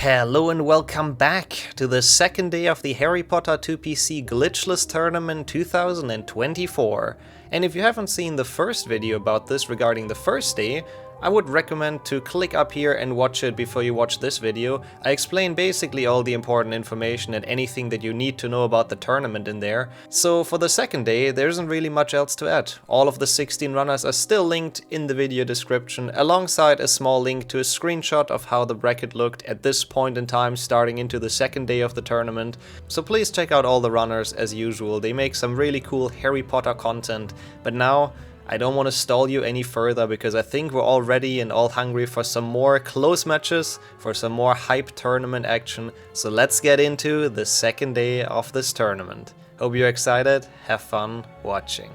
Hello and welcome back to the second day of the Harry Potter 2PC Glitchless Tournament 2024. And if you haven't seen the first video about this regarding the first day, I would recommend to click up here and watch it before you watch this video. I explain basically all the important information and anything that you need to know about the tournament in there. So for the second day, there isn't really much else to add. All of the 16 runners are still linked in the video description, alongside a small link to a screenshot of how the bracket looked at this point in time starting into the second day of the tournament. So please check out all the runners as usual. They make some really cool Harry Potter content. But now, I don't want to stall you any further because I think we're all ready and all hungry for some more close matches, for some more hype tournament action. So let's get into the second day of this tournament. Hope you're excited, have fun watching.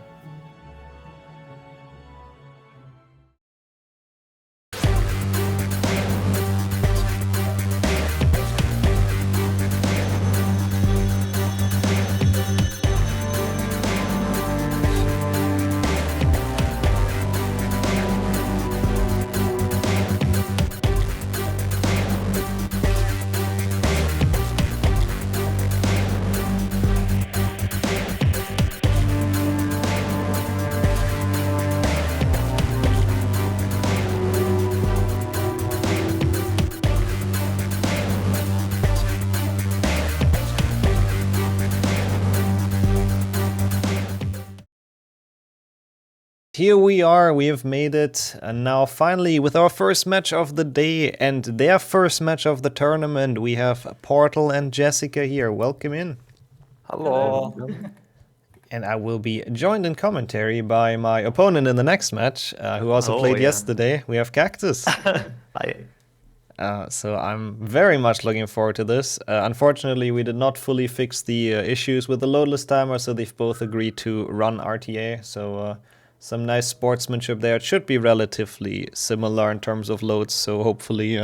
Here we are, we have made it, and now finally with our first match of the day and their first match of the tournament, we have Portal and Jessica here. Welcome in. Hello. And I will be joined in commentary by my opponent in the next match, who also played yesterday. We have Kaktus. Hi. So I'm very much looking forward to this. Unfortunately, we did not fully fix the issues with the loadless timer, so they've both agreed to run RTA. So some nice sportsmanship there. It should be relatively similar in terms of loads, so hopefully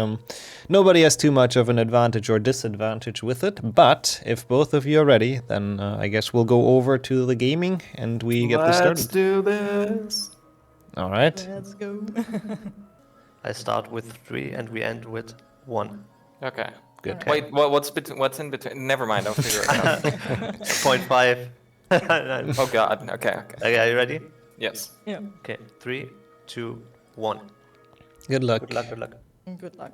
nobody has too much of an advantage or disadvantage with it. But if both of you are ready, then I guess we'll go over to the gaming and we get this started. Let's do this. All right. Let's go. I start with 3 and we end with 1. Okay. Good. Okay. Wait, what's in between? Never mind, I'll figure it out. 0.5. Oh god, okay. Okay, are you ready? Yes. Yeah. Okay, 3, 2, 1. Good luck. Good luck, good luck. Good luck.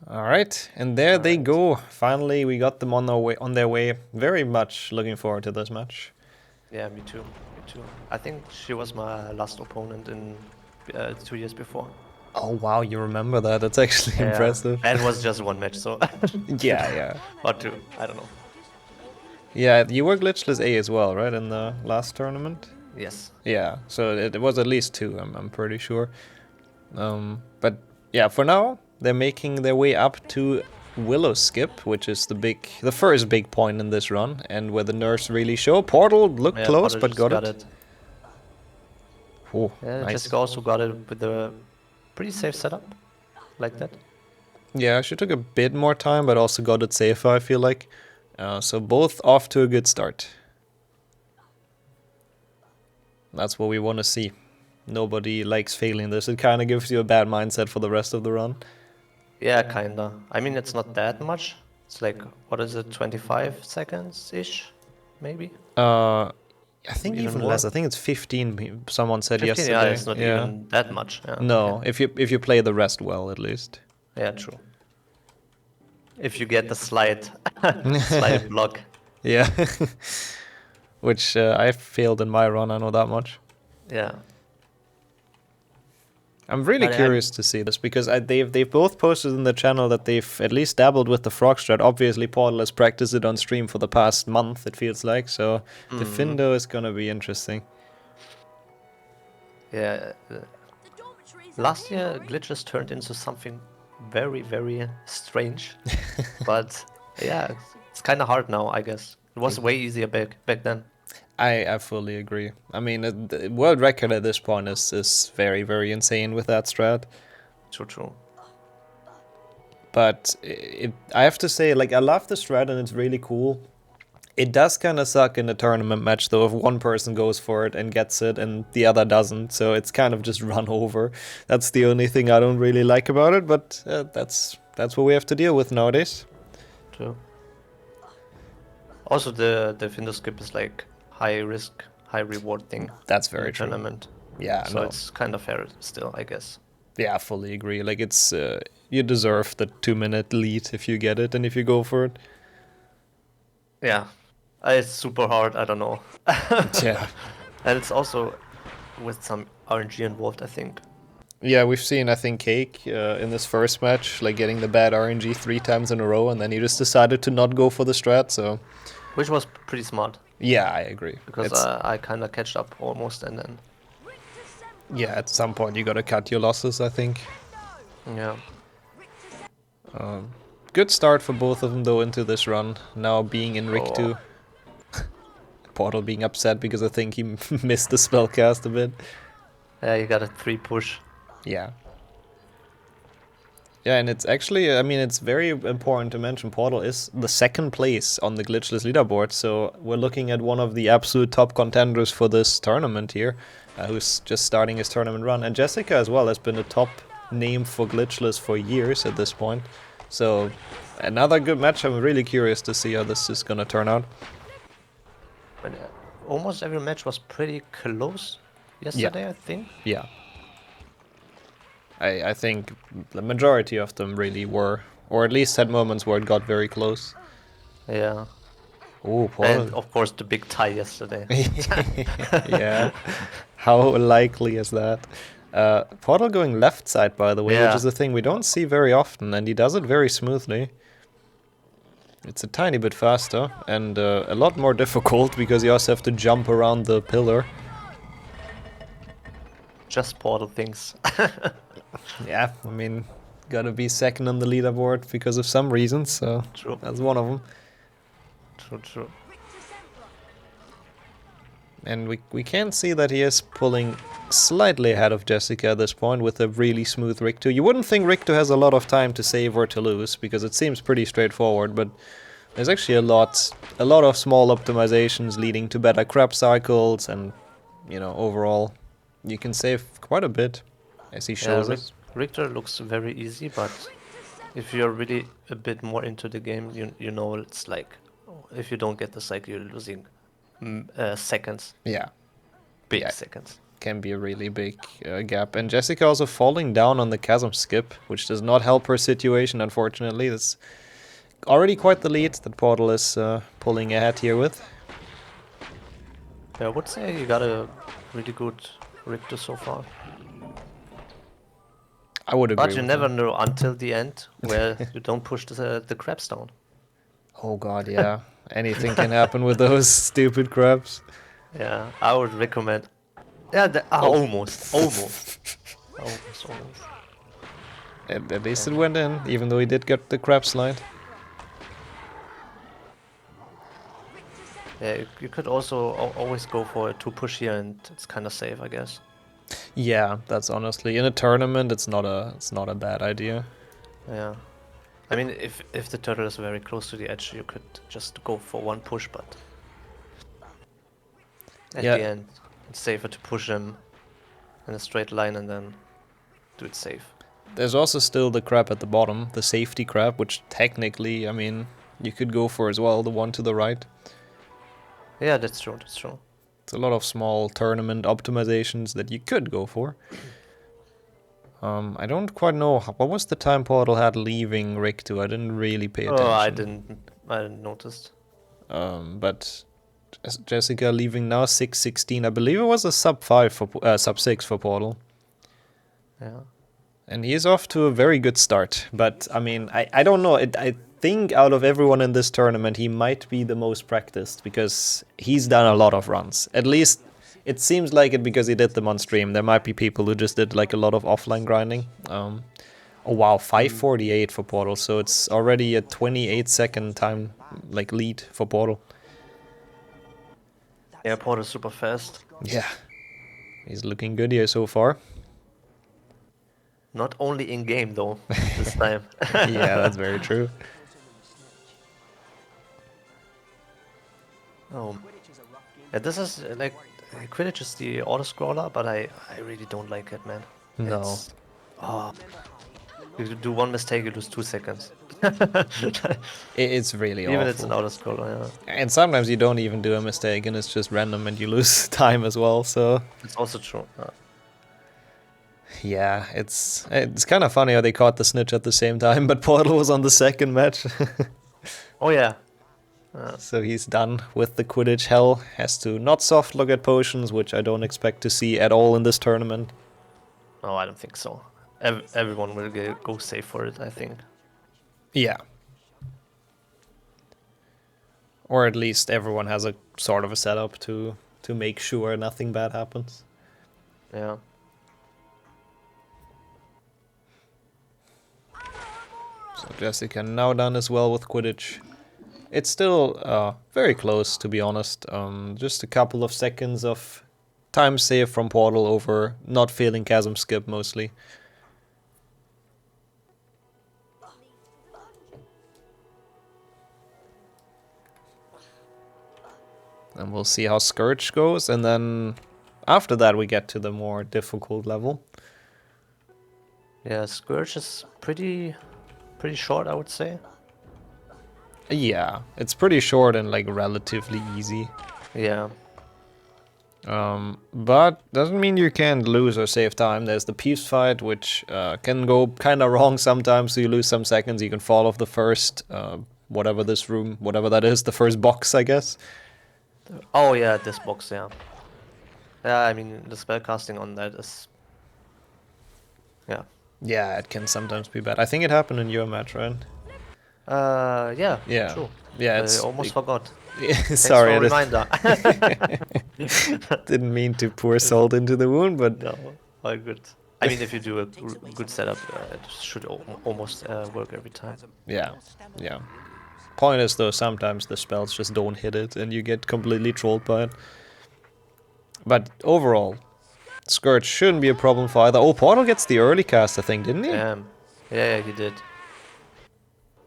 All right, and there they go. Finally, we got them on their way. Very much looking forward to this match. Yeah, me too. Me too. I think she was my last opponent in 2 years before. Oh wow, you remember that? That's actually impressive. And it was just 1 match, so. Yeah. Or 2, I don't know. Yeah, you were Glitchless A as well, right, in the last tournament? Yes. Yeah, so it was at least 2, I'm pretty sure. But yeah, for now, they're making their way up to Willow Skip, which is the first big point in this run, and where the nerfs really show. Portal looked close, but got it. Oh, Yeah, nice. Jessica also got it with a pretty safe setup, like that. Yeah, she took a bit more time, but also got it safer, I feel like. So both off to a good start. That's what we want to see. Nobody likes failing this. It kind of gives you a bad mindset for the rest of the run. Yeah, kinda. I mean, it's not that much. It's like, what is it, 25 seconds-ish, maybe? I think even more? less. I think it's 15. Someone said 15, yesterday. yeah, it's not even that much. Yeah. No, if you play the rest well, at least. Yeah, true. If you get the slide block. Yeah. Which I failed in my run. I know that much. Yeah. I'm really curious to see this because they've both posted in the channel that they've at least dabbled with the frog strat. Obviously, Portal has practiced it on stream for the past month, it feels like. So the Findo is gonna be interesting. Yeah. Last year, glitches turned into something very, very strange. But yeah, it's kind of hard now, I guess. It was way easier back then. I fully agree. I mean, the world record at this point is very, very insane with that strat. True. But I have to say, like, I love the strat and it's really cool. It does kind of suck in a tournament match, though, if one person goes for it and gets it and the other doesn't. So it's kind of just run over. That's the only thing I don't really like about it, but that's what we have to deal with nowadays. True. Also, the Finder skip is like high risk, high reward thing. That's in very the true. tournament. Yeah, So no. it's kind of fair still, I guess. Yeah, I fully agree. Like, it's you deserve the 2-minute lead if you get it and if you go for it. Yeah. It's super hard, I don't know. Yeah. And it's also with some RNG involved, I think. Yeah, we've seen, I think, Cake in this first match, like getting the bad RNG 3 times in a row, and then he just decided to not go for the strat, so... Which was pretty smart. Yeah, I agree. Because I kind of catched up almost, and then... Yeah, at some point you gotta cut your losses, I think. Yeah. Good start for both of them, though, into this run. Now being in Rig 2. Portal being upset because I think he missed the spellcast a bit. Yeah, you got a 3 push. Yeah. Yeah, and it's actually, I mean, it's very important to mention Portal is the 2nd place on the Glitchless leaderboard, so we're looking at one of the absolute top contenders for this tournament here, who's just starting his tournament run. And Jessica as well has been a top name for Glitchless for years at this point. So, another good match. I'm really curious to see how this is gonna turn out. But almost every match was pretty close yesterday, I think. Yeah. I think the majority of them really were, or at least had moments where it got very close. Yeah. Oh, And of course the big tie yesterday. Yeah. How likely is that? Portal going left side, by the way, which is a thing we don't see very often, and he does it very smoothly. It's a tiny bit faster, and a lot more difficult, because you also have to jump around the pillar. Just Portal things. Yeah, I mean, gotta be 2nd on the leaderboard because of some reasons, so True. that's one of them. True. And we can see that he is pulling slightly ahead of Jessica at this point with a really smooth Rig 2. You wouldn't think Rig 2 has a lot of time to save or to lose, because it seems pretty straightforward, but there's actually a lot of small optimizations leading to better crab cycles, and, you know, overall, you can save quite a bit, as he shows us. Richter looks very easy, but if you're really a bit more into the game, you know it's like, if you don't get the cycle, you're losing seconds. Yeah. Big seconds. Can be a really big gap. And Jessica also falling down on the chasm skip, which does not help her situation, unfortunately. That's already quite the lead that Portal is pulling ahead here with. Yeah, I would say you got a really good Richter so far. I would agree. But you never know until the end where you don't push the crabs down. Oh god, yeah. Anything can happen with those stupid crabs. Yeah, I would recommend. Yeah, almost. At least it went in, even though he did get the crab slide. Yeah, you could also always go for a 2 push here, and it's kind of safe, I guess. Yeah, that's honestly, in a tournament, it's not a bad idea. Yeah. I mean, if the turtle is very close to the edge, you could just go for 1 push, but at the end, it's safer to push him in a straight line and then do it safe. There's also still the crab at the bottom, the safety crab, which technically, I mean, you could go for as well, the one to the right. Yeah, that's true. It's a lot of small tournament optimizations that you could go for. I don't quite know, what was the time Portal had leaving Rig 2? I didn't really pay attention. Oh, I didn't notice. But Jessica leaving now 6:16. I believe it was a sub 6 for Portal. Yeah. And he is off to a very good start. But I mean, I don't know. I think out of everyone in this tournament, he might be the most practiced because he's done a lot of runs. At least it seems like it because he did them on stream. There might be people who just did like a lot of offline grinding. Oh wow, 5:48 for Portal. So it's already a 28-second time like lead for Portal. Yeah, Portal's super fast. Yeah, he's looking good here so far. Not only in game though, this time. Yeah, that's very true. Oh, yeah, this is like Quidditch is the auto scroller, but I really don't like it, man. No. Oh, you do one mistake, you lose 2 seconds. It's really Even it's an awful. auto scroller, yeah. And sometimes you don't even do a mistake and it's just random and you lose time as well, so... It's also true. Yeah, it's kind of funny how they caught the snitch at the same time, but Portal was on the second match. Oh yeah. So he's done with the Quidditch hell. Has to not soft look at potions, which I don't expect to see at all in this tournament. No, I don't think so. Everyone will go safe for it, I think. Yeah. Or at least everyone has a sort of a setup to make sure nothing bad happens. Yeah. So Jessica now done as well with Quidditch. It's still very close, to be honest. Just a couple of seconds of time save from Portal over not failing Chasm Skip mostly. And we'll see how Scourge goes, and then after that we get to the more difficult level. Yeah, Scourge is pretty short, I would say. Yeah, it's pretty short and like relatively easy. Yeah. But doesn't mean you can't lose or save time. There's the Peeves fight, which can go kind of wrong sometimes, so you lose some seconds. You can fall off the first, whatever this room, whatever that is, the first box, I guess. Oh yeah, this box, yeah. Yeah, I mean, the spellcasting on that is... Yeah. Yeah, it can sometimes be bad. I think it happened in your match, right? Yeah, Yeah. true. Yeah, I it's... almost forgot. Sorry, Thanks for a reminder. didn't mean to pour salt into the wound, but... No, all good. I mean, if you do a good setup, it should almost work every time. Yeah, yeah. Point is, though, sometimes the spells just don't hit it and you get completely trolled by it. But overall, Scourge shouldn't be a problem for either. Oh, Portal gets the early cast, I think, didn't he? Yeah, he did.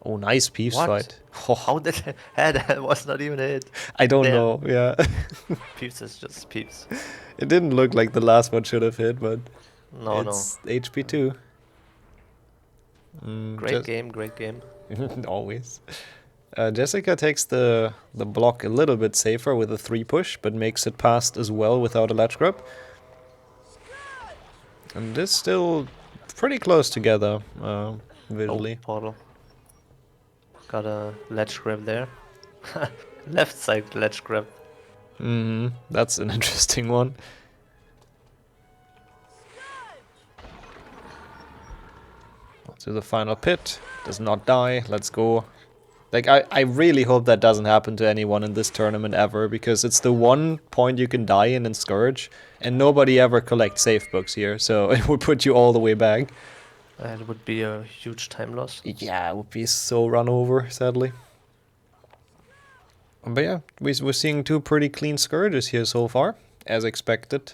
Oh, nice Peeves What? fight. How did that was not even a hit? I don't Damn. know, yeah. Peeves is just Peeves. It didn't look like the last one should have hit, but No, it's HP 2. Great game. Always. Jessica takes the block a little bit safer with a 3 push, but makes it past as well without a ledge grab. And this still pretty close together, visually. Oh, Portal. Got a ledge grab there. Left side ledge grab. That's an interesting one. To the final pit. Does not die. Let's go. Like, I really hope that doesn't happen to anyone in this tournament ever, because it's the one point you can die in Scourge, and nobody ever collects safe books here, so it would put you all the way back. It would be a huge time loss. Yeah, it would be so run over, sadly. But yeah, we're seeing 2 pretty clean Scourges here so far, as expected.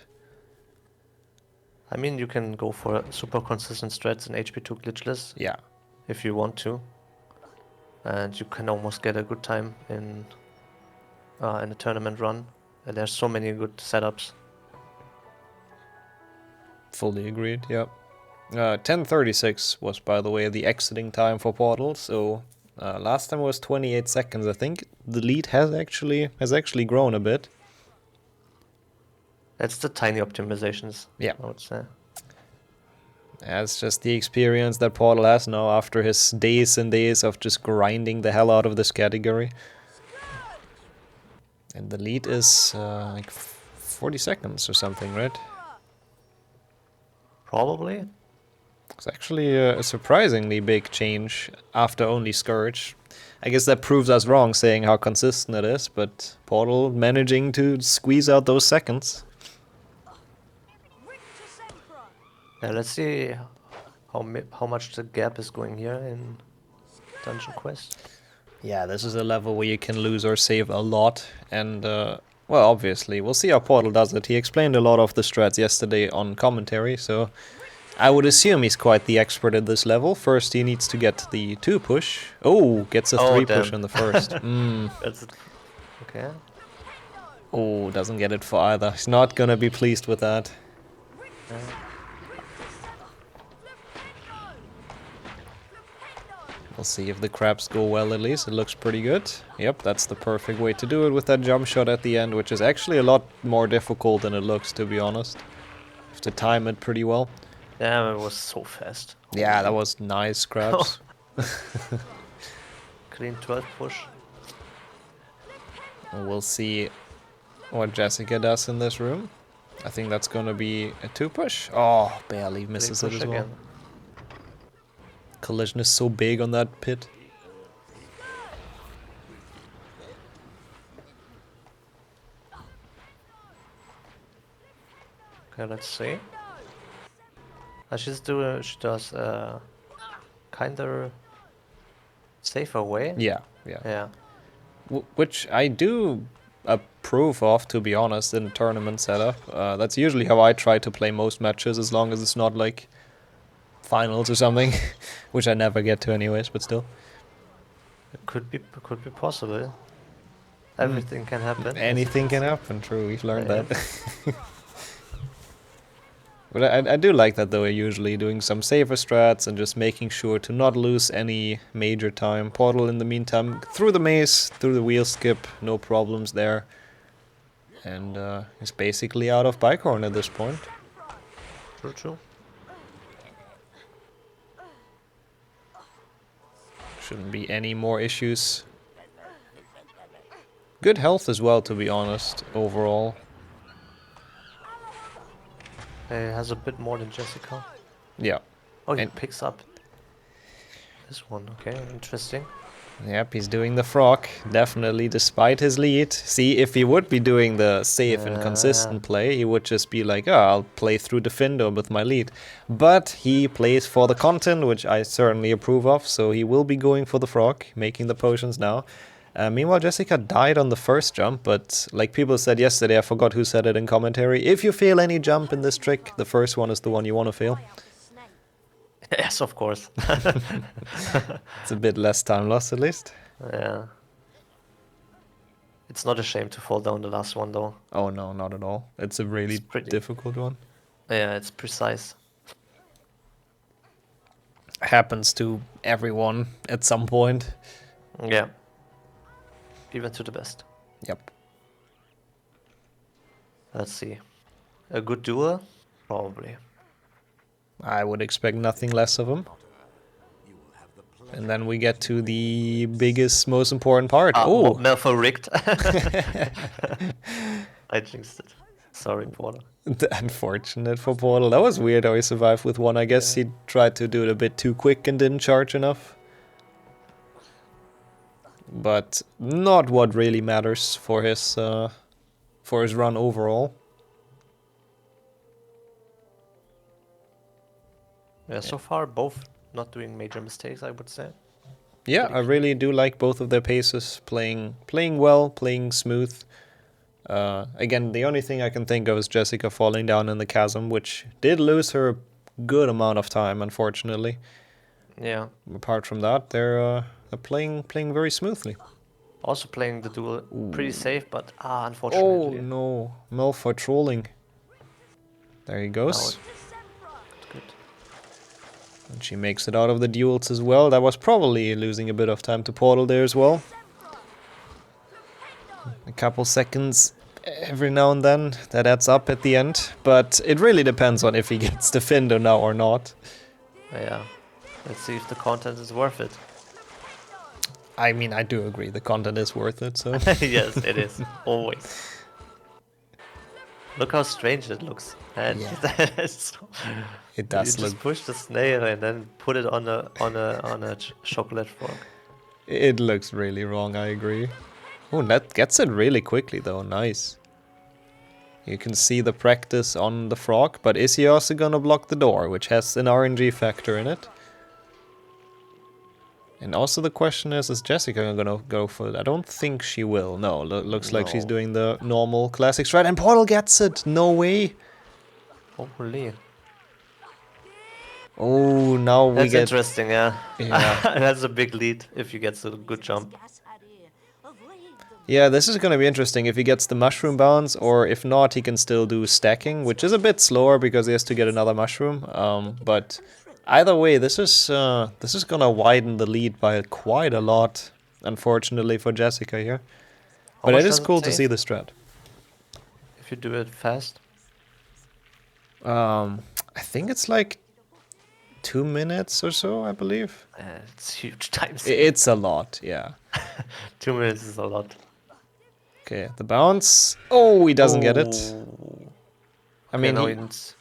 I mean, you can go for super consistent strats in HP2 glitchless. Yeah. If you want to. And you can almost get a good time in a tournament run. And there's so many good setups. Fully agreed, yep. 10:36 was, by the way, the exiting time for Portal, so last time was 28 seconds. I think the lead has actually grown a bit. That's the tiny optimizations, Yeah. I would say. That's just the experience that Portal has now after his days and days of just grinding the hell out of this category. And the lead is like 40 seconds or something, right? Probably. It's actually a surprisingly big change after only Scourge. I guess that proves us wrong saying how consistent it is, but Portal managing to squeeze out those seconds. Yeah, let's see how much the gap is going here in Dungeon Quest. Yeah, this is a level where you can lose or save a lot, and well, obviously, we'll see how Portal does it. He explained a lot of the strats yesterday on commentary, so I would assume he's quite the expert at this level. First, he needs to get the 2 push. Oh, gets a 3 push damn. on the first. That's okay. Oh, doesn't get it for either. He's not gonna be pleased with that. We'll see if the crabs go well at least. It looks pretty good. Yep, that's the perfect way to do it with that jump shot at the end, which is actually a lot more difficult than it looks, to be honest. You have to time it pretty well. Yeah, it was so fast. Yeah, that was nice, crabs. Clean 12 push. And we'll see what Jessica does in this room. I think that's gonna be a 2 push. Oh, barely misses it as well. Collision is so big on that pit. Okay, let's see. She does kinda safer way. Yeah. Yeah. Which I do approve of, to be honest, in a tournament setup. That's usually how I try to play most matches, as long as it's not like finals or something, which I never get to anyways, but still. It could be possible. Everything can happen. Anything can happen, true, we've learned Yeah. that. But I do like that though, usually doing some safer strats and just making sure to not lose any major time. Portal in the meantime, through the maze, through the wheel skip, no problems there. And he's basically out of bike horn at this point. True. Shouldn't be any more issues. Good health as well, to be honest, overall. He has a bit more than Jessica. Yeah. Oh, he And- picks up this one. Okay, interesting. Yep, he's doing the frog, definitely, despite his lead. See, if he would be doing the safe and consistent play, he would just be like, oh, I'll play through the Findo with my lead. But he plays for the content, which I certainly approve of, so he will be going for the frog, making the potions now. Meanwhile, Jessica died on the first jump, but like people said yesterday, I forgot who said it in commentary, if you fail any jump in this trick, the first one is the one you want to fail. Yes, of course. It's a bit less time lost at least. Yeah. It's not a shame to fall down the last one though. Oh no, not at all. It's a really pretty- difficult one. Yeah, it's precise. Happens to everyone at some point. Yeah. Even to the best. Yep. Let's see. A good duel? Probably. I would expect nothing less of him. And then we get to the biggest, most important part. Oh! Malfoy rigged. I jinxed it. Sorry, Porter. Unfortunate for Portal. That was weird how he survived with one. I guess he tried to do it a bit too quick and didn't charge enough. But not what really matters for his run overall. Yeah, so far both not doing major mistakes, I would say. Yeah, I really do like both of their paces. Playing well, playing smooth. Again, the only thing I can think of is Jessica falling down in the chasm, which did lose her a good amount of time, unfortunately. Yeah. Apart from that, they're playing very smoothly. Also playing the duel pretty safe, but Oh unfortunately. no, Malfoy trolling. There he goes. Now good. And she makes it out of the duels as well. That was probably losing a bit of time to Portal there as well. A couple seconds every now and then, that adds up at the end. But it really depends on if he gets the Findo now or not. Yeah. Let's see if the content is worth it. I mean, I do agree, the content is worth it, so... Yes, it is. Always. Look how strange it looks. And Yeah. It does you look... just push the snail and then put it on a chocolate frog. It looks really wrong, I agree. Oh, that gets it really quickly though, nice. You can see the practice on the frog, but is he also gonna block the door, which has an RNG factor in it? And also the question is Jessica gonna go for it? I don't think she will. No, looks like she's doing the normal classic strat, and Portal gets it! No way! Hopefully. Oh, now we That's get... interesting, yeah. Yeah. That's a big lead if you get a good jump. Yeah, this is going to be interesting if he gets the mushroom bounce, or if not, he can still do stacking, which is a bit slower because he has to get another mushroom. But either way, this is going to widen the lead by quite a lot, unfortunately for Jessica here. How But much it is does cool to save see the strat. if you do it fast? I think it's like 2 minutes or so, I believe. It's huge time save. It's a lot, yeah. 2 minutes is a lot. Okay, the bounce. Oh, he doesn't get it. Oh. I Okay, mean, now he, it's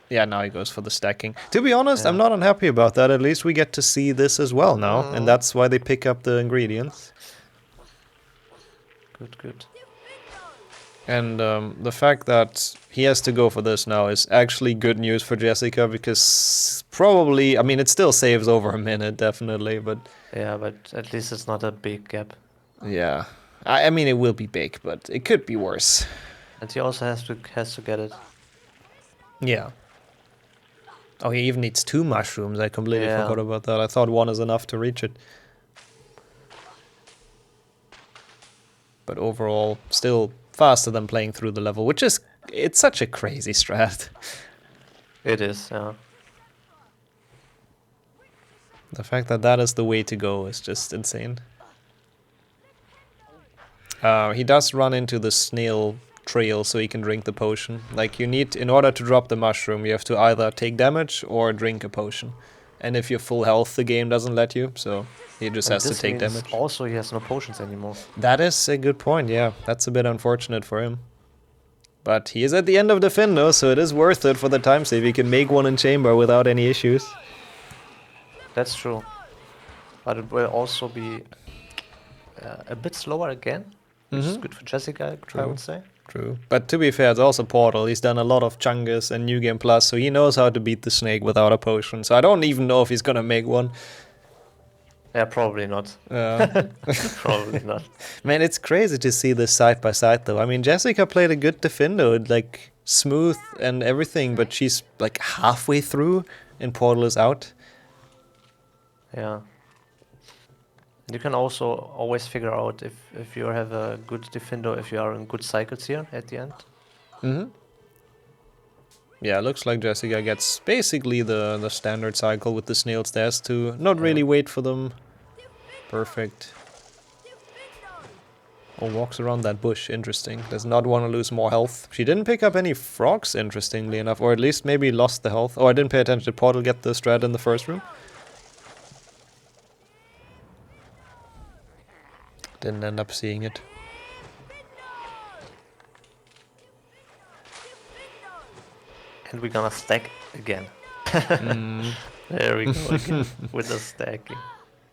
yeah, now he goes for the stacking. To be honest, I'm yeah. not unhappy about that. At least we get to see this as well now, and that's why they pick up the ingredients. Good, good. And the fact that he has to go for this now is actually good news for Jessica, because probably, I mean, it still saves over a minute, definitely, but Yeah, but at least it's not a big gap. yeah. I mean, it will be big, but it could be worse. And he also has to get it. Yeah. Oh, he even needs 2 mushrooms. I completely Yeah. forgot about that. I thought 1 is enough to reach it. But overall, still faster than playing through the level, which is, it's such a crazy strat. It is, yeah. The fact that that is the way to go is just insane. He does run into the snail trail so he can drink the potion. Like, you need, in order to drop the mushroom, you have to either take damage or drink a potion. And if you're full health, the game doesn't let you, so he just And has to this take means damage. also he has no potions anymore. That is a good point, yeah. That's a bit unfortunate for him. But he is at the end of the Findo, so it is worth it for the time save. He can make 1 in chamber without any issues. That's true. But it will also be a bit slower again, which is good for Jessica, I would say. True. But to be fair, it's also Portal. He's done a lot of Chungus and New Game Plus, so he knows how to beat the snake without a potion. So I don't even know if he's gonna make 1. Yeah, probably not. Probably not. Man, it's crazy to see this side by side, though. I mean, Jessica played a good Defindo, like, smooth and everything, but she's, like, halfway through, and Portal is out. Yeah. You can also always figure out if you have a good Defindo, if you are in good cycles here at the end. Yeah, looks like Jessica gets basically the standard cycle with the snails. There's to not really wait for them. Perfect. Oh, walks around that bush. Interesting. Does not want to lose more health. She didn't pick up any frogs, interestingly enough. Or at least maybe lost the health. Oh, I didn't pay attention. Did Portal get the strat in the first room? Didn't end up seeing it. And we're gonna stack again. There we go again with the stacking.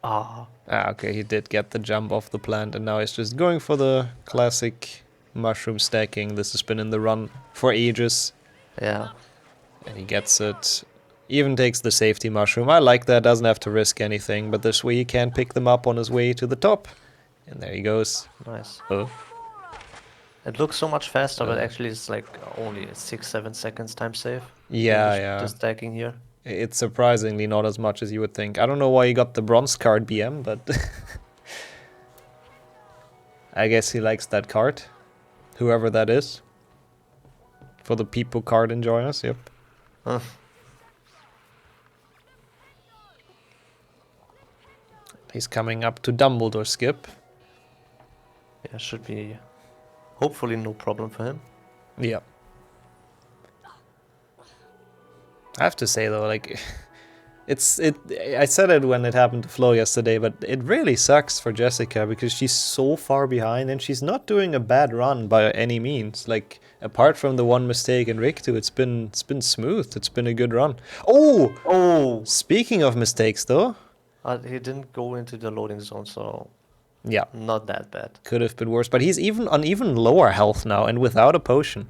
Ah, Okay, he did get the jump off the plant, and now he's just going for the classic mushroom stacking. This has been in the run for ages, yeah. and he gets it. Even takes the safety mushroom. I like that, doesn't have to risk anything, but this way he can pick them up on his way to the top. And there he goes. Nice. Oh. It looks so much faster, but actually it's like only 6-7 seconds time save. Yeah, The yeah. stacking here. It's surprisingly not as much as you would think. I don't know why he got the bronze card BM, but I guess he likes that card. Whoever that is. For the people card enjoyers, yep. He's coming up to Dumbledore skip. Yeah, should be hopefully no problem for him. Yeah. I have to say though, like, I said it when it happened to Flo yesterday, but it really sucks for Jessica because she's so far behind and she's not doing a bad run by any means. Like, apart from the one mistake in Riktu, it's been smooth. It's been a good run. Oh! Speaking of mistakes though. He didn't go into the loading zone, so Yeah. not that bad. Could have been worse, but he's even on even lower health now and without a potion.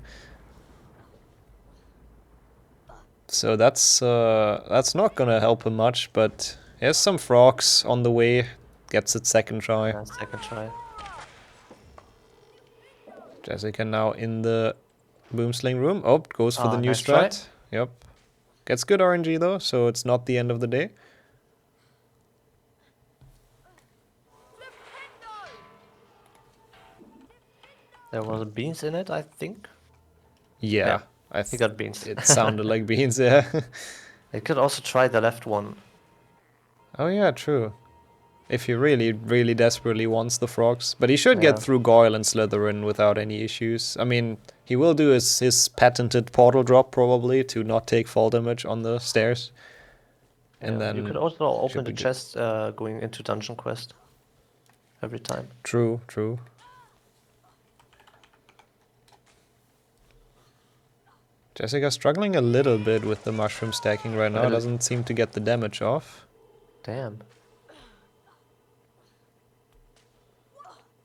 So that's not gonna help him much, but he has some frogs on the way. Gets it second try. Yeah, second try. Jessica now in the boomsling room. Oh, goes for the new nice strat. Yep. Gets good RNG though, so it's not the end of the day. There was beans in it, I think. Yeah, He got beans. it sounded like beans, yeah. I could also try the left one. Oh yeah, true. If he really, really desperately wants the frogs. But he should Yeah. get through Goyle and Slytherin without any issues. I mean, he will do his patented portal drop, probably, to not take fall damage on the stairs. And Yeah, then you could also open should the be good. chest going into dungeon quest every time. True, true. Jessica struggling a little bit with the mushroom stacking right now. Well, Doesn't seem to get the damage off. Damn.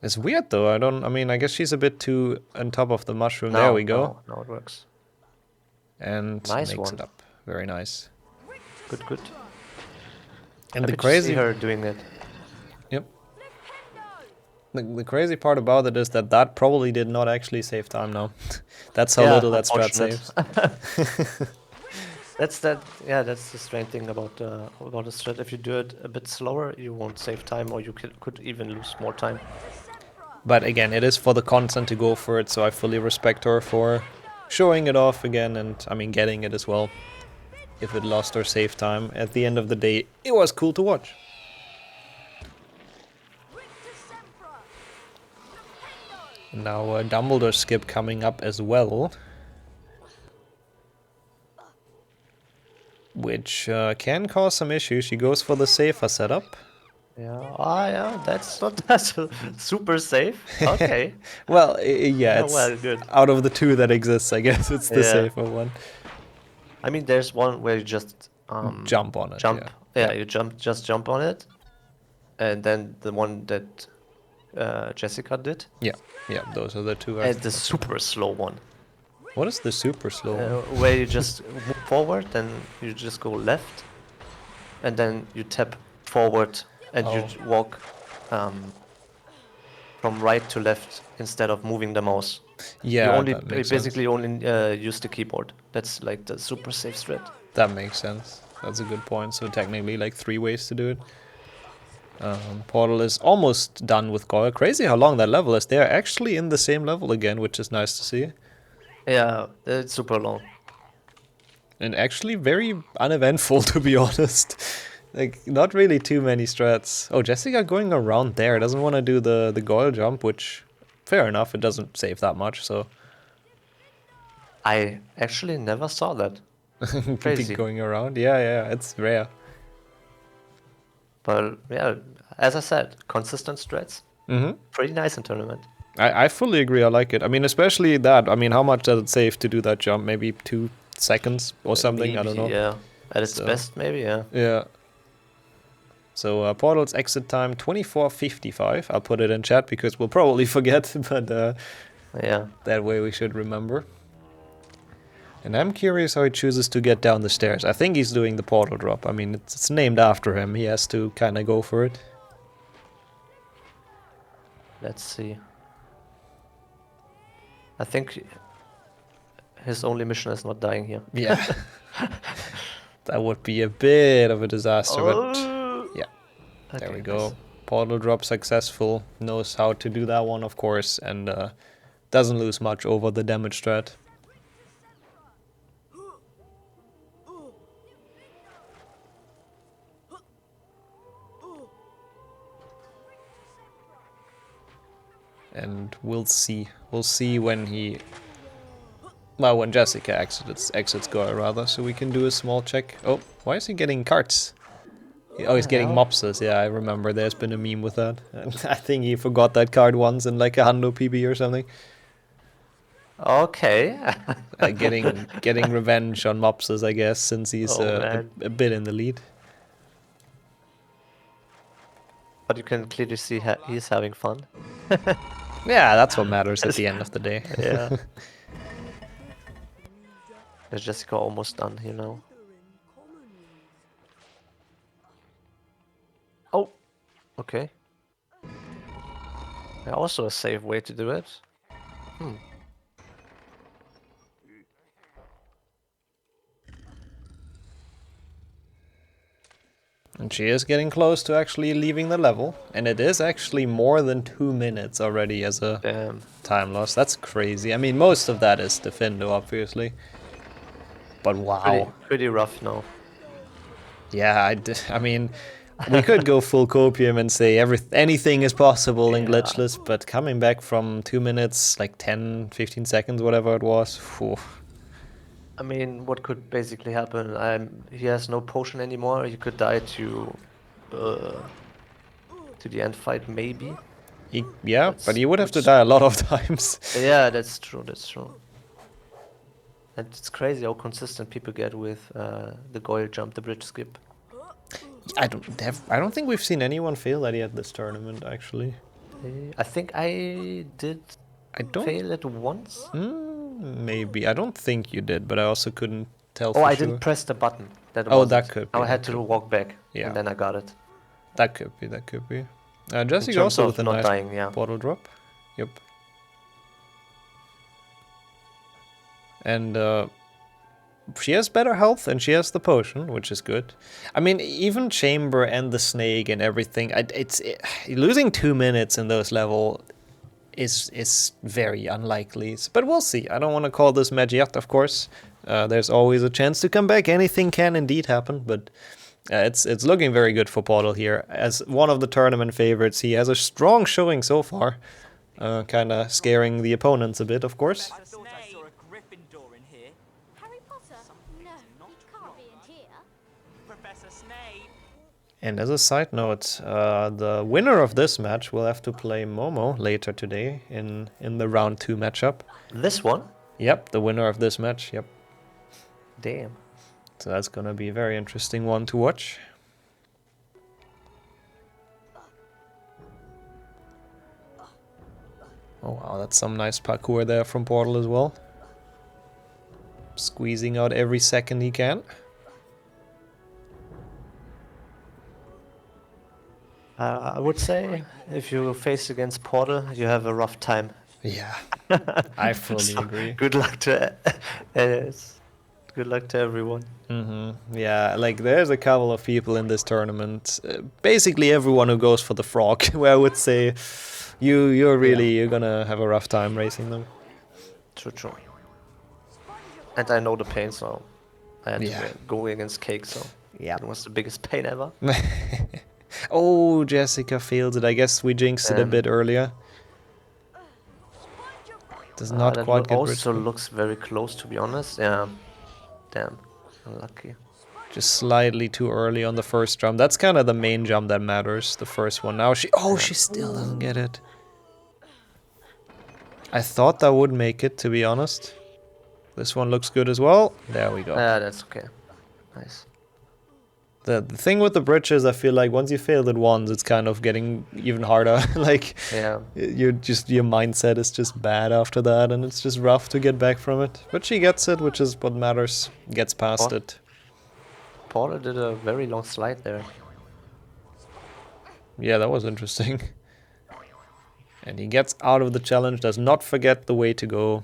It's weird though. I mean, I guess she's a bit too on top of the mushroom. Now, There we go. Now it works. And Nice makes one. it up. Very nice. Good, good. And Happy the to crazy see her doing it. Yep. The crazy part about it is that that probably did not actually save time now. That's how Yeah, little that strat unfortunate. saves. That's that. Yeah, that's the strange thing about the strat. If you do it a bit slower, you won't save time, or you could even lose more time. But again, it is for the content to go for it, so I fully respect her for showing it off again and, I mean, getting it as well. If it lost or saved time, at the end of the day, it was cool to watch. Now Dumbledore's skip coming up as well. Which can cause some issues. She goes for the safer setup. Yeah, yeah, that's not that's super safe. Okay. Well, yeah, it's well, good. out of the two that exists, I guess it's the Yeah. safer one. I mean, there's one where you just Jump on it. jump. Yeah. You just jump on it, and then the one that Jessica did, Yeah, those are the two. and the super slow one, What is the super slow one? where you just move forward, then you just go left, and then you tap forward, and you walk from right to left instead of moving the mouse. Yeah, you only that makes basically only use the keyboard. That's like the super safe strat. That makes sense. That's a good point. So technically, like 3 ways to do it. Portal is almost done with Goyle. Crazy how long that level is. They're actually in the same level again, which is nice to see. Yeah, it's super long. And actually very uneventful, to be honest. Like, not really too many strats. Oh, Jessica going around there. Doesn't want to do the Goyle jump, which, fair enough, it doesn't save that much, so... I actually never saw that. Crazy. Going around. Yeah, it's rare. But yeah, as I said, consistent strats. Pretty nice in tournament. I fully agree, I like it. I mean, especially that. I mean, how much does it save to do that jump? Maybe 2 seconds or something? Maybe, I don't know. Yeah, at its So- best, maybe, yeah. Yeah. So Portal's exit time 24:55. I'll put it in chat because we'll probably forget, but Yeah. that way we should remember. And I'm curious how he chooses to get down the stairs. I think he's doing the portal drop. I mean, it's named after him. He has to kind of go for it. Let's see. I think his only mission is not dying here. Yeah. That would be a bit of a disaster, but yeah. There we go. Nice. Portal drop successful. Knows how to do that one, of course, and doesn't lose much over the damage strat. And we'll see. We'll see when he... Well, when Jessica exits Goyle, rather, so we can do a small check. Oh, why is he getting carts? Oh, he's getting mopses. Yeah, I remember. There's been a meme with that. I think he forgot that card once in like a Hundo PB or something. Okay. Getting revenge on mopses, I guess, since he's a bit in the lead. But you can clearly see he's having fun. Yeah, that's what matters at the end of the day. Yeah. Is Jessica almost done here now? Oh, okay. Yeah, also a safe way to do it. And she is getting close to actually leaving the level. And it is actually more than 2 minutes already as a Damn. time loss. That's crazy. I mean, most of that is Defendo, obviously. But wow. Pretty rough now. Yeah, I mean, we could go full copium and say anything is possible in Yeah. glitchless, but coming back from 2 minutes, like 10, 15 seconds, whatever it was, phew. I mean, what could basically happen? He has no potion anymore. He could die to the end fight, maybe. Yeah, That's but he would have to which- die a lot of times. Yeah, that's true. That's true. And it's crazy how consistent people get with the goil jump, the bridge skip. I don't think we've seen anyone fail that yet this tournament, actually. I think I did I don't. fail it once. Maybe. I don't think you did, but I also couldn't tell Oh, for I sure. didn't press the button. Oh, was that it. could Now be, I had that to could walk back, Yeah. and then I got it. That could be, that could be. In Jessica terms also of with a not nice dying, yeah. bottle drop. Yep. And she has better health and she has the potion, which is good. I mean, even Chamber and the snake and everything, losing 2 minutes in those level is very unlikely. But we'll see. I don't want to call this match yet, of course. There's always a chance to come back. Anything can indeed happen, but it's looking very good for Portal here. As one of the tournament favorites, he has a strong showing so far. Kind of scaring the opponents a bit, of course. I thought I saw a Gryffindor in here. Harry Potter? No, he can't be in here. Professor Snape. And as a side note, the winner of this match will have to play Momo later today in the round 2 matchup. This one? Yep, the winner of this match, yep. Damn. So that's gonna be a very interesting one to watch. Oh wow, that's some nice parkour there from Portal as well. Squeezing out every second he can. I would say if you face against Portal, you have a rough time. Yeah, I fully agree. Good luck to good luck to everyone. Yeah, like there's a couple of people in this tournament, basically everyone who goes for the frog, where I would say you're gonna have a rough time racing them. True. And I know the pain, so I had Yeah. to go against Cake, so Yeah. it was the biggest pain ever. Oh, Jessica failed it. I guess we jinxed it a bit earlier. Does not That quite get also rid. looks very close, to be honest. Yeah. Damn. Unlucky. Just slightly too early on the first jump. That's kind of the main jump that matters. The first one. Now she still doesn't get it. I thought that would make it, to be honest. This one looks good as well. There we go. Yeah, that's okay. Nice. The thing with the bridges, I feel like once you failed it once, it's kind of getting even harder. Like, Yeah. your mindset is just bad after that, and it's just rough to get back from it. But she gets it, which is what matters. Gets past it. Portal did a very long slide there. Yeah, that was interesting. And he gets out of the challenge, does not forget the way to go.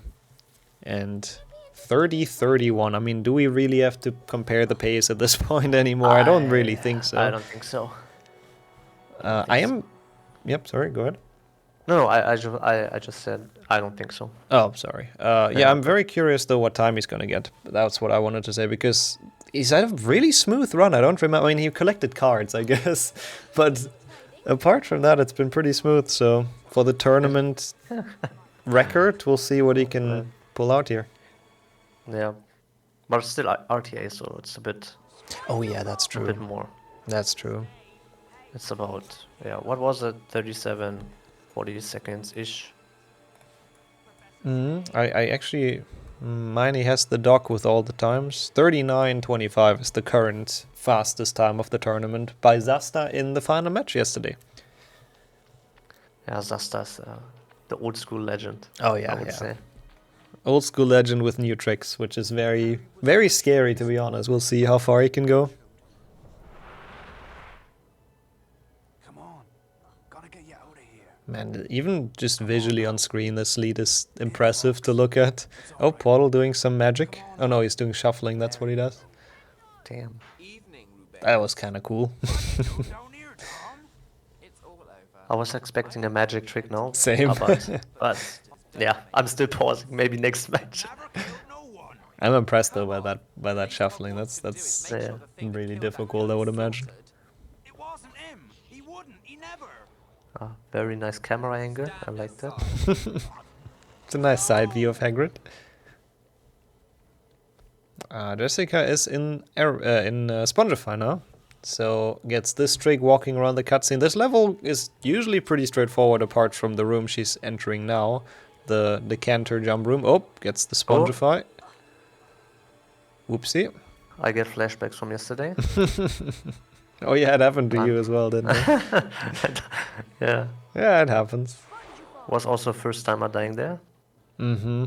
And 30-31. I mean, do we really have to compare the pace at this point anymore? I don't really think so. I don't think so. I am... Yep, sorry, go ahead. No, I just said I don't think so. Oh, sorry. Yeah, I'm very curious, though, what time he's going to get. That's what I wanted to say, because he's had a really smooth run. I don't remember... I mean, he collected cards, I guess. But apart from that, it's been pretty smooth. So for the tournament record, we'll see what he can pull out here. Yeah. But it's still RTA, so it's a bit Oh, yeah, that's a bit more. That's true. It's about, yeah, what was it? 37, 40 seconds-ish. I actually... Mine, he has the dock with all the times. 39:25 is the current fastest time of the tournament by Zasta in the final match yesterday. Yeah, Zasta's the old school legend. Oh, yeah, I would say. Old school legend with new tricks, which is very, very scary, to be honest. We'll see how far he can go. Come on. Gotta get you out of here. Man, even just visually on screen, this lead is impressive to look at. Oh, Portal doing some magic. Oh no, he's doing shuffling, that's what he does. Damn. Evening, Rube. That was kind of cool. Down here, Tom. It's all over. I was expecting a magic trick now. Same. But yeah, I'm still pausing. Maybe next match. Never killed no one. I'm impressed though by that shuffling. That's Yeah. really difficult, I would imagine. It wasn't him. He wouldn't. He never. Very nice camera angle. I like that. It's a nice side view of Hagrid. Jessica is in Spongify now, so gets this trick walking around the cutscene. This level is usually pretty straightforward apart from the room she's entering now, the decanter jump room. Oh, gets the Spongify. Whoopsie. I get flashbacks from yesterday. Oh yeah, it happened to you as well, didn't it? Yeah. Yeah, it happens. Was also first timer dying there. Mm-hmm.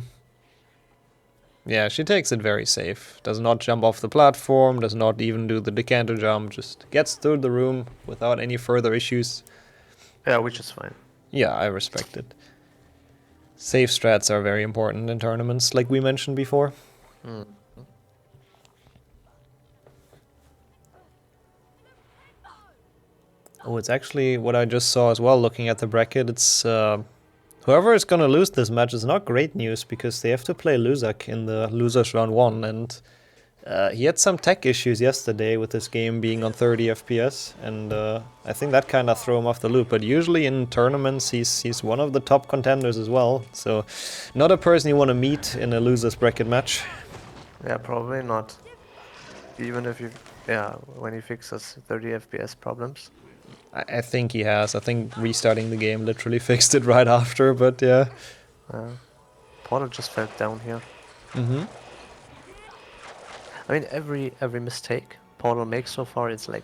Yeah, she takes it very safe. Does not jump off the platform, does not even do the decanter jump, just gets through the room without any further issues. Yeah, which is fine. Yeah, I respect it. Safe strats are very important in tournaments, like we mentioned before. Oh, it's actually what I just saw as well, looking at the bracket. It's whoever is going to lose this match is not great news, because they have to play Luzak in the losers round 1, and he had some tech issues yesterday with this game being on 30 FPS, and I think that kind of threw him off the loop. But usually in tournaments he's one of the top contenders as well, so not a person you want to meet in a losers bracket match. Yeah, probably not. Even if when he fixes 30 FPS problems. I think he has. I think restarting the game literally fixed it right after, but yeah. Portal just fell down here. Mm-hmm. I mean, every mistake Portal makes so far is like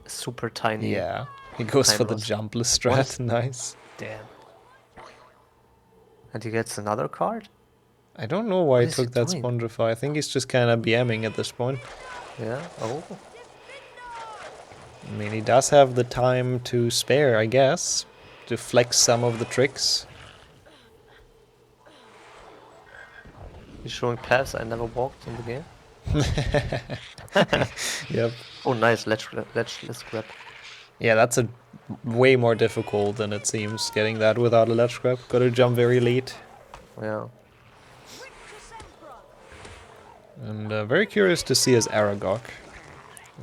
super tiny. Yeah, he goes for the Timeless. jumpless strat. Nice. Damn. And he gets another card? I don't know why he What is he took that doing? Spongify. I think he's just kind of BMing at this point. Yeah. Oh. I mean, he does have the time to spare, I guess, to flex some of the tricks. He's showing paths I never walked in the game. Yep. Oh, nice. Let's grab. Yeah, that's a way more difficult than it seems, getting that without a ledge grab. Gotta jump very late. Yeah. And very curious to see his Aragog.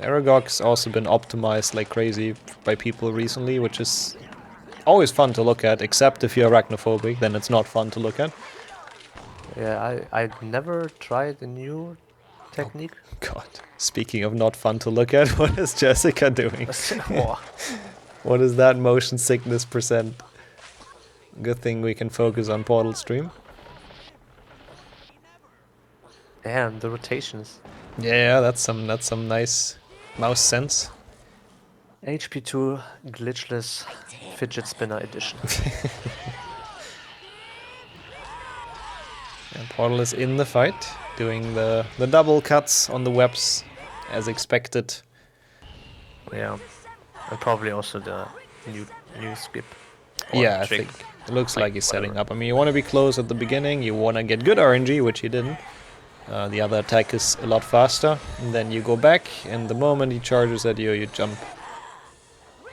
Aragog's also been optimized like crazy by people recently, which is always fun to look at, except if you're arachnophobic, then it's not fun to look at. Yeah, I never tried a new technique. God, speaking of not fun to look at, what is Jessica doing? Oh, What is that motion sickness percent? Good thing we can focus on Portal stream. damn, the rotations. Yeah, that's some nice mouse sense. HP2 glitchless fidget spinner edition. And Portal is in the fight, doing the double cuts on the webs as expected. Yeah. And probably also the new skip. or Yeah, I trick. think it looks like he's setting whatever. up. I mean, you want to be close at the beginning, you want to get good RNG, which he didn't. The other attack is a lot faster, and then you go back, and the moment he charges at you, you jump.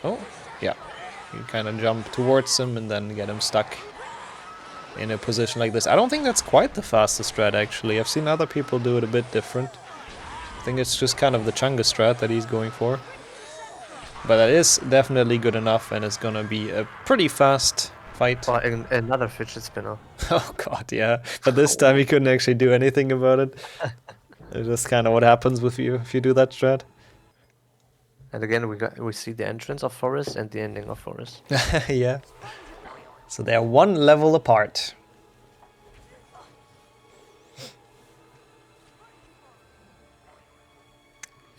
Oh, yeah. You kind of jump towards him and then get him stuck in a position like this. I don't think that's quite the fastest strat, actually. I've seen other people do it a bit different. I think it's just kind of the Chunga strat that he's going for. But that is definitely good enough, and it's gonna be a pretty fast fight. Oh, another fidget spinner. Oh god, yeah. But this time he couldn't actually do anything about it. It's just kind of what happens with you if you do that strat. And again, we see the entrance of Forest and the ending of Forest. Yeah. So they are one level apart.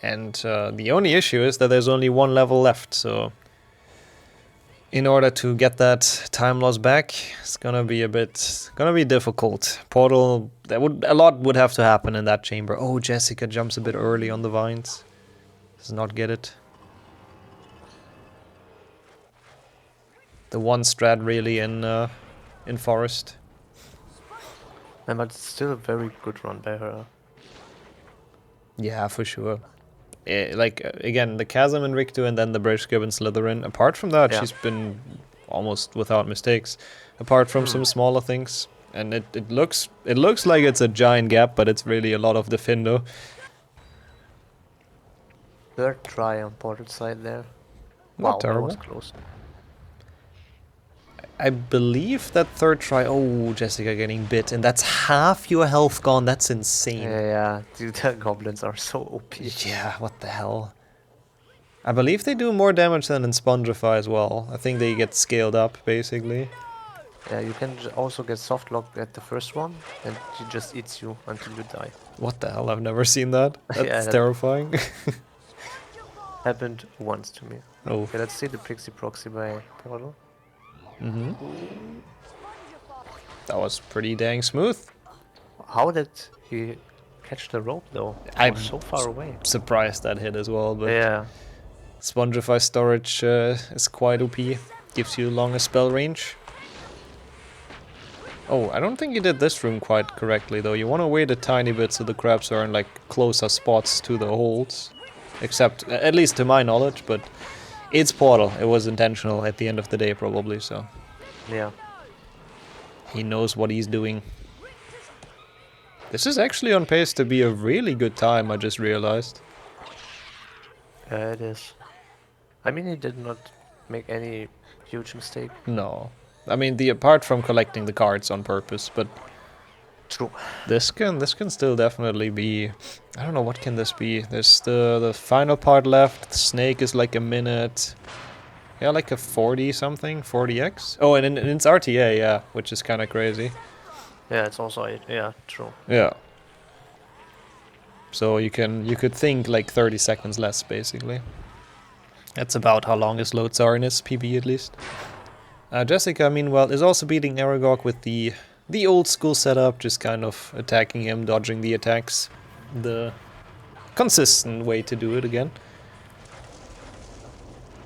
And the only issue is that there's only one level left, so in order to get that time loss back, it's gonna be difficult. Portal, a lot would have to happen in that chamber. Oh, Jessica jumps a bit early on the vines. Does not get it. The one strat really in Forest. And but it's still a very good run by her. Yeah, for sure. Again, the Chasm Invicto and then the British Gibbon Slytherin. Apart from that, Yeah. she's been almost without mistakes. Apart from some smaller things, and it looks like it's a giant gap, but it's really a lot of Defendo. Third try on portal side there. Not Wow, terrible. that was close. I believe that third try. Oh, Jessica getting bit, and that's half your health gone. That's insane. Yeah, dude, the goblins are so OP. Yeah, what the hell? I believe they do more damage than in Spongify as well. I think they get scaled up, basically. Yeah, you can also get soft locked at the first one, and she just eats you until you die. What the hell? I've never seen that. That's Yeah, that- terrifying. Happened once to me. Oh. Okay, let's see the Pixie Proxy by Portal. That was pretty dang smooth. How did he catch the rope though? He I'm was so far away. Surprised that hit as well, but Yeah, Spongify storage is quite OP. Gives you longer spell range. Oh, I don't think you did this room quite correctly though. You want to wait a tiny bit so the crabs are in like closer spots to the holes. Except, at least to my knowledge, but it's Portal. It was intentional at the end of the day probably, so yeah. he knows what he's doing. This is actually on pace to be a really good time, I just realized. Yeah, it is. I mean, he did not make any huge mistake. No. I mean, apart from collecting the cards on purpose, but True. this can still definitely be. I don't know, what can this be? There's the final part left. The snake is like a minute. Yeah, like a 40 something, 40x. Oh, and it's RTA, yeah, which is kind of crazy. Yeah, it's also yeah, true. Yeah. So you could think like 30 seconds less, basically. That's about how long his loads are in his PB at least. Jessica, meanwhile, is also beating Aragog with the old school setup, just kind of attacking him, dodging the attacks. The consistent way to do it again.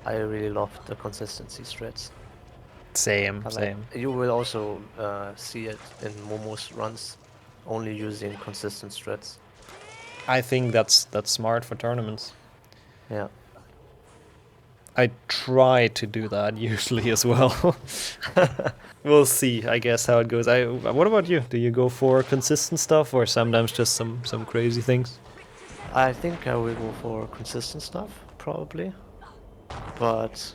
I really love the consistency strats. Same, But, same. you will also see it in Momo's runs, only using consistent strats. I think that's smart for tournaments. Yeah. I try to do that usually as well. We'll see, I guess, how it goes. What about you? Do you go for consistent stuff or sometimes just some crazy things? I think I will go for consistent stuff, probably. But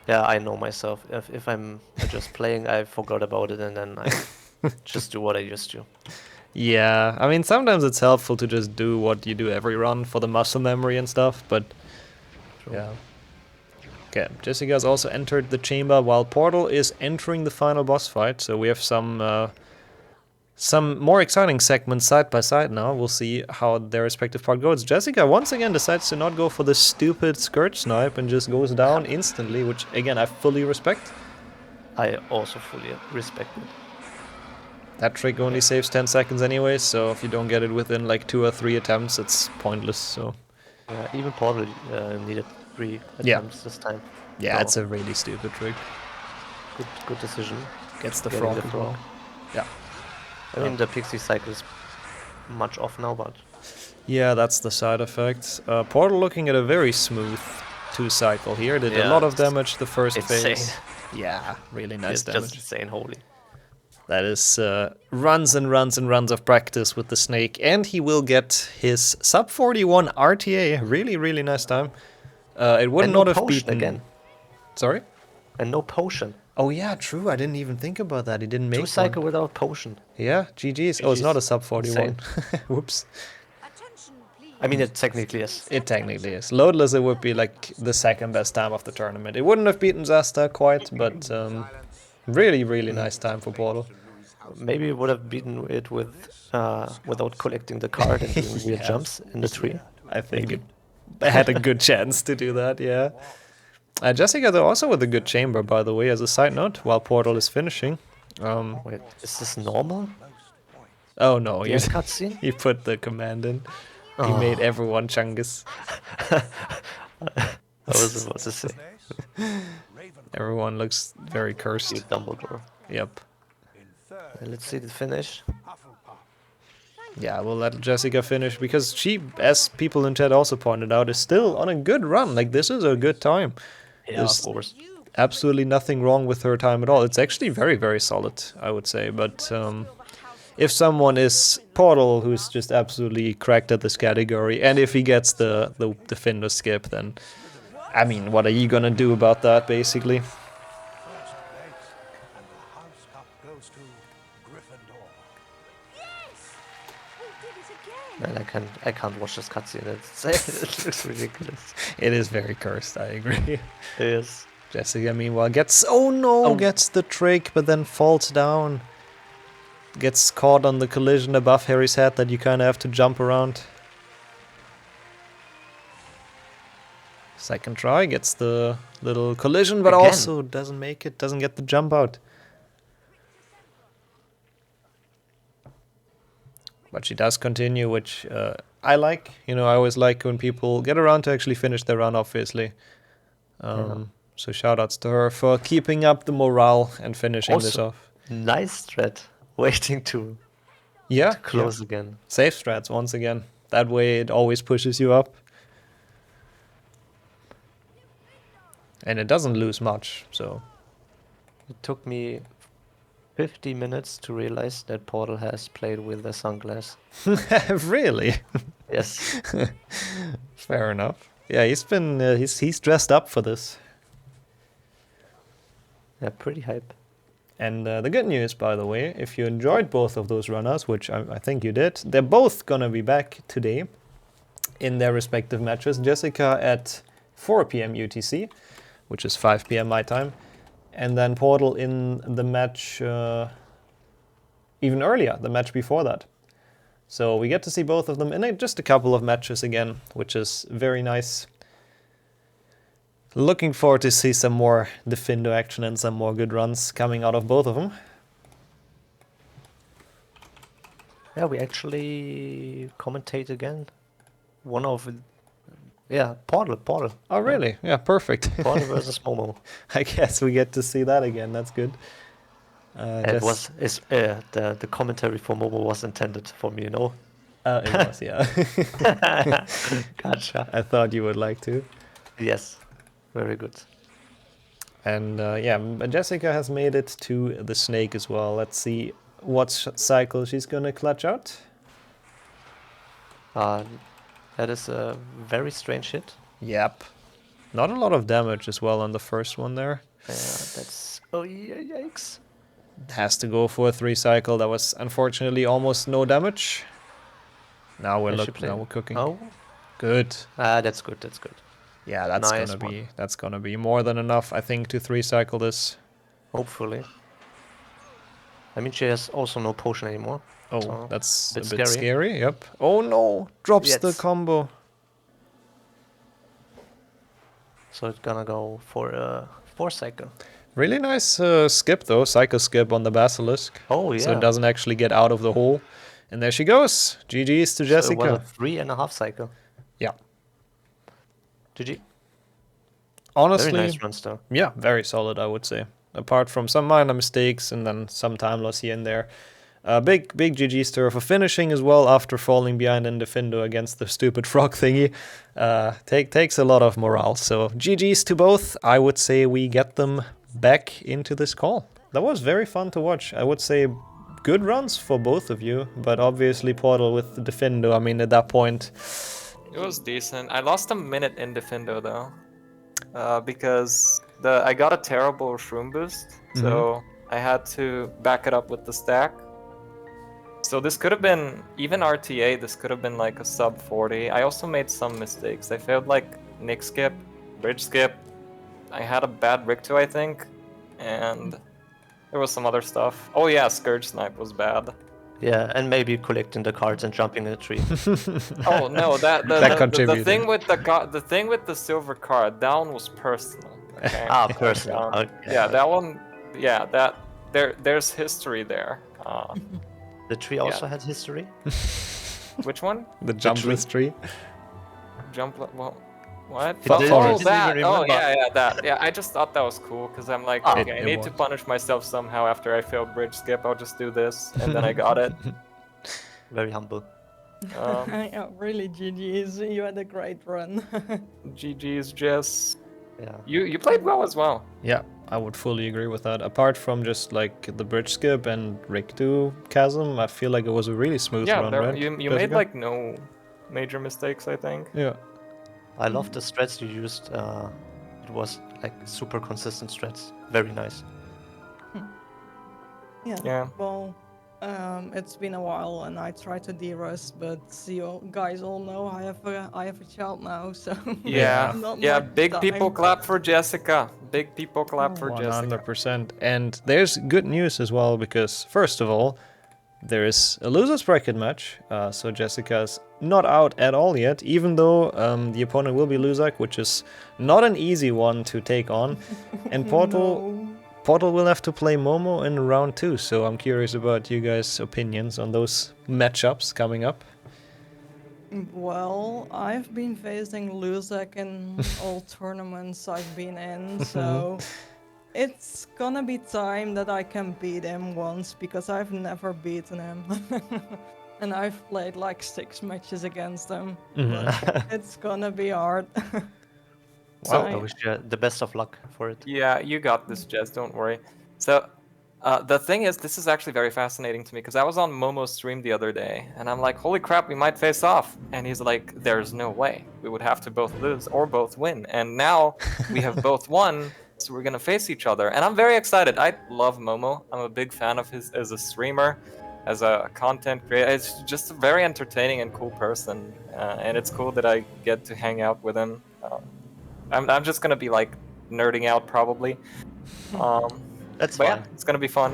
yeah, I know myself. If I'm just playing, I forgot about it and then I just do what I used to. Yeah, I mean, sometimes it's helpful to just do what you do every run for the muscle memory and stuff, but yeah. Okay, Jessica's also entered the chamber while Portal is entering the final boss fight, so we have some more exciting segments side by side now. We'll see how their respective part goes. Jessica once again decides to not go for the stupid Scourge snipe and just goes down instantly, which again I fully respect. I also fully respect it. That trick only saves 10 seconds anyway, so if you don't get it within like 2 or 3 attempts, it's pointless, so... Even Portal needed 3 attempts this time. Yeah, So, it's a really stupid trick. good decision. Gets the Getting frog the as well. frog. Yeah. I mean, the pixie cycle is much off now, but Yeah, that's the side effect. Portal looking at a very smooth 2-cycle here. Did a Yeah, lot of it's damage the first insane. phase. Yeah, really nice it's damage. just insane, holy. That is runs and runs and runs of practice with the snake, and he will get his sub 41 RTA. Really, really nice time. It would And not no have potion beaten. again. Sorry. And no potion. Oh yeah, true. I didn't even think about that. He didn't make 2 cycle one. without potion. Yeah, GG's. Oh, it's not a sub 41. Whoops. Attention, please. I mean, it technically is. It technically is. Loadless, it would be like the second best time of the tournament. It wouldn't have beaten Zasta quite, but really, really nice time for Portal. Maybe would have beaten it with without collecting the card and doing weird Yeah. jumps in the tree. I think it had a good chance to do that, yeah. Jessica, though, also with a good chamber, by the way, as a side note, while Portal is finishing. Wait, is this normal? Oh no, The you, end cutscene? you put the command in. He Oh. made everyone Chungus. I was about to say. Everyone looks very cursed. You Dumbledore. Yep. Let's see the finish. Yeah, we'll let Jessica finish because she, as people in chat also pointed out, is still on a good run. Like, this is a good time. Yeah, There's of course. absolutely nothing wrong with her time at all. It's actually very, very solid, I would say. But if someone is Portal, who's just absolutely cracked at this category, and if he gets the Finder skip, then, I mean, what are you gonna do about that, basically? First place, and the house cup goes to Gryffindor. Yes! We did it again! Man, I can't watch this cutscene. It looks ridiculous. It is very cursed, I agree. Yes. Jessica, meanwhile, gets... Oh no! Gets the trick, but then falls down. Gets caught on the collision above Harry's head that you kind of have to jump around. Second try, gets the little collision, but Again. also doesn't make it, doesn't get the jump out. But she does continue, which I like. You know, I always like when people get around to actually finish their run, obviously. So shoutouts to her for keeping up the morale and finishing this Also, off. nice strat. Waiting to Yeah, close again. safe strats once again. That way it always pushes you up. And it doesn't lose much, so... It took me 50 minutes to realize that Portal has played with a sunglass. Really? Yes. Fair enough. Yeah, he's been... he's dressed up for this. Yeah, pretty hype. And the good news, by the way, if you enjoyed both of those runners, which I think you did, they're both gonna be back today in their respective matches. Jessica at 4 p.m. UTC, which is 5 p.m. my time, and then Portal in the match even earlier, the match before that. So we get to see both of them in just a couple of matches again, which is very nice. Looking forward to see some more Defendo action and some more good runs coming out of both of them. Yeah, we actually commentate again. One of... Yeah, Portal. Oh, really? Yeah, perfect. Portal versus Momo. I guess we get to see that again. That's good. It was... the commentary for Momo was intended for me, you know? It was, yeah. Gotcha. I thought you would like to. Yes. Very good. And yeah, Jessica has made it to the snake as well. Let's see what cycle she's gonna clutch out. That is a very strange hit. Yep. Not a lot of damage as well on the first one there. That's... Oh, yeah, yikes. Has to go for a 3 cycle. That was unfortunately almost no damage. Now we're now we're cooking. Oh, Good. that's good. That's good. Yeah, that's gonna be more than enough, I think, to 3 cycle this. Hopefully. I mean, she has also no potion anymore. Oh, so that's a bit scary. scary. Yep. Oh no! Drops the Yes. combo. So it's gonna go for a 4 cycle. Really nice skip though, cycle skip on the Basilisk. Oh yeah. So it doesn't actually get out of the hole. And there she goes. GG's to So Jessica. it was a 3.5 cycle. Yeah. GG. Honestly, Very nice runs though. yeah, very solid, I would say. Apart from some minor mistakes and then some time loss here and there. Big GG's to her for finishing as well after falling behind in Defendo against the stupid frog thingy. Takes a lot of morale. So GG's to both. I would say we get them back into this call. That was very fun to watch. I would say good runs for both of you, but obviously Portal with the Defendo, I mean, at that point... It was decent. I lost a minute in Defendo though, because I got a terrible shroom boost, so I had to back it up with the stack. So this could have been, even RTA, this could have been like a sub 40. I also made some mistakes. I failed like Nick skip, bridge skip. I had a bad Rictu, I think, and there was some other stuff. Oh yeah, Scourge Snipe was bad. Yeah, and maybe collecting the cards and jumping in a tree. Oh no, That the contributed. thing with the thing with the silver card, that one was personal. Okay? Personal. Okay. Yeah, that one. Yeah, there's history there. The tree also had history. Which one? The jumpless tree. Jump. Well, what? It didn't- Oh, didn't that. even Oh, remember. yeah, that. Yeah, I just thought that was cool because I'm like, Oh, okay, I it need to was. punish myself somehow after I failed bridge skip. I'll just do this, and then I got it. Very humble. Yeah, really, GG's. You had a great run. GG's, Jess. Yeah. You played well as well. Yeah, I would fully agree with that. Apart from just like the bridge skip and Rikdu chasm, I feel like it was a really smooth Yeah, run, right? you made Jessica? like no major mistakes, I think. Yeah. I love the strats you used. It was like super consistent strats. Very nice. Yeah. Well, it's been a while, and I try to de-rust, but you guys all know I have a child now, so Yeah. not Yeah. much Big people time. clap for Jessica. Big people clap for Jessica. 100%. And there's good news as well, because first of all, there is a losers bracket match. So Jessica's not out at all yet, even though the opponent will be Luzak, which is not an easy one to take on. And Portal will have to play Momo in round 2, so I'm curious about you guys' opinions on those matchups coming up. Well, I've been facing Luzak in all tournaments I've been in, so it's gonna be time that I can beat him once, because I've never beaten him. And I've played like 6 matches against him. But it's gonna be hard. So So I wish you the best of luck for it. Yeah, you got this, Jess. Don't worry. So, the thing is, this is actually very fascinating to me because I was on Momo's stream the other day, and I'm like, "Holy crap, we might face off!" And he's like, "There's no way. We would have to both lose or both win." And now we have both won, so we're gonna face each other. And I'm very excited. I love Momo. I'm a big fan of his as a streamer, as a content creator. It's just a very entertaining and cool person, and it's cool that I get to hang out with him. I'm just gonna be like nerding out probably. That's But fine. yeah, it's gonna be fun.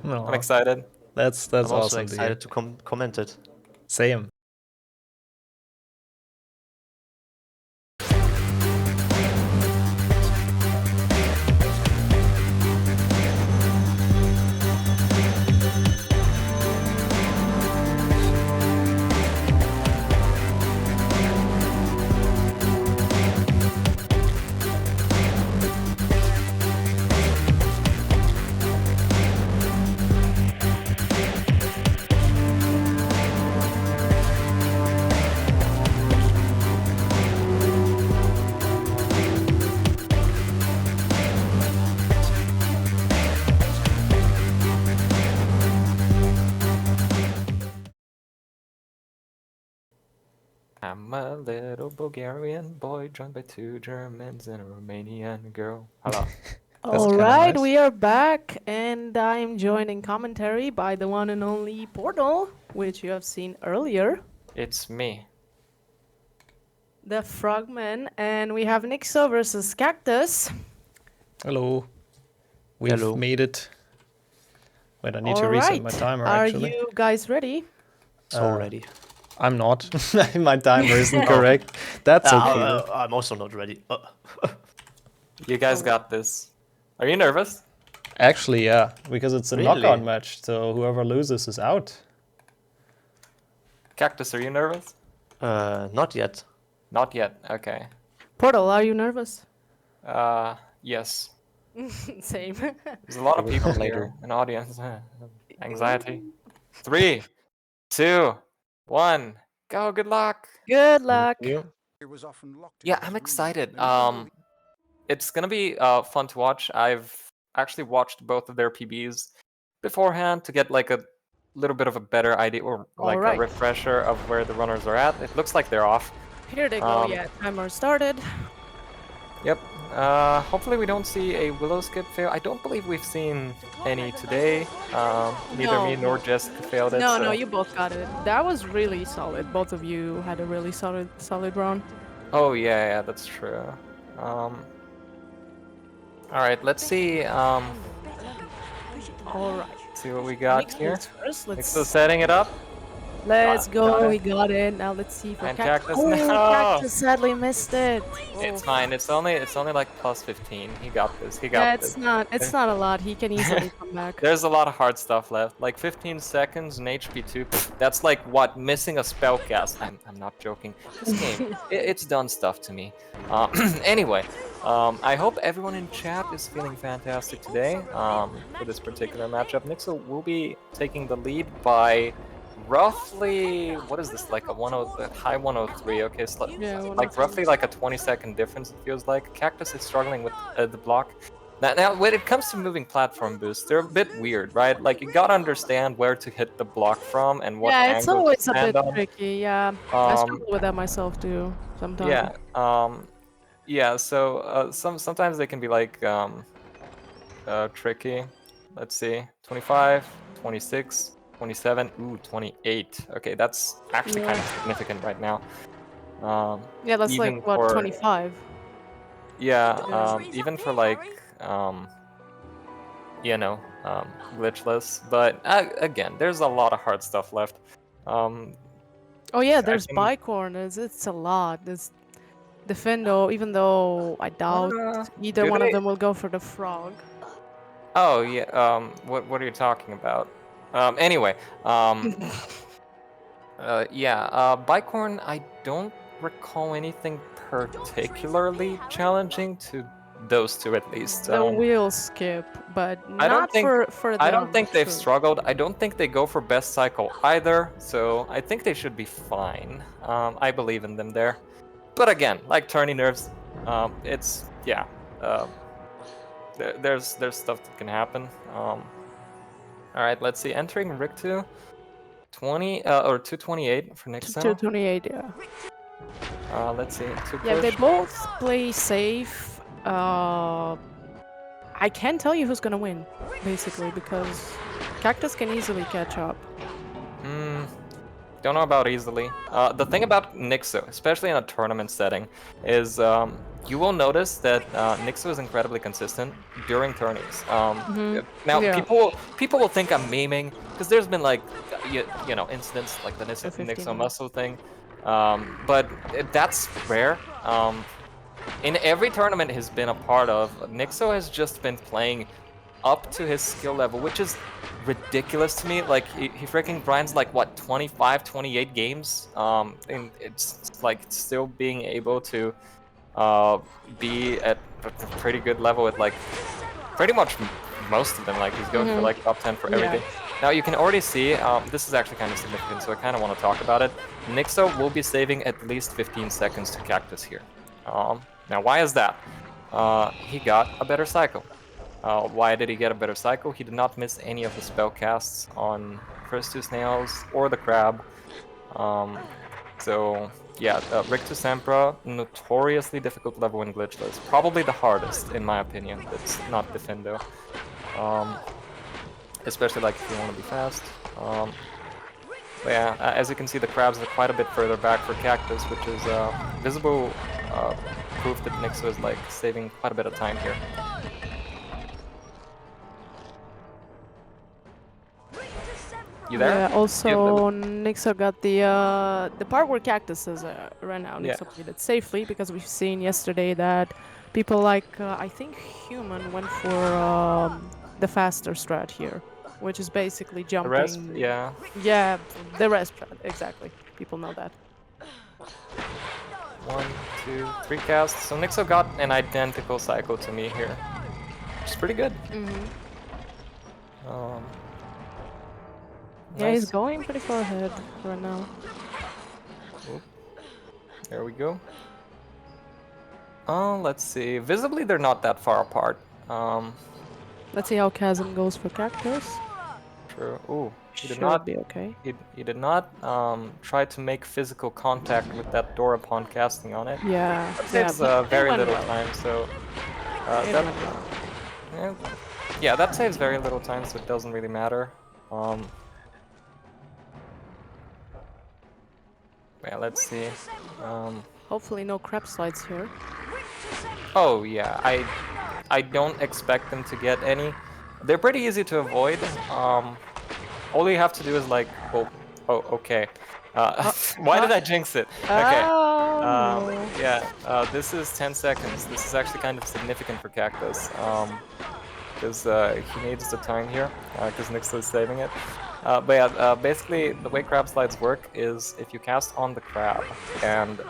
No, I'm excited. that's I'm also awesome to hear. excited to comment it. Same. I'm a little Bulgarian boy joined by 2 Germans and a Romanian girl. Hello. That's All kinda right, nice. we are back, and I'm joining commentary by the one and only Portal, which you have seen earlier, It's me. the Frogman, and we have Nixxo versus Kaktus. Hello. We've Hello. made it. Wait, I need to All reset right, my timer are actually. you guys ready? So ready. I'm not. My timer isn't correct. That's okay. I'm also not ready. You guys got this. Are you nervous? Actually, yeah, because it's a Really? knockout match, so whoever loses is out. Kaktus, are you nervous? Not yet. Not yet. Okay. Portal, are you nervous? Yes. Same. There's a lot of will people come here, later. an audience. Anxiety. 3, 2, 1. Go. Good luck. Good luck. You? He was often locked in Yeah, his I'm room, excited. never It's gonna be fun to watch. I've actually watched both of their PBs beforehand to get like a little bit of a better idea or like Alright. a refresher of where the runners are at. It looks like they're off. Here they go, Um, yeah, timer started. Yep. Hopefully we don't see a willow skip fail. I don't believe we've seen any today. Neither me No. nor Jessica failed it. No, so. no, you both got it. That was really solid. Both of you had a really solid round. Oh yeah, that's true. All right, let's see. All right. See what we got Nixxo's here. first. Nixxo setting it up. Let's Got go. it. He got it. Now let's see for And Kaktus. Kaktus, Oh, no. Kaktus sadly missed it. It's Oh. fine. It's only like plus 15. He got this. He got Yeah, this. it's not a lot. He can easily come back. There's a lot of hard stuff left. Like 15 seconds and HP 2. That's like what? Missing a spellcast. I'm not joking. This game, it's done stuff to me. Anyway, I hope everyone in chat is feeling fantastic today for this particular matchup. Nixxo will be taking the lead by roughly, what is this, like a 10, high 103, okay, so Yeah, like roughly like a 20-second difference, it feels like. Kaktus is struggling with the block. Now, when it comes to moving platform boosts, they're a bit weird, right? Like, you gotta understand where to hit the block from and what Yeah, it's angle to always a stand bit on. tricky. Yeah, I Um, struggle with that myself too sometimes. yeah, yeah, so sometimes they can be like tricky. Let's see, 25, 26, 27, ooh, 28. Okay, that's actually kind of Yeah. significant right now. Yeah, that's Even like what, for 25. yeah, even for like you know, glitchless. But again, there's a lot of hard stuff left. Oh yeah, I there's can, Bicorn. It's a lot. There's Defendo, even though I doubt either do one of they? them will go for the frog. Oh yeah. What are you talking about? Anyway. Yeah. Bicorn. I don't recall anything particularly challenging to those two at least. The wheel skip, but I don't not think for I them. don't think they've true. struggled. I don't think they go for best cycle either. So I think they should be fine. I believe in them there. But again, like turning nerves, it's yeah. There's stuff that can happen. All right, let's see. Entering Rick 2, 20 or 228 for Nixxo. 228, yeah. Let's see. Two Yeah, they push. both play safe. I can't tell you who's gonna win, basically, because Kaktus can easily catch up. Don't know about easily. The thing about Nixxo, especially in a tournament setting, is you will notice that Nixxo is incredibly consistent during tourneys. Now, Yeah. people will think I'm memeing, because there's been like, you know, incidents like the 15 Nixxo muscle thing, but that's rare. In every tournament he's been a part of, Nixxo has just been playing up to his skill level, which is ridiculous to me. Like, he freaking grinds like, what, 25, 28 games? And it's like still being able to be at a pretty good level at like pretty much most of them. Like, he's going for like top 10 for everything. Now you can already see, this is actually kind of significant, so I kind of want to talk about it. Nixxo will be saving at least 15 seconds to Kaktus here. Now why is that? He got a better cycle. Why did he get a better cycle? He did not miss any of the spell casts on first two snails or the crab. So yeah, Rick to Sempra, notoriously difficult level in glitchless. Probably the hardest, in my opinion. That's not Defendo. Especially like if you want to be fast. But yeah, as you can see, the crabs are quite a bit further back for Kaktus, which is visible proof that Nixxo is like saving quite a bit of time here. You there? Yeah, also Nixxo got the part where Kaktus is ran out. Yeah. Nixxo played it safely because we've seen yesterday that people like I think Human went for the faster strat here, which is basically The jumping. rest, yeah. Yeah, the rest strat, exactly. People know that. 1, 2, 3 casts. So Nixxo got an identical cycle to me here, which is pretty good. Yeah, he's Nice. going pretty far ahead right now. Oop. There we go. Let's see. Visibly, they're not that far apart. Let's see how Chasm goes for Kaktus. True. Ooh, he did Should not. be okay. He did not try to make physical contact with that door upon casting on it. Yeah. That saves but very it went little well. time. So It that, went well. yeah, that saves very little time, so it doesn't really matter. Yeah, let's see. Hopefully no crab slides here. Oh yeah, I don't expect them to get any. They're pretty easy to avoid. All you have to do is like, oh, okay. Why did I jinx it? Okay. Oh, no. Yeah, this is 10 seconds. This is actually kind of significant for Kaktus. Because he needs the time here, because Nixxo is saving it. But yeah, basically the way crab slides work is if you cast on the crab, and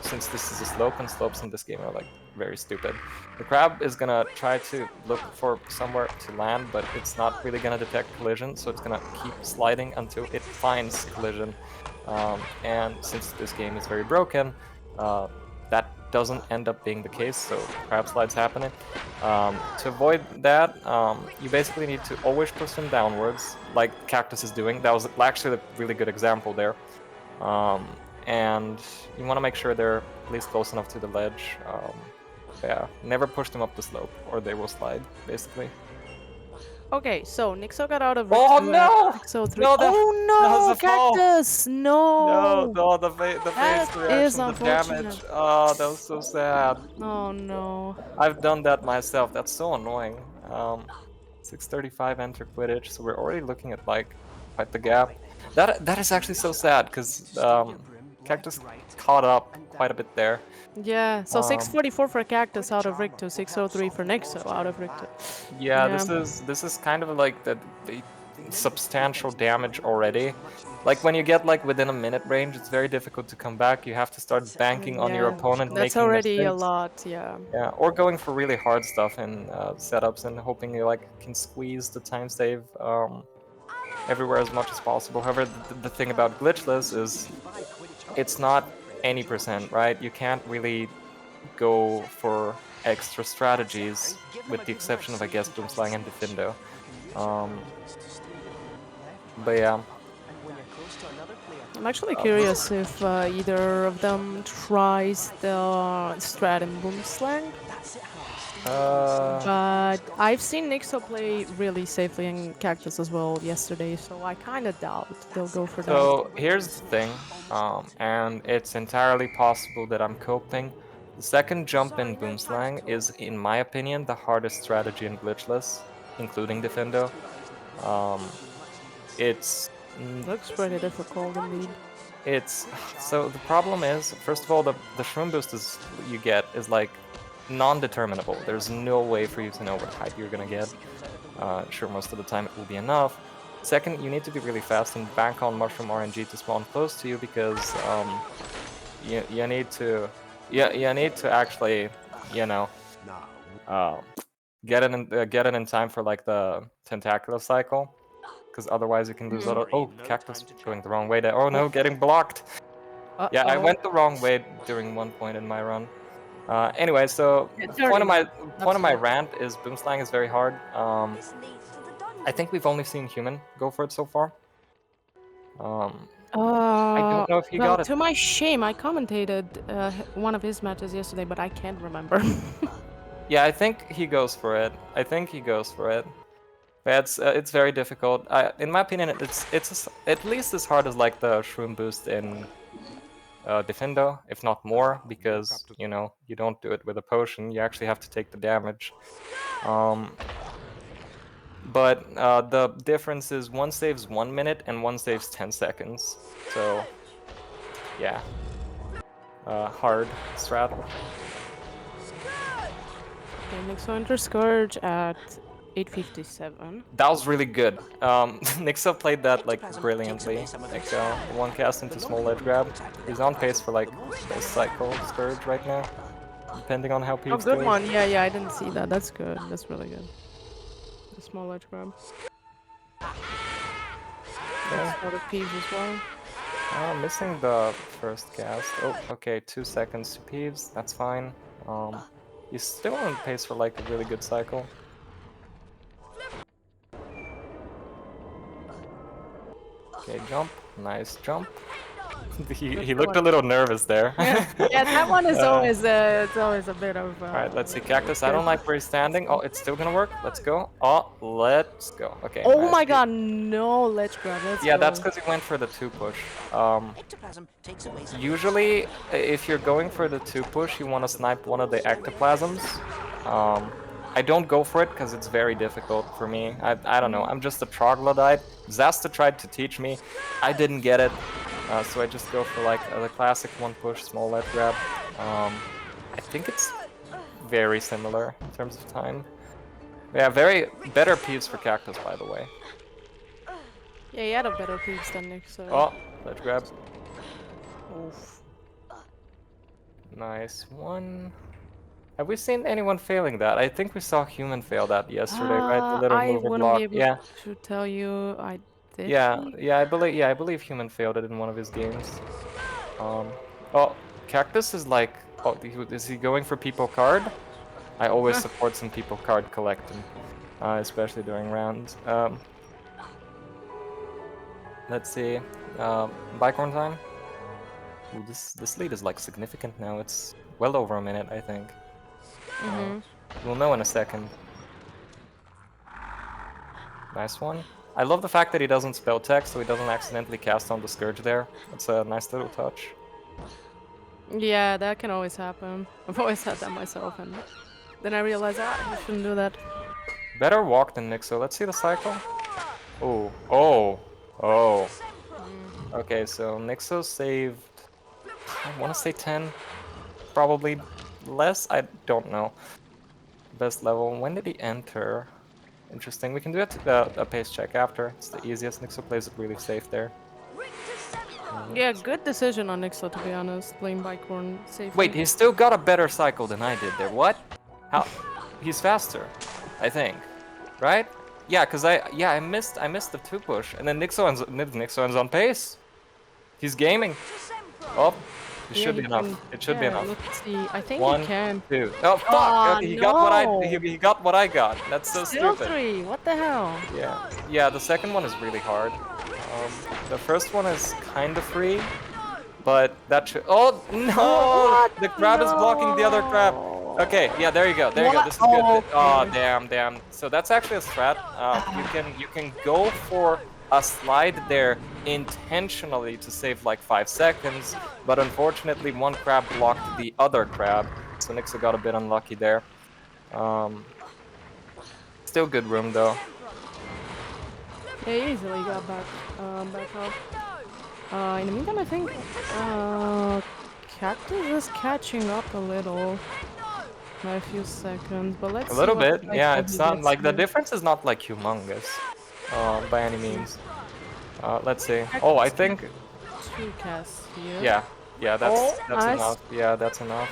since this is a slope and slopes in this game are like very stupid. The crab is gonna try to look for somewhere to land, but it's not really gonna detect collision, so it's gonna keep sliding until it finds collision. And since this game is very broken, that doesn't end up being the case, so crab slides happening. To avoid that, you basically need to always push them downwards, like Kaktus is doing. That was actually a really good example there. And you want to make sure they're at least close enough to the ledge. Yeah, never push them up the slope, or they will slide, basically. Okay, so Nixxo got out of Oh, Rick 2 no! at Nixxo 3. No, that Oh was no, a fall. Cactus! No! No, the face That is reaction, the damage. unfortunate. Oh, that was so sad. Oh no. I've done that myself. That's so annoying. 635 enter Quidditch, so we're already looking at like quite the gap. That is actually so sad because Kaktus caught up quite a bit there. Yeah, so 644 for Cactus out of Rick 2, 603 for Nixxo out of Rick 2. Yeah, Yeah. this is kind of like the substantial damage already. Like when you get like within a minute range, it's very difficult to come back. You have to start banking on your Yeah, opponent that's making already a mistakes. lot, yeah. Yeah, or going for really hard stuff in setups and hoping you like can squeeze the time save everywhere as much as possible. However, the thing about glitchless is it's not any percent, right? You can't really go for extra strategies, with the exception of, I guess, Doomslang and Diffindo. But yeah. I'm actually curious if either of them tries the strat in Boomslang. But I've seen Nixxo play really safely in Cactus as well yesterday, so I kind of doubt they'll go for that. So here's the thing, and it's entirely possible that I'm coping. The second jump in Boomslang is, in my opinion, the hardest strategy in Glitchless, including Diffindo. It's Looks pretty difficult indeed. It's so the problem is, first of all, the shroom boost you get is like non-determinable. There's no way for you to know what height you're gonna get. Sure, most of the time it will be enough. Second, you need to be really fast and bank on mushroom RNG to spawn close to you, because you need to actually, you know, get it in time for like the tentacular cycle. Because otherwise you can lose out. Oh, Kaktus going the wrong way there. Oh no, getting blocked. Yeah, I went the wrong way during one point in my run. Anyway, so point of my rant is Boomslang is very hard. I think we've only seen Human go for it so far. I don't know if he got it. To my shame, I commentated one of his matches yesterday, but I can't remember. Yeah, I think he goes for it. But it's very difficult. In my opinion, it's at least as hard as like the shroom boost in Diffindo, if not more, because you know you don't do it with a potion. You actually have to take the damage. But the difference is one saves 1 minute and one saves 10 seconds. So yeah, hard strat. Okay, Nixxo enters Scourge at 8:57. That was really good. Nixxo played that like brilliantly. Like one cast into small edge grab. He's on pace for like best cycle Scourge right now, depending on how people. Oh, good one. Yeah, I didn't see that. That's good. That's really good. The small edge grab. Yeah. Other Peeves as well. Missing the first cast. Oh, okay, 2 seconds to Peeves. That's fine. He's still on pace for like a really good cycle. Okay, jump. Nice jump. he looked a little nervous there. Yeah, that one is always it's always a bit of. Alright, let's see. Kaktus, I don't like where he's standing. Oh, it's still gonna work. Let's go. Oh, let's go. Okay. Oh nice. my god, no ledge grab. Yeah, that's because he went for the 2 push. Usually, if you're going for the 2 push, you want to snipe one of the ectoplasms. I don't go for it because it's very difficult for me. I don't know. I'm just a troglodyte. Zasta tried to teach me. I didn't get it. So I just go for like the classic 1 push, small left grab. I think it's very similar in terms of time. Yeah, better peeves for Kaktus, by the way. Yeah, he had a better peeves than Nick, so. Oh, let's grab. Oof. Nice one. Have we seen anyone failing that? I think we saw Human fail that yesterday, right? The little I mover wouldn't be block. able Yeah, to tell you. Did yeah, he? yeah. I believe Human failed it in one of his games. Oh, Kaktus is like. Oh, is he going for people card? I always support some people card collecting, especially during rounds. Let's see. Bicorn time. Ooh, this lead is like significant now. It's well over a minute, I think. We'll know in a second. Nice one. I love the fact that he doesn't spell tech, so he doesn't accidentally cast on the Scourge there. That's a nice little touch. Yeah, that can always happen. I've always had that myself, and then I realized, you shouldn't do that. Better walk than Nixxo. Let's see the cycle. Oh, oh, oh. Okay, so Nixxo saved, I want to say 10. Probably less, I don't know. Best level. When did he enter? Interesting. We can do a pace check after. It's the easiest. Nixxo plays it really safe there. Yeah, good decision on Nixxo, to be honest. Playing Bicorn safely. Wait, he's still got a better cycle than I did there. What? How? He's faster, I think. Right? Yeah, cause I missed the 2 push, and then Nixxo ends on pace. He's gaming. Oh, it should be enough. It should be enough. Let's see. I think 1, he can. 2. Oh fuck! Aw, Okay, he got what no. he got what I got. That's so Still stupid. 3. What the hell? Yeah. The second one is really hard. The first one is kind of free, but that should. Oh no! The crab is blocking the other crab. Okay, yeah, there you go. There you go. This is good. Oh, Oh damn. So that's actually a strat. You can go for a slide there intentionally to save like 5 seconds, but unfortunately one crab blocked the other crab, so Nixxo got a bit unlucky there. Still good room though. Yeah, easily got back up. In the meantime, I think Kaktus is catching up a little by a few seconds, but let's A see little what bit, yeah. It's not like the here. difference is not like humongous, by any means. Let's see. Oh, I think. 2 casts here. Yeah, that's nice. enough. Yeah, that's enough.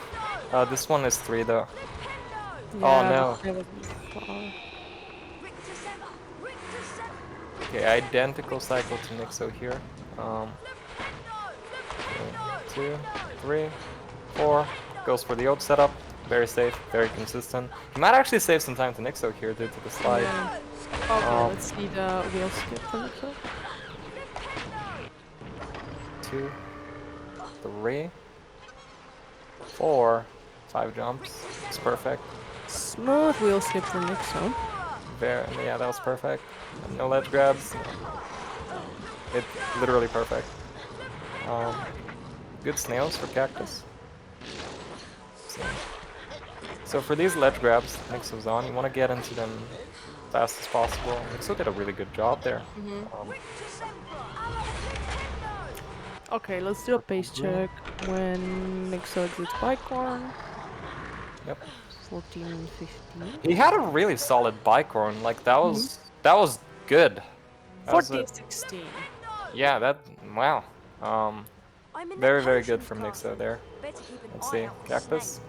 This one is 3 though. Yeah, Oh no. that wasn't far. Okay, identical cycle to Nixxo here. 2, 3, 4. Goes for the old setup. Very safe, very consistent. He might actually save some time to Nixxo here due to the slide. Yeah. Okay, let's see the wheel skip for Nixxo. 2, 3, 4, 5 jumps. It's perfect. Smooth wheel skip for Nixxo. Yeah, that was perfect. No ledge grabs. It's literally perfect. Good snails for Kaktus. So for these ledge grabs, Nixxo's on. You want to get into them fast as possible. Nixxo did a really good job there. Okay, let's do a pace check when Nixxo exits Bicorn. Yep. 14, 15. He had a really solid Bicorn. Like that was good. That was 14, 16. Yeah, wow. Very good from Nixxo there. Let's see, Kaktus,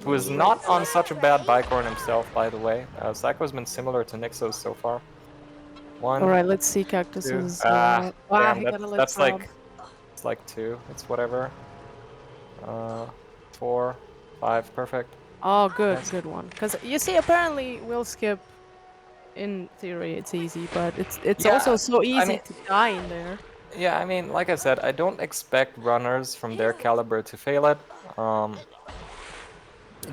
who is not on such a bad Bicorn himself, by the way. Saku's been similar to Nixxo's so far. 1. Alright, let's see Kaktus's. Wow, Damn, he got a that's little it's like 2. It's whatever. 4, 5, perfect. Oh, good one. Because you see, apparently, wheel skip, in theory, it's easy, but it's also so easy to die in there. Yeah, I mean, like I said, I don't expect runners from their caliber to fail it.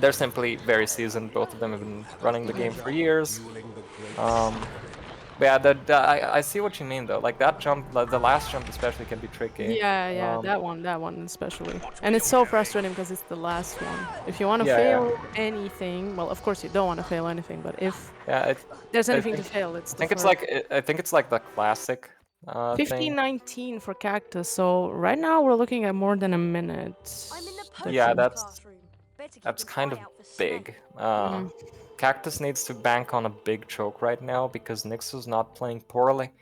They're simply very seasoned. Both of them have been running the game for years. But yeah, I see what you mean though. Like that jump, the last jump especially can be tricky. Yeah, that one especially. And it's so frustrating because it's the last one. If you want to fail anything, well, of course you don't want to fail anything, but if there's anything to fail, it's I think it's like the classic 15-19 for Kaktus, so right now we're looking at more than a minute. Yeah, that's kind of big. Kaktus needs to bank on a big choke right now because Nixxo's not playing poorly.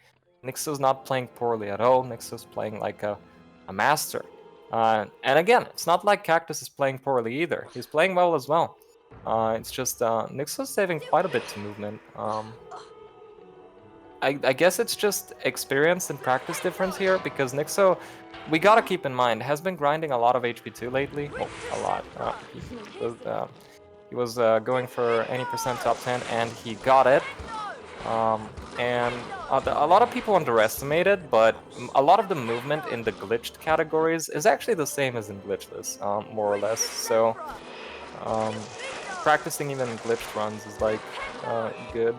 Nixxo's not playing poorly at all. Nixxo's playing like a master. And again, it's not like Kaktus is playing poorly either. He's playing well as well. It's just Nixxo's saving quite a bit to movement. I guess it's just experience and practice difference here, because Nixxo, we gotta keep in mind, has been grinding a lot of HP2 lately. Well, a lot. He was going for any percent top 10, and he got it. And a lot of people underestimate it, but a lot of the movement in the glitched categories is actually the same as in glitchless, more or less. So practicing even glitched runs is like good.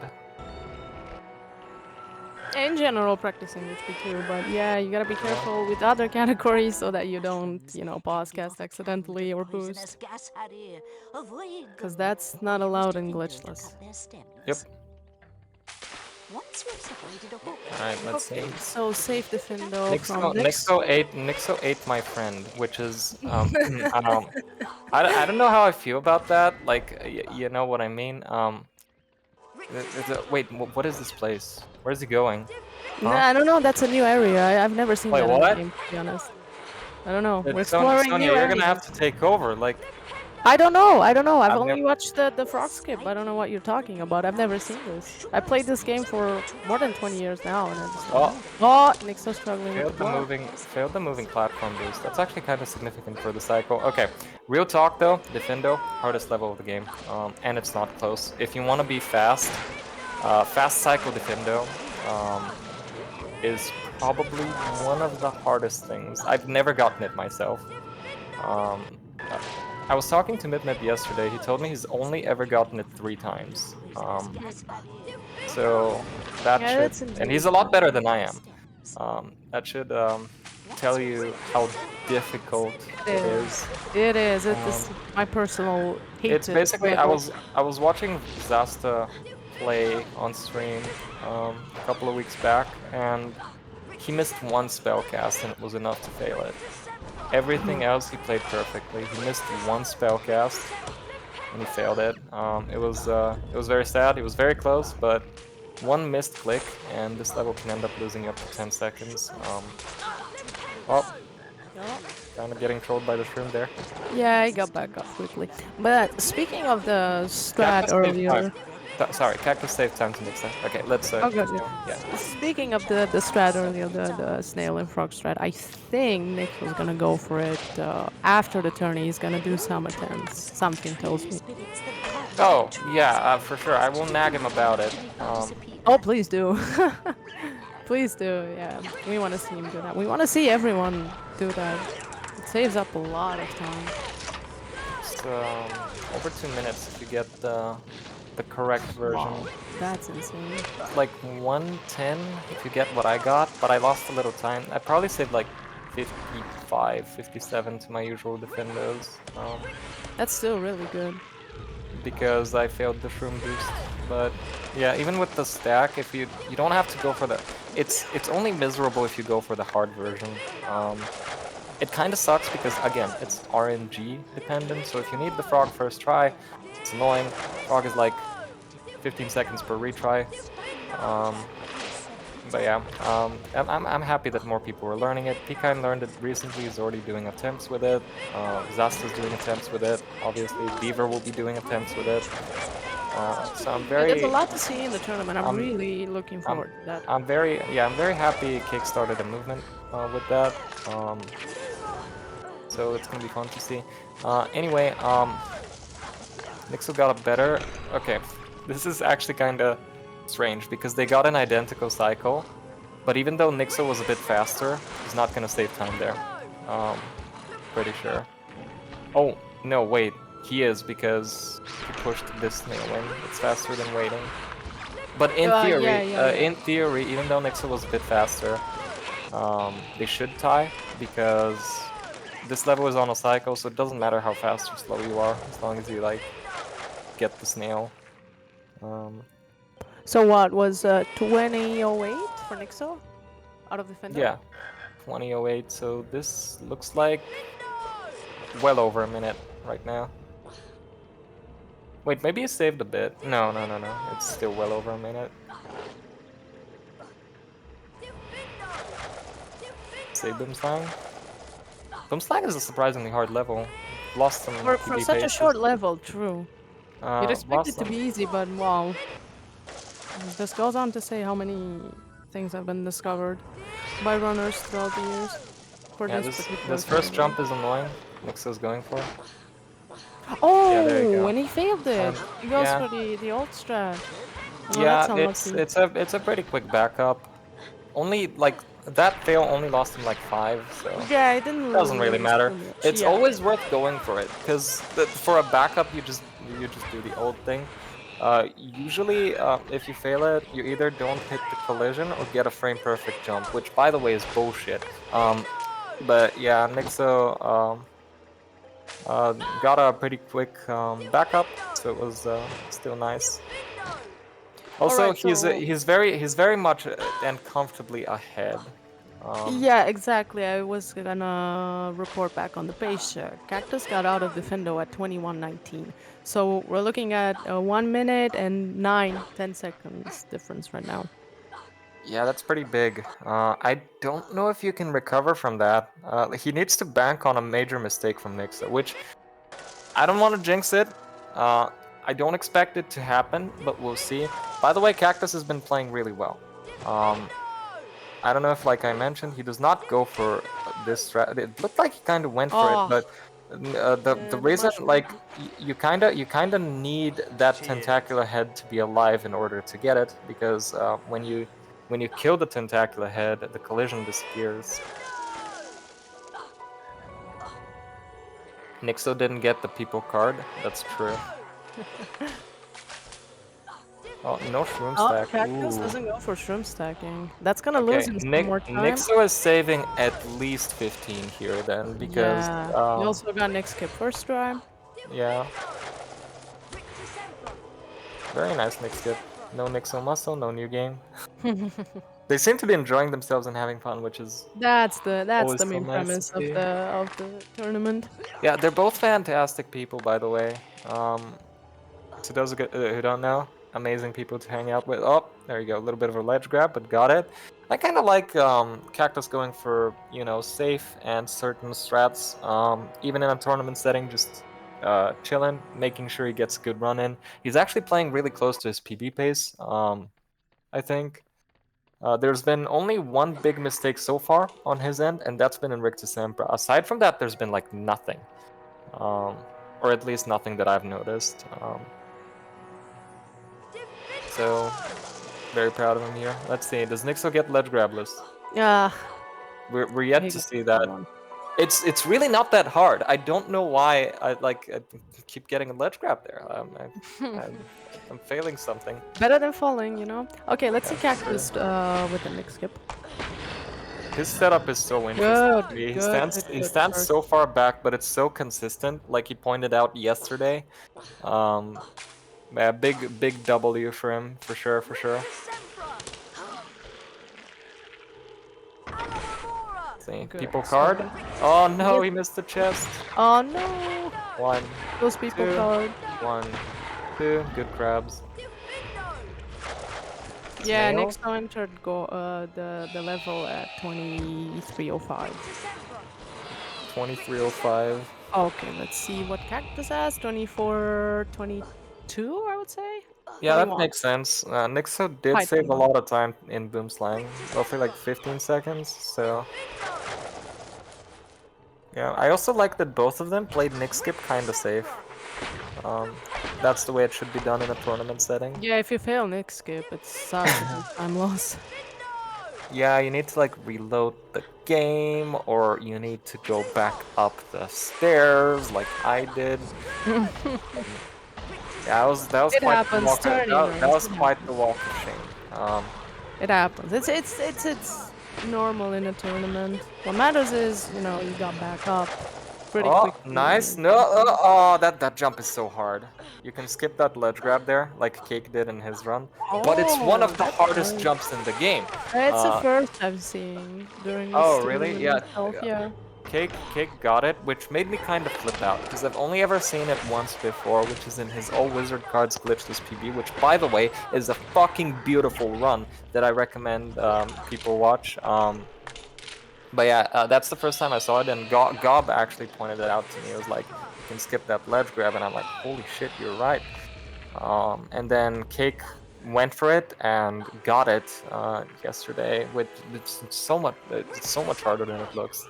In general, practicing HP2, but yeah, you gotta be careful with other categories so that you don't, you know, pause cast accidentally or boost. Because that's not allowed in glitchless. Yep. Alright, let's see. So safe defendo from Nixxo ate my friend, which is I don't know how I feel about that. Like you know what I mean. Wait, what is this place? Where's he going? Huh? No, I don't know. That's a new area. I've never seen Wait, that in what? the game, to be honest. I don't know. We're exploring Sonia, new you're areas. gonna have to take over. Like, I don't know. I've I've only watched the frog skip. I don't know what you're talking about. I've never seen this. I played this game for more than 20 years now, and I just don't know. Oh, Nixxo struggling with the block. Failed the moving platform boost. That's actually kind of significant for the cycle. Okay, real talk though. Defendo, hardest level of the game, and it's not close. If you want to be fast, fast cycle defendo is probably one of the hardest things. I've never gotten it myself. I was talking to Midmid yesterday. He told me he's only ever gotten it 3 times. So that should, and he's a lot better than I am. That should tell you how difficult it is. It is. It's my personal hate. It's basically I was watching Zasta play on stream a couple of weeks back, and he missed 1 spell cast, and it was enough to fail it. Everything else he played perfectly. He missed 1 spell cast, and he failed it. It was very sad. He was very close, but 1 missed click, and this level can end up losing you up to 10 seconds. Oh, kind of getting trolled by the shroom there. Yeah, I got back up quickly. But speaking of the strat earlier. Sorry, Kaktus saved time to mix that. Okay, let's. Yeah. Speaking of the strat earlier, the snail and frog strat, I think Nick was gonna go for it after the tourney. He's gonna do some attempts. Something tells me. Oh yeah, for sure. I will nag him about it. Oh, please do. Please do. Yeah, we want to see him do that. We want to see everyone do that. It saves up a lot of time. It's over 2 minutes if you get the correct version. Wow, that's insane. Like 110 if you get what I got, but I lost a little time. I probably saved like 55, 57 to my usual defendos. That's still really good. Because I failed the shroom boost. But yeah, even with the stack, if you don't have to go for the... It's only miserable if you go for the hard version. It kind of sucks because, again, it's RNG dependent, so if you need the frog first try, it's annoying. Frog is like 15 seconds per retry. But yeah, I'm happy that more people are learning it. Pikain learned it recently, he's already doing attempts with it. Zasta's doing attempts with it. Obviously, Beaver will be doing attempts with it. So I'm very... There's a lot to see in the tournament. I'm really looking forward to that. I'm very happy Kickstarted a movement with that. So it's gonna be fun to see. Anyway, Nixxo got a better... Okay, this is actually kinda strange because they got an identical cycle, but even though Nixxo was a bit faster, he's not gonna save time there. Pretty sure. Oh, no, wait. He is because he pushed this snail in. It's faster than waiting. But in theory, even though Nixxo was a bit faster, they should tie because this level is on a cycle, so it doesn't matter how fast or slow you are, as long as you like get the snail. So what was 2008 for Nixxo out of the fender? Yeah, 2008. So this looks like well over a minute right now. Wait, maybe he saved a bit. No. It's still well over a minute. Save Boomslang. Boomslang is a surprisingly hard level. Lost some from such a short level, true. You'd expect it to Blossom. be easy, but wow. This goes on to say how many things have been discovered by runners throughout the years for Yeah, this particular this first tournament. jump is annoying. Nixxo's going for. Oh, there you go. and he failed it. And, He goes yeah. for the ult strat. Oh, Yeah, that's unlucky. it's a pretty quick backup. Only like that fail only lost him like 5, so Yeah, it didn't doesn't really lose matter. too much. It's Yeah. always worth going for it because for a backup you just do the old thing. Usually, if you fail it, you either don't hit the collision or get a frame perfect jump, which by the way is bullshit. But yeah, Nixxo got a pretty quick backup, so it was still nice. Also, Alright, so- he's very much and comfortably ahead. Yeah, exactly. I was gonna report back on the pace check. Kaktus got out of Defendo at 21:19. So we're looking at 1 minute and 10 seconds difference right now. Yeah, that's pretty big. I don't know if you can recover from that. He needs to bank on a major mistake from Nixxo, which I don't want to jinx it. I don't expect it to happen, but we'll see. By the way, Kaktus has been playing really well. I don't know if, like I mentioned, he does not go for this strat. It looked like he kind of went for it, but the reason, like, you kind of need that tentacular head to be alive in order to get it, because when you kill the tentacular head, the collision disappears. Nixxo didn't get the people card. That's true. Oh, no shroom Oh, stack. Kaktus Ooh. doesn't go for shroom stacking. That's gonna lose him some more time. Nixxo is saving at least 15 here then, because Yeah. He also got next skip first try. yeah. Very nice Nick skip. No Nixxo muscle, no new game. They seem to be enjoying themselves and having fun, which is That's the always main so nice premise to of see. the tournament. Yeah, they're both fantastic people, by the way. To those who don't know, amazing people to hang out with. Oh, there you go, a little bit of a ledge grab, but got it. I kind of like Kaktus going for, you know, safe and certain strats, even in a tournament setting, just chilling, making sure he gets a good run in. He's actually playing really close to his PB pace, I think. There's been only one big mistake so far on his end, and that's been in Rick to Sempra. Aside from that, there's been like nothing. Or at least nothing that I've noticed. So, very proud of him here. Let's see, does Nixxo get ledge grabless? Yeah. We're yet to see that. It's really not that hard. I don't know why I keep getting a ledge grab there. I'm failing something. Better than falling, you know? Okay, let's see Kaktus with the next skip. His setup is so interesting to me. He stands good. so far back, but it's so consistent, like he pointed out yesterday. Yeah, big W for him, for sure. See, people card. Oh no, he missed the chest. Oh no! 1, Those people 2, card. 1, 2, good crabs. Yeah, Snail? Nixxo entered the level at 23:05. 23:05. Okay, let's see what Kaktus has. 24:22, I would say. Yeah, that 21. makes sense. Nixxo did Quite save a 21. lot of time in Boom Slang, roughly like 15 seconds, so... Yeah, I also like that both of them played Nick Skip kinda safe. That's the way it should be done in a tournament setting. Yeah, if you fail next skip, it's such a big time loss. Yeah, you need to like reload the game, or you need to go back up the stairs like I did. Yeah, that was It quite the happens, walk. That was tournaments, quite the walk of shame. It happens. It's normal in a tournament. What matters is, you know, you got back up pretty quickly. Nice. No, oh, that jump is so hard. You can skip that ledge grab there, like Cake did in his run. But it's one of the that's hardest nice. jumps in the game. It's the first I've seen during this Oh, really? tournament Yeah. itself, yeah. Cake got it, which made me kind of flip out, because I've only ever seen it once before, which is in his All Wizard Cards Glitchless PB, which, by the way, is a fucking beautiful run that I recommend people watch. But yeah, that's the first time I saw it, and Gob actually pointed it out to me. It was like, you can skip that ledge grab, and I'm like, holy shit, you're right. And then Cake went for it and got it yesterday. With it's so much harder than it looks.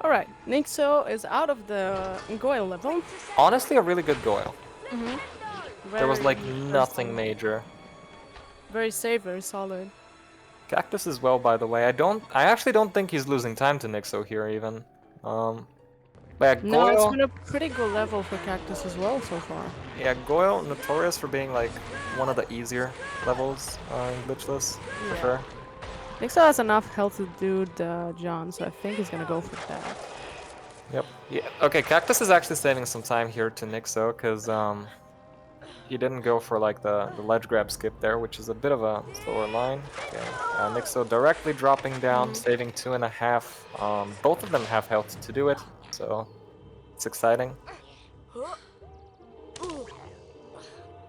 All right, Nixxo is out of the Goyle level. Honestly, a really good Goyle. There was like Very nothing interesting. major. Very safe, very solid. Kaktus as well, by the way. I actually don't think he's losing time to Nixxo here even. But No, it's Goyle, been a pretty good level for Kaktus as well so far. yeah, Goyle notorious for being like one of the easier levels in Glitchless, for Yeah. sure. Nixxo has enough health to do the John, so I think he's gonna go for that. Yep. Yeah. Okay, Kaktus is actually saving some time here to Nixxo because he didn't go for like the ledge grab skip there, which is a bit of a slower line. Okay. Nixxo directly dropping down, saving 2.5. Both of them have health to do it, so it's exciting.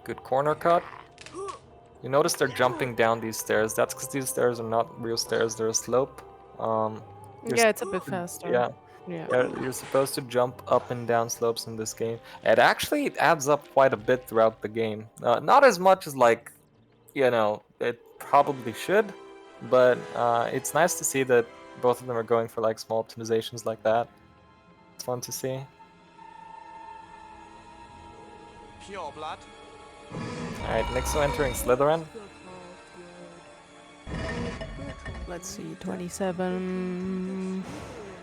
Good corner cut. You notice they're jumping down these stairs. That's because these stairs are not real stairs, they're a slope. Yeah, it's a bit faster. Yeah. Yeah. You're supposed to jump up and down slopes in this game. It actually adds up quite a bit throughout the game. Not as much as like, it probably should, but it's nice to see that both of them are going for like small optimizations like that. It's fun to see. Pure blood. Alright, Nixxo entering Slytherin. Let's see, 27...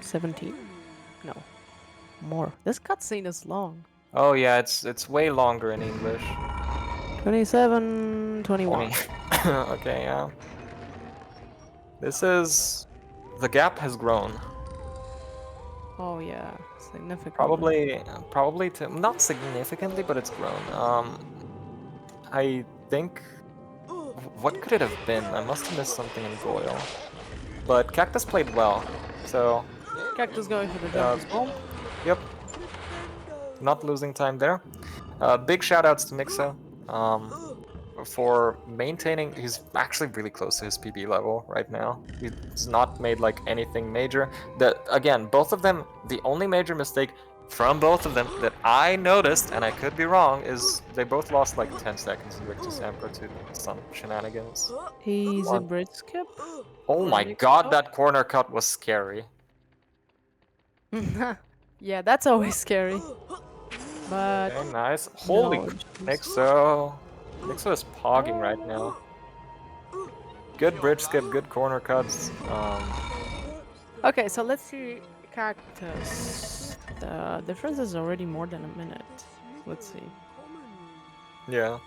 17? No. More. This cutscene is long. Oh yeah, it's way longer in English. 27... 21. Okay, yeah. This is... The gap has grown. Oh yeah, significantly. Probably to... Not significantly, but it's grown. I think... What could it have been? I must have missed something in Goyle. But Kaktus played well, so... Kaktus going for the jump as well. Yep. Not losing time there. Big shoutouts to Nixxo for maintaining. He's actually really close to his PB level right now. He's not made like anything major. Again, both of them, the only major mistake from both of them that I noticed, and I could be wrong, is they both lost like 10 seconds in Rictus Emperor to some shenanigans. He's a bridge skip. Oh my god, that corner cut was scary. Yeah, that's always scary. But Okay, nice. Holy Nixxo. Nixxo is pogging right now. Good bridge skip, good corner cuts. okay, so let's see Kaktus. The difference is already more than a minute. Let's see. Yeah.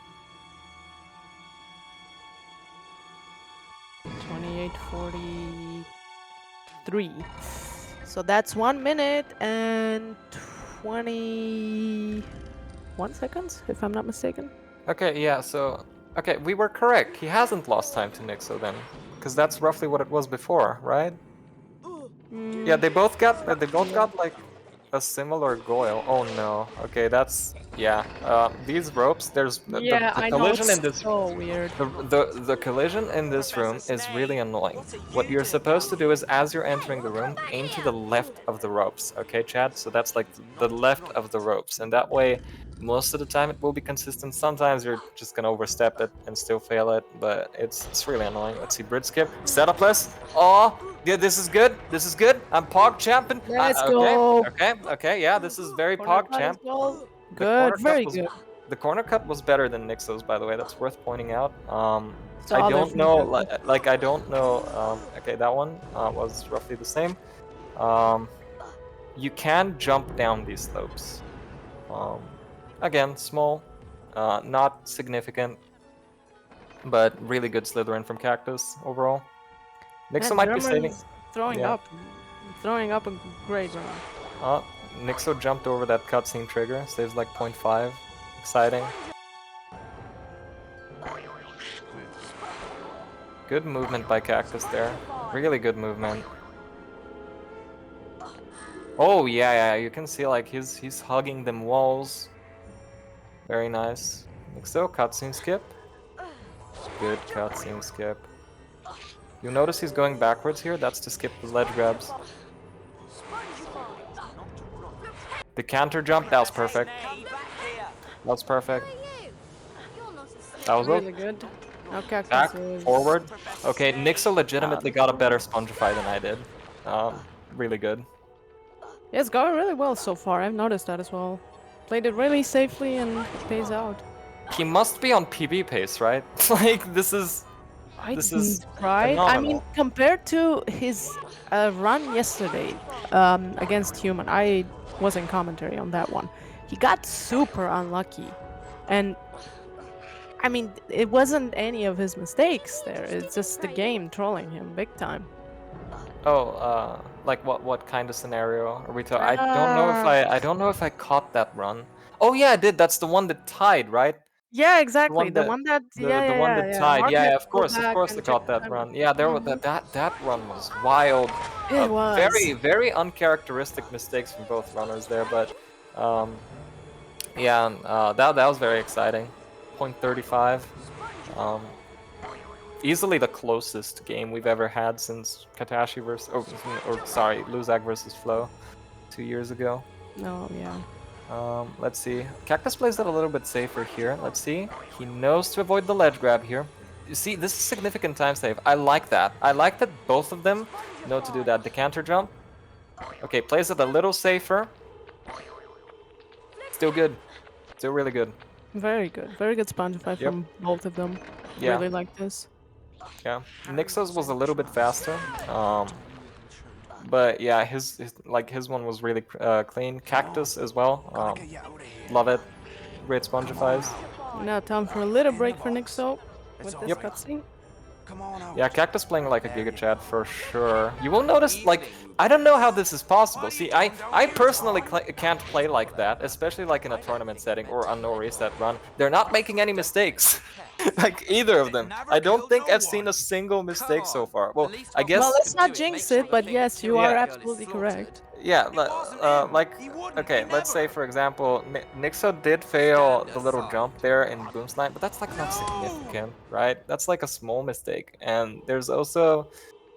28:43. So that's 1 minute and 21 seconds, if I'm not mistaken. Okay, yeah, so... Okay, we were correct. He hasn't lost time to Nixxo then. Because that's roughly what it was before, right? Yeah, they both got like a similar Goyle. Oh no. Okay, that's... Yeah. These ropes, there's... The I know, collision it's in this... so weird. The collision in this room is really annoying. What you're supposed to do is, as you're entering the room, aim to the left of the ropes, okay, Chad? So that's like the left of the ropes, and that way, most of the time it will be consistent. Sometimes you're just gonna overstep it and still fail it, but it's really annoying. Let's see, bridge skip, setupless. Oh, yeah, this is good. This is good. I'm Pog champion. Let's okay, go. Okay, yeah, this is very Corner Pog cut champ. as well. The Good, corner cut very was- good. The corner cut was better than Nixxo's, by the way. That's worth pointing out. I Solid don't from know, Kaktus. I don't know. Okay, that one was roughly the same. You can jump down these slopes. Again, small, not significant, but really good Slytherin from Kaktus overall. Nixxo Man, might be saving. German's throwing yeah. up a great round. Nixxo jumped over that cutscene trigger, saves like 0.5. Exciting. Good movement by Kaktus there. Really good movement. Oh yeah, you can see like he's hugging them walls. Very nice. Nixxo, cutscene skip. Good cutscene skip. You notice he's going backwards here? That's to skip the ledge grabs. The counter jump, that was perfect. That was perfect. That was Really it. good. Now Kaktus Back, is... forward. Okay, Nixxo legitimately got a better Spongify than I did. Really good. Yeah, it's going really well so far. I've noticed that as well. Played it really safely and it pays out. He must be on PB pace, right? Like, this is Right? I mean, phenomenal. compared to his run yesterday against Human, I was in commentary on that one. He got super unlucky. And I mean, it wasn't any of his mistakes there. It's just the game trolling him big time. Oh, like what kind of scenario are we talking? I don't know if I caught that run. Oh yeah, I did. That's the one that tied, right? Yeah, The exactly. one The that one that the one that tied. Mark Yeah, had yeah, to go of back course I and check caught the that time. run. Yeah, there that run was wild. It was. Very uncharacteristic mistakes from both runners there, but yeah, that was very exciting. 0.35. Easily the closest game we've ever had since Katashi versus, or sorry, Luzak versus Flo 2 years ago. No, yeah. Let's see. Kaktus plays it a little bit safer here. Let's see. He knows to avoid the ledge grab here. You see, this is significant time save. I like that. I like that both of them know to do that. The counter jump. Okay, plays it a little safer. Still good. Still really good. Very good. Very good Spongify from both of them. Yeah. Really like this. Yeah. Nixxo's was a little bit faster. But yeah, his one was really clean. Kaktus as well. Love it. Great Spongifies. Now time for a little break for Nixxo with this Yep. cutscene. Yeah, Kaktus playing like a Giga Chat for sure. You will notice, like, I don't know how this is possible. See, I personally can't play like that, especially like in a tournament setting or a no reset run. They're not making any mistakes. Like, either of them. I don't think I've seen a single mistake so far. Well, I guess... Well, let's not jinx it, but yes, you are absolutely correct. Yeah, like, okay, let's say, for example, Nixxo did fail the little jump there in Boom Slime, but that's, like, not significant, right? That's, like, a small mistake. And there's also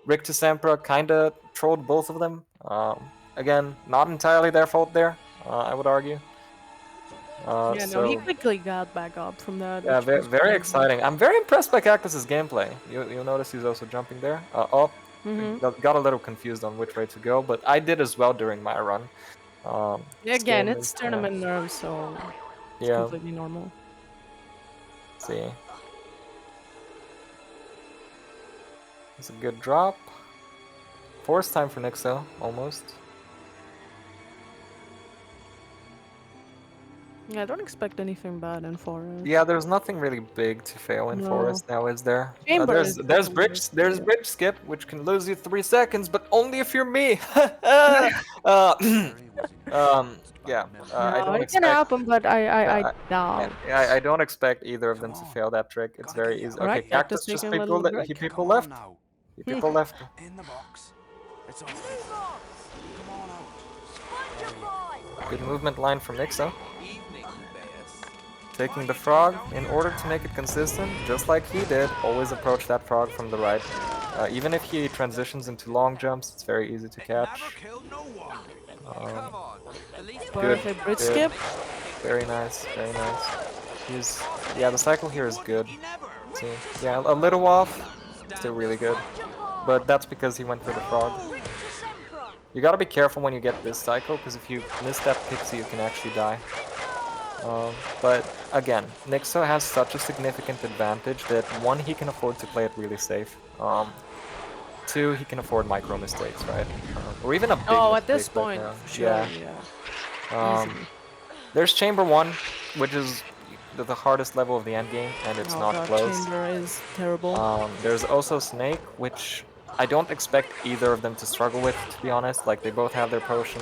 Rick to Sempra kind of trolled both of them. Again, not entirely their fault there, I would argue. Yeah, no, he quickly got back up from that. Yeah, very exciting. I'm very impressed by Kaktus's gameplay. You'll notice he's also jumping there. Got a little confused on which way to go, but I did as well during my run. Yeah, again, it's tournament nerves, so it's yeah, completely normal. Let's see. It's a good drop. Force time for Nixxo, almost. Yeah, I don't expect anything bad in Forest. Yeah, there's nothing really big to fail in Forest now, is there? Chamber There's bridge skip, which can lose you 3 seconds, but only if you're me. Yeah. I don't it expect. can happen, but I doubt. I don't expect either of them to fail that trick. It's very easy. Okay, Alright, Kaktus Kaktus just taking a little break. people left. People left. In the box. It's all Good movement line from Nixxo. Taking the frog in order to make it consistent, just like he did. Always approach that frog from the right. Even if he transitions into long jumps, it's very easy to catch. Perfect bridge skip. Very nice, very nice. Yeah, the cycle here is good. See, yeah, a little off, still really good. But that's because he went for the frog. You gotta be careful when you get this cycle, because if you miss that pixie, you can actually die. But again, Nixxo has such a significant advantage that 1, he can afford to play it really safe. 2, he can afford micro mistakes, right? Or even a big mistake at this point, like, for sure, yeah. There's Chamber 1, which is the hardest level of the end game, and it's not close. Chamber is terrible. There's also Snake, which I don't expect either of them to struggle with, to be honest. Like, they both have their potion,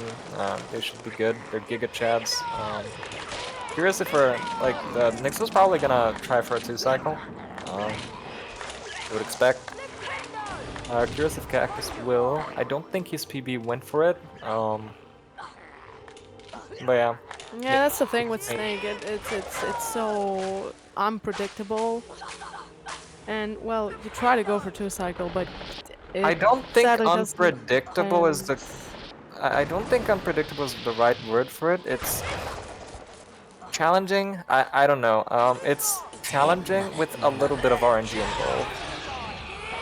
they should be good. They're Giga Chads. Curious if we're, like, Nixxo's probably gonna try for a 2 cycle. I would expect. Curious if Kaktus will. I don't think his PB went for it. But yeah. Yeah, that's the thing with Snake. It's so unpredictable. And well, you try to go for 2 cycle, but I don't think sadly unpredictable is the I don't think unpredictable is the right word for it. It's challenging. I don't know. It's challenging with a little bit of RNG involved.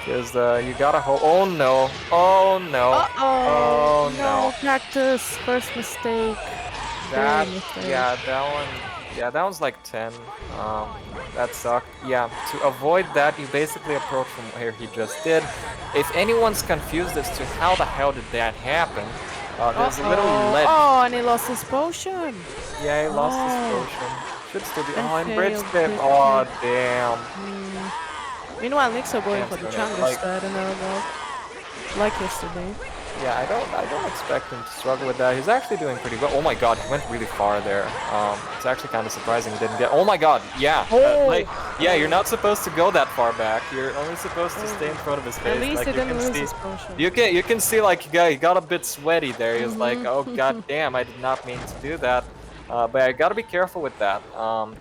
Because you gotta hold. Oh no! Oh no! Uh-oh! Oh No, Kaktus! First mistake. That, Big mistake. yeah, that one, yeah, that one's like 10. That sucked. Yeah, to avoid that, you basically approach from where he just did. If anyone's confused as to how the hell did that happen, there's a little ledge. Oh, and he lost his potion. Yeah, he lost his Oh. potion. Should still be. And Oh, and bridge failed step. bridge Oh, step. damn. Meanwhile, Nixxo going Damn, for the sorry, jungle like- instead in a row. Like yesterday. Yeah, I don't expect him to struggle with that. He's actually doing pretty well. Oh my god, he went really far there. It's actually kind of surprising he didn't get. Oh my god, yeah. Like, yeah, you're not supposed to go that far back. You're only supposed to stay in front of his face. At least like, he you didn't can lose see, his potion. you can see like he got a bit sweaty there. He was like, oh god damn, I did not mean to do that. But I gotta be careful with that.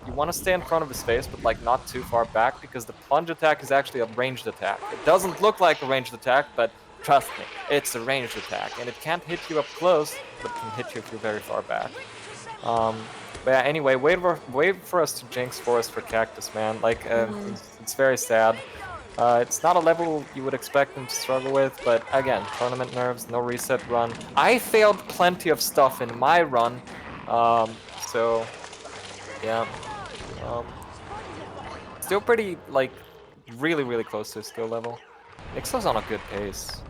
You want to stay in front of his face, but like not too far back, because the plunge attack is actually a ranged attack. It doesn't look like a ranged attack, but trust me, it's a ranged attack, and it can't hit you up close, but can hit you if you're very far back. But yeah, anyway, wait for us to jinx Forest for Kaktus, man. Like, it's very sad. It's not a level you would expect him to struggle with, but again, tournament nerves, no reset run. I failed plenty of stuff in my run, so yeah. Still pretty, like, really close to his skill level. Nixxo's on a good pace.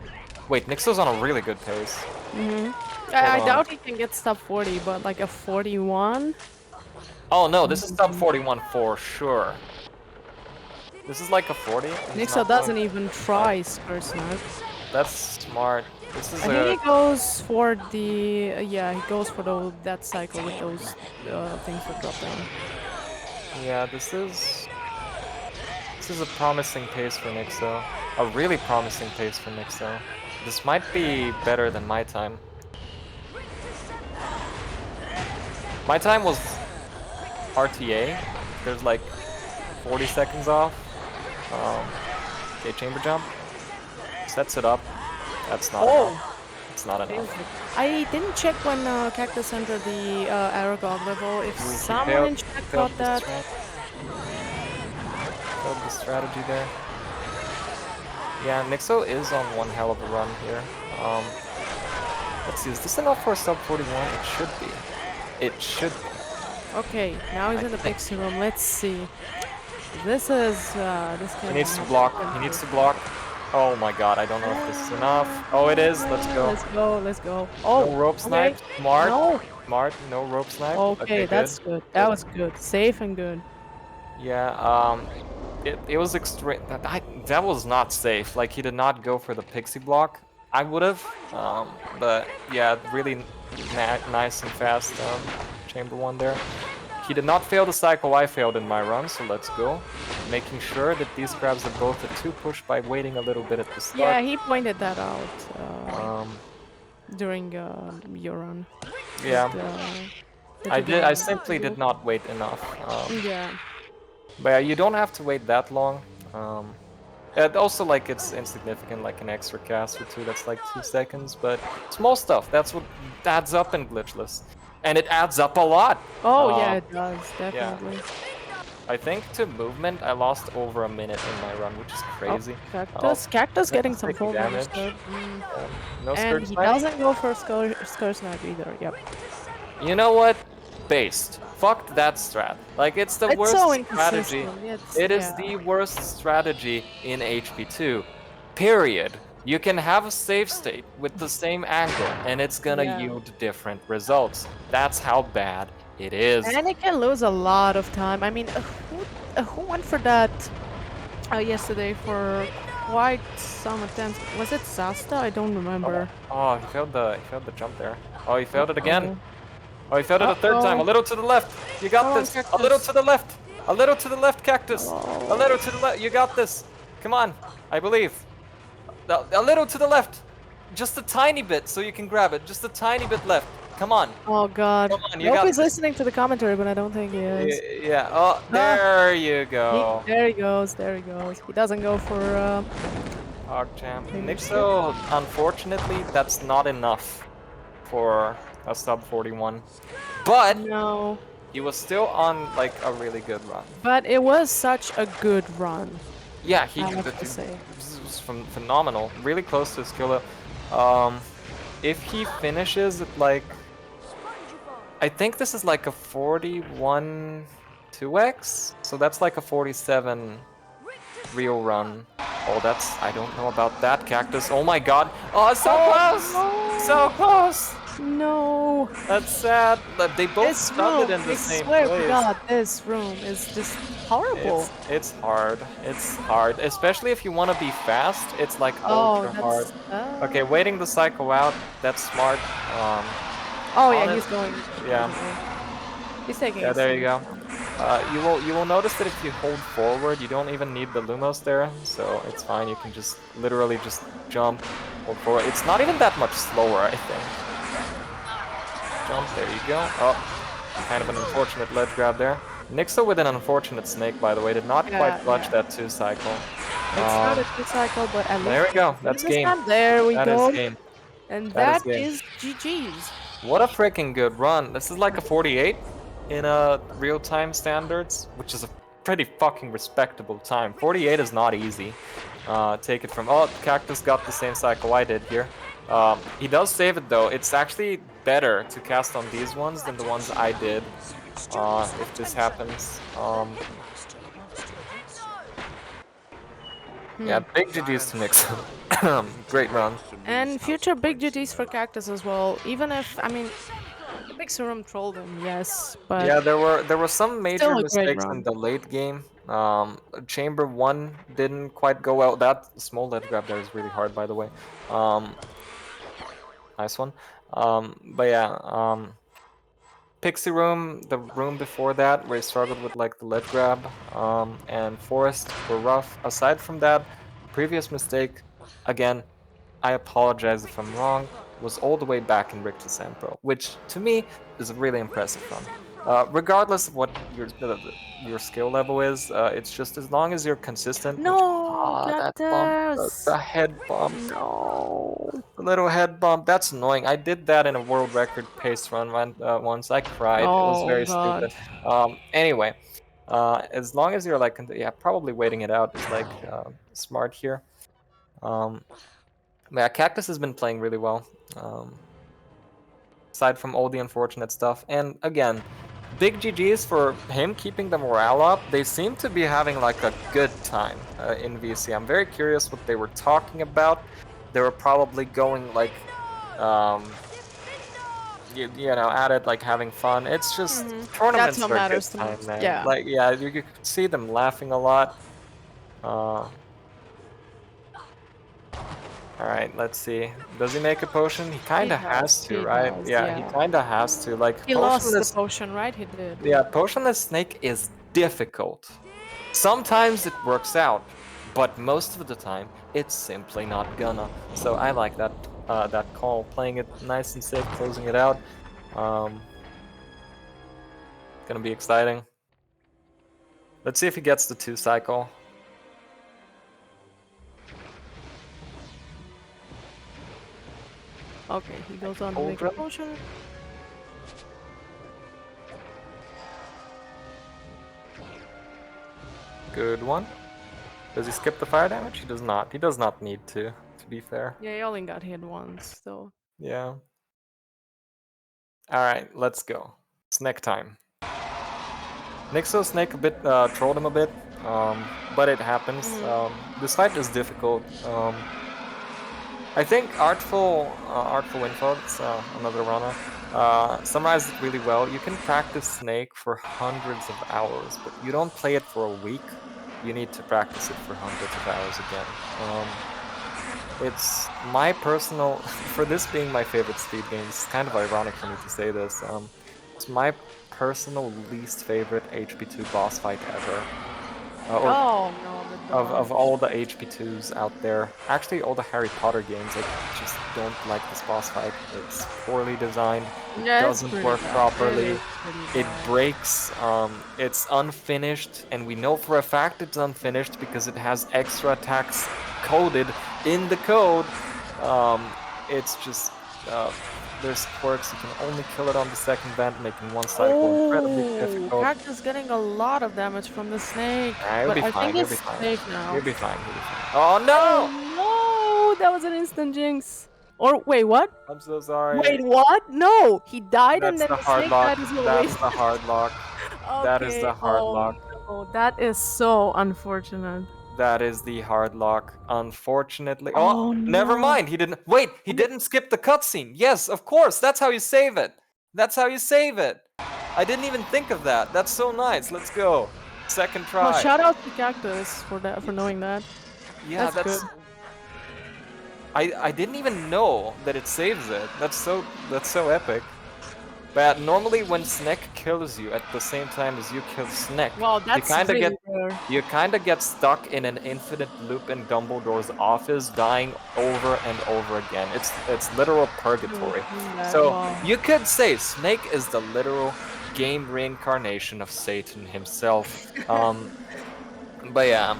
Wait, Nixxo's on a really good pace. I on. doubt he can get sub 40, but like a 41? Oh no, this is sub 41 for sure. This is like a 40. Nixxo doesn't even try Skur Snipe. That's smart. This is I think he goes for the... yeah, he goes for that cycle with those things that drop down. yeah, this is a promising pace for Nixxo. A really promising pace for Nixxo. This might be better than my time. My time was RTA. There's like 40 seconds off. Okay, chamber jump. Sets it up. That's not enough. It's not enough. I didn't check when Kaktus entered the Aragog level. If He someone in chat failed got that... Failed the strategy there. Yeah, Nixxo is on one hell of a run here. Let's see, is this enough for a sub 41? It should be. It should be. Okay, now he's in the pixie room. Let's see. This is... this He needs to block. He needs to block. Oh my god, I don't know if this is enough. Oh, it is. Let's go. Let's go, let's go. Oh, No rope snipe. Smart. No. Smart. No rope snipe. Okay, that's good. That was good. Safe and good. Yeah, it was extreme. That was not safe. Like, he did not go for the pixie block. I would have, but yeah, really nice and fast chamber one there. He did not fail the cycle I failed in my run, so let's go. Making sure that these crabs are both a 2 push by waiting a little bit at the start. Yeah, he pointed that out during your run. Yeah, But, I simply did not wait enough. Yeah. But yeah, you don't have to wait that long. And also, like, it's insignificant, like an extra cast or two, that's like 2 seconds, but small stuff, that's what adds up in Glitchless. And it adds up a lot! Oh yeah, it does, definitely. I think to movement, I lost over a minute in my run, which is crazy. Kaktus, Kaktus getting some full damage. damage. No And skirt he snipe. doesn't go for Skur Snipe either, yep. You know what? Based. Fuck that strat. Like, it's the It's worst so strategy. inconsistent. It is the worst strategy in HP2. Period. You can have a save state with the same angle, and it's gonna yield different results. That's how bad it is. And it can lose a lot of time. I mean, who went for that yesterday for quite some attempts? Was it Sasta? I don't remember. Oh, he failed the jump there. Oh, he failed it again. Oh, he failed it a third time. A little to the left. You got this. A little to the left. A little to the left, Kaktus. A little to the left. You got this. Come on. I believe. A little to the left. Just a tiny bit so you can grab it. Just a tiny bit left. Come on. Oh god. Come on, I you hope got he's this. listening to the commentary, but I don't think he is. Yeah. Oh, there you go. There he goes. There he goes. He doesn't go for PogChamp. Nixxo, unfortunately, that's not enough for a sub 41. But No. he was still on like a really good run. But it was such a good run. Yeah, he I have to say. this was phenomenal. Really close to his killer. If he finishes at like, I think this is like a 41 2x, so that's like a 47 real run. Oh, that's, I don't know about that, Kaktus. Oh my god. Oh, so close! no. So close! No. That's sad. But they both This started room, in the I same swear place. to God, this room is just horrible. It's hard. It's hard, especially if you want to be fast. It's like Oh, ultra hard. that's... Okay, waiting the cycle out. That's smart. Oh yeah, on he's it. going. Yeah. He's taking. Yeah, his there you time. go. You will notice that if you hold forward, you don't even need the Lumos there, so it's fine. You can just literally just jump, hold forward. It's not even that much slower, I think. Jump, there you go. Oh, kind of an unfortunate ledge grab there. Nixxo with an unfortunate snake, by the way, did not quite clutch that 2 cycle. It's not a 2 cycle, but at least. There we go. That's game. There we That go. is game. And That that is is GG's. What a freaking good run. This is like a 48 in real-time standards, which is a pretty fucking respectable time. 48 is not easy. Take it from... Oh, Kaktus got the same cycle I did here. He does save it though. It's actually better to cast on these ones than the ones I did. If this happens. Yeah, big GG's to Nixxo. Great run. And future big GG's for Kaktus as well. Even if, I mean, the big serum trolled him, yes, but Yeah, there were some major still a great mistakes run. in the late game. Chamber 1 didn't quite go well. That small ledge grab there is really hard, by the way. Nice one. But yeah, Pixie Room, the room before that, where he struggled with like the ledge grab, and Forest were rough. Aside from that, previous mistake, again, I apologize if I'm wrong, was all the way back in Richter Pro, which to me is a really impressive run. Regardless of what your skill level is, it's just as long as you're consistent. No, That bump, the head bump. No. The little head bump, that's annoying. I did that in a world record pace run once. I cried. It was very stupid. Anyway, as long as you're like, yeah, probably waiting it out is like smart here. Yeah, Kaktus has been playing really well. Aside from all the unfortunate stuff, and again, big GG's for him keeping the morale up. They seem to be having like a good time in VC. I'm very curious what they were talking about. They were probably going like, you know, at it, like having fun. It's just tournaments That's what are a good matters the time, most. man. Yeah. Like, yeah, you could see them laughing a lot. Alright, let's see. Does he make a potion? He kinda has to, right? Yeah, he kinda has to. Like, He lost the potionless... potion, right? He did. Yeah, potionless snake is difficult. Sometimes it works out, but most of the time, it's simply not gonna. So I like that that call, playing it nice and safe, closing it out. Gonna be exciting. Let's see if he gets the 2 cycle. Okay, he goes on to make a potion. Good one. Does he skip the fire damage? He does not. He does not need to be fair. Yeah, he only got hit once, so. Yeah. Alright, let's go. Snake time. Nixxo snake a bit trolled him a bit, but it happens. This fight is difficult. I think Artful Info, it's another runner, summarized it really well. You can practice Snake for hundreds of hours, but you don't play it for a week. You need to practice it for hundreds of hours again. It's my personal, for this being my favorite speed game, it's kind of ironic for me to say this, it's my personal least favorite HP2 boss fight ever. Oh no. Of all the HP2s out there, actually all the Harry Potter games, I just don't like this boss fight. It's poorly designed, it doesn't work properly, it breaks, it's unfinished, and we know for a fact it's unfinished because it has extra attacks coded in the code. It's just there's quirks. You can only kill it on the second vent, making one cycle incredibly difficult. Kaktus getting a lot of damage from the snake. You'll But be I fine. think You'll be it's fine. safe now. You'll be fine. You'll be fine. Oh Oh no! no! That was an instant jinx. Or wait, what? I'm so sorry. Wait, what? No! He died and That's then the the hard snake lock. died as well. That's Wait. the hard lock. That is Okay, the hard lock. No, that is so unfortunate. That is the hard lock. Unfortunately. Oh, Never no. mind. He didn't. Wait. He didn't skip the cutscene. Yes, of course. That's how you save it. That's how you save it. I didn't even think of that. That's so nice. Let's go. Second try. Oh, shout out to Kaktus for that, for knowing that. Yeah, That's good. I didn't even know that it saves it. That's so epic. But normally when Snake kills you at the same time as you kill Snake, Wow, that's really rare. you kind of get stuck in an infinite loop in Dumbledore's office, dying over and over again. It's literal purgatory. So Wow. you could say Snake is the literal game reincarnation of Satan himself. But yeah,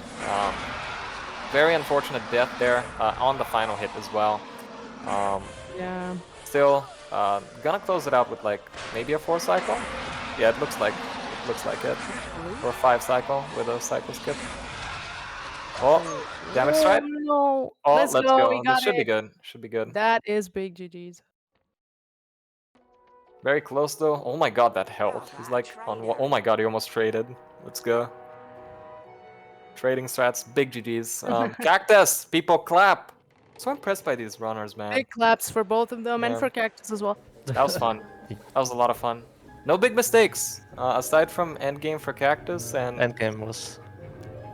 very unfortunate death there on the final hit as well. Yeah. Still, gonna close it out with like maybe a 4 cycle. Yeah, it looks like it. Or 5 cycle with a cycle skip. Oh, damage strike. No. Oh, Let's go. We got This should be it. good. Should be good. That is big GG's. Very close though. Oh my god, that health. He's like on. Oh my god, he almost traded. Let's go. Trading strats, big GG's. Kaktus, people clap. So impressed by these runners, man. Big claps for both of them and Yeah. for Kaktus as well. That was fun. That was a lot of fun. No big mistakes, aside from endgame for Kaktus and Endgame was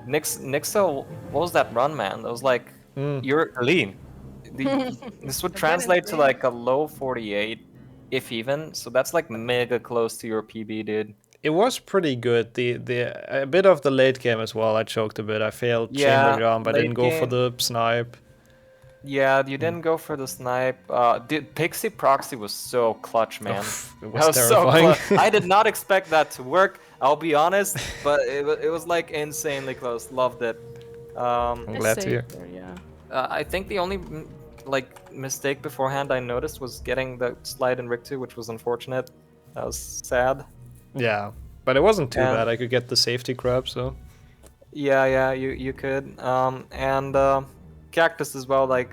Nixxo. What was that run, man? That was like you're clean. this would translate to like a low 48, if even. So that's like mega close to your PB, dude. It was pretty good. A bit of the late game as well. I choked a bit. I failed Yeah, chamber jump. I late didn't go for game. the snipe. Yeah, you didn't go for the snipe. Dude, Pixie Proxy was so clutch, man. It That was so terrifying. close. I did not expect that to work. I'll be honest, but it was like insanely close. Loved it. I'm glad to hear. Yeah. I think the only like mistake beforehand I noticed was getting the slide in Rick 2, which was unfortunate. That was sad. Yeah, but it wasn't too Yeah. bad. I could get the safety grab, so Yeah, you could. Kaktus as well, like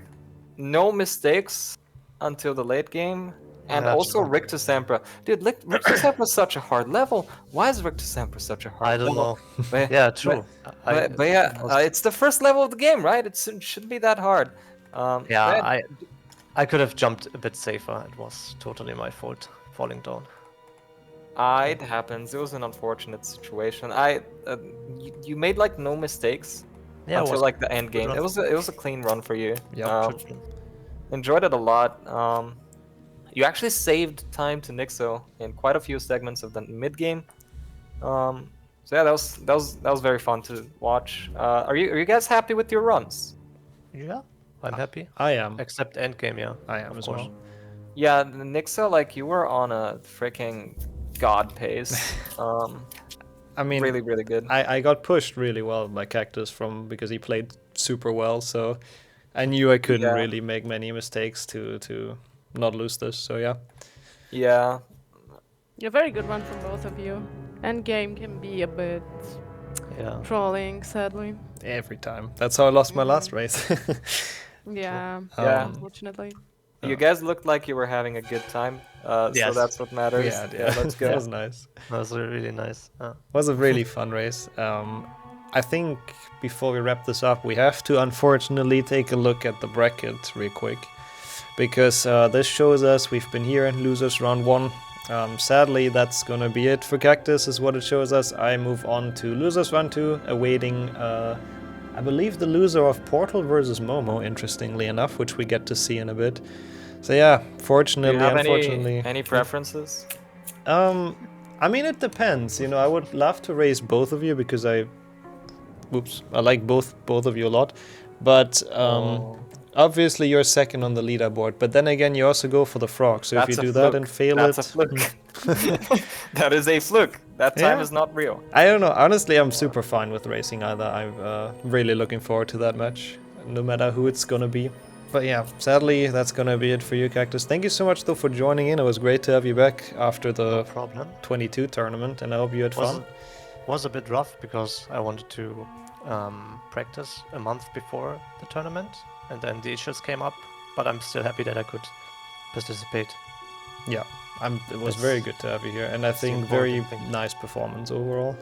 no mistakes until the late game. And That's also true. Rick to Sempra. Dude, Rick to Sempra is such a hard level. Why is Rick to Sempra such a hard I don't level? know. But, Yeah, true. but yeah, it's the first level of the game, right? It shouldn't be that hard. Yeah, but- I could have jumped a bit safer. It was totally my fault falling down. It happens. It was an unfortunate situation. You made like no mistakes Yeah, it until was like the end game. run. It was a clean run for you. Yep. Enjoyed it a lot. You actually saved time to Nixxo in quite a few segments of the mid game. So yeah, that was very fun to watch. Are you guys happy with your runs? Yeah, I'm happy. I am. Except endgame, yeah. I am as well. Yeah, Nixxo, like you were on a freaking god pace. I mean, Really, really good. I got pushed really well by Kaktus because he played super well, so I knew I couldn't Yeah. really make many mistakes to not lose this. So yeah, Yeah, Yeah, very good one from both of you. Endgame can be a bit Yeah. trolling, sadly. every time. That's how I lost my last race. Yeah. Yeah. Unfortunately. you guys looked like you were having a good time. So Yes. that's what matters. yeah, Let's that go. was nice. That was really nice. Was a really fun race. I think before we wrap this up, we have to unfortunately take a look at the bracket real quick, because this shows us we've been here in losers round 1. Sadly, that's gonna be it for Kaktus, is what it shows us. I move on to losers round 2, awaiting, I believe, the loser of Portal versus Momo, interestingly enough, which we get to see in a bit. So yeah, Do fortunately, you have unfortunately. any preferences? I mean, it depends. You know, I would love to race both of you because I like both of you a lot. But obviously, you're second on the leaderboard. But then again, you also go for the frog. So if you That's a do that fluke. and fail That's it, a fluke. That is a fluke. That time Yeah. is not real. I don't know. Honestly, I'm super fine with racing either. I'm really looking forward to that match, no matter who it's gonna be. But yeah, sadly, that's gonna be it for you, Kaktus. Thank you so much, though, for joining in. It was great to have you back after the Problem. 22 tournament, and I hope you had fun. Was a bit rough because I wanted to practice a month before the tournament, and then the issues came up. But I'm still happy that I could participate. Yeah, it was very good to have you here, and I think very nice performance overall.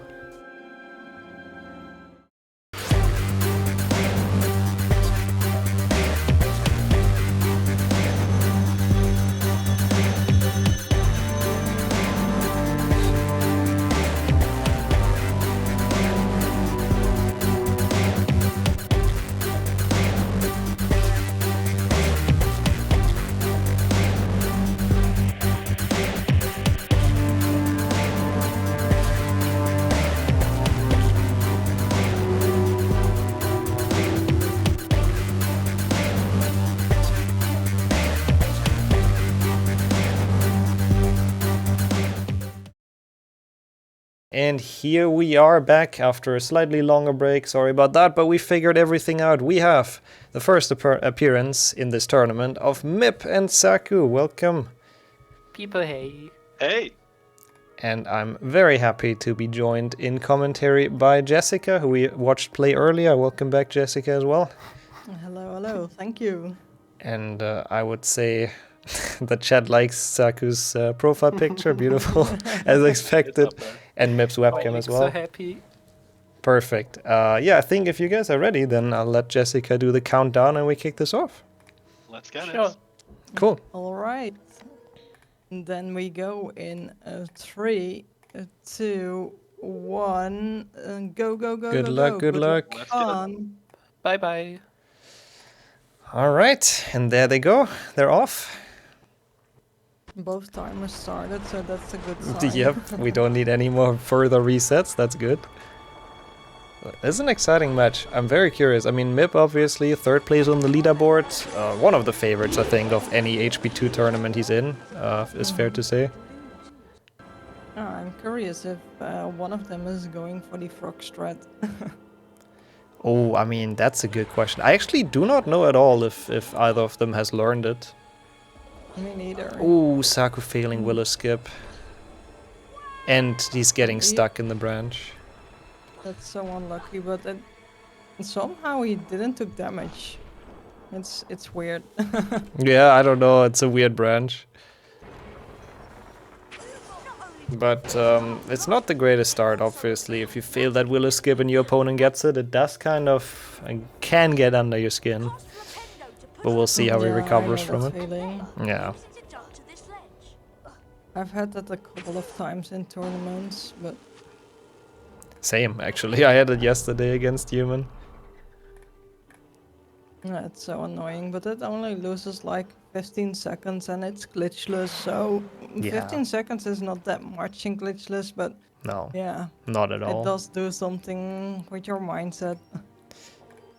And here we are back after a slightly longer break, sorry about that, but we figured everything out. We have the first appearance in this tournament of Mip and Saku. Welcome. People, hey. Hey. And I'm very happy to be joined in commentary by Jessica, who we watched play earlier. Welcome back, Jessica, as well. Hello, hello. Thank you. And I would say the chat likes Saku's profile picture. Beautiful, as expected. And Mip's webcam as well. So happy. Perfect. Yeah, I think if you guys are ready, then I'll let Jessica do the countdown and we kick this off. Let's get Sure. it. Cool. All right. And then we go in 3, 2, 1. Go, go, go, Good go, luck, go. good luck. Let's get it. On. Bye bye. All right, and there they go. They're off. Both timers started, so that's a good sign. Yep, we don't need any more further resets. That's good. This is an exciting match. I'm very curious. I mean, Mip obviously third place on the leaderboard. One of the favorites, I think, of any HP2 tournament he's in. Is fair to say. I'm curious if one of them is going for the frog strat. Oh, I mean, that's a good question. I actually do not know at all if either of them has learned it. Me neither. Oh, Saku failing Willow Skip. And he's getting stuck in the branch. That's so unlucky, but somehow he didn't took damage. It's weird. Yeah, I don't know. It's a weird branch. But it's not the greatest start, obviously. If you fail that Willow Skip and your opponent gets it, it does kind of can get under your skin. But we'll see how he recovers from it. Feeling. Yeah. I've had that a couple of times in tournaments, but Same, actually. I had it yesterday against Human. yeah, it's so annoying. But it only loses like 15 seconds and it's glitchless, so Yeah. 15 seconds is not that much in glitchless, but No, yeah, not at it all. does do something with your mindset.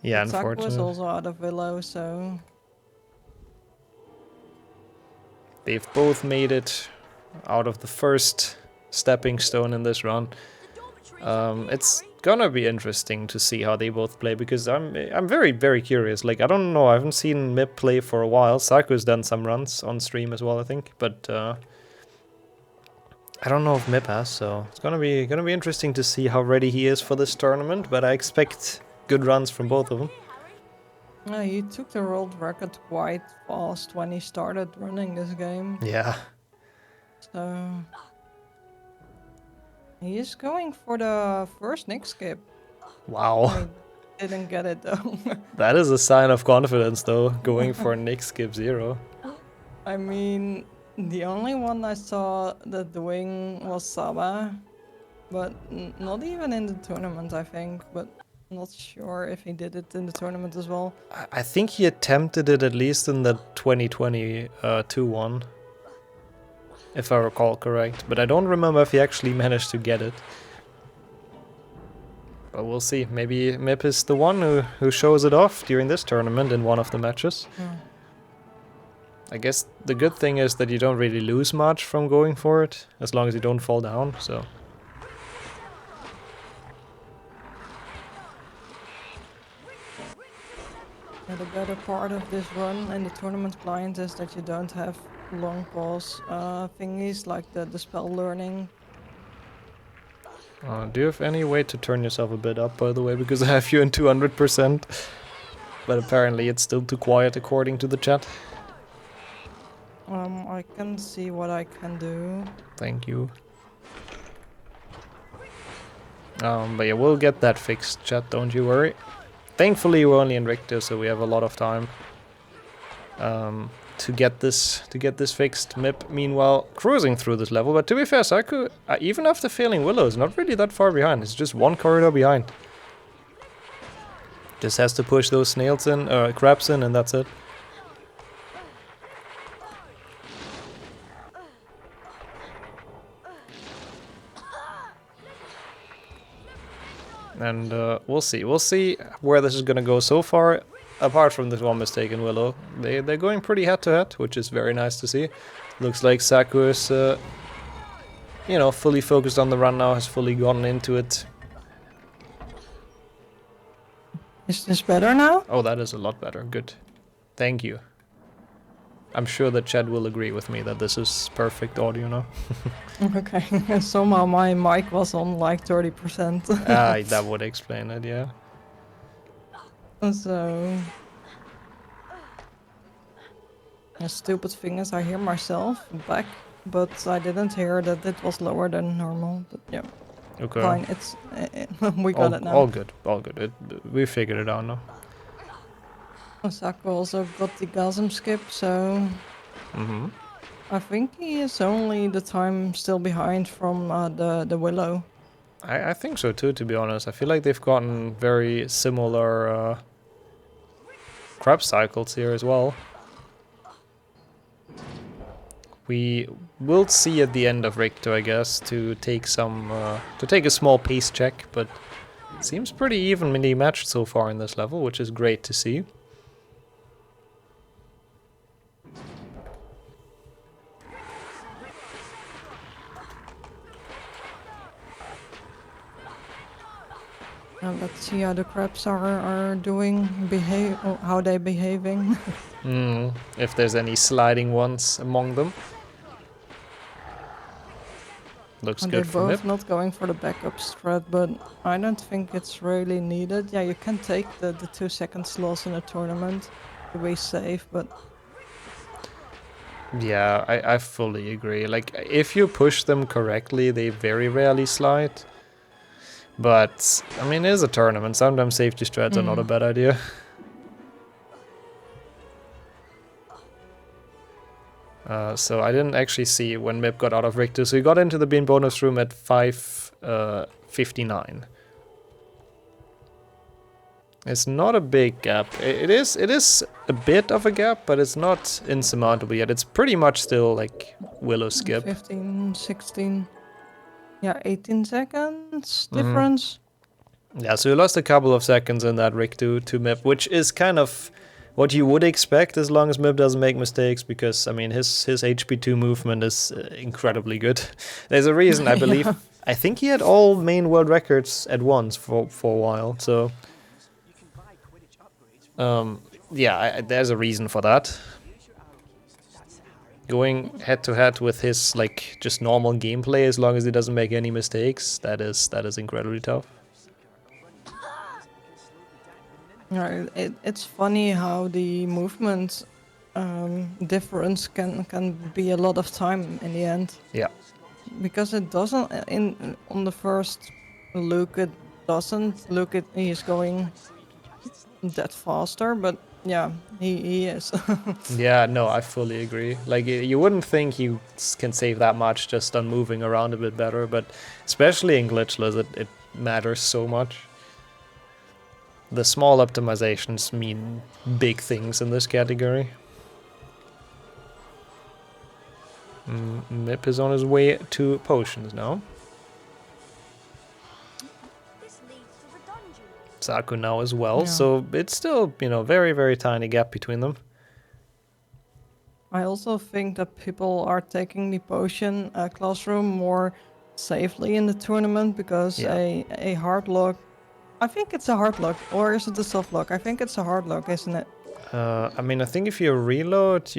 Yeah, Saku was unfortunately. also out of Willow, so They've both made it out of the first stepping stone in this run. It's gonna be interesting to see how they both play, because I'm very curious. Like, I don't know, I haven't seen Mip play for a while. Saku's done some runs on stream as well, I think, but I don't know if Mip has, so it's gonna be interesting to see how ready he is for this tournament. But I expect good runs from both of them. he took the world record quite fast when he started running this game. Yeah. So he is going for the first Nick skip. Wow. I didn't get it though. That is a sign of confidence, though, going for Nick skip 0. I mean, the only one I saw that doing was Saba, but not even in the tournament, I think. But not sure if he did it in the tournament as well. I think he attempted it at least in the 2022 one, if I recall correct. But I don't remember if he actually managed to get it. But we'll see. Maybe Mip is the one who shows it off during this tournament in one of the matches. I guess the good thing is that you don't really lose much from going for it, as long as you don't fall down, so... The better part of this run and the tournament client is that you don't have long pause thingies like the spell learning. Do you have any way to turn yourself a bit up, by the way? Because I have you in 200%. But apparently it's still too quiet according to the chat. I can see what I can do. Thank you. But yeah, we'll get that fixed, chat, don't you worry. Thankfully we're only in Richter, so we have a lot of time to get this fixed. Mip, meanwhile, cruising through this level. But to be fair, Saku, even after failing Willow, is not really that far behind. It's just one corridor behind. Just has to push those snails in, crabs in, and that's it. And we'll see. We'll see where this is gonna go. So far, apart from this one mistake in Willow, they're going pretty head to head, which is very nice to see. Looks like Saku is, you know, fully focused on the run now. Has fully gone into it. Is this better now? Oh, that is a lot better. Good. Thank you. I'm sure that Chad will agree with me that this is perfect audio now. Okay, somehow my mic was on like 30%. That would explain it, yeah. So... The stupid thing is I hear myself back, but I didn't hear that it was lower than normal. But yeah, Okay. fine, it's... we got it now. All good, all good. We figured it out now. Saku also got the Gasm skip, so... I think he is only the time still behind from the Willow. I think so too, to be honest. I feel like they've gotten very similar crab cycles here as well. We will see at the end of Richter, I guess, to take a small pace check, but it seems pretty evenly matched so far in this level, which is great to see. Let's see how the crabs are doing, how they behaving. If there's any sliding ones among them. Looks And good they're for both Mip. not going for the backup strat, but I don't think it's really needed. Yeah, you can take the 2 second slots in a tournament to be safe, but... Yeah, I fully agree. Like, if you push them correctly, they very rarely slide. But, I mean, it is a tournament. Sometimes safety strats are not a bad idea. So I didn't actually see when Mip got out of Richter. So he got into the bean bonus room at 5:59. It's not a big gap. It is a bit of a gap, but it's not insurmountable yet. It's pretty much still like Willow skip. 15, 16... Yeah, 18 seconds difference. Yeah, so you lost a couple of seconds in that rig to Mip, which is kind of what you would expect as long as Mip doesn't make mistakes, because, I mean, his HP2 movement is incredibly good. There's a reason, I believe. Yeah. I think he had all main world records at once for a while, so... yeah, there's a reason for that. Going head to head with his like just normal gameplay, as long as he doesn't make any mistakes, that is incredibly tough. Yeah, it's funny how the movement difference can be a lot of time in the end. Yeah. Because it doesn't on the first look, it doesn't look at he's going that faster, but yeah, he is. Yeah, no, I fully agree. Like, you wouldn't think he can save that much just on moving around a bit better, but especially in Glitchless, it matters so much. The small optimizations mean big things in this category. Mip is on his way to potions now. Saku now as well, Yeah. so it's still, you know, very, very tiny gap between them. I also think that people are taking the potion classroom more safely in the tournament, because Yeah. a hard lock, I think it's a hard lock, or is it a soft lock? I think it's a hard lock, isn't it? I mean, I think if you reload,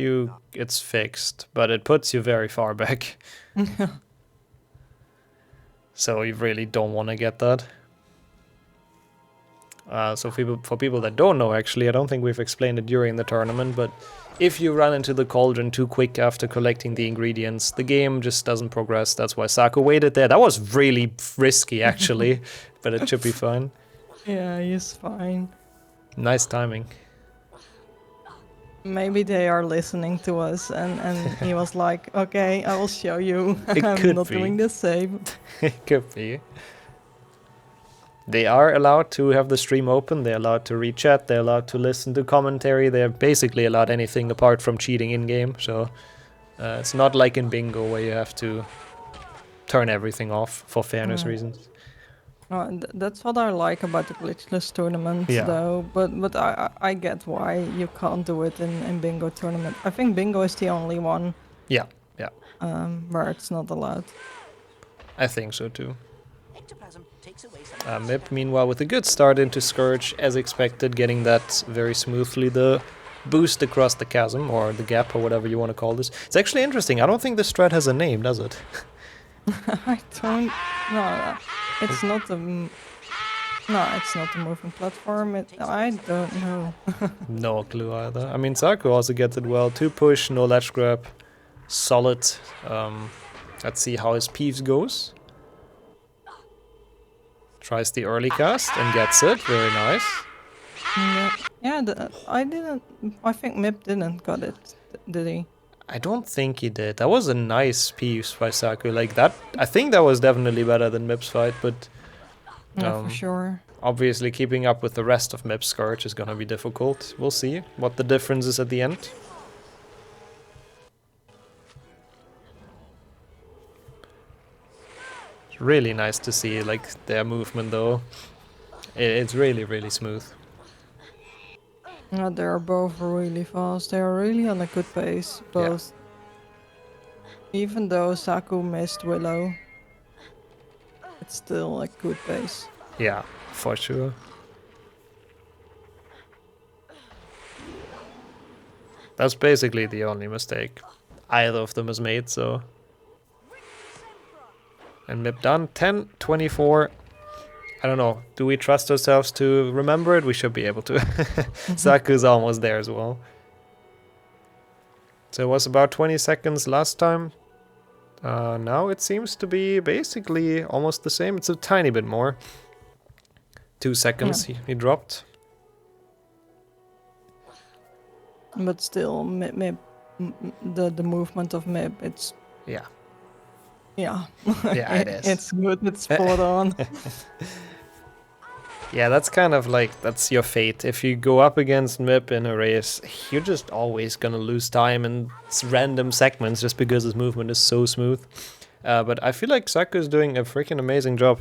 it's fixed, but it puts you very far back. So you really don't want to get that. So for people that don't know, actually, I don't think we've explained it during the tournament, but if you run into the cauldron too quick after collecting the ingredients, the game just doesn't progress. That's why Saku waited there. That was really risky, actually, but it should be fine. Yeah, he's fine. Nice timing. Maybe they are listening to us, and he was like, okay, I will show you. It I'm could not be. doing the same. It could be. They are allowed to have the stream open, they're allowed to read chat, they're allowed to listen to commentary, they're basically allowed anything apart from cheating in-game, so it's not like in Bingo where you have to turn everything off for fairness reasons. That's what I like about the glitchless tournament, Yeah. though. But I get why you can't do it in Bingo tournament. I think Bingo is the only one Yeah, where it's not allowed. I think so too. Mip, meanwhile, with a good start into Scourge, as expected, getting that very smoothly. The boost across the chasm, or the gap, or whatever you want to call this. It's actually interesting. I don't think this strat has a name, does it? I don't. No, it's not a. No, it's not a moving platform. I don't know. No clue either. I mean, Saku also gets it well. 2 push, no ledge grab. Solid. Let's see how his Peeves goes. Tries the early cast and gets it. Very nice. Yeah, I didn't. I think Mip didn't got it, did he? I don't think he did. That was a nice Peeves by Saku. Like that, I think that was definitely better than Mip's fight, but Yeah, for sure. obviously keeping up with the rest of Mip's Scourge is gonna be difficult. We'll see what the difference is at the end. It's really nice to see like their movement though. It's really, really smooth. Yeah, they're both really fast. They're really on a good pace, both. Even though Saku missed Willow, it's still a good pace. Yeah, for sure. That's basically the only mistake either of them has made, so. And Mip done. 10, 24. I don't know. Do we trust ourselves to remember it? We should be able to. Saku's almost there as well. So it was about 20 seconds last time. Now it seems to be basically almost the same. It's a tiny bit more. 2 seconds he dropped. But still, Mip, the movement of Mip, it's Yeah. yeah. Yeah, it is. It's good. It's spot on. Yeah, that's kind of like, that's your fate. If you go up against Mip in a race, you're just always gonna lose time in random segments just because his movement is so smooth. But I feel like Saku is doing a freaking amazing job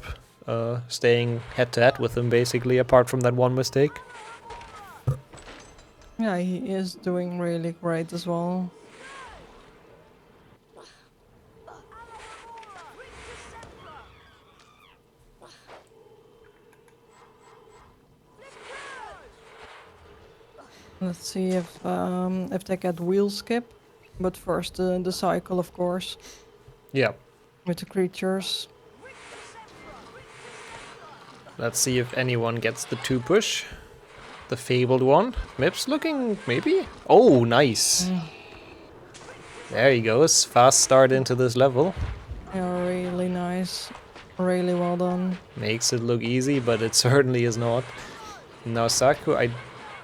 staying head-to-head with him, basically, apart from that one mistake. Yeah, he is doing really great as well. Let's see if they get wheel skip, but first the cycle, of course, Yeah. with the creatures. Let's see if anyone gets the 2 push. The fabled one. Mip's looking, maybe? Oh, nice. There he goes. Fast start into this level. Yeah, really nice, really well done. Makes it look easy, but it certainly is not. Now Saku,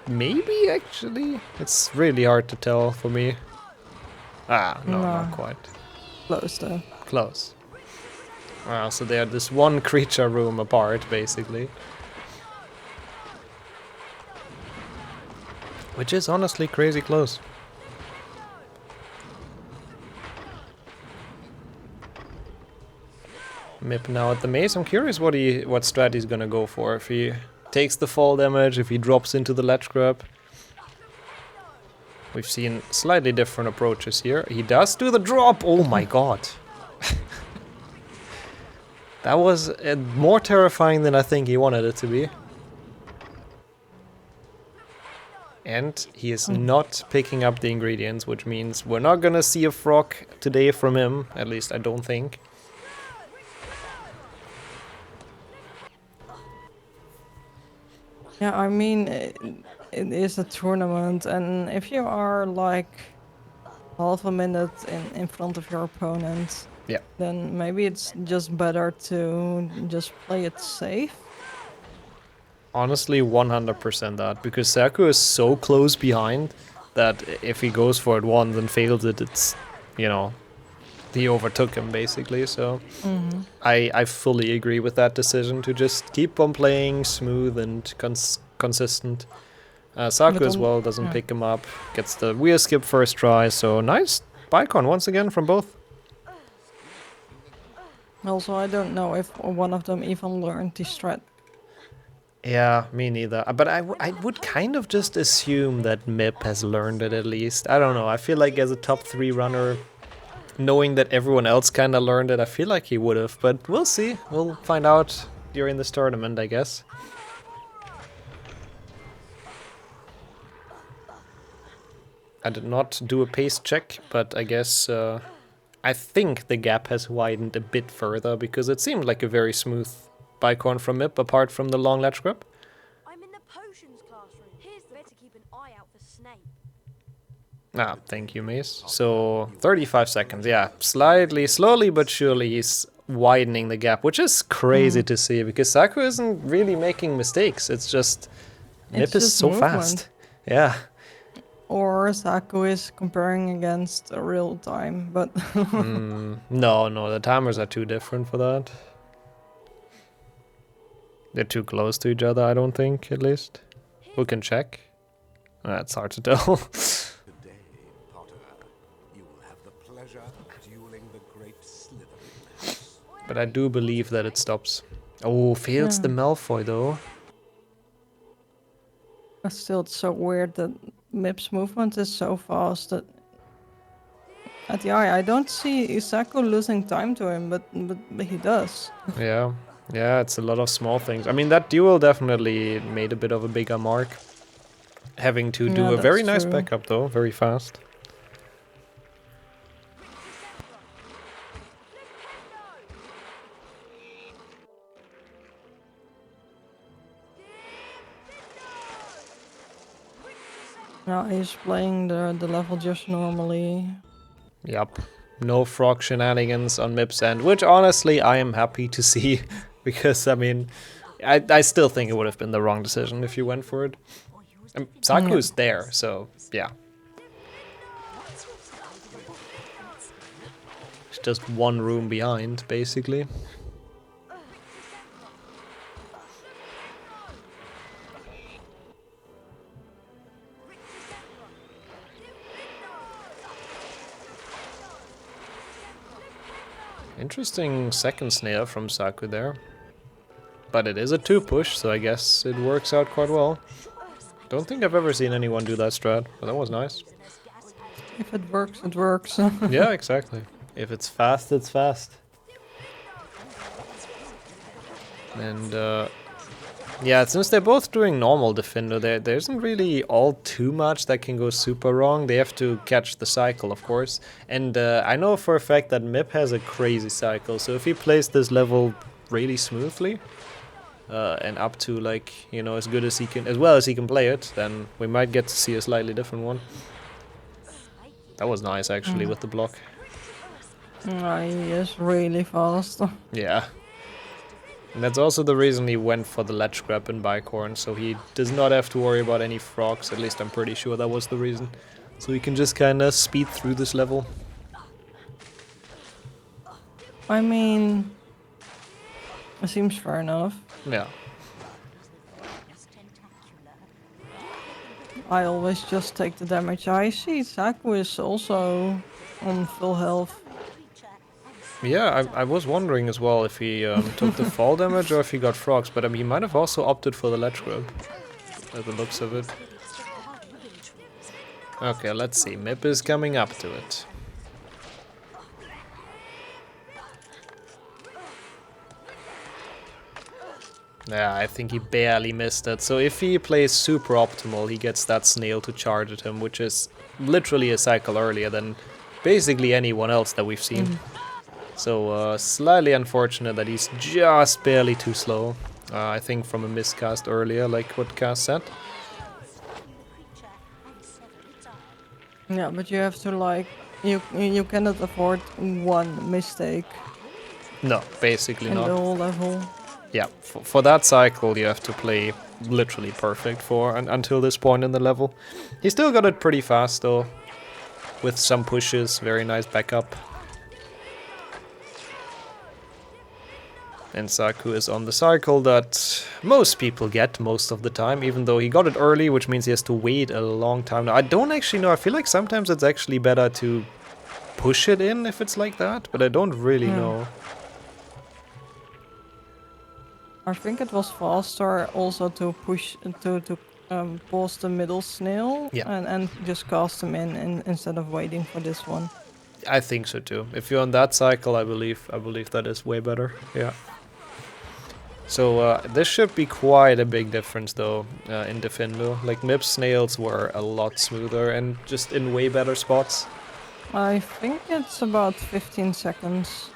maybe actually? It's really hard to tell for me. Ah, no, not quite. Close though. Close. Wow, so they are this one creature room apart, basically. Which is honestly crazy close. Mip now at the maze. I'm curious what strat he's gonna go for. If he takes the fall damage, if he drops into the ledge grab. We've seen slightly different approaches here. He does do the drop! Oh my god. That was more terrifying than I think he wanted it to be. And he is not picking up the ingredients, which means we're not gonna see a frog today from him. At least I don't think. Yeah, I mean, it is a tournament, and if you are like half a minute in front of your opponent, Yeah. then maybe it's just better to just play it safe. Honestly, 100% that, because Saku is so close behind that if he goes for it once and fails it, it's, you know, he overtook him basically. So I fully agree with that decision to just keep on playing smooth and consistent. Saku as well doesn't pick him up, gets the wheel skip first try, so nice Bicon once again from both. Also, I don't know if one of them even learned the strat. Yeah, me neither. But I would kind of just assume that Mip has learned it at least. I don't know, I feel like as a top 3 runner, knowing that everyone else kind of learned it, I feel like he would have. But we'll see, we'll find out during this tournament, I guess. I did not do a pace check, but I guess I think the gap has widened a bit further because it seemed like a very smooth bicorn from Mip, apart from the long ledge grip. I'm in the potions classroom. Here's the better keep an eye out for Snape. Ah, thank you, Mace. So 35 seconds, yeah, slowly but surely he's widening the gap, which is crazy to see because Saku isn't really making mistakes. It's just Mip is so fast. Yeah. Or Saku is comparing against a real time, but No, the timers are too different for that. They're too close to each other, I don't think, at least. We can check. It's hard to tell. Today, Potter, you will have the pleasure of dueling the great Slytherin. But I do believe that it stops. Oh, fails the Malfoy though. but still it's so weird that Mip's movement is so fast that at the eye I don't see Saku losing time to him, but he does. Yeah, it's a lot of small things. I mean, that duel definitely made a bit of a bigger mark. Having to do a very nice backup though, very fast. Now he's playing the level just normally. Yep. No frog shenanigans on Mip's end, which honestly I am happy to see. Because, I mean, I still think it would have been the wrong decision if you went for it. Saku's there, so yeah. It's just one room behind, basically. Interesting second snare from Saku there. But it is a 2-push, so I guess it works out quite well. Don't think I've ever seen anyone do that strat, but that was nice. If it works, it works. Yeah, exactly. If it's fast, it's fast. And yeah, since they're both doing normal Defender, there isn't really all too much that can go super wrong. They have to catch the cycle, of course. And I know for a fact that Mip has a crazy cycle, so if he plays this level really smoothly, and up to, like, you know, as good as he can, as well as he can play it, then we might get to see a slightly different one. That was nice, actually, with the block. He is really fast. Yeah. And that's also the reason he went for the ledge grab in Bicorn, so he does not have to worry about any frogs, at least I'm pretty sure that was the reason. So he can just kinda speed through this level. I mean, it seems fair enough. Yeah. I always just take the damage. I see Saku is also on full health. Yeah, I was wondering as well if he took the fall damage or if he got frogs, but he might have also opted for the ledge grab, by the looks of it. Okay, let's see. Mip is coming up to it. Yeah, I think he barely missed it. So if he plays super optimal, he gets that snail to charge at him, which is literally a cycle earlier than basically anyone else that we've seen. So slightly unfortunate that he's just barely too slow. I think from a miscast earlier, like what Kaas said. Yeah, but you have to like you cannot afford one mistake No, basically in the not. whole level. Yeah, for that cycle you have to play literally perfect for until this point in the level. He still got it pretty fast though, with some pushes, very nice backup. And Saku is on the cycle that most people get most of the time, even though he got it early, which means he has to wait a long time. Now, I don't actually know, I feel like sometimes it's actually better to push it in if it's like that, but I don't really know. I think it was faster also to push to pause the middle snail and just cast them in instead of waiting for this one. I think so too. If you're on that cycle, I believe that is way better. Yeah. So this should be quite a big difference though in Defendo. Like MIP's snails were a lot smoother and just in way better spots. I think it's about 15 seconds.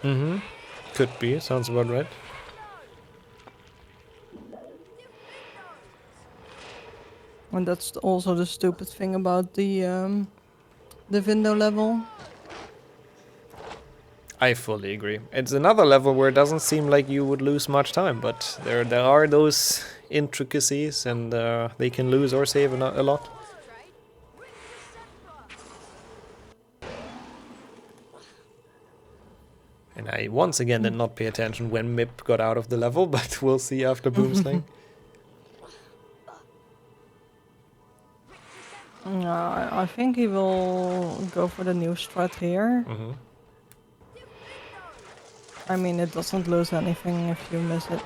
Could be, sounds about right. And that's also the stupid thing about the window level. I fully agree. It's another level where it doesn't seem like you would lose much time, but there are those intricacies and they can lose or save a lot. And I once again did not pay attention when MIP got out of the level, but we'll see after Boomslang. I think he will go for the new strat here. I mean, it doesn't lose anything if you miss it.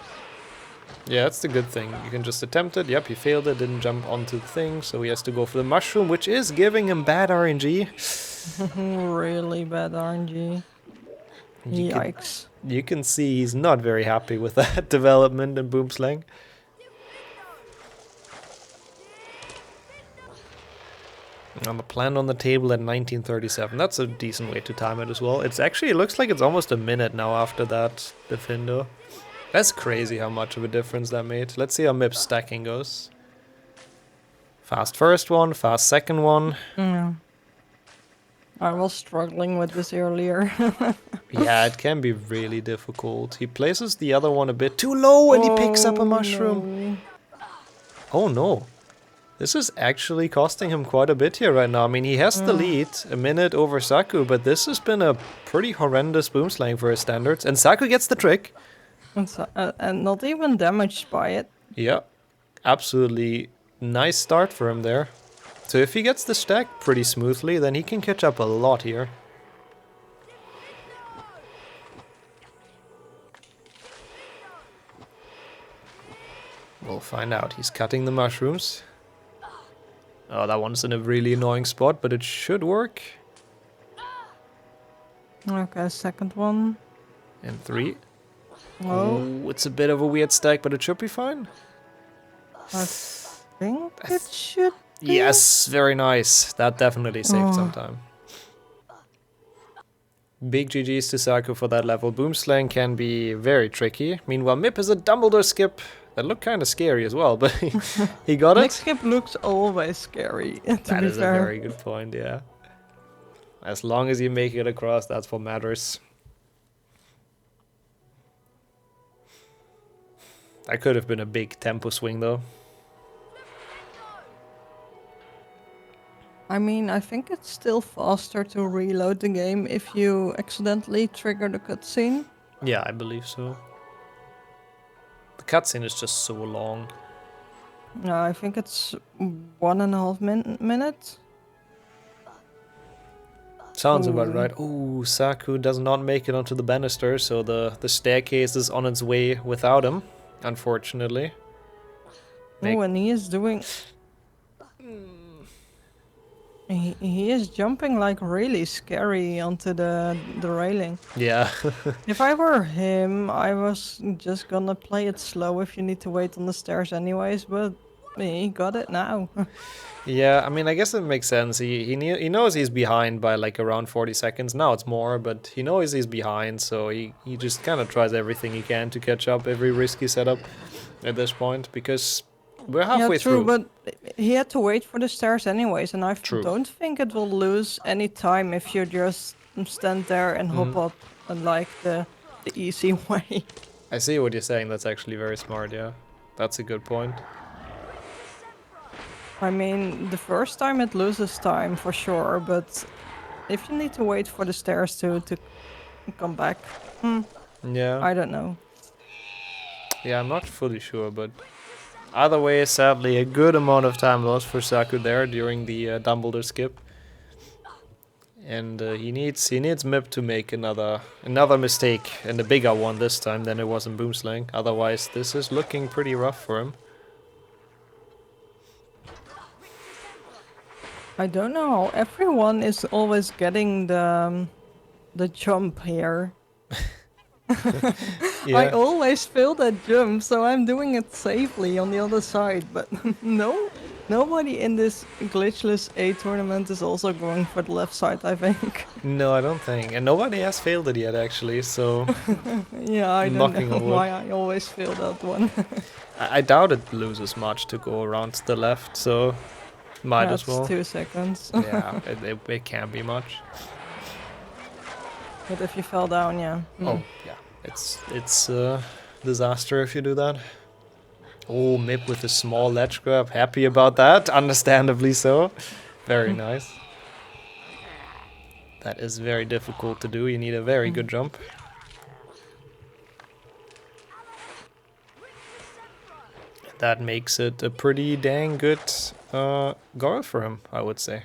Yeah, that's the good thing. You can just attempt it. Yep, he failed it, didn't jump onto the thing, so he has to go for the mushroom, which is giving him bad RNG. Really bad RNG. Yikes. You can see he's not very happy with that development in Boomslang. I'm a plan on the table at 1937. That's a decent way to time it as well. It looks like it's almost a minute now after that Defendo. That's crazy how much of a difference that made. Let's see how MIP's stacking goes. Fast first one, fast second one. Yeah. I was struggling with this earlier. Yeah, it can be really difficult. He places the other one a bit too low and he picks up a mushroom. No. Oh no. This is actually costing him quite a bit here right now. I mean, he has the lead, a minute over Saku, but this has been a pretty horrendous Boomslang for his standards. And Saku gets the trick. And not even damaged by it. Yeah, absolutely nice start for him there. So if he gets the stack pretty smoothly, then he can catch up a lot here. We'll find out. He's cutting the mushrooms. Oh, that one's in a really annoying spot, but it should work. Okay, second one. And 3. Oh, Oh, it's a bit of a weird stack, but it should be fine. I think it should be. Yes, very nice. That definitely saved some time. Big GG's to Saku for that level. Boomslang can be very tricky. Meanwhile, MIP is a Dumbledore skip. That looked kind of scary as well, but he got it. Next skip looks always scary, to That be is a fair. very good point, yeah. As long as you make it across, that's what matters. That could have been a big tempo swing, though. I mean, I think it's still faster to reload the game if you accidentally trigger the cutscene. Yeah, I believe so. The cutscene is just so long. I think it's 1.5 minutes. Sounds about right. Oh, Saku does not make it onto the banister, so the staircase is on its way without him, unfortunately. Oh, and he is doing... He is jumping like really scary onto the railing. Yeah. If I were him, I was just gonna play it slow if you need to wait on the stairs anyways, but he got it now. Yeah, I mean, I guess it makes sense. He knows he's behind by like around 40 seconds. Now it's more, but he knows he's behind, so he just kind of tries everything he can to catch up every risky setup at this point, because we're halfway Yeah, true, through. but he had to wait for the stairs anyways, and I True. don't think it will lose any time if you just stand there and hop up and like the easy way. I see what you're saying. That's actually very smart, yeah. That's a good point. I mean, the first time it loses time for sure, but if you need to wait for the stairs to come back, Yeah. I don't know. Yeah, I'm not fully sure, but either way, sadly, a good amount of time lost for Saku there during the Dumbledore skip. And he needs Mip to make another mistake, and a bigger one this time than it was in Boomslang. Otherwise, this is looking pretty rough for him. I don't know how everyone is always getting the jump here. Yeah. I always fail that jump, so I'm doing it safely on the other side. But nobody in this glitchless A tournament is also going for the left side, I think. No, I don't think. And nobody has failed it yet, actually, so... Yeah, I don't Knocking know on wood. why I always fail that one. I doubt it loses much to go around to the left, so... Might as That's well. 2 seconds. Yeah, it can't be much. But if you fell down, yeah. Oh, yeah. It's disaster if you do that. Oh, Mip with a small ledge grab. Happy about that. Understandably so. Very nice. That is very difficult to do. You need a very good jump. That makes it a pretty dang good goal for him, I would say.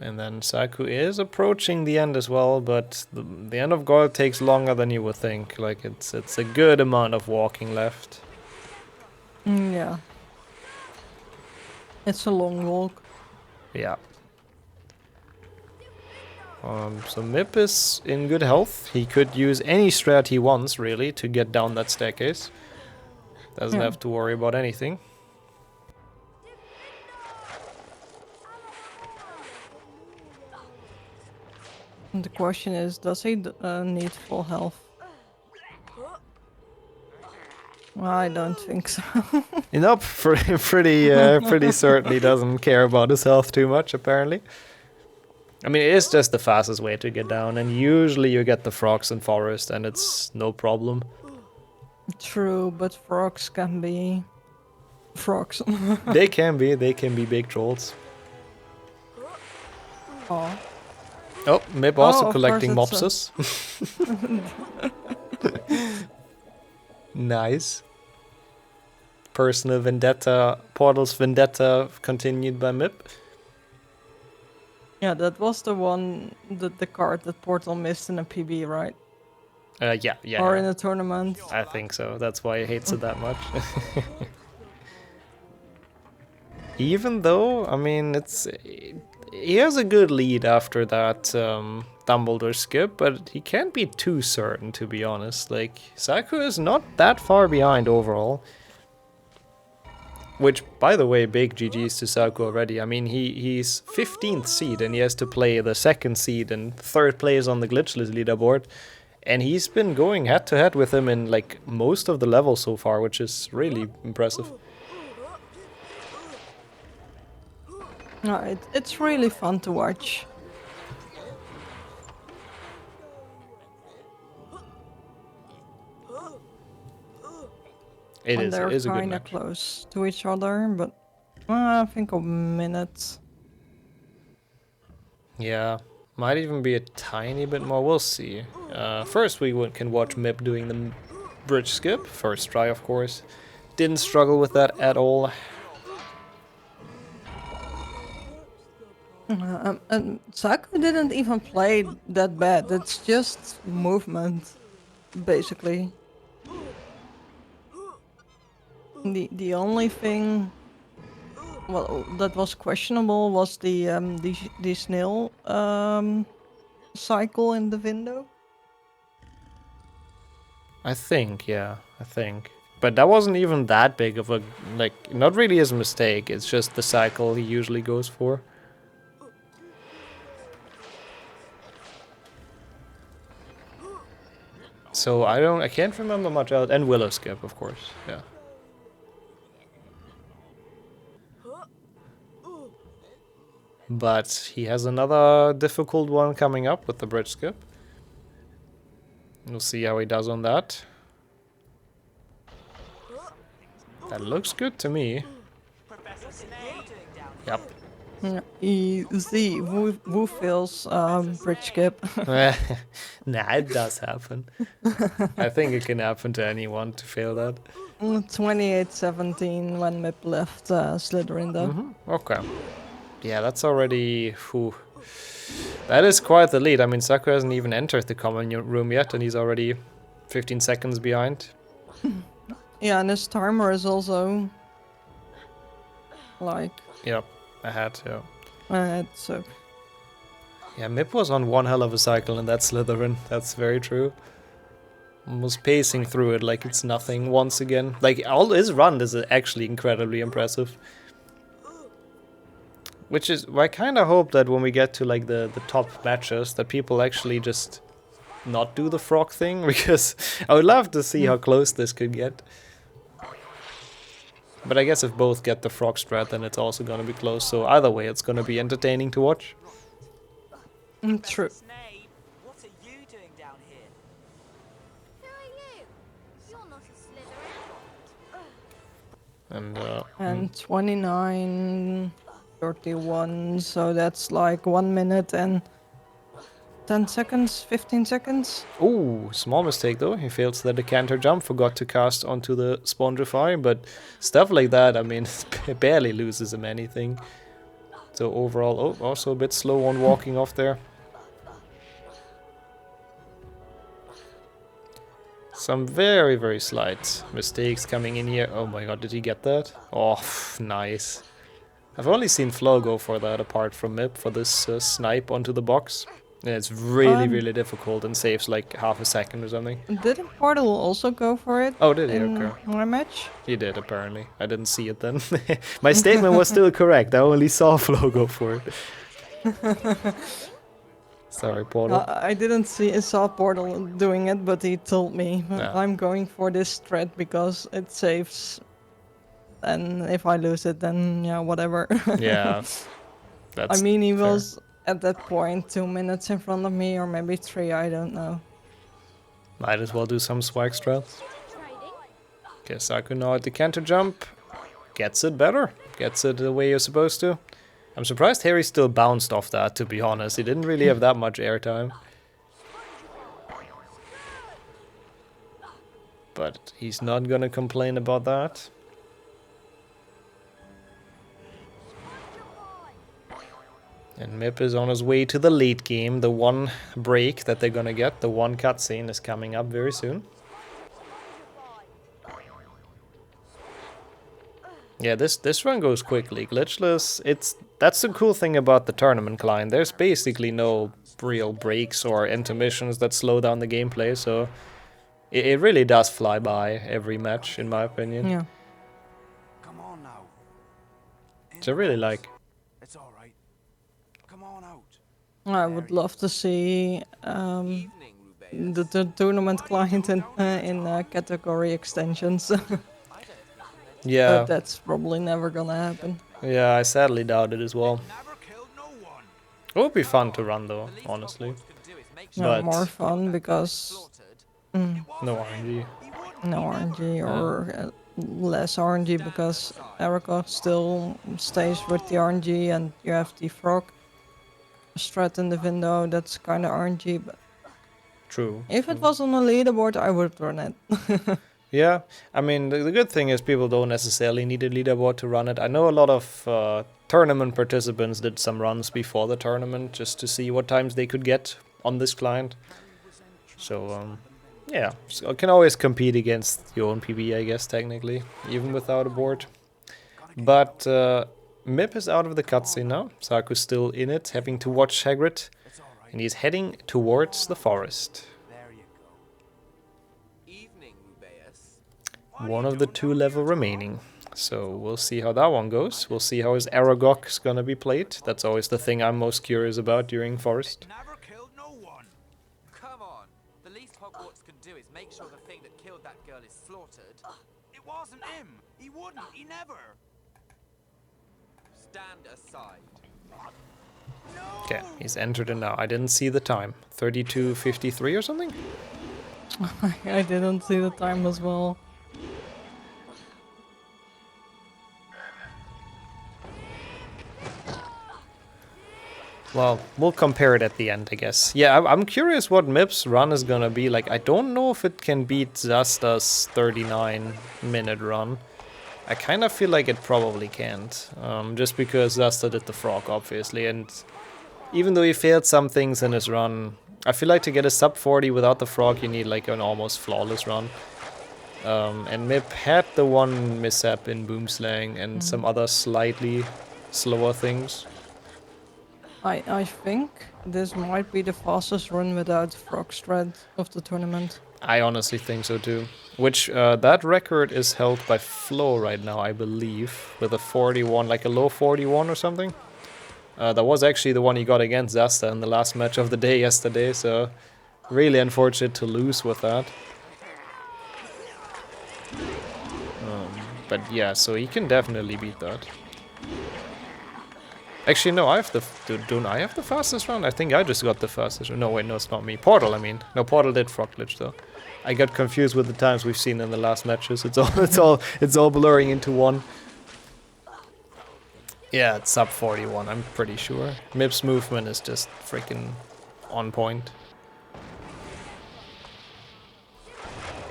And then Saku is approaching the end as well, but the end of goal takes longer than you would think. Like it's a good amount of walking left. Yeah. It's a long walk. Yeah. So Mip is in good health. He could use any strat he wants, really, to get down that staircase. Doesn't have to worry about anything. And the question is, does he need full health? I don't think so. Nope, pretty certainly doesn't care about his health too much, apparently. I mean, it is just the fastest way to get down, and usually you get the frogs in forest, and it's no problem. True, but frogs can be... frogs. They can be big trolls. Oh. Oh, Mip also of collecting course mopses. Nice. Personal vendetta, Portal's vendetta continued by Mip. Yeah, that was the one, the card that Portal missed in a PB, right? Yeah. Or in a tournament. I think so. That's why he hates it that much. Even though, I mean, he has a good lead after that Dumbledore skip, but he can't be too certain, to be honest. Like, Saku is not that far behind overall. Which, by the way, big GG's to Saku already. I mean, he's 15th seed, and he has to play the 2nd seed and 3rd place on the Glitchless leaderboard. And he's been going head-to-head with him in, like, most of the levels so far, which is really impressive. No, it's really fun to watch. It And they're is a good kind of match. close to each other, but I think a minute. Yeah, might even be a tiny bit more. We'll see. First, we can watch Mip doing the bridge skip. First try, of course. Didn't struggle with that at all. And Saku didn't even play that bad. It's just movement, basically. The only thing, well, that was questionable was the snail cycle in the window. I think, yeah, I think. But that wasn't even that big of a, like, not really his mistake. It's just the cycle he usually goes for. So I can't remember much else. And Willow Skip, of course, yeah. But he has another difficult one coming up with the bridge skip. We'll see how he does on that. That looks good to me. Yep. Yeah, easy. Who feels bridge skip? Nah, it does happen. I think it can happen to anyone to fail that. 28-17 when Mip left Slytherin though. Okay. Yeah, that's already... Whew. That is quite the lead. I mean, Saku hasn't even entered the common room yet, and he's already 15 seconds behind. Yeah, and his timer is also like Yep, ahead, yeah. so Yeah, Mip was on one hell of a cycle in that Slytherin. That's very true. Was pacing through it like it's nothing once again. Like, all his run is actually incredibly impressive. Which is, I kind of hope that when we get to like the top matches, that people actually just not do the frog thing, because I would love to see how close this could get. But I guess if both get the frog strat, then it's also gonna be close. So either way, it's gonna be entertaining to watch. true. Snape, what are you doing down here? Who are you? You're not a Slytherin. And 29-31, so that's like 1 minute and 10 seconds, 15 seconds. Ooh, small mistake though. He fails the decanter jump, forgot to cast onto the Spongify, but stuff like that, I mean, barely loses him anything. So overall, oh, also a bit slow on walking off there. Some very, very slight mistakes coming in here. Oh my god, did he get that? Oh, nice. I've only seen Flo go for that apart from Mip for this snipe onto the box. Yeah, it's really, really difficult and saves like half a second or something. Didn't Portal also go for it? Oh, did he? In Okay. my match? He did, apparently. I didn't see it then. My statement was still correct. I only saw Flo go for it. Sorry, Portal. I didn't saw Portal doing it, but he told me Yeah. I'm going for this thread because it saves. And if I lose it, then yeah, whatever. Yeah. That's I mean, he fair. was at that point 2 minutes in front of me, or maybe 3. I don't know. Might as well do some swag strats. Trading. Okay, Saku now at the canter jump. Gets it better. Gets it the way you're supposed to. I'm surprised Harry still bounced off that, to be honest. He didn't really have that much airtime. But he's not gonna complain about that. And Mip is on his way to the late game. The one break that they're gonna get, the one cutscene, is coming up very soon. Yeah, this run goes quickly. Glitchless, that's the cool thing about the tournament client. There's basically no real breaks or intermissions that slow down the gameplay, so it really does fly by every match, in my opinion. Yeah. Come on now. Which I really like. It's all right. Come on out. I would love to see Evening, Rubeus. the tournament client in category extensions. Yeah, But that's probably never gonna happen. yeah, I sadly doubt it as well. Never killed no one. It would be fun to run though, honestly. No, But- more fun because No RNG. no RNG or less RNG because Erica still stays with the RNG and you have the frog strat in the window. That's kind of RNG, but True. if it was on the leaderboard, I would run it. Yeah, I mean, the good thing is people don't necessarily need a leaderboard to run it. I know a lot of tournament participants did some runs before the tournament just to see what times they could get on this client. So, yeah, so can always compete against your own PB, I guess, technically, even without a board. But Mip is out of the cutscene now. Saku's still in it, having to watch Hagrid, and he's heading towards the forest. One of the 2 level remaining. So we'll see how that one goes. We'll see how his Aragog is gonna be played. That's always the thing I'm most curious about during Forest. Never killed no one. Come on. The least Hogwarts can do is make sure the thing that killed that girl is slaughtered. It wasn't him. He wouldn't. He never. Stand aside. Okay, he's entered it now. I didn't see the time. 32:53 or something? I didn't see the time as well. Well, we'll compare it at the end, I guess. Yeah, I'm curious what Mip's run is gonna be like. I don't know if it can beat Zasta's 39-minute run. I kind of feel like it probably can't. Just because Zasta did the frog, obviously. And even though he failed some things in his run, I feel like to get a sub 40 without the frog, you need like an almost flawless run. And Mip had the one mishap in Boomslang and some other slightly slower things. I think this might be the fastest run without frog strat of the tournament. I honestly think so too. Which, that record is held by Flo right now, I believe, with a 41, like a low 41 or something. That was actually the one he got against Zasta in the last match of the day yesterday, so really unfortunate to lose with that. But yeah, so he can definitely beat that. Actually, no, I have the... Don't I have the fastest run? I think I just got the fastest run. No, wait, no, it's not me. Portal, I mean. No, Portal did frog glitch, though. I got confused with the times we've seen in the last matches. It's all blurring into one. Yeah, it's sub 41, I'm pretty sure. Mip's movement is just freaking on point.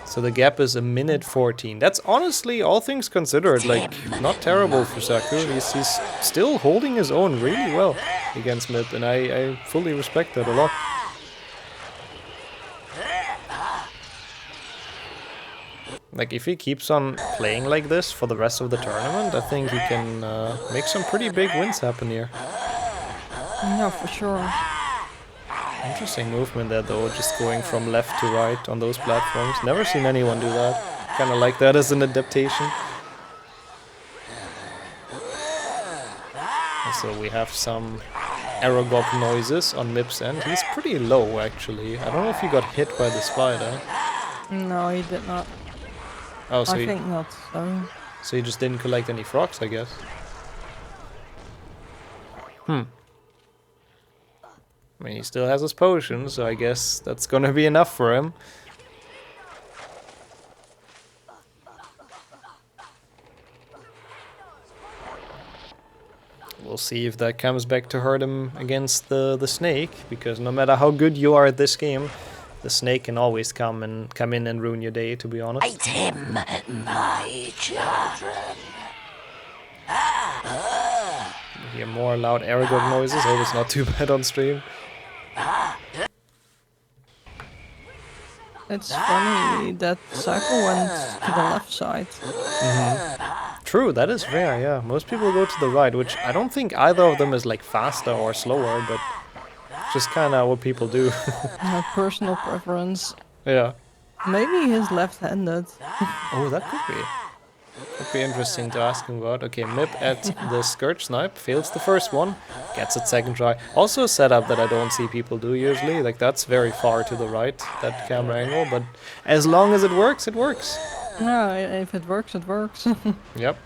So the gap is 1:14. That's honestly, all things considered, like, not terrible for Saku. He's still holding his own really well against Mip, and I fully respect that a lot. Like, if he keeps on playing like this for the rest of the tournament, I think he can make some pretty big wins happen here. Yeah, for sure. Interesting movement there, though, just going from left to right on those platforms. Never seen anyone do that. Kind of like that as an adaptation. And so we have some Aragog noises on Mip's end. He's pretty low, actually. I don't know if he got hit by the spider. No, he did not. Oh, so I think not, so... So he just didn't collect any frogs, I guess. I mean, he still has his potion, so I guess that's gonna be enough for him. We'll see if that comes back to hurt him against the snake, because no matter how good you are at this game, the snake can always come in and ruin your day, to be honest. Fight him, my children. You hear more loud Aragog noises. Hope it's not too bad on stream. It's funny that Saku went to the left side. True, that is rare, yeah. Most people go to the right, which I don't think either of them is like faster or slower, but just kind of what people do. Personal preference. Yeah. Maybe he's left-handed. Oh, that could be. Would be interesting to ask him about. Okay, Mip at the Scourge Snipe fails the first one, gets it second try. Also a setup that I don't see people do usually. Like, that's very far to the right, that camera angle, but as long as it works, it works. No, if it works, it works. Yep.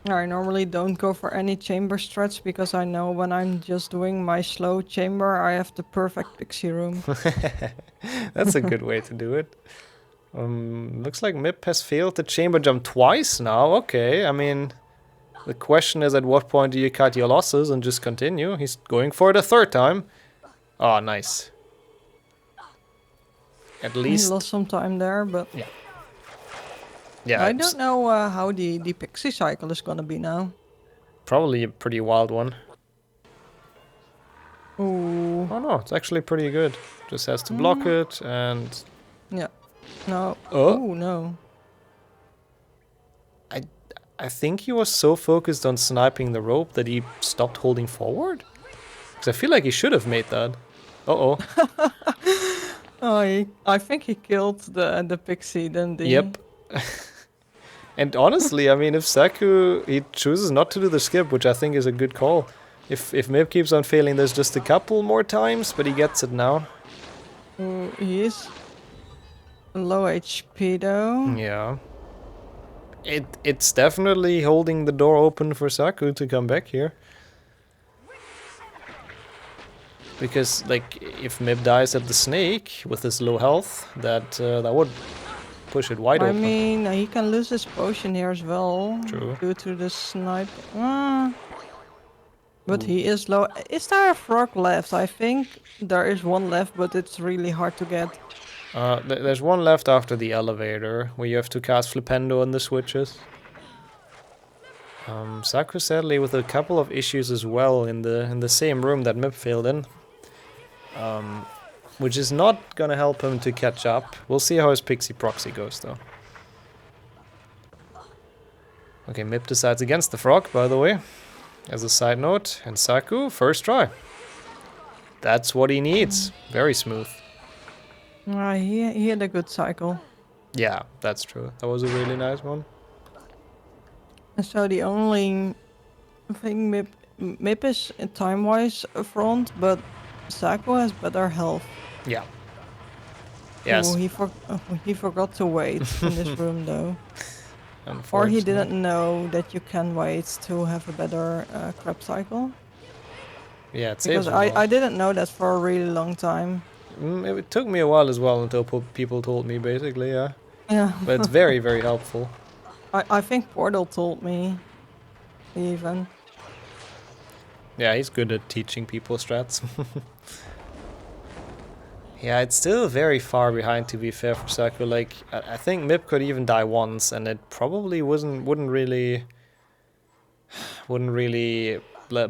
I normally don't go for any chamber strats because I know when I'm just doing my slow chamber, I have the perfect pixie room. That's a good way to do it. Looks like Mip has failed the chamber jump twice now. Okay, I mean, the question is at what point do you cut your losses and just continue? He's going for it a third time. Oh, nice. At least... He lost some time there, but... Yeah. Yeah, I it's don't know how the pixie cycle is gonna be now. probably a pretty wild one. Ooh. Oh no, it's actually pretty good. Just has to block it and... Yeah. No. Oh. Ooh, no. I think he was so focused on sniping the rope that he stopped holding forward. Because I feel like he should have made that. Uh-oh. Oh, I think he killed the pixie, didn't he? Yep. And honestly, I mean, if Saku, he chooses not to do the skip, which I think is a good call. If Mib keeps on failing, there's just a couple more times, but he gets it now. Ooh, he is low HP though. Yeah. It's definitely holding the door open for Saku to come back here. Because, like, if Mib dies at the snake with his low health, that would push it wide I open. mean, he can lose his potion here as well. True. Due to the snipe. But he is low. Is there a frog left? I think there is one left, but it's really hard to get. There's one left after the elevator, where you have to cast Flipendo on the switches. Saku sadly with a couple of issues as well in the same room that Mib failed in. Which is not gonna help him to catch up. We'll see how his Pixie Proxy goes though. Okay, Mib decides against the frog, by the way. As a side note, and Saku, first try. That's what he needs. Very smooth. He had a good cycle. Yeah, that's true. That was a really nice one. And so the only thing Mip is time-wise front, but Saku has better health. Yeah. Yes. Oh, he forgot to wait in this room though. Or he Unfortunately. didn't know that you can wait to have a better crab cycle. Yeah, it saves Because a lot. I didn't know that for a really long time. It took me a while as well until people told me, basically, yeah. Yeah. But it's very, very helpful. I think Portal told me, even. Yeah, he's good at teaching people strats. Yeah, it's still very far behind, to be fair, for Saku. Like, I think Mip could even die once, and it probably wouldn't really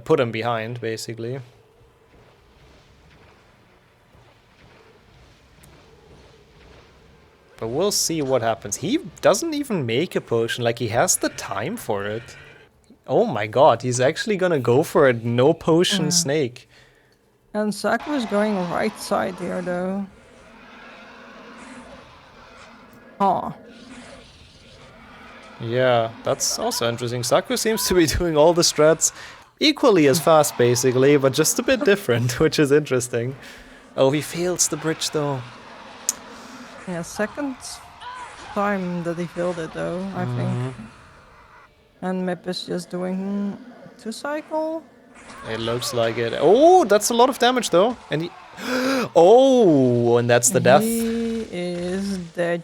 put him behind, basically. But we'll see what happens. He doesn't even make a potion, like he has the time for it. Oh my god, he's actually gonna go for a no potion snake. And Saku is going right side here though. Oh. Yeah, that's also interesting. Saku seems to be doing all the strats equally as fast, basically, but just a bit different, which is interesting. Oh, he fails the bridge though. Yeah, second time that he failed it though, I think. And Mip is just doing 2 cycle. It looks like it. Oh, that's a lot of damage though. And he... Oh, and that's the death. He is dead.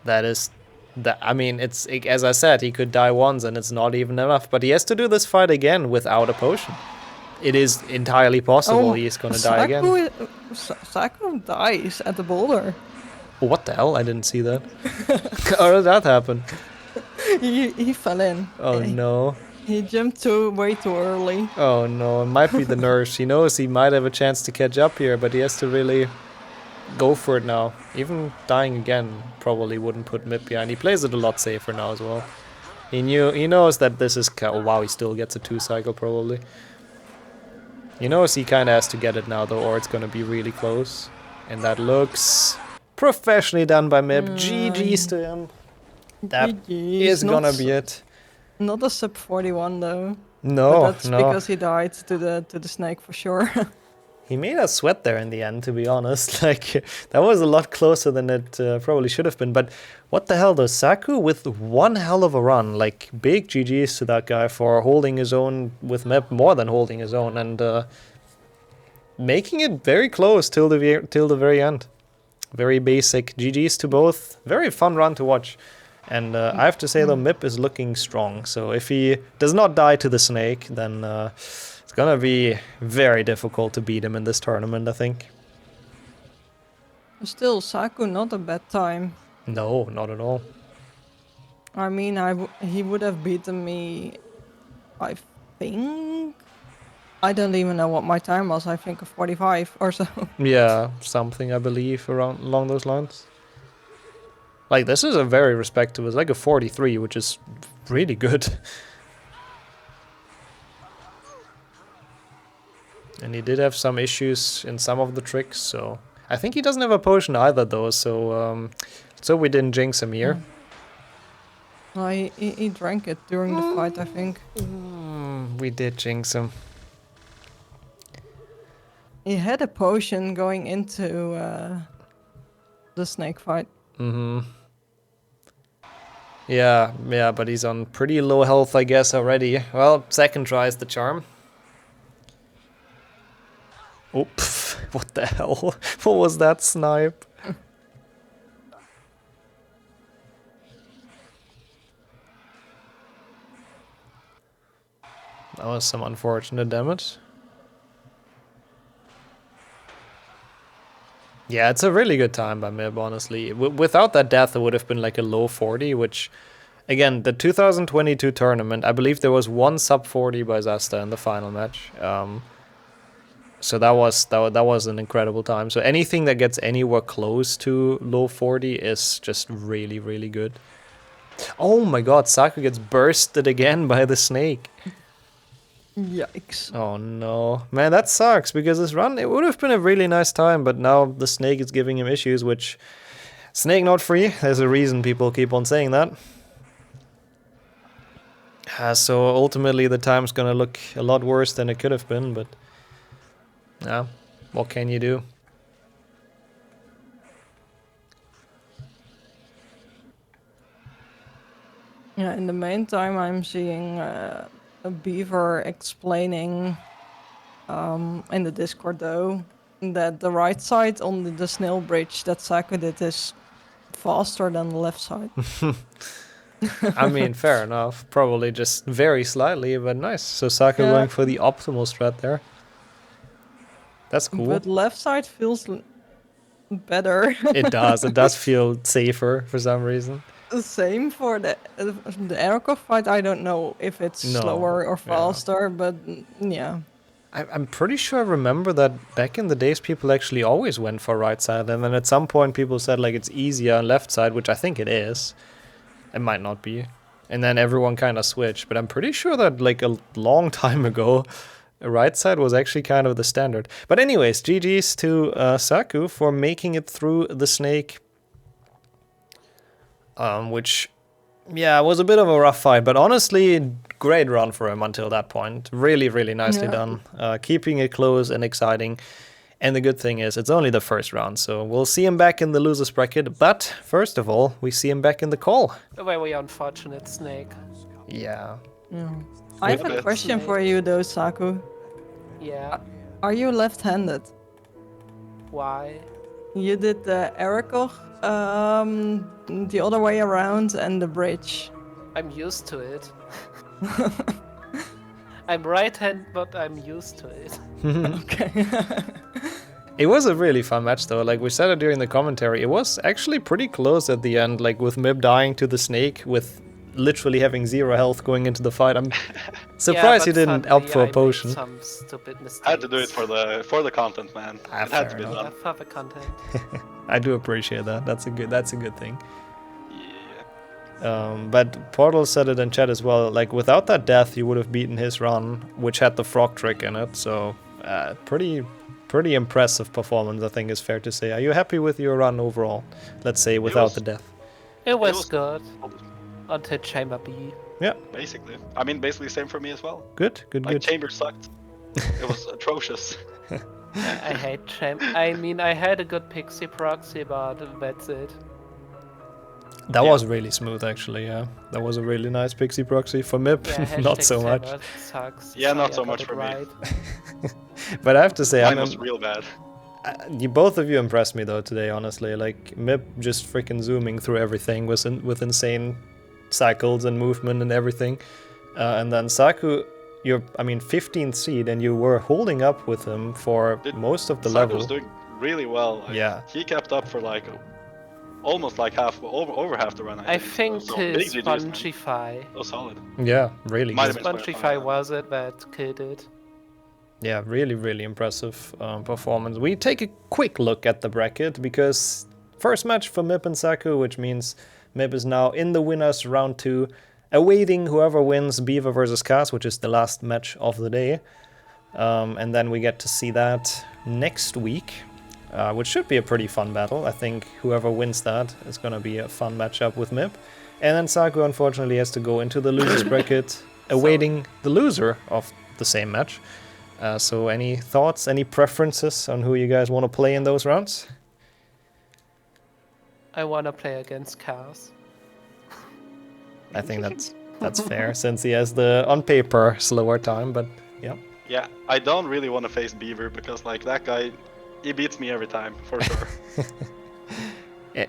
That is... I mean, it's as I said, he could die once and it's not even enough. But he has to do this fight again without a potion. It is entirely possible he's gonna die again. Saku dies at the boulder. Oh, what the hell? I didn't see that. How did that happen? He fell in. Oh no. He jumped way too early. Oh no, it might be the nurse. He knows he might have a chance to catch up here, but he has to really go for it now. Even dying again probably wouldn't put Mip behind. He plays it a lot safer now as well. He knows that this is... Oh wow, he still gets a 2 cycle probably. He knows he kind of has to get it now though, or it's gonna be really close. And that looks professionally done by Mib. GG's to him. That is gonna be it. Not a sub 41 though. No, But that's no. because he died to the snake for sure. He made us sweat there in the end, to be honest. Like, that was a lot closer than it probably should have been. But what the hell, though? Saku with one hell of a run. Like, big GG's to that guy for holding his own with Mep, more than holding his own, and making it very close till the very end. Very basic GG's to both. Very fun run to watch. And I have to say, though, Mip is looking strong. So if he does not die to the snake, then... it's gonna be very difficult to beat him in this tournament, I think. Still, Saku, not a bad time. No, not at all. I mean, he would have beaten me, I think. I don't even know what my time was. I think 45 or so. Yeah, something I believe around along those lines. Like, this is a very respectable, it's like a 43, which is really good. And he did have some issues in some of the tricks, so... I think he doesn't have a potion either, though, so we didn't jinx him here. He drank it during the fight, I think. We did jinx him. He had a potion going into the snake fight. Yeah, but he's on pretty low health, I guess, already. Well, second try is the charm. Oops, what the hell? What was that snipe? That was some unfortunate damage. Yeah, it's a really good time by Mib, honestly. Without that death, it would have been like a low 40, which, again, the 2022 tournament, I believe there was one sub 40 by Zasta in the final match. So that was an incredible time. So anything that gets anywhere close to low 40 is just really, really good. Oh my god, Saku gets bursted again by the snake. Yikes. Oh no. Man, that sucks, because this run, it would have been a really nice time, but now the snake is giving him issues, which... Snake not free, there's a reason people keep on saying that. So ultimately the time's gonna look a lot worse than it could have been, but... Yeah, what can you do? Yeah, in the meantime, I'm seeing a Beaver explaining in the Discord, though, that the right side on the snail bridge that Saku did is faster than the left side. I mean, fair enough. Probably just very slightly, but nice. So Saku going for the optimal strat there. That's cool. But left side feels better. It does feel safer for some reason. The same for the Erko fight. I don't know if it's slower or faster, but yeah. I'm pretty sure I remember that back in the days people actually always went for right side, and then at some point people said like it's easier on left side, which I think it is. It might not be. And then everyone kind of switched, but I'm pretty sure that like a long time ago right side was actually kind of the standard. But anyways, GG's to Saku for making it through the snake. Which, yeah, was a bit of a rough fight, but honestly, great run for him until that point. Really, really nicely done. Keeping it close and exciting. And the good thing is, it's only the first round, so we'll see him back in the losers bracket. But first of all, we see him back in the call. A very unfortunate snake. Yeah. I have a question for you, though, Saku. Yeah. Are you left-handed? Why? You did the Erko, the other way around, and the bridge. I'm used to it. I'm right-handed, but I'm used to it. Okay. It was a really fun match, though. Like we said it during the commentary, it was actually pretty close at the end. Like with Mib dying to the snake, with literally having 0 health going into the fight. I'm surprised he didn't opt for a potion. Some stupid mistakes. I had to do it for the content, man. It had to be done. For the content. I do appreciate that. That's a good thing. Yeah. But Portal said it in chat as well. Like without that death, you would have beaten his run, which had the frog trick in it. So pretty impressive performance, I think is fair to say. Are you happy with your run overall? Let's say without the death. It was good. Until Chamber B. Yeah. Basically. I mean, basically same for me as well. Good. Like, Chamber sucked. It was atrocious. I hate Chamber. I mean, I had a good Pixie proxy, but that's it. That was really smooth, actually, yeah. That was a really nice Pixie proxy. For Mip, Yeah, not so much. Sucks. Yeah, not Sorry, so I much got for it me. right. But I have to say, Mine was real bad. Both of you impressed me, though, today, honestly. Like, Mip just freaking zooming through everything with insane cycles and movement and everything. And then Saku, you're, 15th seed, and you were holding up with him for most of the Saku level. was doing really well. Yeah. He kept up for like almost like over half the run. I think so. his Big GGs, man. Spongify. So solid. Yeah, really Might good. have been Spongify was it that killed it. Yeah, really impressive performance. We take a quick look at the bracket because first match for Mip and Saku, which means Mip is now in the winners round 2, awaiting whoever wins Beaver versus Kaas, which is the last match of the day. And then we get to see that next week, which should be a pretty fun battle. I think whoever wins that is going to be a fun matchup with Mip. And then Saku unfortunately has to go into the losers bracket, awaiting the loser of the same match. So any thoughts, any preferences on who you guys want to play in those rounds? I wanna play against Kaas. I think that's fair, since he has the, on paper, slower time, but yeah. Yeah, I don't really want to face Beaver because like that guy, he beats me every time for sure.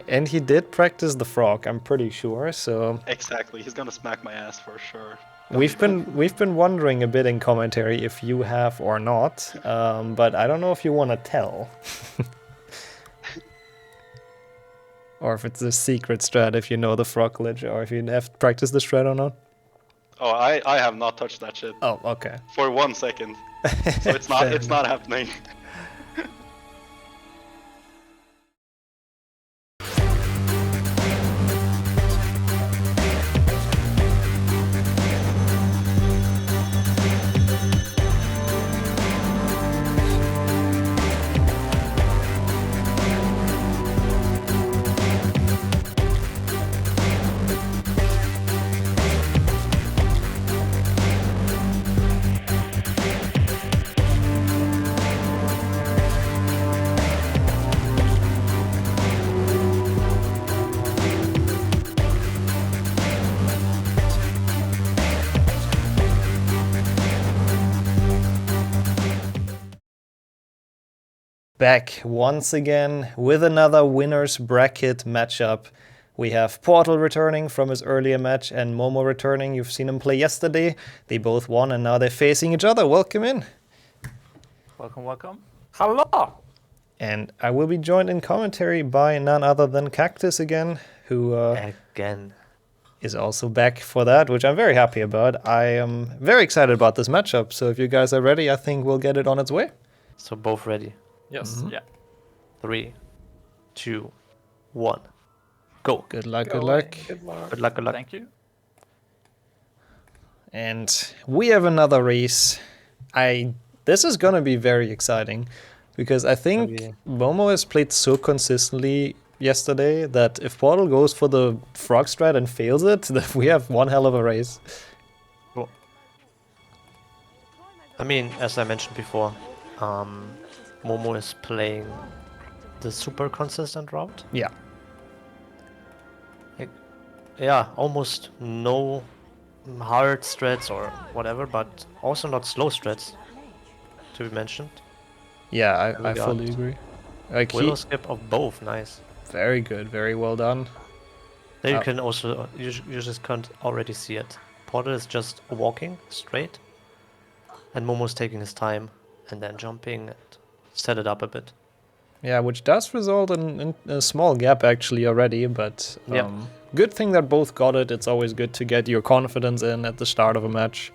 And he did practice the frog, I'm pretty sure, so... Exactly, he's gonna smack my ass for sure. We've been wondering a bit in commentary if you have or not, but I don't know if you want to tell. Or if it's a secret strat, if you know the frog glitch, or if you have practiced the strat or not. Oh, I have not touched that shit. Oh, okay. For 1 second. So it's not happening. Back once again with another winner's bracket matchup. We have Portal returning from his earlier match and Momo returning. You've seen him play yesterday. They both won and now they're facing each other. Welcome in. Welcome, welcome. Hello! And I will be joined in commentary by none other than Kaktus again, who is also back for that, which I'm very happy about. I am very excited about this matchup, so if you guys are ready, I think we'll get it on its way. So both ready? Yes, yeah. 3, 2, 1, go. Good luck, good luck. Good luck, good luck. Thank you. And we have another race. This is gonna be very exciting because I think Momo has played so consistently yesterday that if Portal goes for the frog strat and fails it, then we have one hell of a race. Cool. I mean, as I mentioned before, Momo is playing the super consistent route. Yeah. Yeah, almost no hard strats or whatever, but also not slow strats to be mentioned. Yeah, I fully agree. Like Willow skip of both, nice. Very good, very well done. There you can also, you just can't already see it. Portal is just walking straight, and Momo's taking his time and then jumping and set it up a bit. Yeah, which does result in a small gap actually already, but good thing that both got it. It's always good to get your confidence in at the start of a match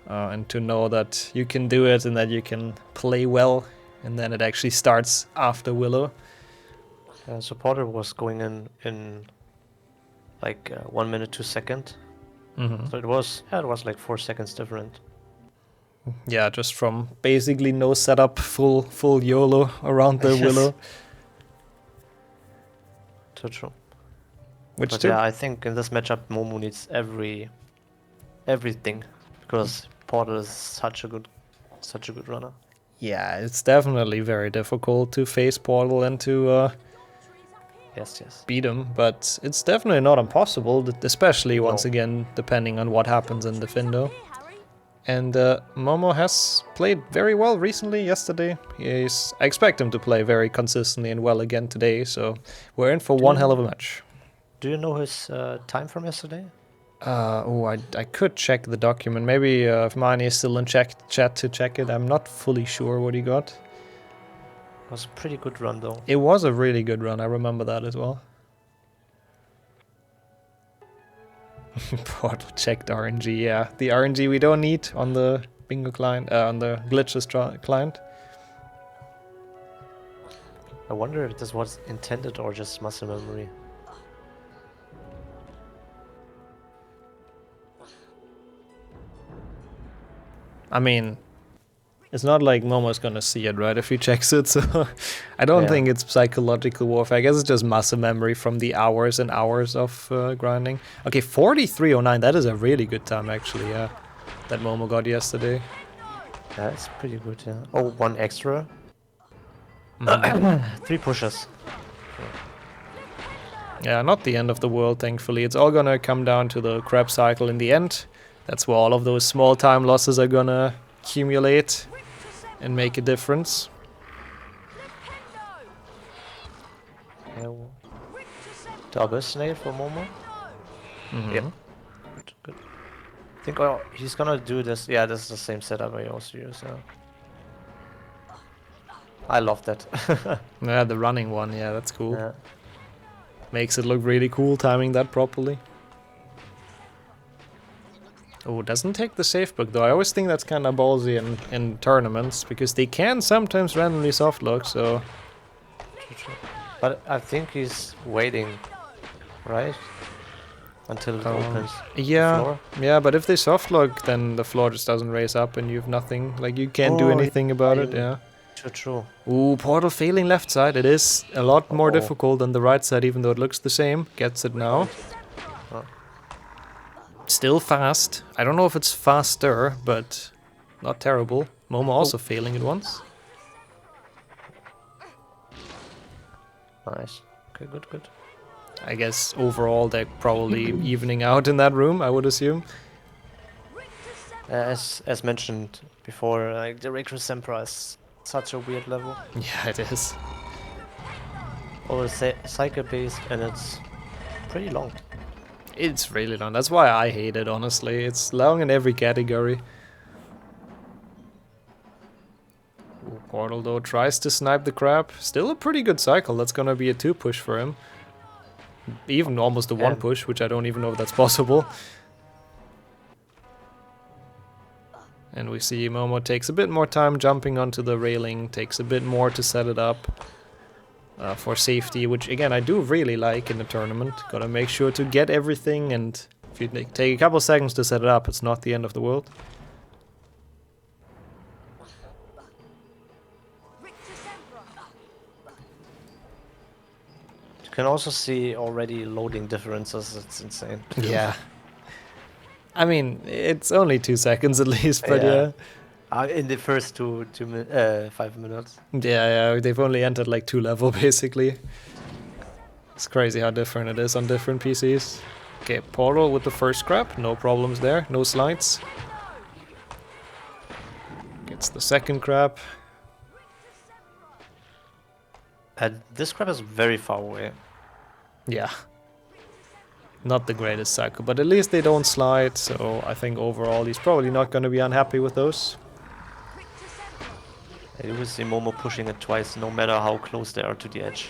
and to know that you can do it and that you can play well, and then it actually starts after Willow. So Portal was going in like 1 minute 2 seconds. So it was like 4 seconds different. Yeah, just from basically no setup, full YOLO around the Willow. True. But yeah, I think in this matchup Momo needs everything because Portal is such a good runner. Yeah, it's definitely very difficult to face Portal and to beat him, but it's definitely not impossible, especially once again depending on what happens in the Findo. And Momo has played very well recently, yesterday. I expect him to play very consistently and well again today, so we're in for one hell of a match. Do you know his time from yesterday? I could check the document. Maybe if Mani is still in chat to check it. I'm not fully sure what he got. It was a pretty good run though. It was a really good run, I remember that as well. Portal checked RNG, yeah. The RNG we don't need on the bingo client, on the glitchless client. I wonder if this was intended or just muscle memory. I mean, it's not like Momo's gonna see it, right, if he checks it, so I don't think it's psychological warfare. I guess it's just muscle memory from the hours and hours of grinding. Okay, 43:09, that is a really good time, actually, yeah, that Momo got yesterday. Yeah, it's pretty good, yeah. Oh, one extra. 3 pushes. Yeah, not the end of the world, thankfully. It's all gonna come down to the crab cycle in the end. That's where all of those small time losses are gonna accumulate and make a difference. Double snail for Momo. Yep. Good. I think he's gonna do this. Yeah, this is the same setup I also use. I love that. Yeah, the running one. Yeah, that's cool. Yeah. Makes it look really cool, timing that properly. Oh, doesn't take the safe book though. I always think that's kind of ballsy in tournaments because they can sometimes randomly soft lock. So. But I think he's waiting, right? Until it opens. Yeah, the floor. yeah. But if they soft lock, then the floor just doesn't raise up, and you have nothing. Like you can't do anything about it. Yeah. True. Ooh, portal failing left side. It is a lot more difficult than the right side, even though it looks the same. Gets it now. Still fast. I don't know if it's faster, but not terrible. Momo also failing it once. Nice. Okay, good. I guess overall they're probably evening out in that room, I would assume. As mentioned before, like the Reckless Emperor is such a weird level. Yeah, it is. Or cycle based, and it's pretty long. It's really long. That's why I hate it, honestly. It's long in every category. Ooh, Portal though tries to snipe the crab. Still a pretty good cycle. That's gonna be a 2 push for him. Even almost a 1 push, which I don't even know if that's possible. And we see Momo takes a bit more time jumping onto the railing, takes a bit more to set it up for safety, which again I do really like in the tournament. Gotta make sure to get everything, and if you take a couple seconds to set it up, it's not the end of the world. You can also see already loading differences. It's insane. Yeah. I mean, it's only 2 seconds at least, but yeah. In the first 5 minutes. Yeah, they've only entered like 2 level basically. It's crazy how different it is on different PCs. Okay, Portal with the first crab, no problems there, no slides. Gets the second crab. This crab is very far away. Yeah. Not the greatest Saku, but at least they don't slide, so I think overall he's probably not going to be unhappy with those. You will see Momo pushing it twice, no matter how close they are to the edge.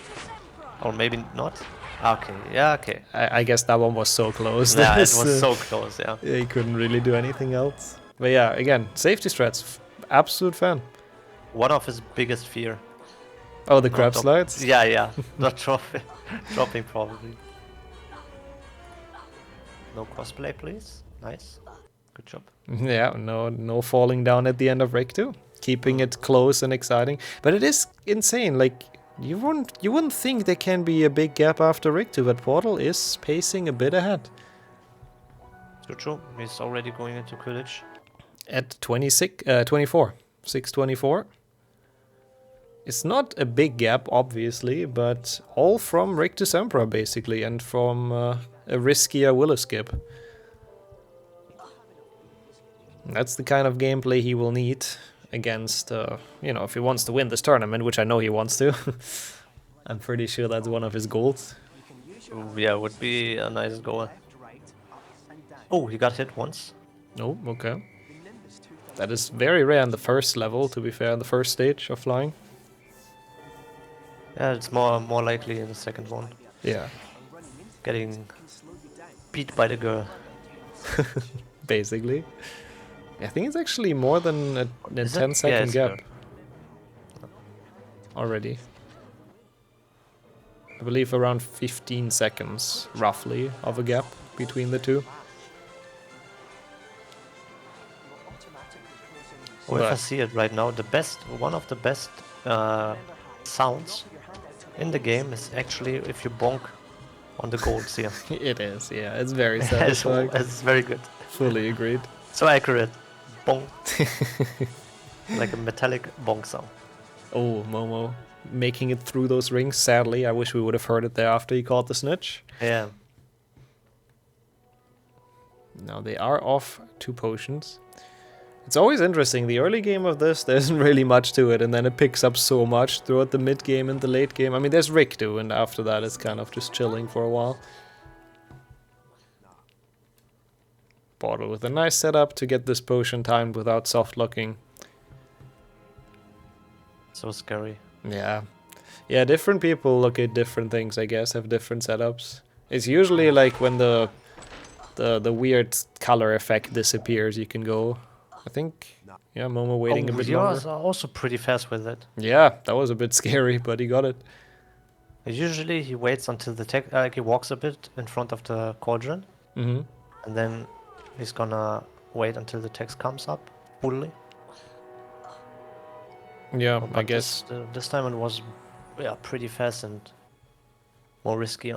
Or maybe not? Okay, yeah, okay. I guess that one was so close. Yeah, it was so close, yeah. He couldn't really do anything else. But yeah, again, safety strats, absolute fan. One of his biggest fear. Oh, the crab slides? Yeah. Not dropping probably. No crossplay, please. Nice. Good job. Yeah, no falling down at the end of Rake 2. Keeping it close and exciting. But it is insane, like you wouldn't think there can be a big gap after Rake 2, but Portal is pacing a bit ahead. True. He's already going into Quidditch. At 24. 6:24. It's not a big gap, obviously, but all from Rake to Sempra, basically, and from a riskier Willow skip. That's the kind of gameplay he will need against, if he wants to win this tournament, which I know he wants to. I'm pretty sure that's one of his goals. Yeah, would be a nice goal. Oh, he got hit once. Oh, okay. That is very rare in the first level, to be fair, in the first stage of flying. Yeah, it's more likely in the second one. Yeah. Getting beat by the girl. basically. I think it's actually more than a 10-second Yeah, gap already. I believe around 15 seconds, roughly, of a gap between the two. Oh, if I see it right now, one of the best sounds in the game is actually if you bonk on the golds here. It is, yeah, it's very satisfying. It's very good. Fully agreed. So accurate. Bonk. Like a metallic bonk sound. Oh, Momo making it through those rings. Sadly, I wish we would have heard it there after he caught the snitch. Yeah. Now they are off 2 potions. It's always interesting. The early game of this, there isn't really much to it, and then it picks up so much throughout the mid game and the late game. I mean, there's Rikdu, and after that it's kind of just chilling for a while. Portal with a nice setup to get this potion timed without soft locking. So scary. Yeah. Yeah, different people look at different things, I guess, have different setups. It's usually like when the weird color effect disappears, you can go. I think, yeah, Momo waiting a bit longer. Yours are also pretty fast with it. Yeah, that was a bit scary, but he got it. Usually he waits until the tech, like he walks a bit in front of the cauldron, Mm-hmm. and then he's gonna wait until the text comes up fully. Yeah, But I guess. this time it was, yeah, pretty fast and more risky.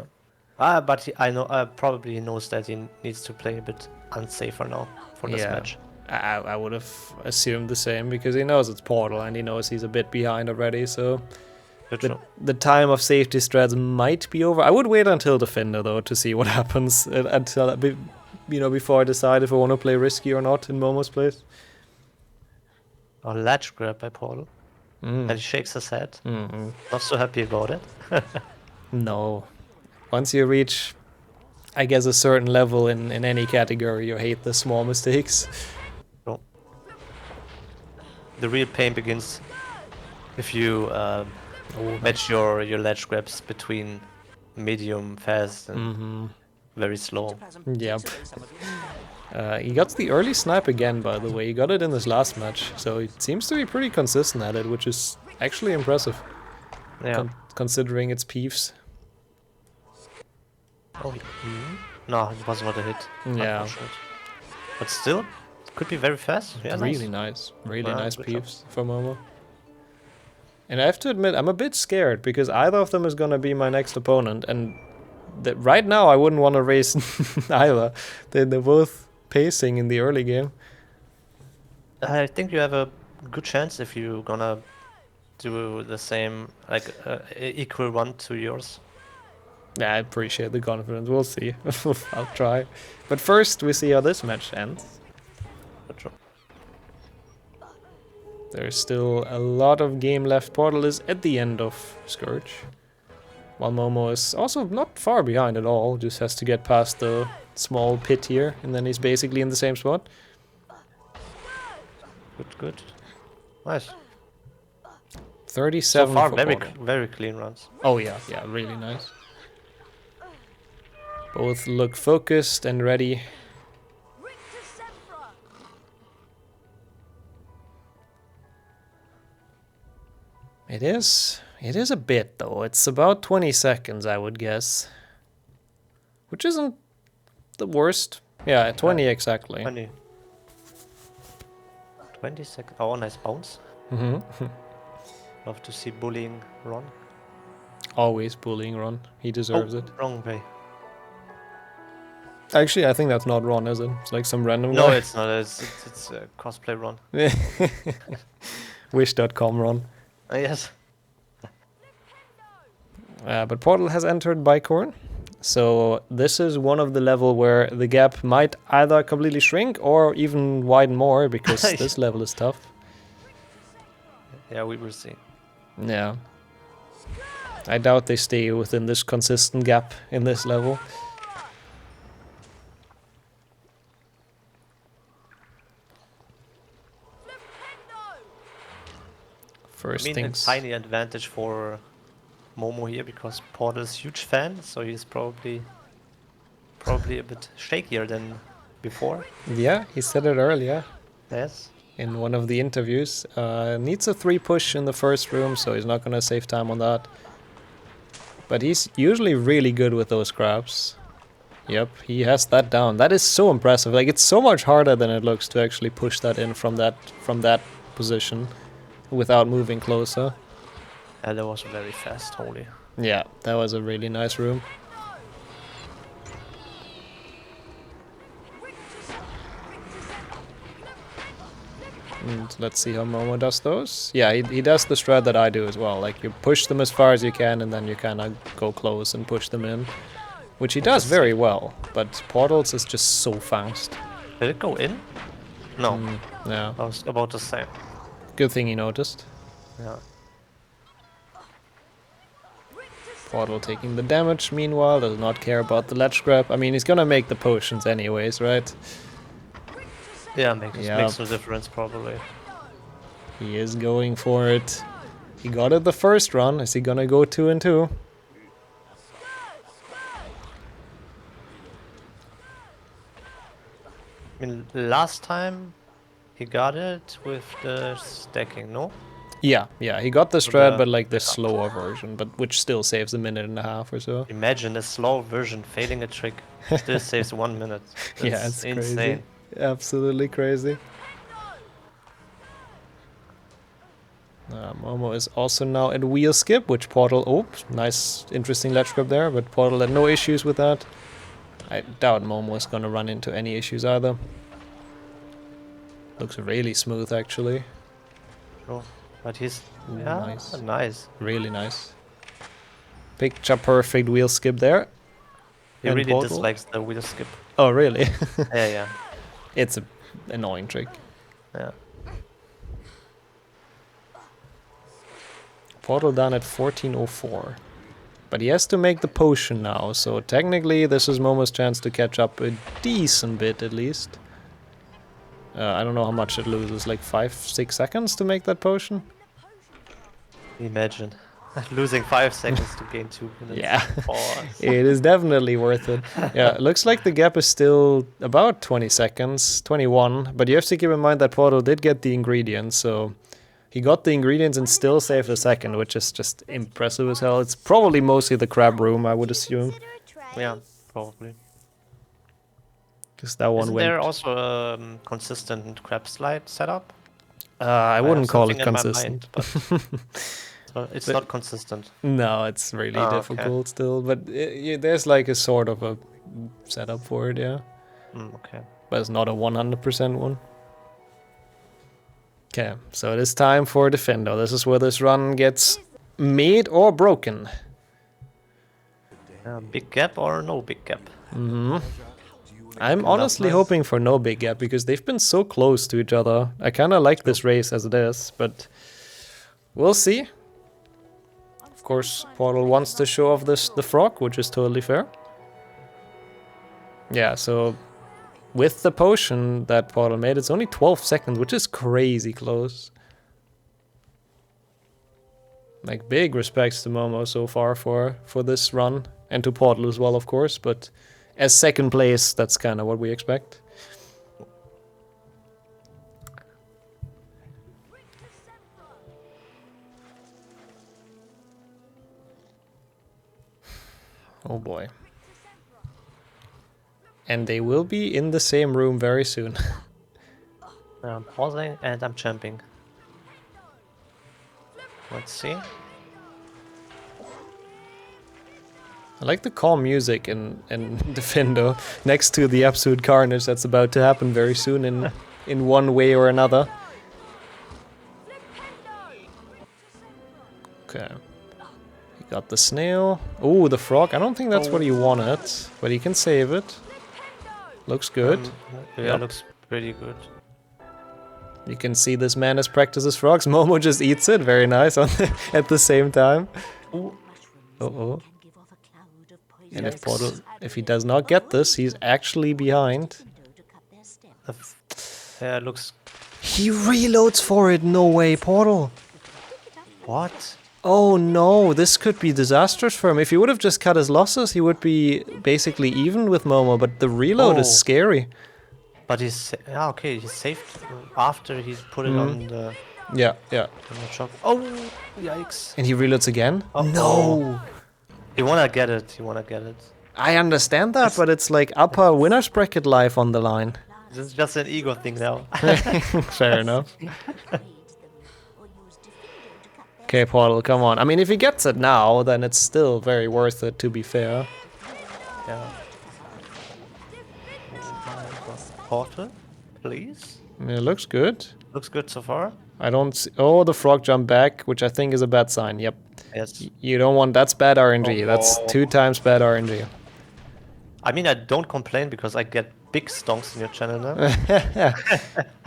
But I know probably he knows that he needs to play a bit unsafer now for this match. I would have assumed the same because he knows it's Portal and he knows he's a bit behind already, so the time of safety strats might be over. I would wait until Defender though to see what happens until before I decide if I want to play risky or not in Momo's place. A latch grab by Portal. And he shakes his head. Not so happy about it. No. Once you reach, I guess, a certain level in any category, you hate the small mistakes. No. The real pain begins if you match your ledge grabs between medium, fast, and very slow. Yep. He got the early snipe again, by the way. He got it in this last match, so he seems to be pretty consistent at it, which is actually impressive. Yeah. Considering its peeves. Oh, no, it was not a hit. Yeah. But still, it could be very fast. Yeah, really nice. Really nice good peeves for Momo. And I have to admit, I'm a bit scared, because either of them is going to be my next opponent, and right now I wouldn't want to race either. They're both pacing in the early game. I think you have a good chance if you're gonna do the same, like equal one to yours. Yeah, I appreciate the confidence. We'll see. I'll try. But first, we see how this match ends. There's still a lot of game left. Portal is at the end of Scourge. While Momo is also not far behind at all. Just has to get past the small pit here. And then he's basically in the same spot. Good. Nice. 37 so far, for very, Portal. very clean runs. Oh yeah, really nice. Both look focused and ready. It is a bit though. It's about 20 seconds, I would guess. Which isn't the worst. Yeah, 20 exactly. 20 seconds. Oh, nice bounce. Love to see bullying Ron. Always bullying Ron. He deserves it. Wrong way. Actually, I think that's not Ron, is it? It's like some random No, guy. it's not. It's cosplay Ron. Wish.com Ron. Yes. But Portal has entered Bicorn. So this is one of the level where the gap might either completely shrink or even widen more, because this level is tough. Yeah, we will see. Yeah. I doubt they stay within this consistent gap in this level. First things. A tiny advantage for Momo here, because Portal is a huge fan, so he's probably a bit shakier than before. Yeah, he said it earlier. Yes. In one of the interviews. Needs a 3 push in the first room, so he's not gonna save time on that. But he's usually really good with those grabs. Yep, he has that down. That is so impressive. Like, it's so much harder than it looks to actually push that in from that position without moving closer. And that was very fast, holy. Yeah, that was a really nice room. And let's see how Momo does those. Yeah, he does the strat that I do as well. Like, you push them as far as you can, and then you kind of go close and push them in. Which he does very well, but Portals is just so fast. Did it go in? No. Yeah. I was about to say. Good thing he noticed. Yeah. Portal taking the damage, meanwhile, does not care about the ledge grab. I mean, he's gonna make the potions anyways, right? Yeah, makes no difference, probably. He is going for it. He got it the first run. Is he gonna go 2 and 2? I mean, last time he got it with the stacking, no? Yeah, he got the strat, but like the slower version, but which still saves a minute and a half or so. Imagine a slow version failing a trick. Still saves 1 minute. That's yeah, it's insane. crazy. Absolutely crazy. Momo is also now at wheel skip, which Portal... Oh, nice, interesting ledge grab there, but Portal had no issues with that. I doubt Momo is gonna run into any issues either. Looks really smooth, actually. Sure. But he's... nice. Really nice. Picture perfect wheel skip there. He And really Portal. dislikes the wheel skip. Oh, really? Yeah. It's an annoying trick. Yeah. Portal done at 14:04. But he has to make the potion now, so technically this is Momo's chance to catch up a decent bit at least. I don't know how much it loses, like 5-6 seconds to make that potion? Imagine. Losing 5 seconds to gain 2 minutes. Yeah, it is definitely worth it. Yeah, it looks like the gap is still about 20 seconds, 21, but you have to keep in mind that Portal did get the ingredients, so he got the ingredients and still saved a second, which is just impressive as hell. It's probably mostly the crab room, I would assume. Yeah, probably. Because that one Isn't went... there also a consistent crab slide setup? I wouldn't call it something in my consistent. mind, but it's not consistent. No, it's really difficult still, but there's like a sort of a setup for it, yeah. Okay. But it's not a 100% one. Okay, so it is time for Defendo. This is where this run gets made or broken. Big gap or no big gap? I'm honestly hoping for no big gap, because they've been so close to each other. I kind of like this race as it is, but we'll see. Of course, Portal wants to show off the frog, which is totally fair. Yeah, so with the potion that Portal made, it's only 12 seconds, which is crazy close. Like, big respects to Momo so far for this run, and to Portal as well, of course, but as second place, that's kind of what we expect. Oh boy. And they will be in the same room very soon. I'm pausing and I'm jumping. Let's see. I like the calm music in Defendo next to the absolute carnage that's about to happen very soon in one way or another. Okay. He got the snail. Oh, the frog. I don't think that's what he wanted, but he can save it. Looks good. Yeah, looks pretty good. You can see this man has practices frogs. Momo just eats it. Very nice at the same time. Uh-oh. And if Portal, if he does not get this, he's actually behind. Yeah, it looks... He reloads for it. No way, Portal. What? Oh no, this could be disastrous for him. If he would have just cut his losses, he would be basically even with Momo, but the reload is scary. But yeah, okay, he saved after he put it on the Yeah. shop. Oh, yikes! And he reloads again? Uh-oh. No! You wanna get it, you wanna get it. I understand that, but it's like upper winner's bracket life on the line. This is just an ego thing now. Fair enough. Okay, Portal, come on. I mean, if he gets it now, then it's still very worth it, to be fair. Yeah. Portal, please. It looks good. Looks good so far. I don't see... Oh, the frog jumped back, which I think is a bad sign. Yep. Yes. You don't want... That's bad RNG. That's 2 times bad RNG. I mean, I don't complain because I get big stonks in your channel now.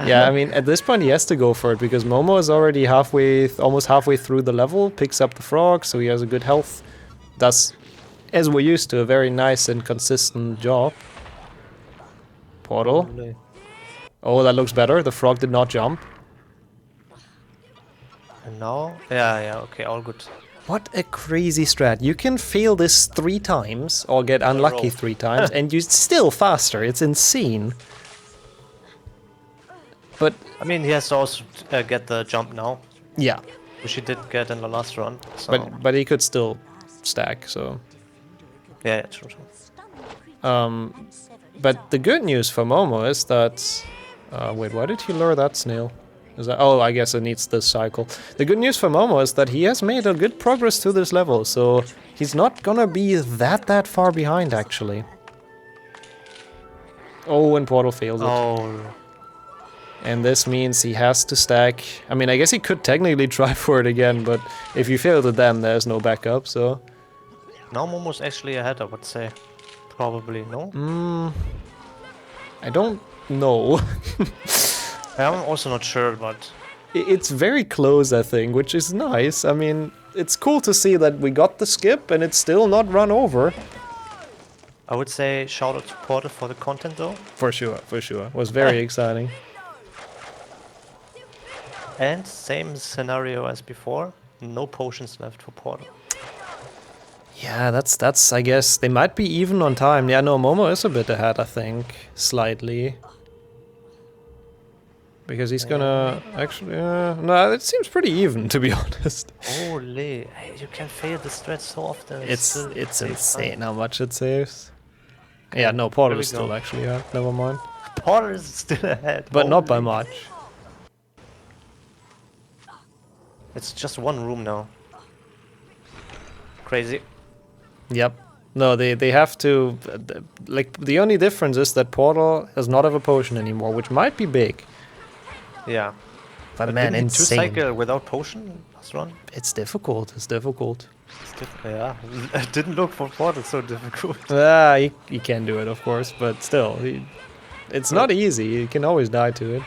Yeah, I mean, at this point he has to go for it because Momo is already almost halfway through the level, picks up the frog, so he has a good health. Does, as we're used to, a very nice and consistent job. Portal. Oh, that looks better. The frog did not jump. And now? Yeah, okay, all good. What a crazy strat. You can fail this 3 times, or get unlucky 3 times, and you're still faster. It's insane. But... I mean, he has to also get the jump now. Yeah. Which he did get in the last run. So. But he could still stack, so... Yeah, true. But the good news for Momo is that... wait, why did he lure that snail? Is that, oh, I guess it needs this cycle. The good news for Momo is that he has made a good progress to this level, so he's not gonna be that far behind, actually. Oh, and Portal fails it. Oh. And this means he has to stack. I mean, I guess he could technically try for it again, but if you failed it then, there's no backup, so... Now Momo's actually ahead, I would say. Probably, no? I don't know. I'm also not sure, but... It's very close, I think, which is nice. I mean, it's cool to see that we got the skip and it's still not run over. I would say shout out to Portal for the content, though. For sure. It was very exciting. And same scenario as before. No potions left for Portal. Yeah, that's I guess, they might be even on time. Yeah, no, Momo is a bit ahead, I think. Slightly. Because he's gonna actually... no, it seems pretty even, to be honest. Holy, you can fail the stretch so often. It's insane how much it saves. Okay, yeah, no, Portal is still actually ahead. Never mind. Portal is still ahead. But not by much. It's just one room now. Crazy. Yep. No, they have to... like, the only difference is that Portal does not have a potion anymore, which might be big. Yeah. But man, insane. 2 cycle without potion last run? It's difficult. Yeah. It didn't look for Portal so difficult. He can do it, of course, but still, it's not easy. You can always die to it.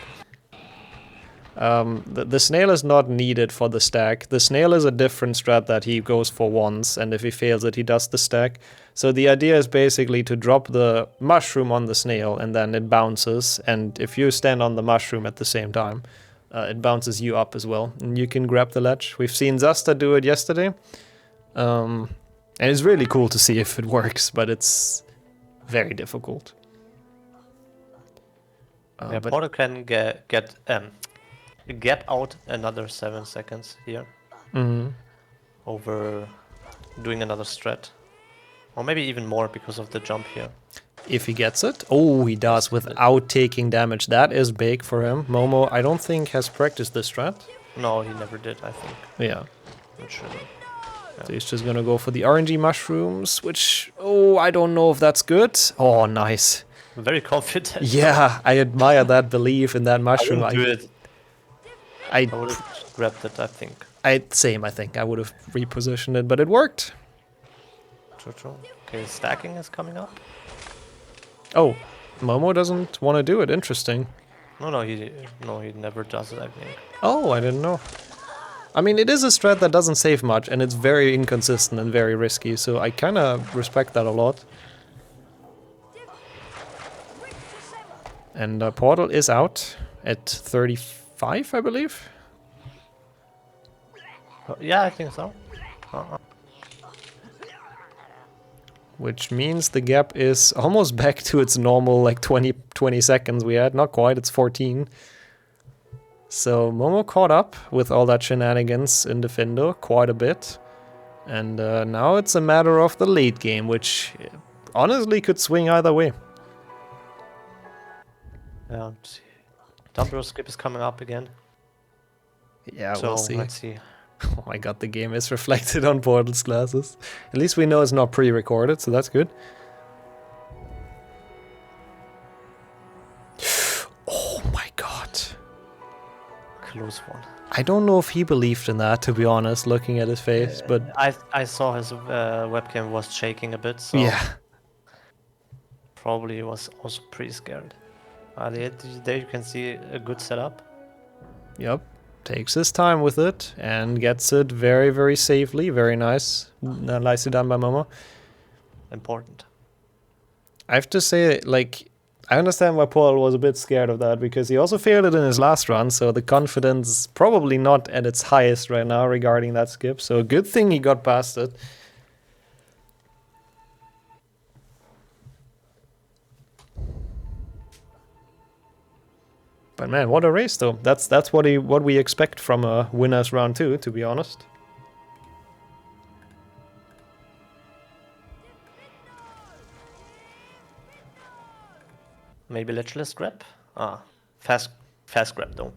The snail is not needed for the stack. The snail is a different strat that he goes for once, and if he fails it, he does the stack. So the idea is basically to drop the mushroom on the snail, and then it bounces, and if you stand on the mushroom at the same time, it bounces you up as well, and you can grab the ledge. We've seen Zasta do it yesterday, and it's really cool to see if it works, but it's very difficult. Yeah, Portal can get out another 7 seconds here. Over doing another strat. Or maybe even more because of the jump here. If he gets it. Oh, he does without taking damage. That is big for him. Momo, I don't think, has practiced this strat. No, he never did, I think. Yeah. Not sure. Yeah. So he's just gonna go for the RNG mushrooms, which... oh, I don't know if that's good. Oh, nice. Very confident. Yeah, I admire that belief in that mushroom. I wouldn't do it. I would have grabbed it, I think. Same, I think. I would have repositioned it, but it worked. True. Okay, stacking is coming up. Oh, Momo doesn't want to do it. Interesting. No, he never does it, I think. Oh, I didn't know. I mean, it is a strat that doesn't save much, and it's very inconsistent and very risky, so I kind of respect that a lot. And Portal is out at 35, I believe. Yeah, I think so. which means the gap is almost back to its normal like 20 seconds we had. Not quite, it's 14. So Momo caught up with all that shenanigans in Defendo quite a bit. And now it's a matter of the late game, which honestly could swing either way. Yeah, Dumbbell skip is coming up again. Yeah, So we'll see. let's see. Oh my god, the game is reflected on Portal's glasses. At least we know it's not pre-recorded, so that's good. Oh my god. Close one. I don't know if he believed in that, to be honest, looking at his face, but... I saw his webcam was shaking a bit, so... Yeah. Probably was also pretty scared. There you can see a good setup. Yep. Takes his time with it and gets it very, very safely. Very nice. Nicely done by Momo. Important. I have to say, like, I understand why Paul was a bit scared of that, because he also failed it in his last run, so the confidence is probably not at its highest right now regarding that skip. So a good thing he got past it. But man, what a race though. That's what we expect from a winner's round 2, to be honest. Maybe Glitchless grab? Ah, fast grab though.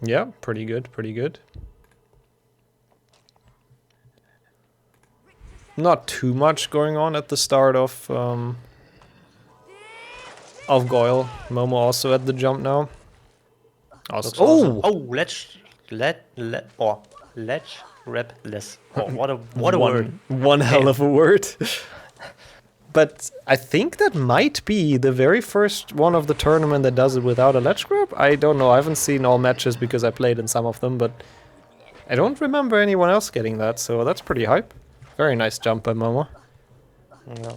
Yeah, pretty good, pretty good. Not too much going on at the start of Goyle. Momo also at the jump now. Also, ledge grab less. Oh, what a word. One hell of a word. But I think that might be the very first one of the tournament that does it without a ledge grab. I don't know. I haven't seen all matches because I played in some of them, but I don't remember anyone else getting that, so that's pretty hype. Very nice jump by Momo. Yeah.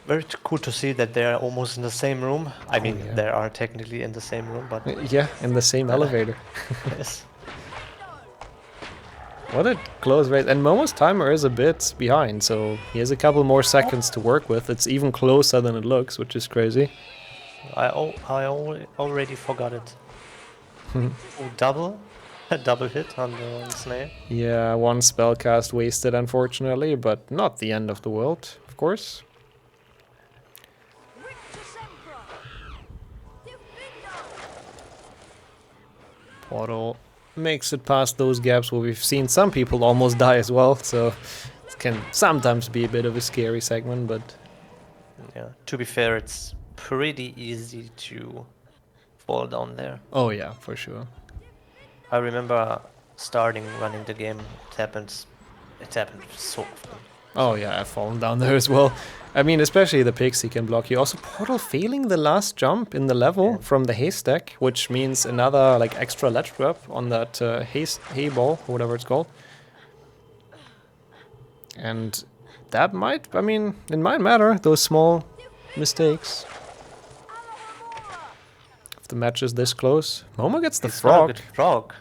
Very cool to see that they're almost in the same room. I mean, yeah. they are technically in the same room, but... Yeah, in the same elevator. Yes. What a close race. And Momo's timer is a bit behind, so he has a couple more seconds to work with. It's even closer than it looks, which is crazy. I already forgot it. Double hit on the snail. Yeah, one spell cast wasted, unfortunately, but not the end of the world, of course. Portal makes it past those gaps where we've seen some people almost die as well, so it can sometimes be a bit of a scary segment, but... Yeah, to be fair, it's pretty easy to fall down there. Oh yeah, for sure. I remember starting running the game, it happened so often. Oh yeah, I've fallen down there as well. I mean, especially the pixie can block you. Also, Portal failing the last jump in the level from the haystack, which means another like extra ledge grab on that hay ball, or whatever it's called. And that might, I mean, it might matter, those small mistakes. If the match is this close. Momo gets the frog.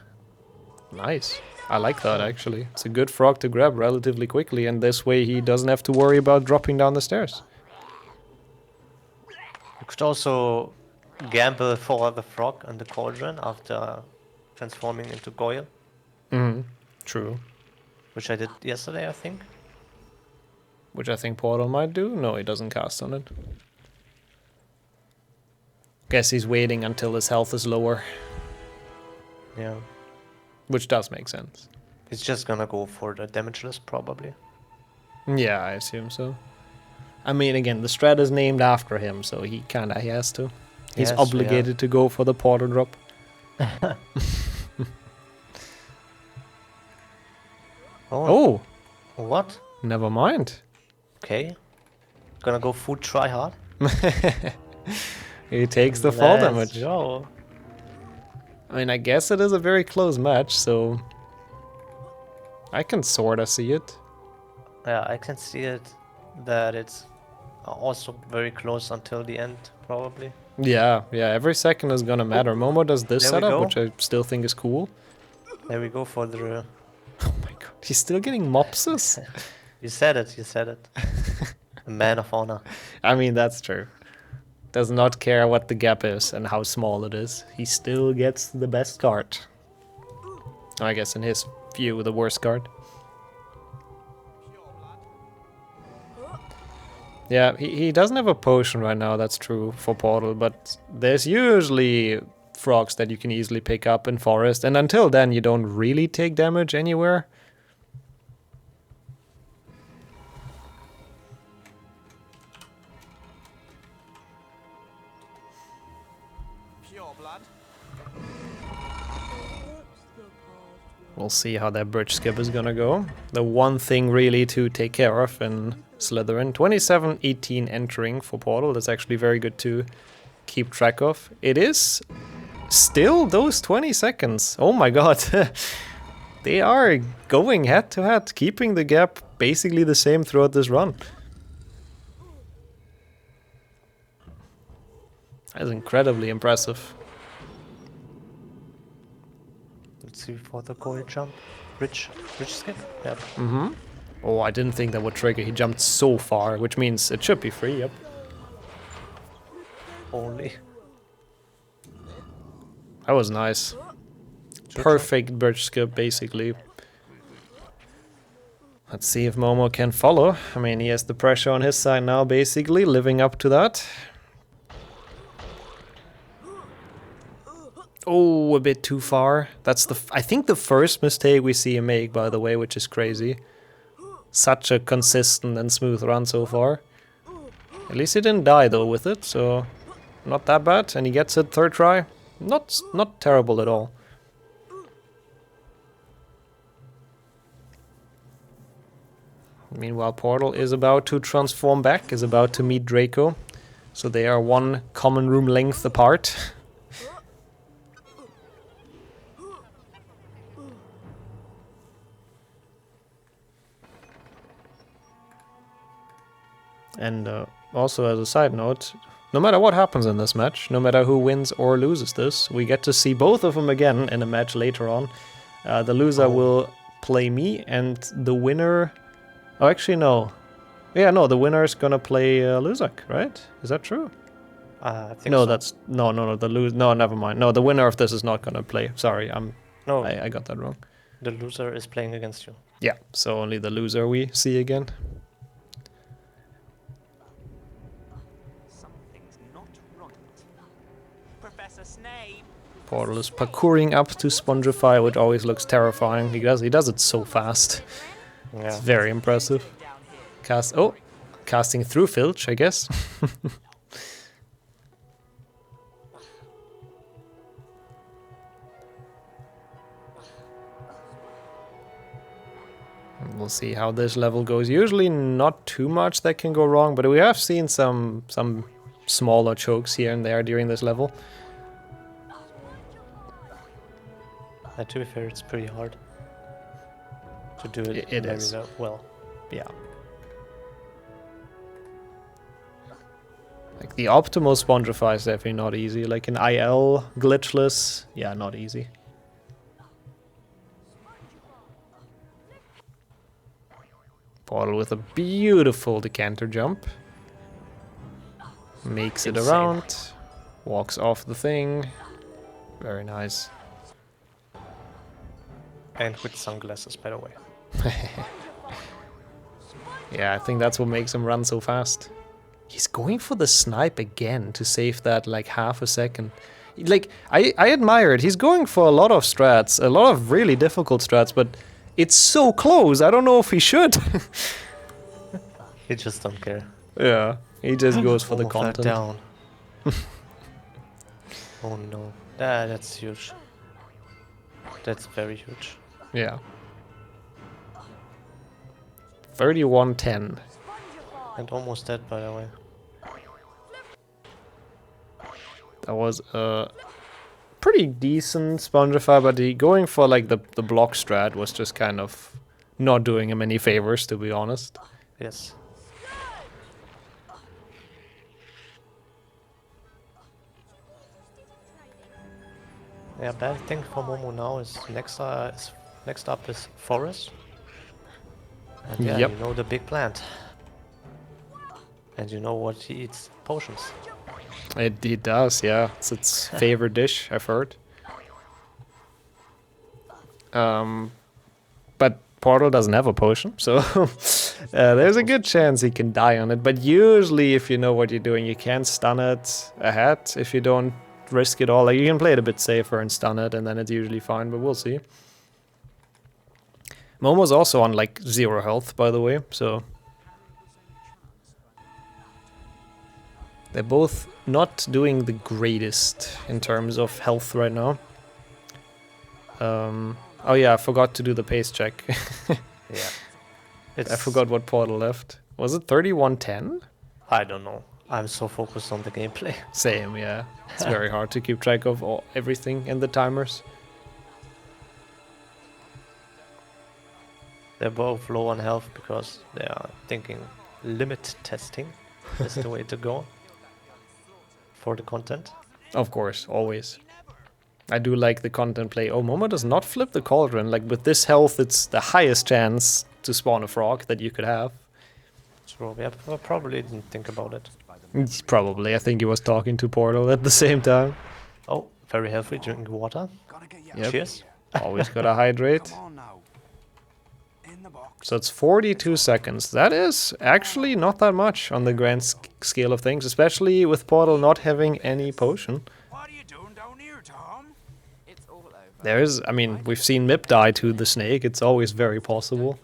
Nice. I like that, actually. It's a good frog to grab relatively quickly, and this way he doesn't have to worry about dropping down the stairs. You could also gamble for the frog and the cauldron after transforming into Goyle. True. Which I did yesterday, I think. Which I think Portal might do. No, he doesn't cast on it. Guess he's waiting until his health is lower. Yeah. Which does make sense. He's just gonna go for the damageless, probably. Yeah, I assume so. I mean, again, the strat is named after him, so he has to. He's obligated to go for the Portal drop. Oh! What? Never mind. Okay. Gonna go full try hard. He takes the fall damage. Go. I mean, I guess it is a very close match, so I can sorta see it. Yeah, I can see it, that it's also very close until the end, probably. Yeah, every second is gonna matter. Momo does this There we setup, go. which I still think is cool. There we go for the... Oh my god, he's still getting mopses? You said it, you said it. A man of honor. I mean, that's true. Does not care what the gap is and how small it is. He still gets the best card. I guess in his view, the worst card. Yeah, he doesn't have a potion right now, that's true, for Portal, but there's usually frogs that you can easily pick up in Forest, and until then you don't really take damage anywhere. Pure blood. We'll see how that bridge skip is gonna go. The one thing really to take care of in Slytherin. 27-18 entering for Portal. That's actually very good to keep track of. It is still those 20 seconds. Oh my god. They are going head to head, keeping the gap basically the same throughout this run. That's incredibly impressive. Let's see for the goal jump. Bridge skip? Yeah. Mm-hmm. Oh, I didn't think that would trigger. He jumped so far, which means it should be free, yep. Only. That was nice. Perfect bridge skip, basically. Let's see if Momo can follow. I mean, he has the pressure on his side now, basically, living up to that. Oh, a bit too far. That's I think the first mistake we see him make, by the way, which is crazy. Such a consistent and smooth run so far. At least he didn't die though with it, so not that bad. And he gets it third try. Not terrible at all. Meanwhile, Portal is about to transform back, is about to meet Draco. So they are one common room length apart. And also as a side note, no matter what happens in this match, no matter who wins or loses this, we get to see both of them again in a match later on. The loser will play me, and the winner... Oh, actually, no. Yeah, no, the winner is gonna play Luzak, right? Is that true? I think no, so. that's... No, no, never mind. No, the winner of this is not gonna play. Sorry, I got that wrong. The loser is playing against you. Yeah, so only the loser we see again. Portal is parkouring up to Spongify, which always looks terrifying. He does it so fast. Yeah. It's very impressive. Casting through Filch, I guess. We'll see how this level goes. Usually not too much that can go wrong, but we have seen some smaller chokes here and there during this level. To be fair, it's pretty hard to do it, It is. well. Yeah. Like the optimal Spongify is definitely not easy. Like an IL glitchless, yeah, not easy. Portal with a beautiful decanter jump. Makes it around. Walks off the thing. Very nice. And with sunglasses, by the way. Yeah, I think that's what makes him run so fast. He's going for the snipe again to save that like half a second. Like, I admire it. He's going for a lot of strats, a lot of really difficult strats, but it's so close. I don't know if he should. He just don't care. Yeah, he just goes for the Fell content. down. Oh no. That's huge. That's very huge. Yeah. 31-10. And almost dead, by the way. That was a pretty decent Spongify, but going for like the block strat was just kind of not doing him any favors, to be honest. Yes. Yeah, bad thing for Momo now is next up is Forest. And yeah, Yep. you know the big plant. And you know what he eats? Potions. It does, yeah. It's its favorite dish, I've heard. But Portal doesn't have a potion, so there's a good chance he can die on it. But usually, if you know what you're doing, you can stun it ahead if you don't risk it all. Like, you can play it a bit safer and stun it, and then it's usually fine, but we'll see. Momo's also on, like, 0 health, by the way, so... They're both not doing the greatest in terms of health right now. Oh yeah, I forgot to do the pace check. Yeah. I forgot what Portal left. Was it 31:10? I don't know. I'm so focused on the gameplay. Same, yeah. It's very hard to keep track of everything in the timers. They're both low on health because they are thinking limit testing is the way to go for the content. Of course, always. I do like the content play. Oh, Momo does not flip the cauldron. Like, with this health, it's the highest chance to spawn a frog that you could have. So yeah, I probably didn't think about it. Probably. I think he was talking to Portal at the same time. Oh, very healthy, drinking water. Yep. Cheers. Always gotta hydrate. So it's 42 seconds. That is actually not that much on the grand scale of things, especially with Portal not having any potion. What are you doing down here, Tom? It's all over. There is, I mean, we've seen Mip die to the snake. It's always very possible.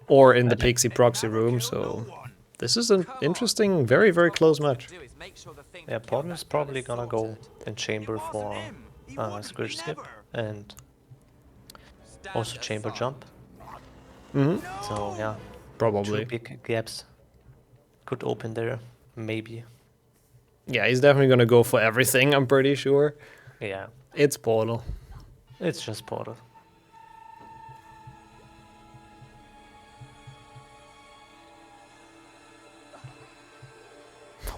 Or in the Pixie proxy room, so this is an interesting, very, very close match. Yeah, Portal is probably gonna go in chamber for Squish Skip and also chamber jump. So yeah, Probably. 2 big gaps could open there, maybe. Yeah, he's definitely gonna go for everything, I'm pretty sure. Yeah, It's Portal. it's just Portal.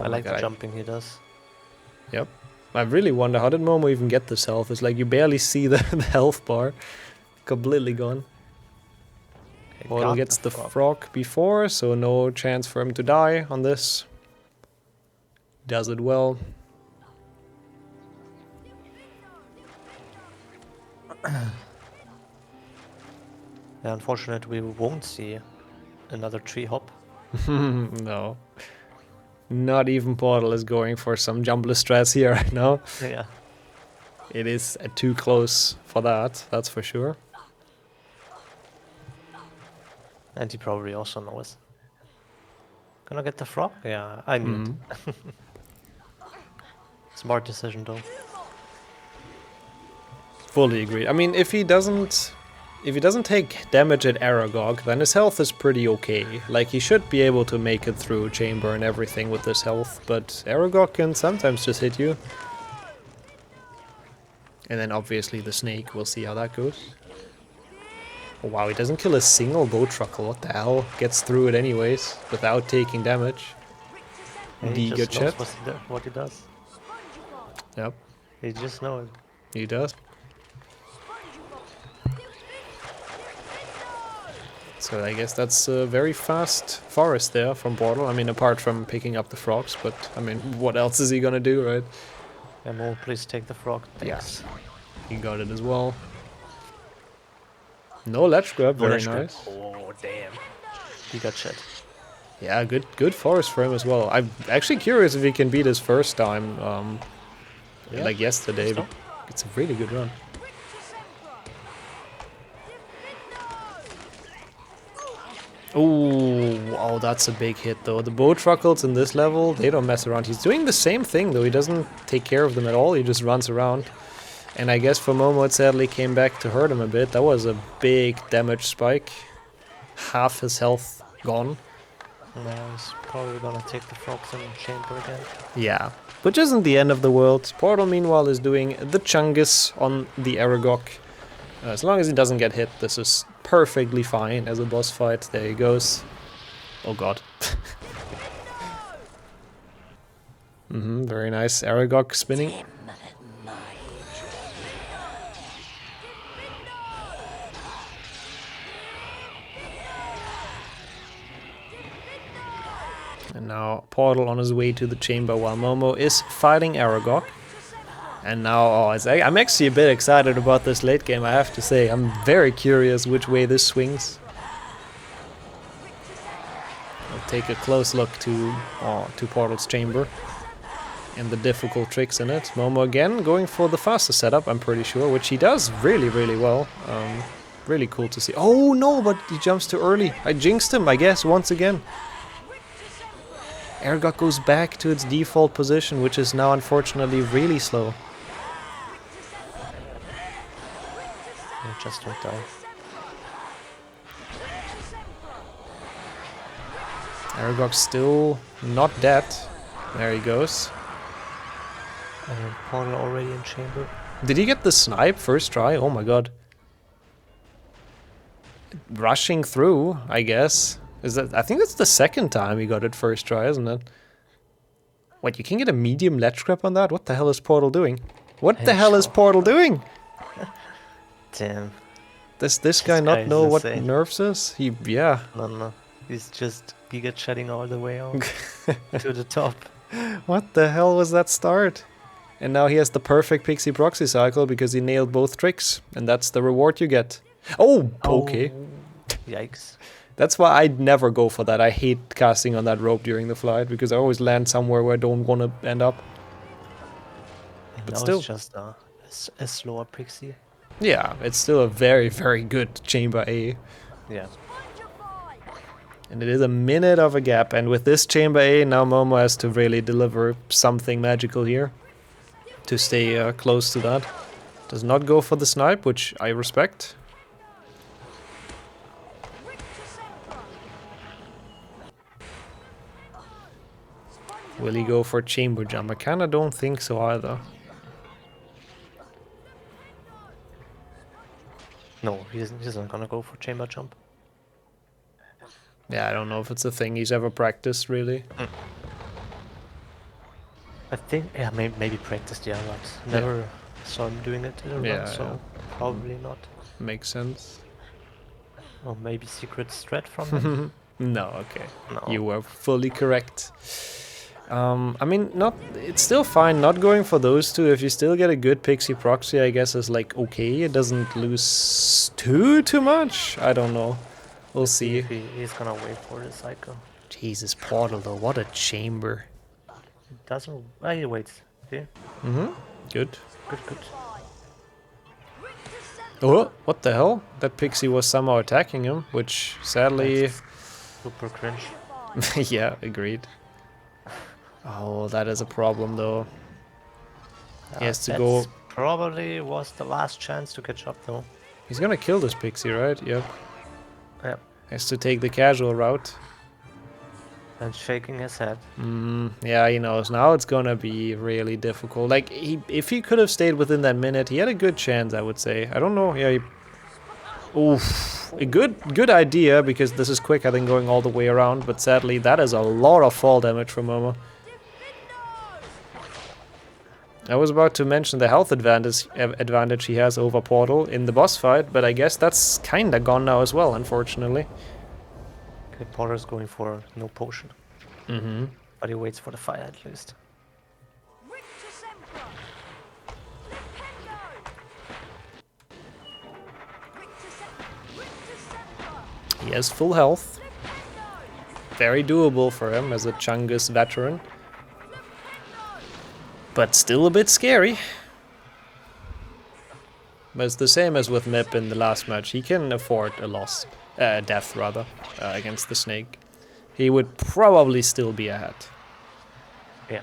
Oh I my like the God. jumping he does. Yep. I really wonder, how did Momo even get this health? It's like you barely see the health bar. Completely gone. Okay, Portal got gets the frog before, so no chance for him to die on this. Does it well. Yeah, unfortunately, we won't see another tree hop. No. Not even Portal is going for some jumbless strats here right now. Yeah. It is too close for that, that's for sure. And he probably also knows. Gonna get the frog? Yeah, I knew it. Smart decision though. Fully agree. I mean, if he doesn't take damage at Aragog, then his health is pretty okay. Like, he should be able to make it through chamber and everything with this health, but Aragog can sometimes just hit you. And then obviously the snake, we'll see how that goes. Oh, wow, he doesn't kill a single boat truckle, what the hell? Gets through it anyways, without taking damage. Yeah, The he good just knows chat. what he does. Yep, He just knows. he does. So I guess that's a very fast forest there from Portal. I mean, apart from picking up the frogs, but I mean, what else is he gonna do, right? Mo, please take the frog. Thanks. He got it as well. No ledge grab, very ledge grab. nice. Oh, damn. He got shit. Yeah, good forest for him as well. I'm actually curious if he can beat his first time, like yesterday. But it's a really good run. Ooh, oh, that's a big hit though. The bow truckles in this level, they don't mess around. He's doing the same thing though. He doesn't take care of them at all. He just runs around. And I guess for Momo it sadly came back to hurt him a bit. That was a big damage spike. Half his health gone. Now he's probably gonna take the frogs in chamber again. Yeah, which isn't the end of the world. Portal meanwhile is doing the Chungus on the Aragog. As long as he doesn't get hit, this is perfectly fine as a boss fight. There he goes. Oh god. Very nice. Aragog spinning. And now Portal on his way to the chamber while Momo is fighting Aragog. And now, I'm actually a bit excited about this late game, I have to say. I'm very curious which way this swings. I'll take a close look to Portal's chamber and the difficult tricks in it. Momo again going for the faster setup, I'm pretty sure, which he does really, really well. Really cool to see. Oh no, but he jumps too early. I jinxed him, I guess, once again. Aragog goes back to its default position, which is now unfortunately really slow. Just don't die. Aragog's still not dead. There he goes. Portal already in chamber. Did he get the snipe first try? Oh my god. Rushing through, I guess. I think that's the second time he got it first try, isn't it? Wait, you can get a medium ledge grab on that? What the hell is Portal doing? What the hell is Portal doing? Damn. Does this guy not know what insane. nerfs is? Yeah. No. He's just giga chatting all the way out to the top. What the hell was that start? And now he has the perfect pixie proxy cycle because he nailed both tricks. And that's the reward you get. Oh, okay. Yikes. That's why I'd never go for that. I hate casting on that rope during the flight because I always land somewhere where I don't want to end up. But now still. It's just a slower pixie. Yeah, it's still a very, very good chamber A. Yeah. And it is a minute of a gap. And with this chamber A, now Momo has to really deliver something magical here to stay close to that. Does not go for the snipe, which I respect. Will he go for chamber jump? I kinda don't think so either. No, he's not gonna go for chamber jump. Yeah, I don't know if it's a thing he's ever practiced, really. I think, yeah, maybe practiced, yeah, but never saw him doing it in a run, so probably not. Makes sense. Or maybe secret strat from him. No, okay. No. You were fully correct. I mean, it's still fine not going for those two. If you still get a good pixie proxy, I guess is like okay. It doesn't lose too much. I don't know. We'll see. He's gonna wait for the cycle. Jesus, Portal though, what a chamber. Doesn't. He waits. Yeah. Good. Good. Oh, what the hell? That pixie was somehow attacking him, which sadly. That's super cringe. Yeah, agreed. Oh, that is a problem though. He has to go. Probably was the last chance to catch up though. He's gonna kill this pixie, right? Yep. Yep. Has to take the casual route. And shaking his head. Yeah, he knows. Now it's gonna be really difficult. Like, if he could have stayed within that minute, he had a good chance, I would say. I don't know. Yeah. Oof. A good idea, because this is quicker than going all the way around. But sadly, that is a lot of fall damage from Momo. I was about to mention the health advantage he has over Portal in the boss fight, but I guess that's kinda gone now as well, unfortunately. Okay, Porter's going for no potion. But he waits for the fire at least. He has full health. Very doable for him as a Chungus veteran. But still a bit scary. But it's the same as with Mip in the last match. He can afford a loss. Death, rather, against the snake. He would probably still be ahead. Yeah.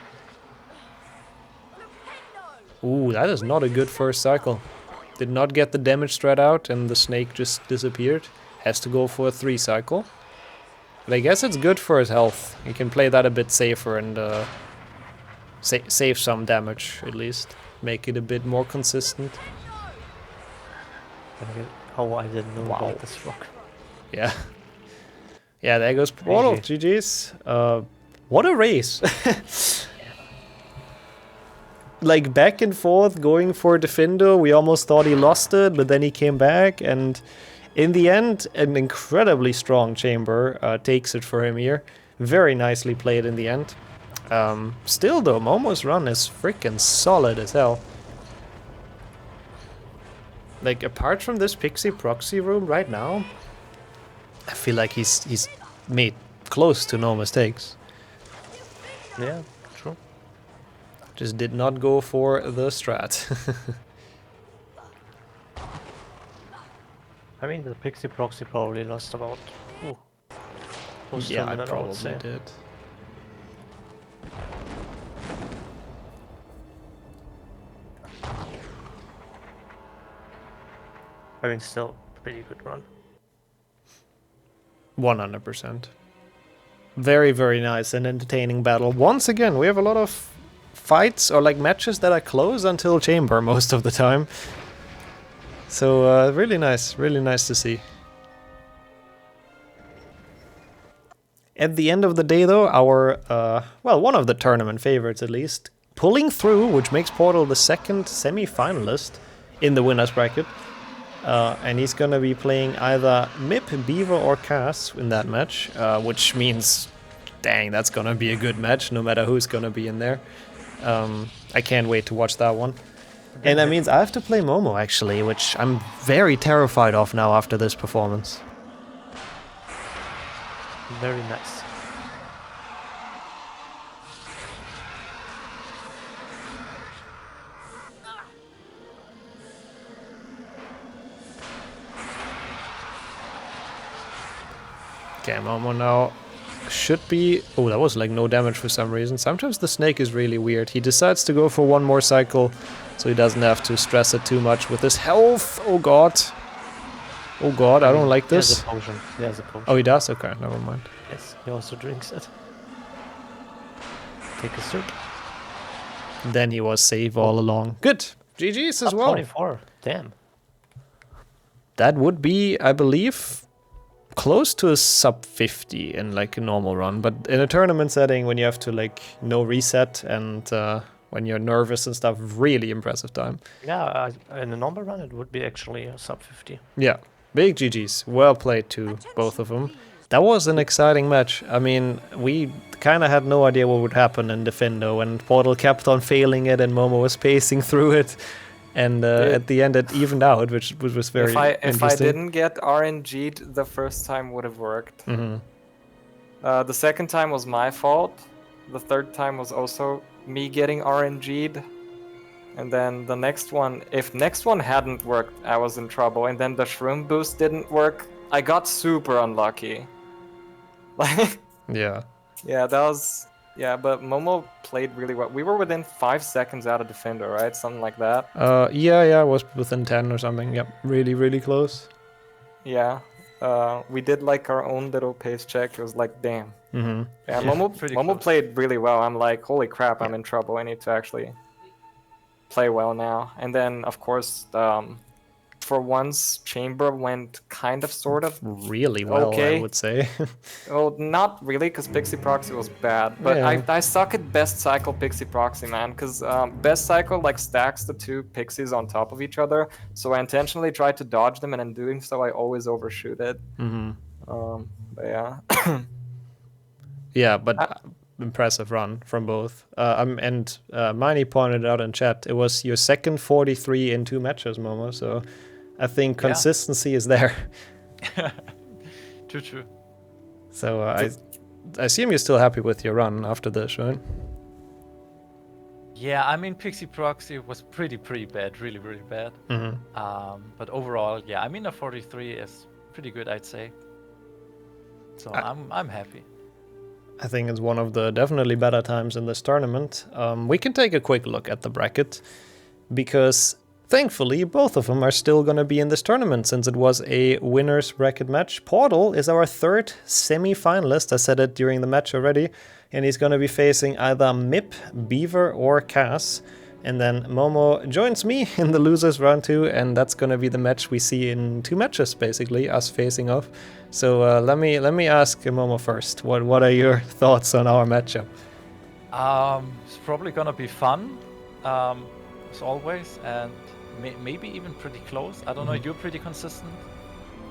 Ooh, that is not a good first cycle. Did not get the damage strat out and the snake just disappeared. Has to go for a 3 cycle. But I guess it's good for his health. He can play that a bit safer and save some damage, at least. Make it a bit more consistent. Oh, I didn't know about this rock. Yeah. Yeah, there goes Portal. GG's. What a race. Like, back and forth, going for Defender. We almost thought he lost it, but then he came back. And in the end, an incredibly strong chamber takes it for him here. Very nicely played in the end. Still though, Momo's run is freaking solid as hell. Like, apart from this Pixie proxy room right now, I feel like he's made close to no mistakes. Yeah, true. Just did not go for the strat. I mean, the Pixie proxy probably lost about close to a minute, I would say. Did. I mean, still pretty good run. 100%. Very, very nice and entertaining battle. Once again, we have a lot of fights or like matches that are close until chamber most of the time. So really nice to see. At the end of the day though, our, well, one of the tournament favorites at least, pulling through, which makes Portal the second semi-finalist in the winner's bracket. And he's gonna be playing either Mip, Beaver or Kaas in that match, which means, dang, that's gonna be a good match, no matter who's gonna be in there. I can't wait to watch that one. And that means I have to play Momo, actually, which I'm very terrified of now after this performance. Very nice. Okay, Momo now should be... Oh, that was like no damage for some reason. Sometimes the snake is really weird. He decides to go for one more cycle, so he doesn't have to stress it too much with his health. Oh god. Oh god, I don't like this. He has a potion. He has a potion. Oh, he does? Okay, never mind. Yes, he also drinks it. Take a sip. Then he was safe all along. Good. GG's as well. 24. Damn. That would be, I believe, close to a sub 50 in like a normal run, but in a tournament setting when you have to like no reset and when you're nervous and stuff, really impressive time. Yeah, in a normal run it would be actually a sub 50. Yeah, big GG's. Well played to both of them. That was an exciting match. I mean, we kind of had no idea what would happen in Defendo, and Portal kept on failing it and Momo was pacing through it. And at the end, it evened out, which was very interesting. If I didn't get RNG'd, the first time would have worked. Mm-hmm. The second time was my fault. The third time was also me getting RNG'd. And then the next one, if next one hadn't worked, I was in trouble. And then the shroom boost didn't work. I got super unlucky. Like, yeah. Yeah, that was... Yeah, but Momo played really well. We were within 5 seconds out of Defender, right? Something like that. Yeah, it was within 10 or something. Yep, really close. Yeah, we did like our own little pace check. It was like, damn. Mm-hmm. Yeah, Momo played really well. I'm like, holy crap, I'm in trouble. I need to actually play well now. And then, of course, for once, Chamber went kind of, sort of really well, okay. I would say. Well, not really, because Pixie Proxy was bad. But yeah. I suck at best cycle Pixie Proxy, man, because best cycle like stacks the two Pixies on top of each other. So I intentionally tried to dodge them, and in doing so, I always overshoot it. Mm-hmm. But yeah. Yeah, but impressive run from both. And Miney pointed out in chat, it was your second 43 in 2 matches, Momo, so I think consistency is there. True. So I assume you're still happy with your run after this, right? Yeah, I mean, Pixie Proxy was pretty bad, really bad. Mm-hmm. But overall, yeah, I mean, a 43 is pretty good, I'd say. So I'm happy. I think it's one of the definitely better times in this tournament. We can take a quick look at the bracket, because thankfully both of them are still going to be in this tournament, since it was a winner's bracket match. Portal is our third semi-finalist, I said it during the match already, and he's going to be facing either Mip, Beaver or Kaas. And then Momo joins me in the losers round 2, and that's going to be the match we see in 2 matches, basically, us facing off. So let me ask Momo first. What are your thoughts on our matchup? It's probably gonna be fun, as always, and maybe even pretty close. I don't know. You're pretty consistent,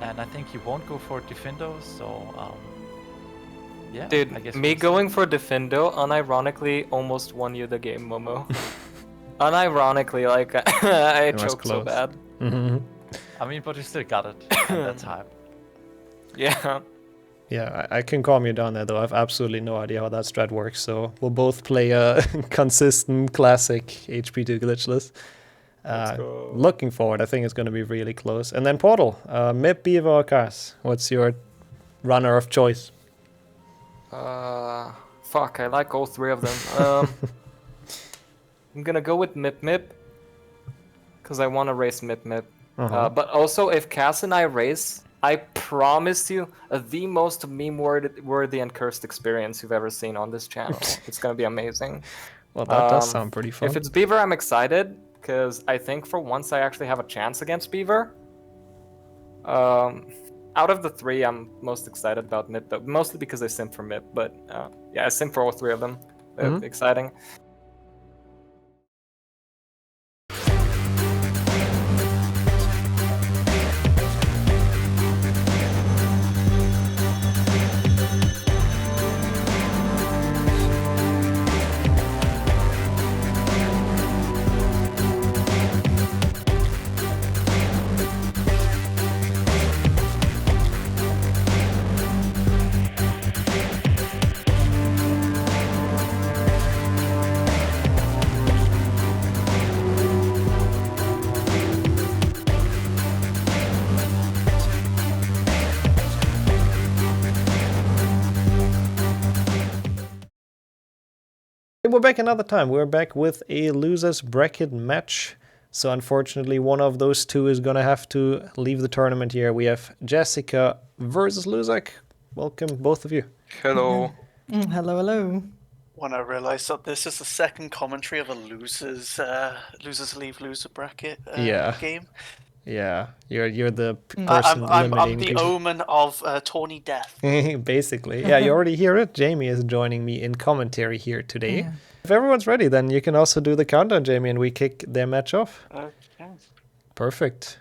and I think you won't go for Defendo. So yeah, Dude, I guess me we'll see. going for Defendo unironically almost won you the game, Momo. Unironically, like I It was choked so close. bad. Mm-hmm. I mean, but you still got it, and that's hype. Yeah. Yeah, I can calm you down there though. I have absolutely no idea how that strat works, so we'll both play a consistent classic HP2 glitchless. Looking forward, I think it's going to be really close. And then Portal, Mip, Beaver, or Kaas? What's your runner of choice? Fuck, I like all three of them. I'm gonna go with Mip Mip, because I want to race Mip Mip. But also, if Kaas and I race, I promise you the most meme-worthy and cursed experience you've ever seen on this channel. It's gonna be amazing. Well, that does sound pretty fun. If it's Beaver, I'm excited, because I think for once I actually have a chance against Beaver. Out of the three, I'm most excited about Mip, but mostly because I simp for Mip. But yeah, I simp for all three of them. Exciting. We're back another time. We're back with a losers bracket match. So unfortunately, one of those two is going to have to leave the tournament here. We have Jessica versus Luzak. Welcome, both of you. Hello. Hello, hello. When I realised that this is the second commentary of a losers leave loser bracket game. Yeah, you're the person I'm limiting. the omen of Tawny death. Basically, yeah, you already hear it. Jamie is joining me in commentary here today. If everyone's ready, then you can also do the countdown, Jamie, and we kick their match off. Okay. Perfect.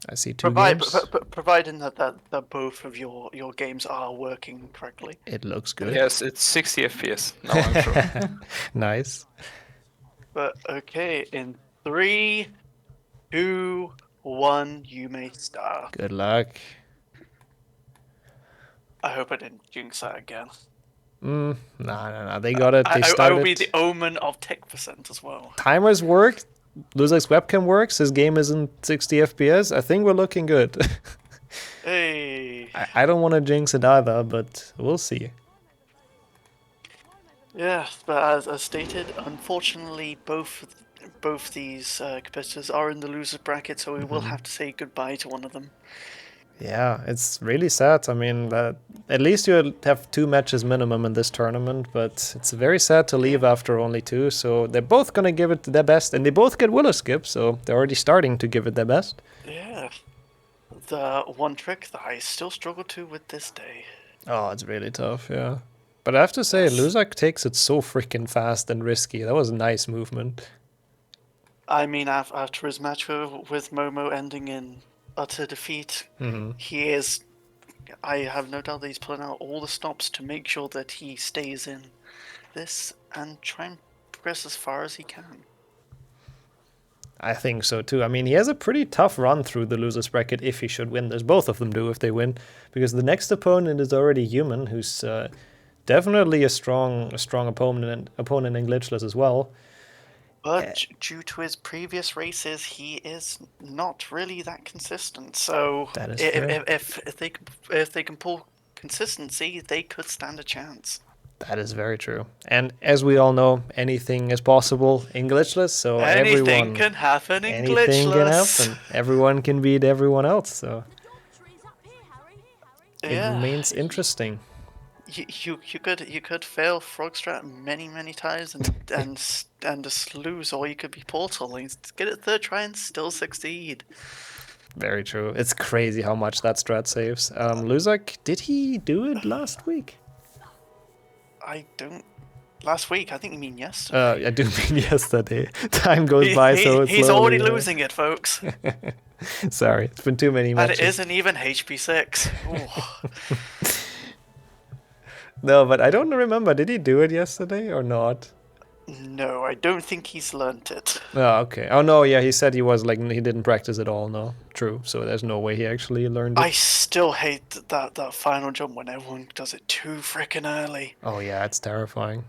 I see two games. Providing that both of your games are working correctly. It looks good. Yes, it's 60 FPS. Now I'm sure. Nice. But okay, in 3, 2, 1, you may start. Good luck. I hope I didn't jinx that again. No. They got it. They started. I will be the omen of tech percent as well. Timers work. Luzak's webcam works. His game isn't 60 FPS. I think we're looking good. Hey. I don't want to jinx it either, but we'll see. Yeah, but as stated, unfortunately, both these competitors are in the loser bracket, so we will have to say goodbye to one of them. Yeah, it's really sad. I mean, at least you have 2 matches minimum in this tournament, but it's very sad to leave after only 2. So they're both going to give it their best, and they both get willow skip, so they're already starting to give it their best. Yeah, the one trick that I still struggle to with this day. Oh, it's really tough, yeah. But I have to say, Luzak takes it so freaking fast and risky. That was a nice movement. I mean, after his match with Momo ending in utter defeat, he is... I have no doubt that he's pulling out all the stops to make sure that he stays in this and try and progress as far as he can. I think so too. I mean, he has a pretty tough run through the losers bracket if he should win, as both of them do if they win, because the next opponent is already Human, who's definitely a strong opponent in glitchless as well. But due to his previous races, he is not really that consistent. So if they can pull consistency, they could stand a chance. That is very true. And as we all know, anything is possible in glitchless. So anything can happen in glitchless. Anything can happen. Everyone can beat everyone else. So it remains interesting. You could fail frog strat many times and just lose, or you could be Portal and get it third try and still succeed. Very true. It's crazy how much that strat saves. Luzak, did he do it last week? I don't. Last week, I think you mean yesterday. I do mean yesterday. Time goes by so slowly. He's already losing it, folks. Sorry, it's been too many matches. And it isn't even HP6. No, but I don't remember. Did he do it yesterday or not? No, I don't think he's learnt it. Oh, okay. Oh, no, yeah, he said he was like, he didn't practice at all, no. True, so there's no way he actually learned it. I still hate that final jump when everyone does it too frickin' early. Oh, yeah, it's terrifying.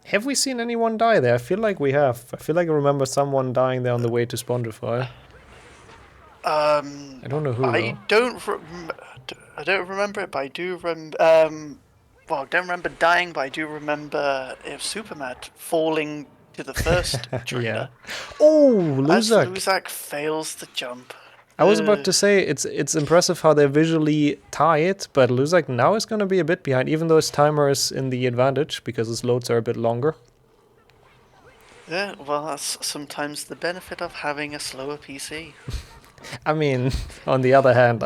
Have we seen anyone die there? I feel like we have. I feel like I remember someone dying there on the way to Spondify. I don't know who, I though. I don't remember it, but I do remember. Well, I don't remember dying, but I do remember Supermat falling to the first trainer. Yeah. Oh, Luzak! As Luzak fails the jump. I was about to say, it's impressive how they visually tie it, but Luzak now is going to be a bit behind, even though his timer is in the advantage, because his loads are a bit longer. Yeah, well, that's sometimes the benefit of having a slower PC. I mean, on the other hand,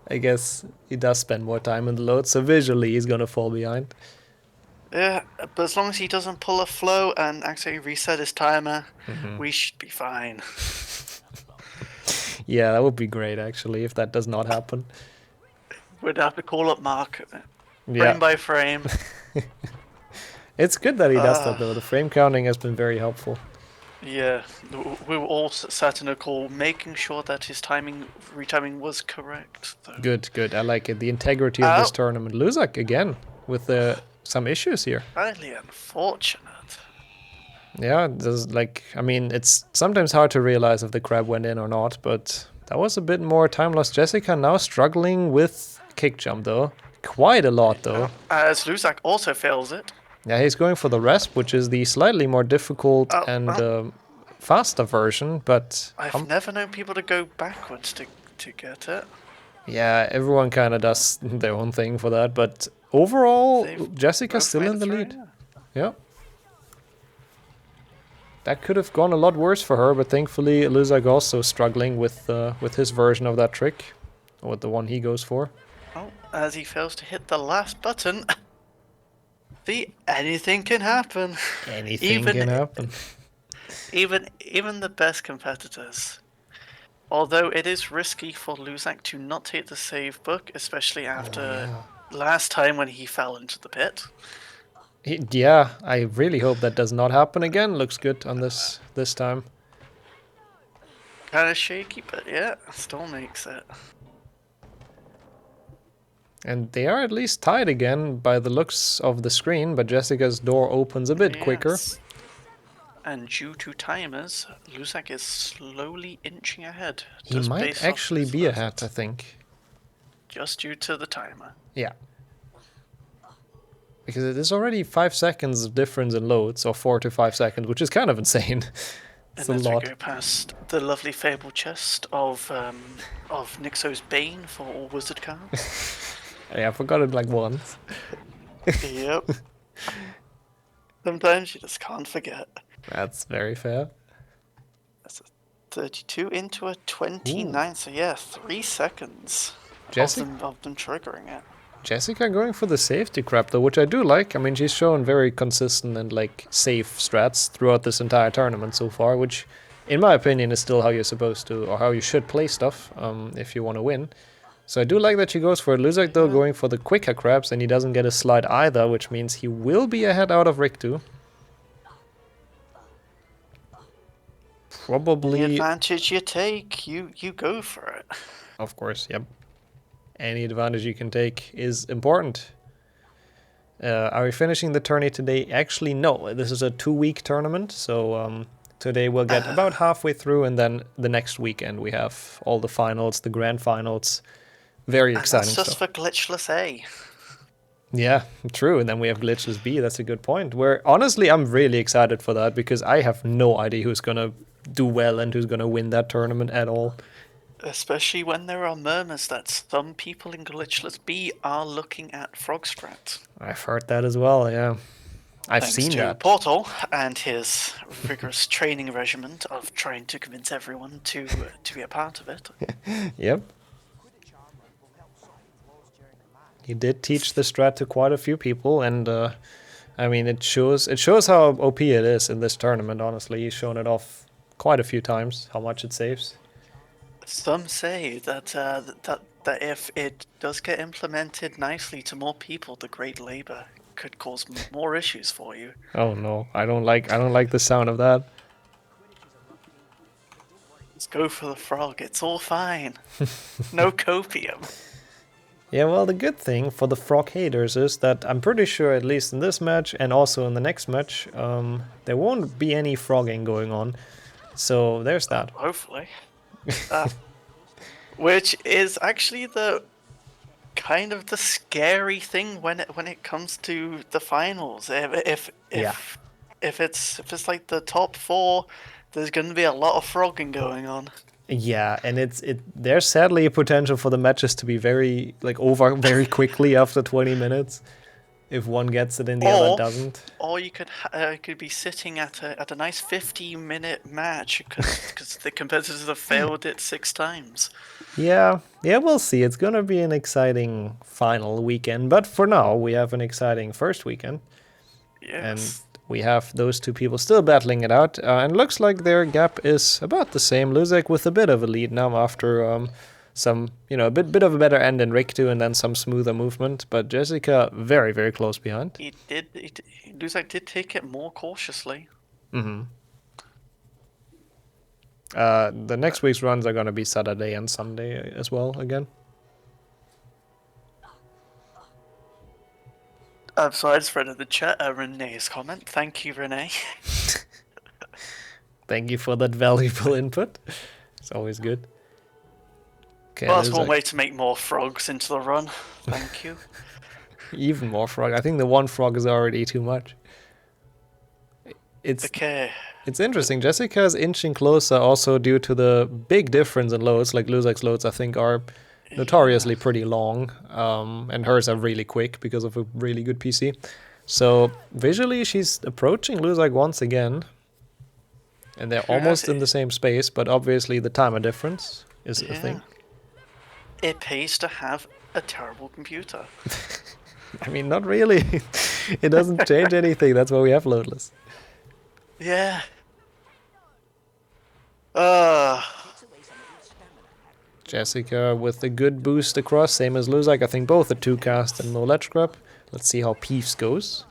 I guess he does spend more time in the load, so visually he's going to fall behind. Yeah, but as long as he doesn't pull a flow and actually reset his timer, we should be fine. Yeah, that would be great, actually, if that does not happen. We'd have to call up Mark, frame by frame. It's good that he does that, though. The frame counting has been very helpful. Yeah, we were all sat in a call, making sure that his retiming was correct. Though. Good, good. I like it. The integrity of this tournament. Luzak, again, with some issues here. Highly unfortunate. Yeah, there's I mean, it's sometimes hard to realize if the crab went in or not, but that was a bit more time lost. Jessica now struggling with kick jump, though. Quite a lot, though. As Luzak also fails it. Yeah, he's going for the resp, which is the slightly more difficult and faster version, but... I've never known people to go backwards to get it. Yeah, everyone kind of does their own thing for that, but overall, Jessica's still in the lead. Yeah. That could have gone a lot worse for her, but thankfully Luzak also struggling with his version of that trick, or the one he goes for. Oh, as he fails to hit the last button, anything can happen. Anything can happen. Even the best competitors. Although it is risky for Luzak to not take the save book, especially after last time when he fell into the pit. Yeah, I really hope that does not happen again. Looks good on this time. Kind of shaky, but yeah, still makes it. And they are at least tied again by the looks of the screen, but Jessica's door opens a bit quicker. And due to timers, Luzak is slowly inching ahead. He might actually be ahead, I think. Just due to the timer. Yeah. Because it is already 5 seconds of difference in loads, or 4 to 5 seconds, which is kind of insane. It's and a lot. We go past the lovely fable chest of Nixxo's Bane for all wizard cards. Yeah, I forgot it like once. Yep. Sometimes you just can't forget. That's very fair. That's a 32 into a 29, so yeah, 3 seconds of them triggering it. Jessica going for the safety crap though, which I do like. I mean, she's shown very consistent and safe strats throughout this entire tournament so far, which in my opinion is still how you're supposed to, or how you should play stuff if you want to win. So I do like that she goes for it. Luzak though going for the quicker crabs, and he doesn't get a slide either, which means he will be ahead out of Riktu. Probably... The advantage you take, you go for it. Of course, yep. Any advantage you can take is important. Are we finishing the tourney today? Actually, no. This is a 2-week tournament, so today we'll get about halfway through, and then the next weekend we have all the finals, the grand finals. Very exciting stuff. That's just for Glitchless A. Yeah, true. And then we have Glitchless B. That's a good point. Where honestly, I'm really excited for that because I have no idea who's gonna do well and who's gonna win that tournament at all. Especially when there are murmurs that some people in Glitchless B are looking at Frog Strat. I've heard that as well, yeah. I've seen that. Portal and his rigorous training regimen of trying to convince everyone to be a part of it. Yep. He did teach the strat to quite a few people, and I mean, it shows how OP it is in this tournament. Honestly, he's shown it off quite a few times how much it saves. Some say that that if it does get implemented nicely to more people, the Great Labor could cause more issues for you. Oh no, I don't like the sound of that. Just go for the frog. It's all fine. No copium. Yeah, well, the good thing for the frog haters is that I'm pretty sure, at least in this match and also in the next match, there won't be any frogging going on. So there's that. Hopefully. Which is actually the kind of the scary thing when it comes to the finals. If it's like the top 4, there's going to be a lot of frogging going on. Yeah, and there's sadly a potential for the matches to be very over very quickly after 20 minutes, if one gets it and the other doesn't. Or you could be sitting at a nice 50-minute match because the competitors have failed it 6 times. Yeah, we'll see. It's gonna be an exciting final weekend, but for now we have an exciting first weekend. Yes. And we have those two people still battling it out, and looks like their gap is about the same. Luzak with a bit of a lead now after some, a bit of a better end in Riktu and then some smoother movement, but Jessica very, very close behind. Luzak did take it more cautiously. Mm-hmm. The next week's runs are going to be Saturday and Sunday as well again. So I just read in the chat Renee's comment. Thank you, Renee. Thank you for that valuable input. It's always good. Okay, well, that's one way to make more frogs into the run. Thank you. Even more frog. I think the one frog is already too much. It's interesting. Jessica is inching closer also due to the big difference in loads. Like Luzak's loads, I think, are notoriously pretty long, and hers are really quick because of a really good PC. So visually she's approaching Luzak once again, and they're almost in the same space, but obviously the timer difference is a thing. It pays to have a terrible computer. I mean, not really. It doesn't change anything. That's why we have loadless. Yeah. Jessica with a good boost across, same as Luzak. I think both the 2 cast and no ledge grab. Let's see how Peeves goes.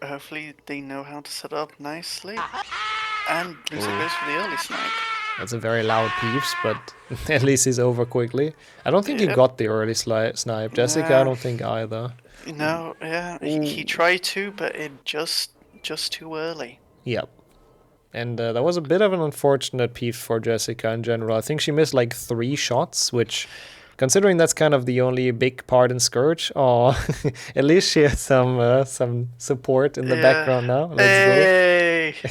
Hopefully they know how to set up nicely. And Luzak goes for the early snipe. That's a very loud Peeves, but at least he's over quickly. I don't think he got the early snipe. Jessica, I don't think either. No, yeah, he tried to, but it just too early. Yep. And that was a bit of an unfortunate Peeves for Jessica in general. I think she missed like 3 shots, which, considering that's kind of the only big part in Scourge, at least she has some support in the background now. Let's go.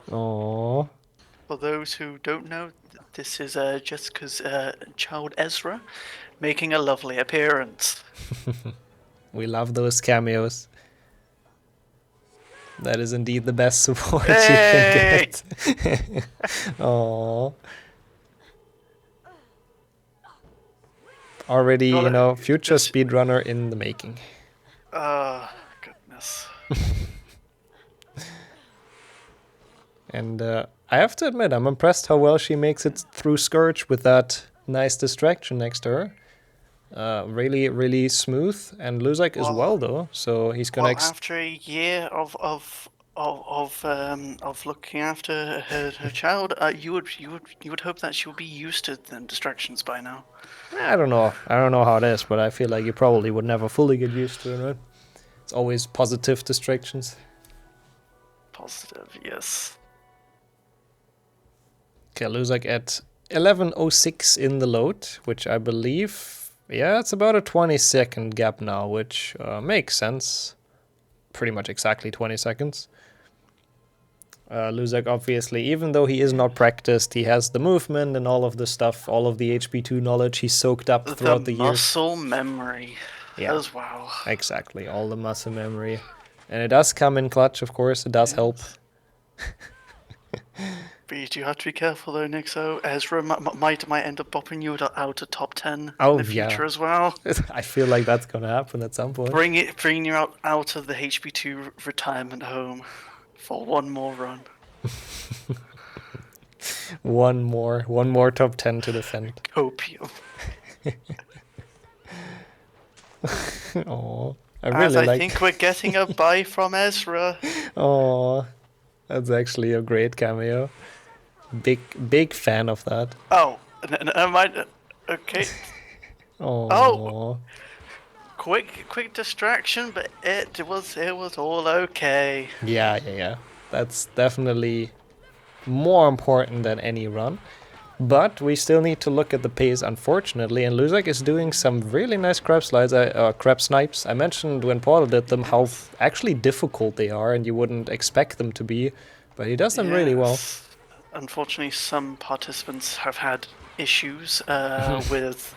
Aww. For those who don't know, this is Jessica's child Ezra making a lovely appearance. We love those cameos. That is indeed the best support you can get. Aww. Already, future speedrunner in the making. Goodness. And I have to admit, I'm impressed how well she makes it through Scourge with that nice distraction next to her. Really, really smooth, and Luzak as well, though. So he's gonna. After a year of looking after her child, you would hope that she would be used to the distractions by now. I don't know how it is, but I feel like you probably would never fully get used to it, right? It's always positive distractions. Positive, yes. Okay, Luzak at 11:06 in the load, which I believe, it's about a 20-second gap now, which makes sense. Pretty much exactly 20 seconds. Luzak, obviously, even though he is not practiced, he has the movement and all of the stuff, all of the HP2 knowledge he's soaked up throughout the years. Muscle memory as well. Exactly, all the muscle memory. And it does come in clutch, of course, it does help. But you do have to be careful though, Nixxo. Ezra might end up popping you out of top 10 in the future as well. I feel like that's gonna happen at some point. Bring you out of the HP2 retirement home for one more run. One more top 10 to defend. Opium. Oh, I As really I like. think we're getting a buy from Ezra. Oh, that's actually a great cameo. Big fan of that. Oh, never mind. Okay. Oh. Quick distraction, but it was all okay. Yeah. That's definitely more important than any run. But we still need to look at the pace, unfortunately, and Luzak is doing some really nice crab slides, crab snipes. I mentioned when Paul did them how actually difficult they are, and you wouldn't expect them to be, but he does them really well. Unfortunately, some participants have had issues with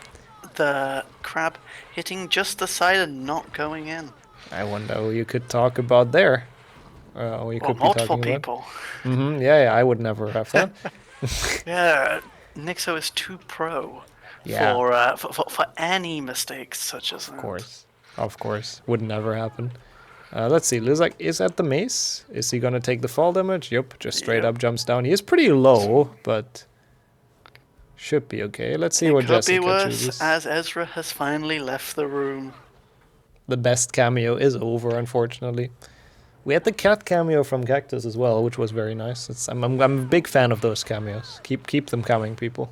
the crab hitting just the side and not going in. I wonder who you could talk about there. Or you could be multiple talking people. About. Yeah, I would never have that. Yeah, Nixxo is too pro for any mistakes such as that. Of course, would never happen. Let's see, Luzak is at the mace. Is he gonna take the fall damage? Yep, just straight up jumps down. He is pretty low, but should be okay. Let's see what Jessica could be worse, chooses. as Ezra has finally left the room. The best cameo is over, unfortunately. We had the cat cameo from Kaktus as well, which was very nice. I'm a big fan of those cameos. Keep them coming, people.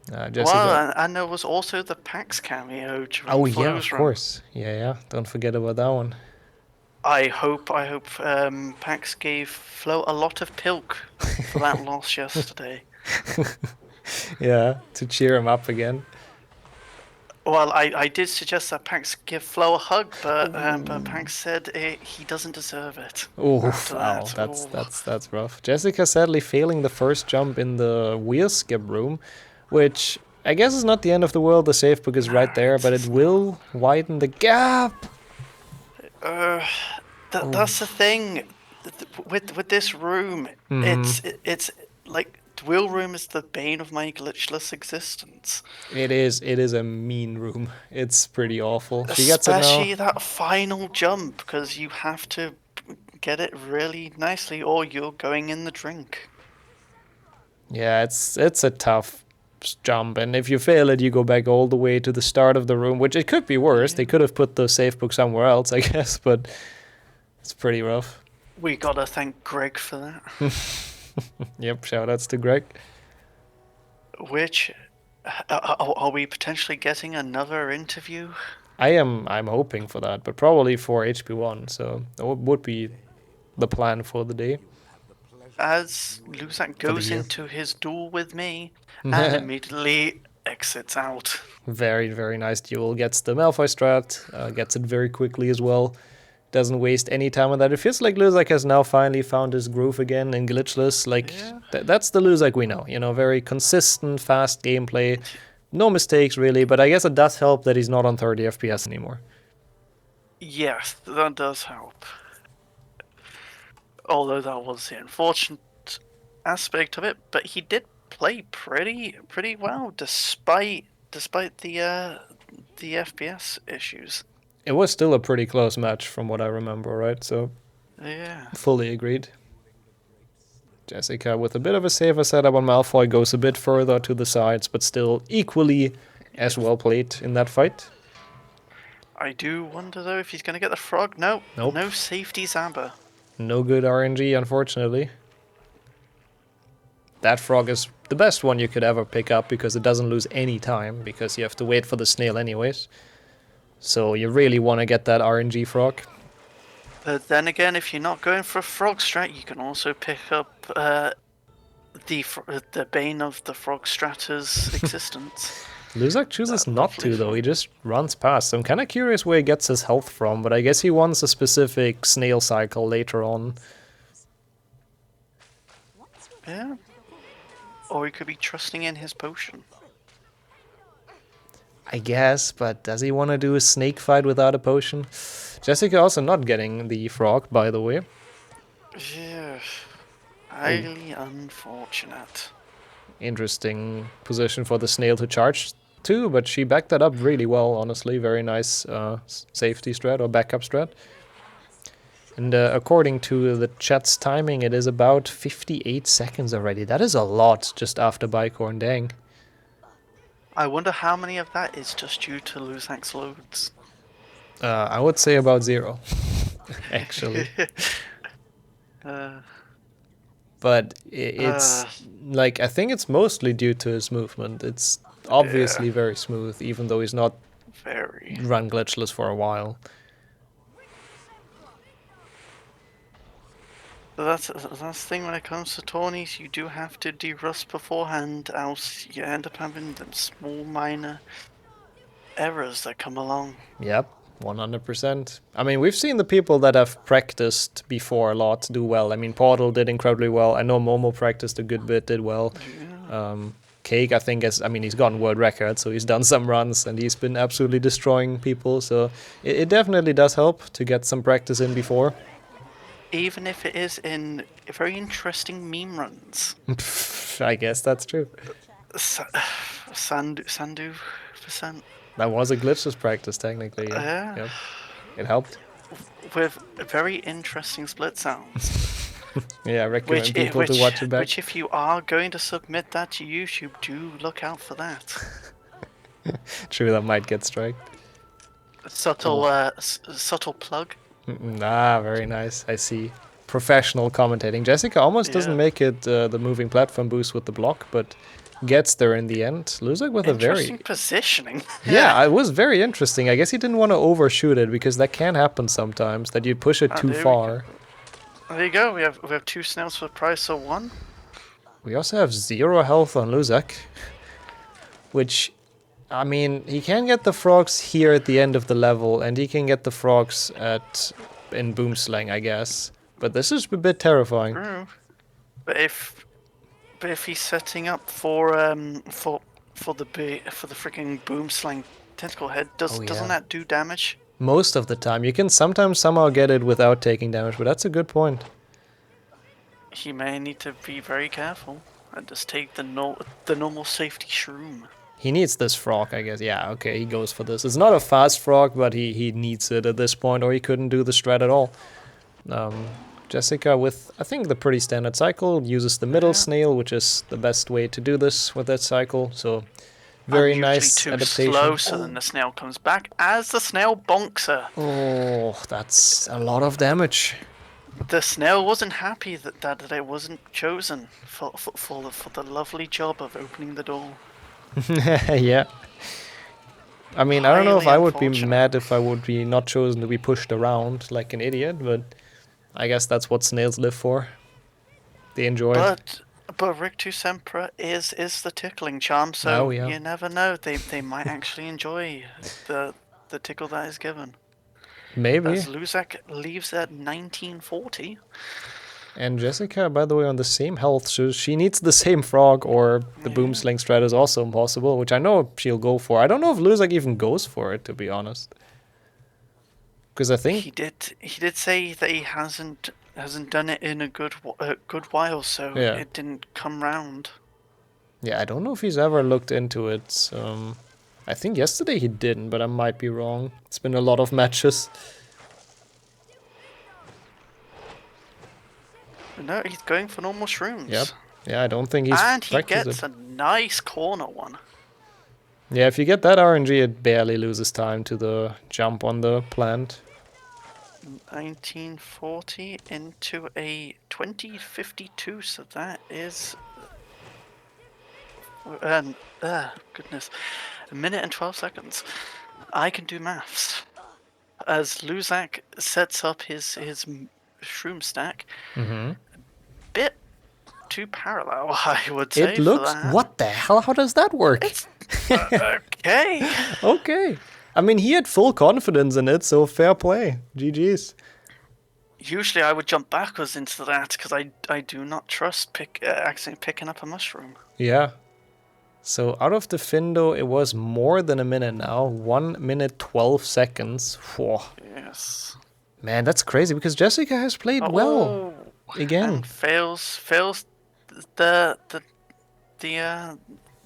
Jessica. Well, and there was also the PAX cameo. Oh yeah, of course. Yeah. Don't forget about that one. I hope PAX gave Flo a lot of pilk for that loss yesterday. Yeah, to cheer him up again. Well, I did suggest that PAX give Flo a hug, but PAX said he doesn't deserve it. Oh, wow, that's rough. Jessica sadly failing the first jump in the wheel skip room, which I guess is not the end of the world. The safe book is right there, but it will widen the gap. That's the thing with this room. It's like the wheel room is the bane of my glitchless existence. It is a mean room. It's pretty awful. Especially that final jump, because you have to get it really nicely, or you're going in the drink. Yeah, it's a tough jump, and if you fail it, you go back all the way to the start of the room, which it could be worse. They could have put the safe book somewhere else, I guess, but it's pretty rough. We gotta thank Greg for that. Yep, shoutouts to Greg. Which, are we potentially getting another interview? I'm hoping for that, but probably for HP1, so that would be the plan for the day. As Luzak goes into his duel with me and immediately exits out. Very, very nice duel. Gets the Malfoy strat, gets it very quickly as well. Doesn't waste any time on that. It feels like Luzak has now finally found his groove again in Glitchless. Like, that's the Luzak we know. You know, very consistent, fast gameplay. No mistakes, really, but I guess it does help that he's not on 30 FPS anymore. Yes, that does help. Although that was the unfortunate aspect of it, but he did play pretty well despite the FPS issues. It was still a pretty close match from what I remember, right? So yeah, fully agreed. Jessica with a bit of a safer setup on Malfoy goes a bit further to the sides, but still equally as well played in that fight. I do wonder though if he's gonna get the frog. Nope. No safety Zamba. No good RNG, unfortunately. That frog is the best one you could ever pick up because it doesn't lose any time, because you have to wait for the snail anyways. So you really want to get that RNG frog. But then again, if you're not going for a frog strat, you can also pick up the bane of the frog stratter's existence. Luzak chooses not to, though. He just runs past. I'm kind of curious where he gets his health from, but I guess he wants a specific snail cycle later on. Yeah. Or he could be trusting in his potion. I guess, but does he want to do a snake fight without a potion? Jessica also not getting the frog, by the way. Yeah. Highly unfortunate. Interesting position for the snail to charge to, but she backed that up really well, honestly. Very nice safety strat or backup strat. And according to the chat's timing, it is about 58 seconds already. That is a lot just after Bicorn, dang. I wonder how many of that is just due to Luzak's loads. I would say about 0, actually. But it's like, I think it's mostly due to his movement. It's obviously very smooth, even though he's not run glitchless for a while. That's the thing when it comes to tourneys, you do have to de-rust beforehand, else you end up having them small minor errors that come along. Yep, 100%. I mean, we've seen the people that have practiced before a lot do well. I mean, Portal did incredibly well. I know Momo practiced a good bit, did well. Cake, I think, he's gotten world record, so he's done some runs and he's been absolutely destroying people. So it definitely does help to get some practice in before. Even if it is in very interesting meme runs. I guess that's true. Sandu percent. That was a glitchless practice, technically. Yeah. Yep. It helped. With very interesting split sounds. Yeah, I recommend people to watch it back. Which, if you are going to submit that to YouTube, do look out for that. True, that might get striked. Subtle plug. Very nice. I see. Professional commentating. Jessica almost doesn't make it the moving platform boost with the block, but gets there in the end. Luzak with a very... Interesting positioning. Yeah, it was very interesting. I guess he didn't want to overshoot it, because that can happen sometimes, that you push it too far. There you go. We have 2 snails for the price of 1. We also have 0 health on Luzak, which... I mean, he can get the frogs here at the end of the level, and he can get the frogs in Boomslang, I guess. But this is a bit terrifying. True. But if he's setting up for the freaking Boomslang tentacle head, doesn't that do damage? Most of the time, you can sometimes somehow get it without taking damage, but that's a good point. He may need to be very careful and just take the normal safety shroom. He needs this frog, I guess. Yeah, okay, he goes for this. It's not a fast frog, but he needs it at this point, or he couldn't do the strat at all. Jessica, with, I think, the pretty standard cycle, uses the middle snail, which is the best way to do this with that cycle. So, very nice adaptation. Slow, so then the snail comes back as the snail bonks her. Oh, that's a lot of damage. The snail wasn't happy that it wasn't chosen for the lovely job of opening the door. Yeah. I mean, I don't know if I would be mad if I would be not chosen to be pushed around like an idiot, but I guess that's what snails live for. They enjoy it. But Rictus Sempra is the tickling charm, so you never know. They might actually enjoy the tickle that is given. Maybe. As Luzak leaves at 1940. And Jessica, by the way, on the same health, so she needs the same frog, or the Boomslang strat is also impossible, which I know she'll go for. I don't know if Luzak even goes for it, to be honest. Because I think he did say that he hasn't done it in a good while, so it didn't come round. Yeah, I don't know if he's ever looked into it. I think yesterday he didn't, but I might be wrong. It's been a lot of matches. No, he's going for normal shrooms. Yep. Yeah, I don't think he's and he practiced gets it. a nice corner one. Yeah, if you get that RNG, it barely loses time to the jump on the plant. 1940 into a 2052, so that is... goodness. 1 minute and 12 seconds. I can do maths. As Luzak sets up his shroom stack, bit too parallel, I would say. It looks... for that. What the hell? How does that work? Okay. Okay. I mean, he had full confidence in it, so fair play. GG's. Usually I would jump backwards into that, because I do not trust accidentally picking up a mushroom. Yeah. So out of the Findo, it was more than a minute now. 1 minute 12 seconds. Whoa. Yes. Man, that's crazy, because Jessica has played well. Again. And fails the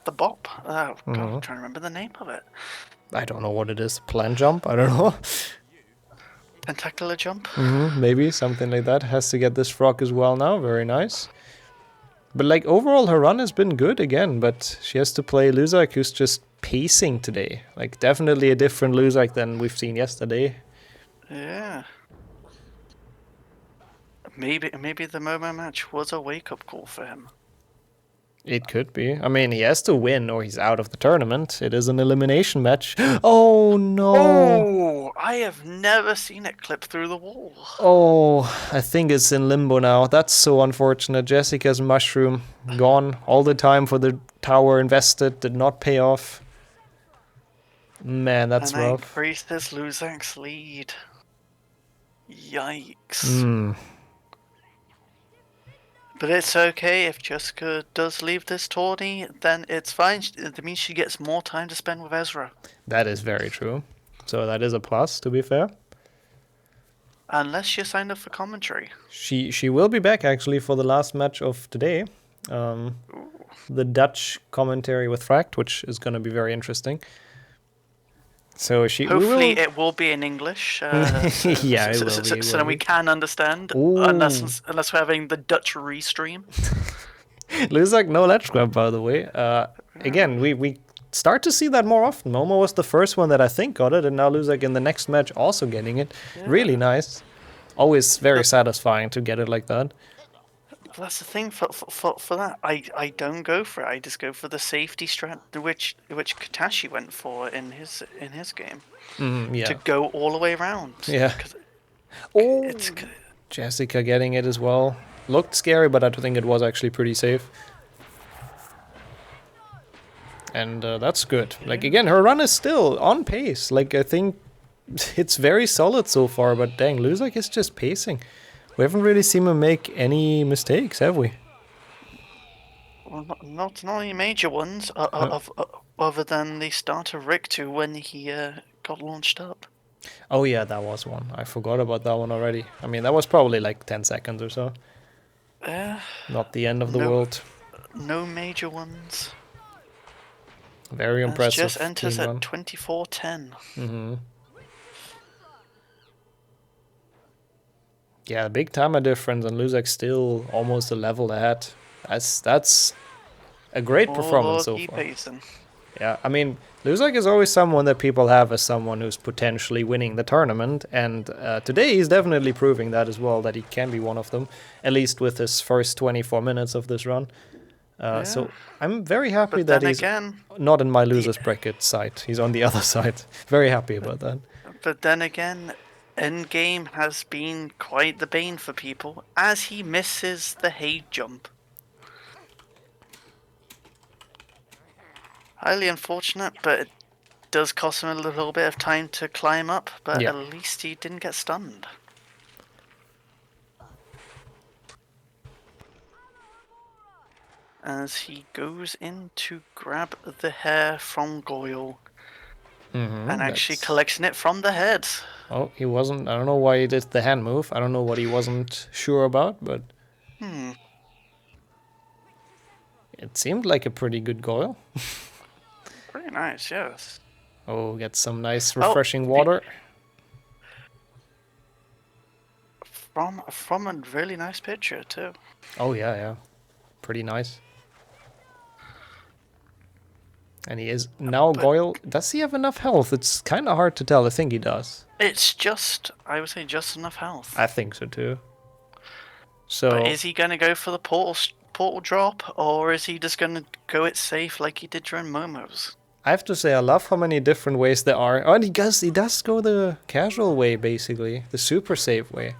bop. Oh, God, I'm trying to remember the name of it. I don't know what it is. Plant jump? I don't know. Tentacular jump. Maybe something like that. Has to get this frog as well now. Very nice. But like overall, her run has been good again. But she has to play Luzak, who's just pacing today. Like definitely a different Luzak than we've seen yesterday. Yeah. Maybe the Momo match was a wake-up call for him. It could be. I mean, he has to win or he's out of the tournament. It is an elimination match. Oh, no. Oh, I have never seen it clip through the wall. Oh, I think it's in limbo now. That's so unfortunate. Jessica's mushroom gone. All the time for the tower invested did not pay off. Man, that's rough. Increases Luzak's lead. Yikes. But it's okay, if Jessica does leave this tourney, then it's fine. That means she gets more time to spend with Ezra. That is very true. So that is a plus, to be fair. Unless she signed up for commentary. She will be back, actually, for the last match of today. The Dutch commentary with Fract, which is going to be very interesting. So Hopefully it will be in English. Yeah, it will be. So that we can understand, unless we're having the Dutch restream. Luzak, no ledge grab, by the way. Again, we start to see that more often. Momo was the first one that I think got it, and now Luzak in the next match also getting it. Yeah. Really nice. Always very satisfying to get it like that. That's the thing for that. I don't go for it. I just go for the safety strat, which Katashi went for in his game. Yeah. To go all the way around. Yeah. Jessica getting it as well. Looked scary, but I think it was actually pretty safe. And that's good. Like again, her run is still on pace. Like I think it's very solid so far. But dang, Luzak is just pacing. We haven't really seen him make any mistakes, have we? Well, not any major ones, other than the start of Rick 2 when he got launched up. Oh yeah, that was one. I forgot about that one already. I mean, that was probably like 10 seconds or so. Not the end of the world. No major ones. Very impressive. Just enters at 24:10. Yeah, big timer difference, and Luzak still almost a level ahead. That's a great performance so far. Yeah, I mean, Luzak is always someone that people have as someone who's potentially winning the tournament, and today he's definitely proving that as well, that he can be one of them, at least with his first 24 minutes of this run. So I'm very happy that he's not in my losers bracket side. He's on the other side. Very happy about that. But then again, Endgame has been quite the bane for people, as he misses the hay jump. Highly unfortunate, but it does cost him a little bit of time to climb up, but at least he didn't get stunned. As he goes in to grab the hair from Goyle. And actually collecting it from the head. Oh, he wasn't... I don't know why he did the hand move. I don't know what he wasn't sure about, but... It seemed like a pretty good Goyle. Pretty nice, yes. Oh, get some nice refreshing water. From a really nice picture, too. Oh, yeah. Pretty nice. And he is now Goyle. Does he have enough health? It's kind of hard to tell. I think he does. It's just, I would say, just enough health. I think so too. So, but is he going to go for the portal drop, or is he just going to go it safe like he did during Momo's? I have to say, I love how many different ways there are. Oh, and he does go the casual way, basically, the super safe way.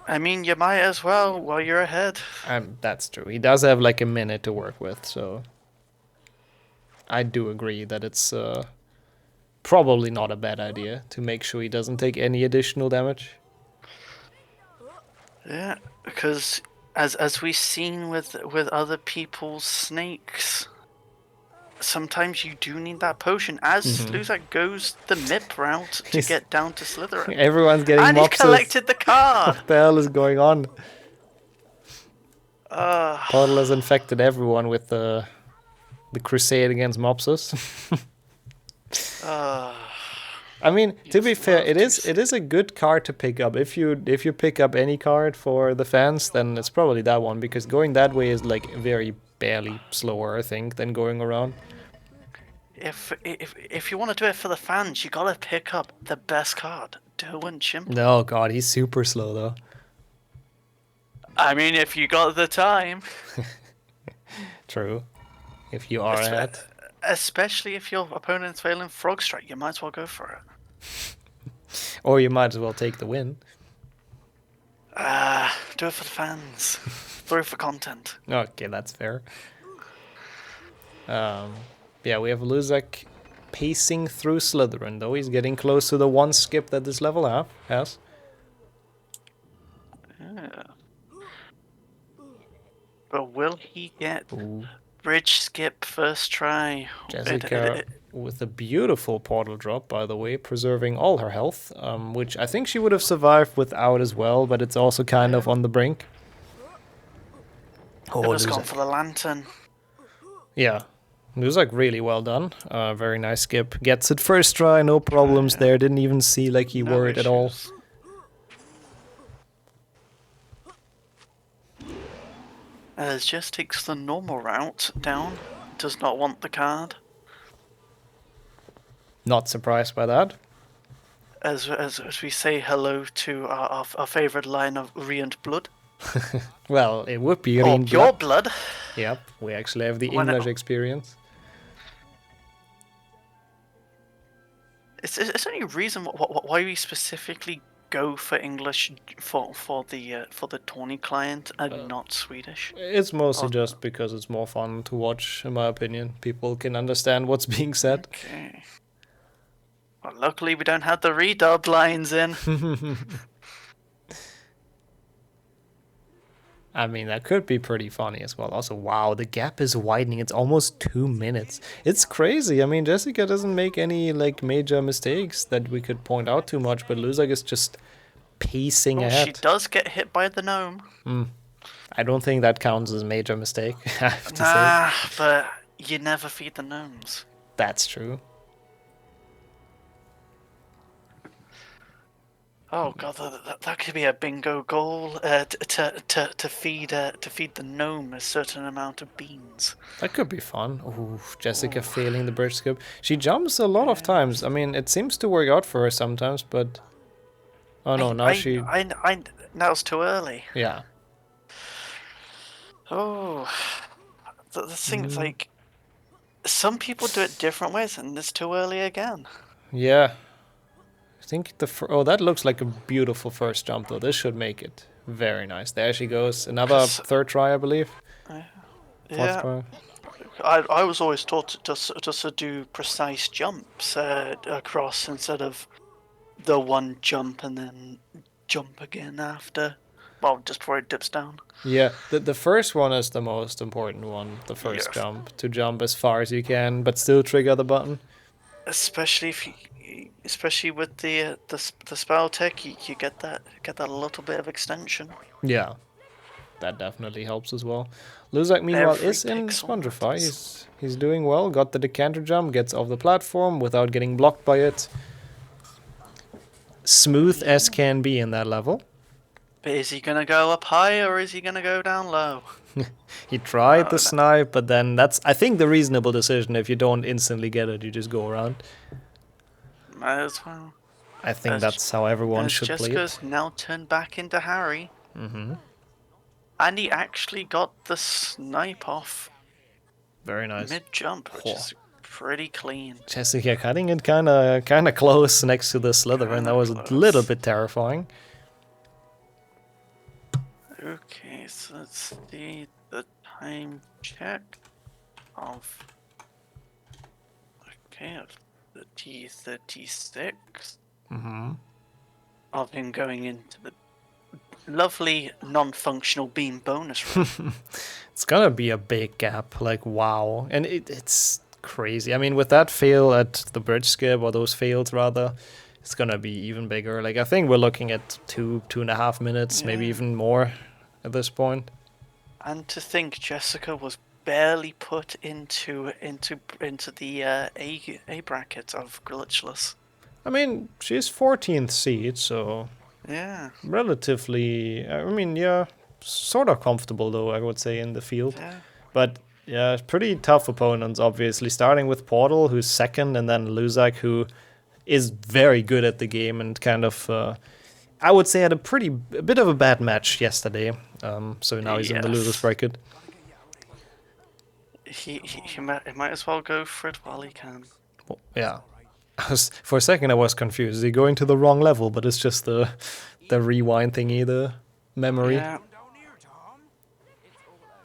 I mean, you might as well while you're ahead. That's true. He does have like a minute to work with, so. I do agree that it's probably not a bad idea to make sure he doesn't take any additional damage. Yeah, because as we've seen with other people's snakes, sometimes you do need that potion. As Luzak goes the MIP route to get down to Slytherin. Everyone's getting and mopses. he collected the card! What the hell is going on? Portal has infected everyone with the crusade against mopses. I mean, to be fair, it is a good card to pick up. If you pick up any card for the fans, then it's probably that one, because going that way is like very barely slower, I think, than going around. If you want to do it for the fans, you gotta pick up the best card, Derwent Chimp. No, God, he's super slow though. I mean, if you got the time. True. If you are ahead. Especially if your opponent's failing Frog Strike, you might as well go for it. Or you might as well take the win. Do it for the fans. Do it for content. Okay, that's fair. Yeah, we have Luzak pacing through Slytherin, though. He's getting close to the one skip that this level has. Yeah. But will he get bridge skip first try? Jessica with a beautiful portal drop, by the way, preserving all her health, which I think she would have survived without as well, but it's also kind of on the brink. It was gone for the lantern. Yeah. Luzak really well done. Very nice skip. Gets it first try, no problems there. Didn't even see like he worried at all. Just takes the normal route down. Does not want the card. Not surprised by that. As we say hello to our favorite line of Rient Blood. Well, it would be Rient Your Blood. Yep, we actually have the English experience. Is there any reason why we specifically go for English for the Tawny client and not Swedish? It's mostly just because it's more fun to watch, in my opinion. People can understand what's being said. Okay. Well, luckily we don't have the redub lines in. I mean, that could be pretty funny as well. Also, wow, the gap is widening. It's almost 2 minutes. It's crazy. I mean, Jessica doesn't make any like major mistakes that we could point out too much, but Luzak is just pacing ahead. She does get hit by the gnome. I don't think that counts as a major mistake, I have to say. But you never feed the gnomes. That's true. Oh god, that could be a bingo goal. To feed the gnome a certain amount of beans. That could be fun. Ooh, Jessica failing the bridge skip. She jumps a lot of times. I mean, it seems to work out for her sometimes, but oh no, now now it's too early. Yeah. Oh, the thing is like, some people do it different ways, and it's too early again. Yeah. I think oh, that looks like a beautiful first jump though. This should make it very nice. There she goes. Another third try, I believe. Yeah. Try. I was always taught just to do precise jumps across instead of the one jump and then jump again after. Well, just before it dips down. Yeah, the first one is the most important one. The first jump, to jump as far as you can, but still trigger the button. Especially with the spell tech, you get that little bit of extension. Yeah, that definitely helps as well. Luzak meanwhile is in Spongify. He's doing well. Got the decanter jump, gets off the platform without getting blocked by it. Smooth as can be in that level. But is he gonna go up high or is he gonna go down low? He tried the snipe, but then that's, I think, the reasonable decision. If you don't instantly get it, you just go around. Might as well. I think that's how everyone should play it. Jessica's now turned back into Harry. And he actually got the snipe off. Very nice. Mid-jump, which is pretty clean. Jessica cutting it kind of close next to the Slytherin. That was a little bit terrifying. Okay, so let's see the time check of... Okay, of 36 of him going into the lovely non-functional beam bonus room. It's gonna be a big gap, like wow. And it's crazy. I mean, with that fail at the bridge skip, or those fails rather, it's gonna be even bigger. Like, I think we're looking at 2.5 minutes, maybe even more at this point. And to think Jessica was barely put into the A bracket of Glitchless. I mean, she's 14th seed, so Yeah. relatively. I mean, yeah, sort of comfortable though, I would say, in the field. Yeah. But yeah, pretty tough opponents, obviously. Starting with Portal, who's second, and then Luzak, who is very good at the game and kind of, I would say, had a bit of a bad match yesterday. So now he's in the losers bracket. He might as well go for it while he can. Well, yeah. For a second, I was confused. Is he going to the wrong level? But it's just the rewind thingy, the memory. Yeah.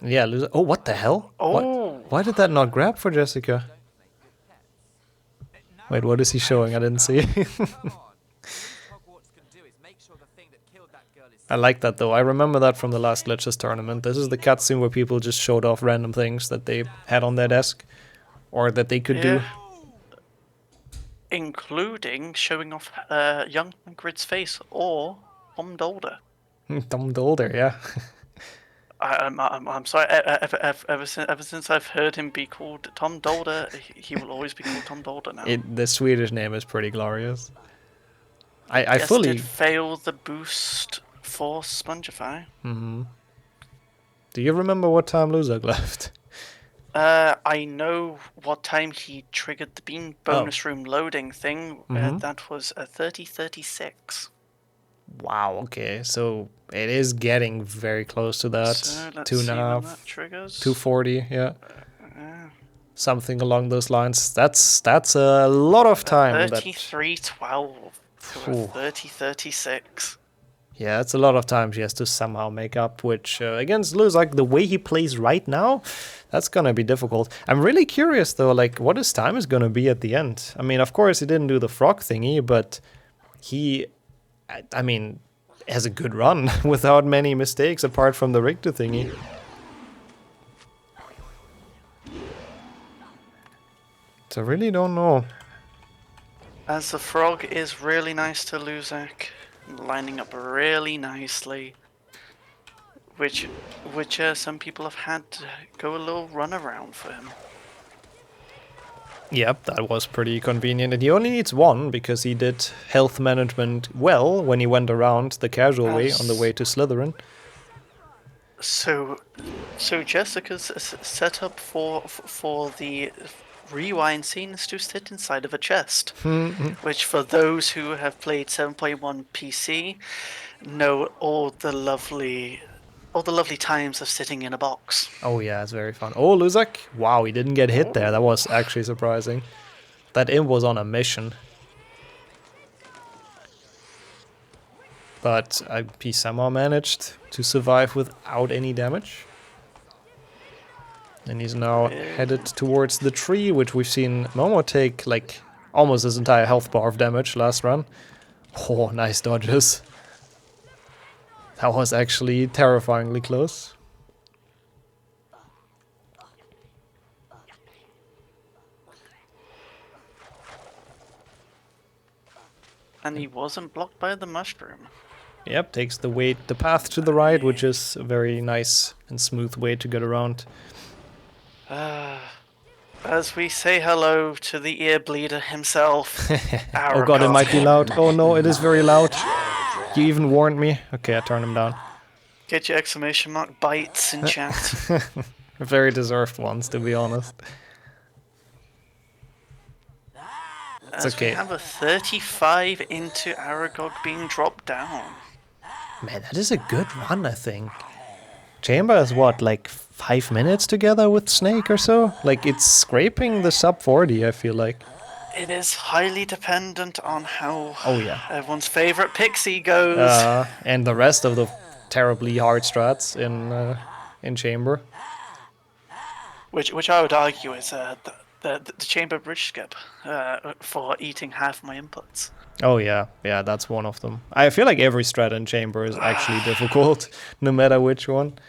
Yeah. Oh, what the hell? Oh. Why did that not grab for Jessica? Wait, what is he showing? I didn't see. I like that though. I remember that from the last Glitchless tournament. This is the cutscene where people just showed off random things that they had on their desk or that they could do. Including showing off young Grid's face or Tom Dolder. Tom Dolder, yeah. I'm sorry. Ever since I've heard him be called Tom Dolder, he will always be called Tom Dolder now. The Swedish name is pretty glorious. I Yes, fully did fail the boost for Spongify. Mm-hmm. Do you remember what time Luzak left? I know what time he triggered the bean bonus room loading thing. That was 30:36. Wow, okay. So it is getting very close to that. So let's 2.5. see when that triggers. 2:40, yeah. Something along those lines. That's a lot of time. 33:12 to 30:36. Yeah, it's a lot of time she has to somehow make up, which against Luzak, the way he plays right now, that's gonna be difficult. I'm really curious though, like what his time is gonna be at the end. I mean, of course he didn't do the frog thingy, but he, I mean, has a good run without many mistakes apart from the Richter thingy. So I really don't know. As the frog is really nice to Luzak, lining up really nicely, which some people have had to go a little run around for him. Yep, that was pretty convenient, and he only needs one because he did health management well when he went around the casual way on the way to Slytherin. So Jessica's set up for the rewind scene is to sit inside of a chest, which for those who have played 7.1 PC know all the lovely times of sitting in a box. Oh yeah, it's very fun. Oh, Luzak! Wow, he didn't get hit there. That was actually surprising. That imp was on a mission. But he somehow managed to survive without any damage. And he's now headed towards the tree, which we've seen Momo take like almost his entire health bar of damage last run. Oh, nice dodges. That was actually terrifyingly close. And he wasn't blocked by the mushroom. Yep, takes the path to the right, which is a very nice and smooth way to get around. As we say hello to the ear bleeder himself. Oh god, it might be loud. Oh no, it is very loud. You even warned me. Okay, I turned him down. Get your exclamation mark bites in chat. Very deserved ones, to be honest. It's As okay. we have a 35 into Aragog being dropped down. Man, that is a good run, I think. Chamber is what, like 5 minutes together with Snake or so? Like, it's scraping the sub 40, I feel like. It is highly dependent on how everyone's favorite pixie goes. And the rest of the terribly hard strats in Chamber. Which I would argue is the Chamber bridge skip for eating half my inputs. Oh yeah, that's one of them. I feel like every strat in Chamber is actually difficult, no matter which one.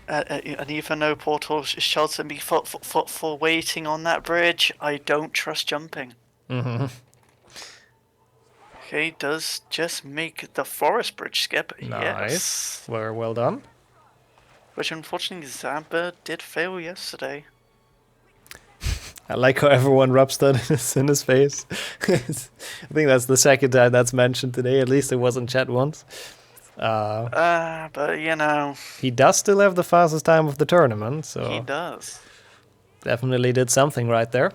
And even though Portal shouts at me for waiting on that bridge, I don't trust jumping. Okay, does just make the forest bridge skip. Nice. Yes. Well done. Which unfortunately Zamba did fail yesterday. I like how everyone rubs that in his face. I think that's the second time that's mentioned today. At least it was in chat once. But you know, he does still have the fastest time of the tournament, so he does. Definitely did something right there.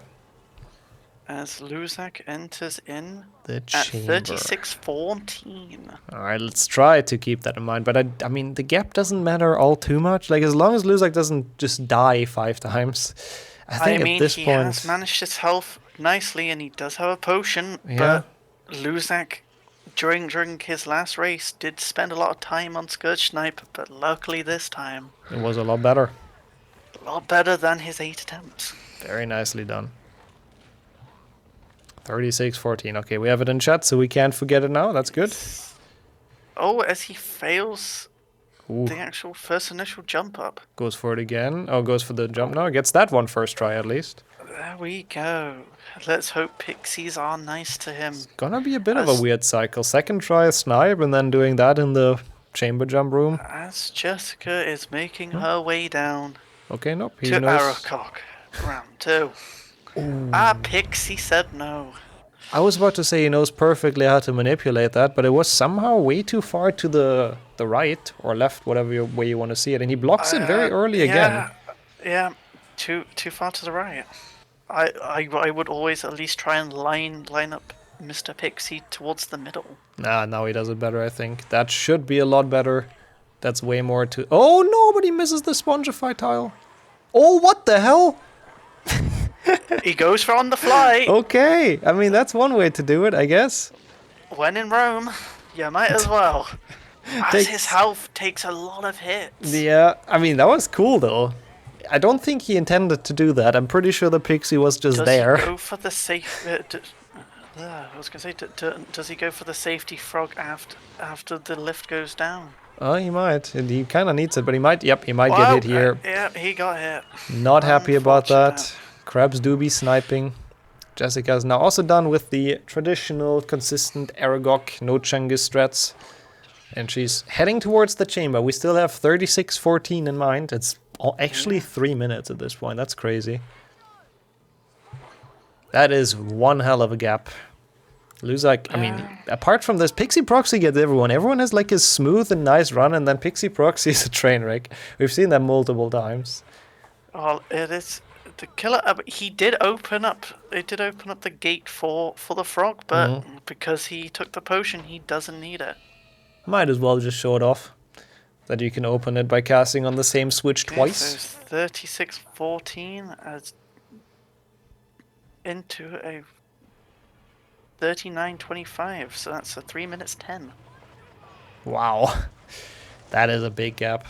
As Luzak enters in The at chamber. 36-14. Alright, let's try to keep that in mind. But I mean, the gap doesn't matter all too much. Like, as long as Luzak doesn't just die 5 times. I think mean, at this he point... has managed his health nicely, and he does have a potion. Yeah. But Luzak, during his last race, did spend a lot of time on Scourge Snipe. But luckily this time, It was a lot better. a lot better than his 8 attempts. Very nicely done. 36-14. Okay, we have it in chat, so we can't forget it now. That's good. Oh, as he fails Ooh. the actual first initial jump up. Goes for it again. Oh, goes for the jump now. Gets that one first try, at least. There we go. Let's hope pixies are nice to him. Gonna be a bit of a weird cycle. Second try a snipe, and then doing that in the chamber jump room. As Jessica is making her way down Okay, nope. He to knows. Aracock. Round 2. Pixie said no. I was about to say he knows perfectly how to manipulate that, but it was somehow way too far to the right or left, whatever way you want to see it, and he blocks it very early again. Yeah, too far to the right. I would always at least try and line up Mr. Pixie towards the middle. Nah, now he does it better, I think. That should be a lot better. That's way more to... Oh, no, but he misses the Spongify tile. Oh, what the hell? He goes for on the fly. Okay, I mean, that's one way to do it, I guess. When in Rome, you might as well. As Takes- his health takes a lot of hits. Yeah, I mean, that was cool, though. I don't think he intended to do that. I'm pretty sure the Pixie was just there. Does he go for the safe... I was going to say, does he go for the safety frog after the lift goes down? Oh, he might. He kind of needs it, but he might... Yep, he might get hit here. Yeah, he got hit. Not happy about that. Crabs do be sniping. Jessica's now also done with the traditional, consistent Aragog, no Chungus strats. And she's heading towards the chamber. We still have 36-14 in mind. It's actually 3 minutes at this point. That's crazy. That is one hell of a gap. Luzak, I mean, apart from this, Pixie Proxy gets everyone. Everyone has like a smooth and nice run, and then Pixie Proxy is a train wreck. We've seen that multiple times. Well, it is the killer. He did open up. It did open up the gate for the frog, but because he took the potion, he doesn't need it. Might as well just show it off. That you can open it by casting on the same switch twice. So 36-14 as into a 39-25. So that's a 3 minutes 10. Wow. That is a big gap.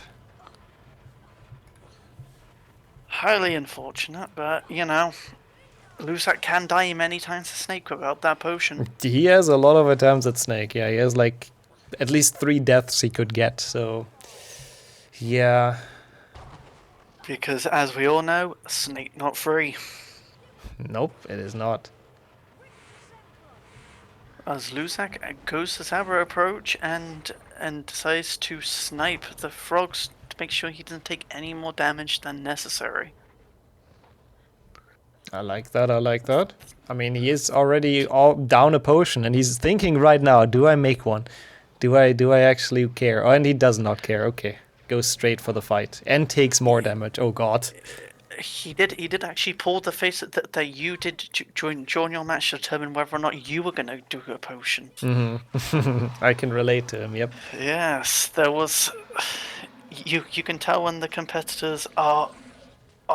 Highly unfortunate, but you know, Luzak can die many times to Snake without that potion. He has a lot of attempts at Snake. Yeah, he has like at least 3 deaths he could get. So, yeah. Because as we all know, Snake not free. Nope, it is not. As Luzak goes to Sabra approach and decides to snipe the frogs to make sure he doesn't take any more damage than necessary. I like that, I like that. I mean, he is already all down a potion, and he's thinking right now, do I make one? Do I actually care? Oh, and he does not care, okay. Goes straight for the fight, and takes more damage, oh god. He did actually pull the face that you did during your match to determine whether or not you were going to do a potion. I can relate to him, yep. Yes, there was... You can tell when the competitors are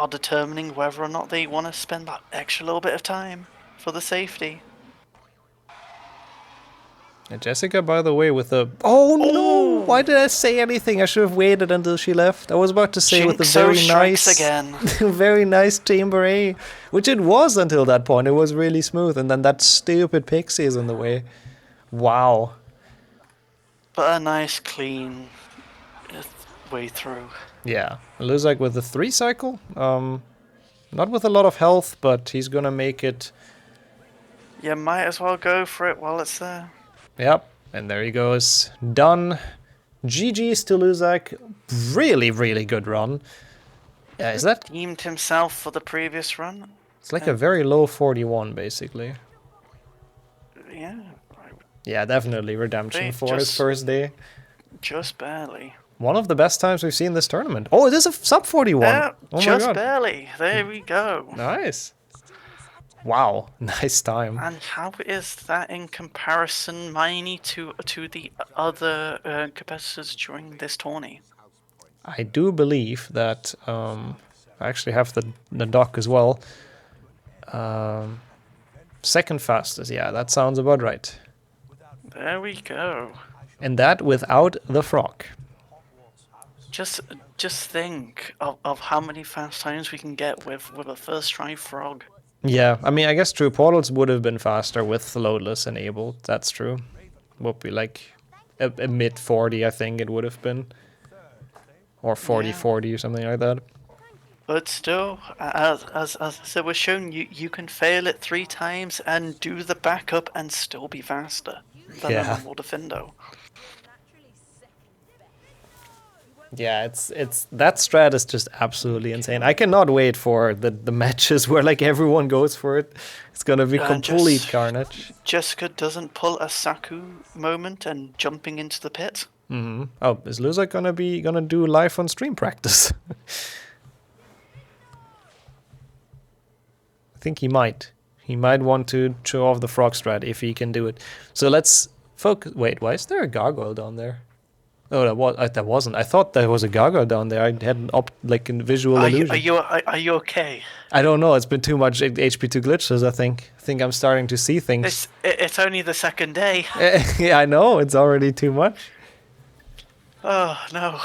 determining whether or not they want to spend that extra little bit of time for the safety. And Jessica, by the way, with a... Oh no! Why did I say anything? I should have waited until she left. I was about to say with a very nice... again. very nice chamber A, which it was until that point. It was really smooth, and then that stupid Pixie is in the way. Wow. But a nice, clean way through. Yeah. Luzak with the 3 cycle. Not with a lot of health, but he's gonna make it. You might as well go for it while it's there. Yep. And there he goes. Done. GG's to Luzak. Really, really good run. Is that... Deemed himself for the previous run. It's like a very low 41, basically. Yeah. Yeah, definitely redemption They for his first day. Just barely. One of the best times we've seen this tournament. Oh, it is a sub 41. Yeah, Oh my just god. barely. There we go. Nice. Wow, nice time. And how is that in comparison, Miney, to the other competitors during this tourney? I do believe that I actually have the dock as well. Second fastest, yeah, that sounds about right. There we go. And that without the frog. Just think of how many fast times we can get with a first try frog. Yeah, I mean, I guess true portals would have been faster with loadless enabled. That's true. Would be like a mid 40, I think it would have been. Or 40-40 or something like that. But still, as I said, we're shown you can fail it 3 times and do the backup and still be faster than a normal defender. Yeah, it's that strat is just absolutely insane. I cannot wait for the matches where like everyone goes for it. It's gonna be complete carnage. Jessica doesn't pull a Saku moment and jumping into the pit. Mm-hmm. Oh, is Luzak gonna do live on stream practice? I think he might. He might want to show off the frog strat if he can do it. So let's focus. Wait, why is there a gargoyle down there? Oh, that wasn't. I thought there was a gargoyle down there. I had an like a visual illusion. Are you okay? I don't know. It's been too much HP2 glitches. I think I'm starting to see things. It's only the second day. Yeah, I know. It's already too much. Oh no.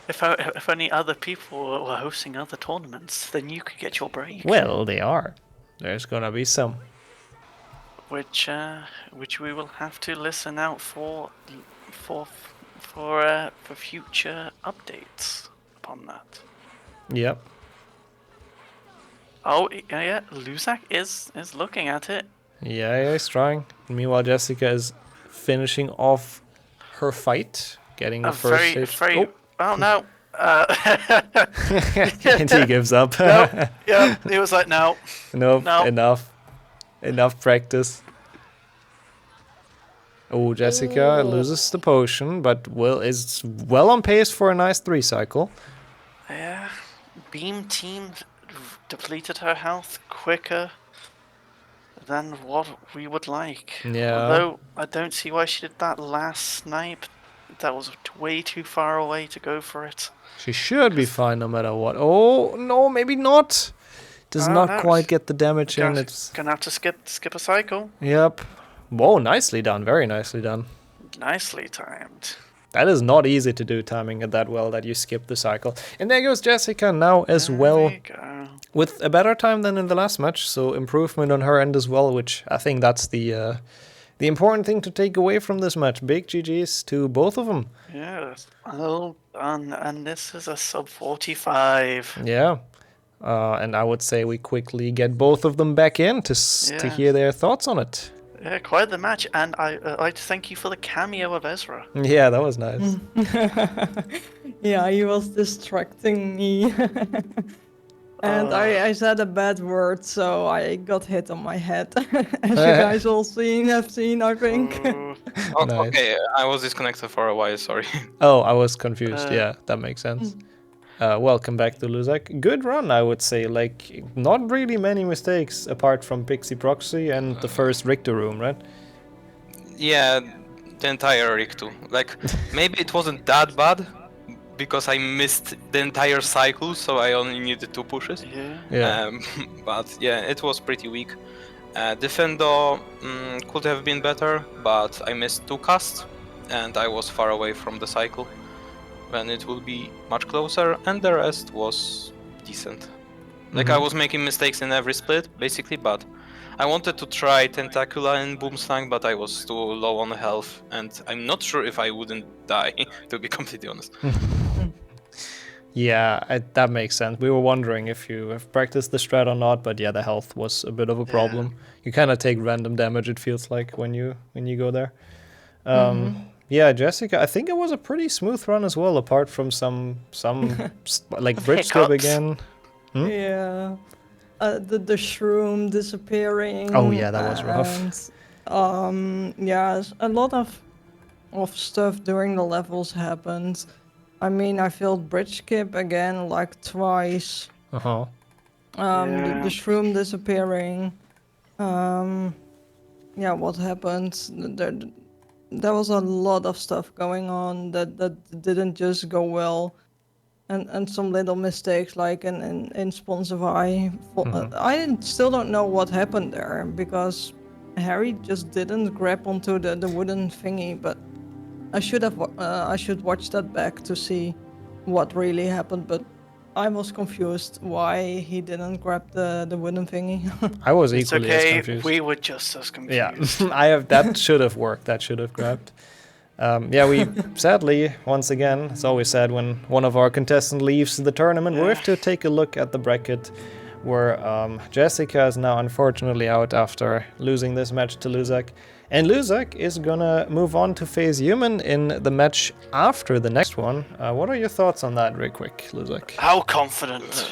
If only other people were hosting other tournaments, then you could get your break. Well, they are. There's gonna be some. Which we will have to listen out for future updates upon that. Yep. Oh yeah, Luzak is looking at it. Yeah, he's trying. Meanwhile, Jessica is finishing off her fight, getting the first stage. Oh no. And he gives up. Nope. Yeah, he was like, no. Nope. No. Enough practice. Oh, Jessica loses the potion, but is well on pace for a nice 3 cycle. Yeah, Beam Team depleted her health quicker than what we would like. Yeah. Although I don't see why she did that last snipe. That was way too far away to go for it. She should be fine no matter what. Oh no, maybe not. Does not quite get the damage in. It's gonna have to skip a cycle. Yep. Whoa, nicely done. Very nicely done. Nicely timed. That is not easy to do, timing it that well that you skip the cycle. And there goes Jessica now as well. With a better time than in the last match, so improvement on her end as well, which I think that's the important thing to take away from this match. Big GG's to both of them. Yes, well done. And this is a sub 45. Yeah. And I would say we quickly get both of them back in to hear their thoughts on it. Yeah, quite the match. And I'd like to thank you for the cameo of Ezra. Yeah, that was nice. Yeah, he was distracting me. And I said a bad word, so I got hit on my head. As you guys all have seen, I think. Nice. Okay, I was disconnected for a while, sorry. Oh, I was confused. Yeah, that makes sense. Welcome back to Luzak. Good run, I would say. Like, not really many mistakes apart from Pixie Proxy and the first Richter room, right? Yeah, the entire Richter. Like, maybe it wasn't that bad because I missed the entire cycle, so I only needed 2 pushes. Yeah. But yeah, it was pretty weak. Defendo could have been better, but I missed 2 casts and I was far away from the cycle. When it will be much closer, and the rest was decent. Like, I was making mistakes in every split, basically, but I wanted to try Tentacula and Boomslang, but I was too low on health, and I'm not sure if I wouldn't die, to be completely honest. Yeah, that makes sense. We were wondering if you have practiced the strat or not, but yeah, the health was a bit of a problem. You kind of take random damage, it feels like, when you go there. Yeah, Jessica, I think it was a pretty smooth run as well, apart from some like bridge skip again. Yeah. the shroom disappearing. Oh yeah, that was rough. Yeah, a lot of stuff during the levels happened. I mean, I failed bridge skip again like twice. Uh-huh. The shroom disappearing. Yeah, what happened? There was a lot of stuff going on that didn't just go well. And some little mistakes like in Sponsify. I still don't know what happened there because Harry just didn't grab onto the wooden thingy, but I should watch that back to see what really happened, but I was confused why he didn't grab the wooden thingy. I was It's equally okay, as confused. we were just as confused. Yeah, that should have worked. That should have grabbed. Yeah, we sadly, once again, it's always sad when one of our contestants leaves the tournament. We have to take a look at the bracket where Jessica is now unfortunately out after losing this match to Luzak. And Luzak is gonna move on to face Human in the match after the next one. What are your thoughts on that, real quick, Luzak? How confident?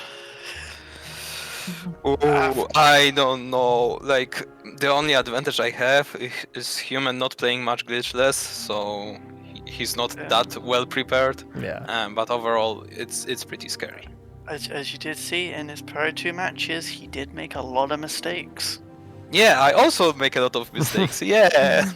Oh, I don't know. Like, the only advantage I have is Human not playing much glitchless, so he's not that well prepared. Yeah. But overall, it's pretty scary. As you did see in his prior 2 matches, he did make a lot of mistakes. Yeah, I also make a lot of mistakes. Yeah,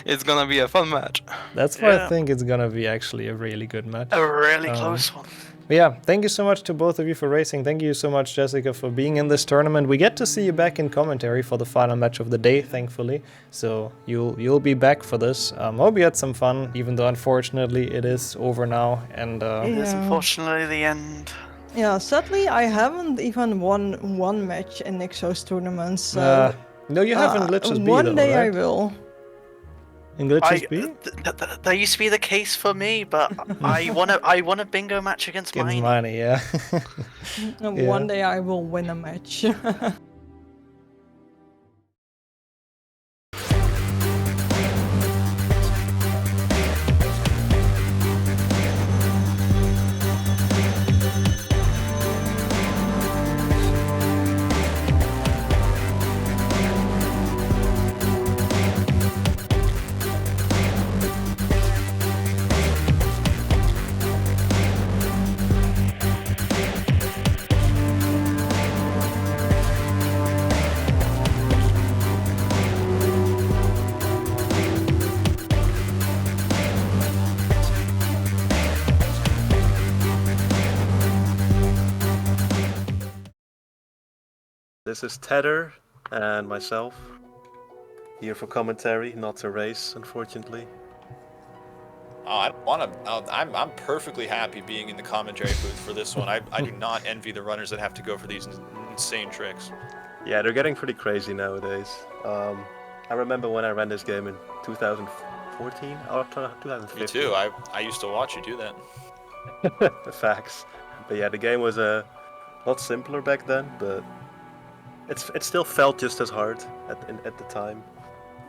it's gonna be a fun match. That's why I think it's gonna be actually a really good match. A really close one. But yeah, thank you so much to both of you for racing. Thank you so much, Jessica, for being in this tournament. We get to see you back in commentary for the final match of the day, thankfully. So you'll be back for this. Hope you had some fun, even though unfortunately it is over now. And It is unfortunately the end. Yeah, sadly I haven't even won one match in Nixxo's tournaments. So no, you haven't Glitchless B one though, day right? I will. In Glitchless B? That used to be the case for me, but I won a bingo match against Against Miney. Miney, yeah. Yeah. One day I will win a match. This is Tether and myself, here for commentary, not to race, unfortunately. Oh, I don't want to. I'm perfectly happy being in the commentary booth for this one. I do not envy the runners that have to go for these insane tricks. Yeah, they're getting pretty crazy nowadays. I remember when I ran this game in 2014 or 2015. Me too. I used to watch you do that. The facts. But yeah, the game was a lot simpler back then, but it still felt just as hard at the time.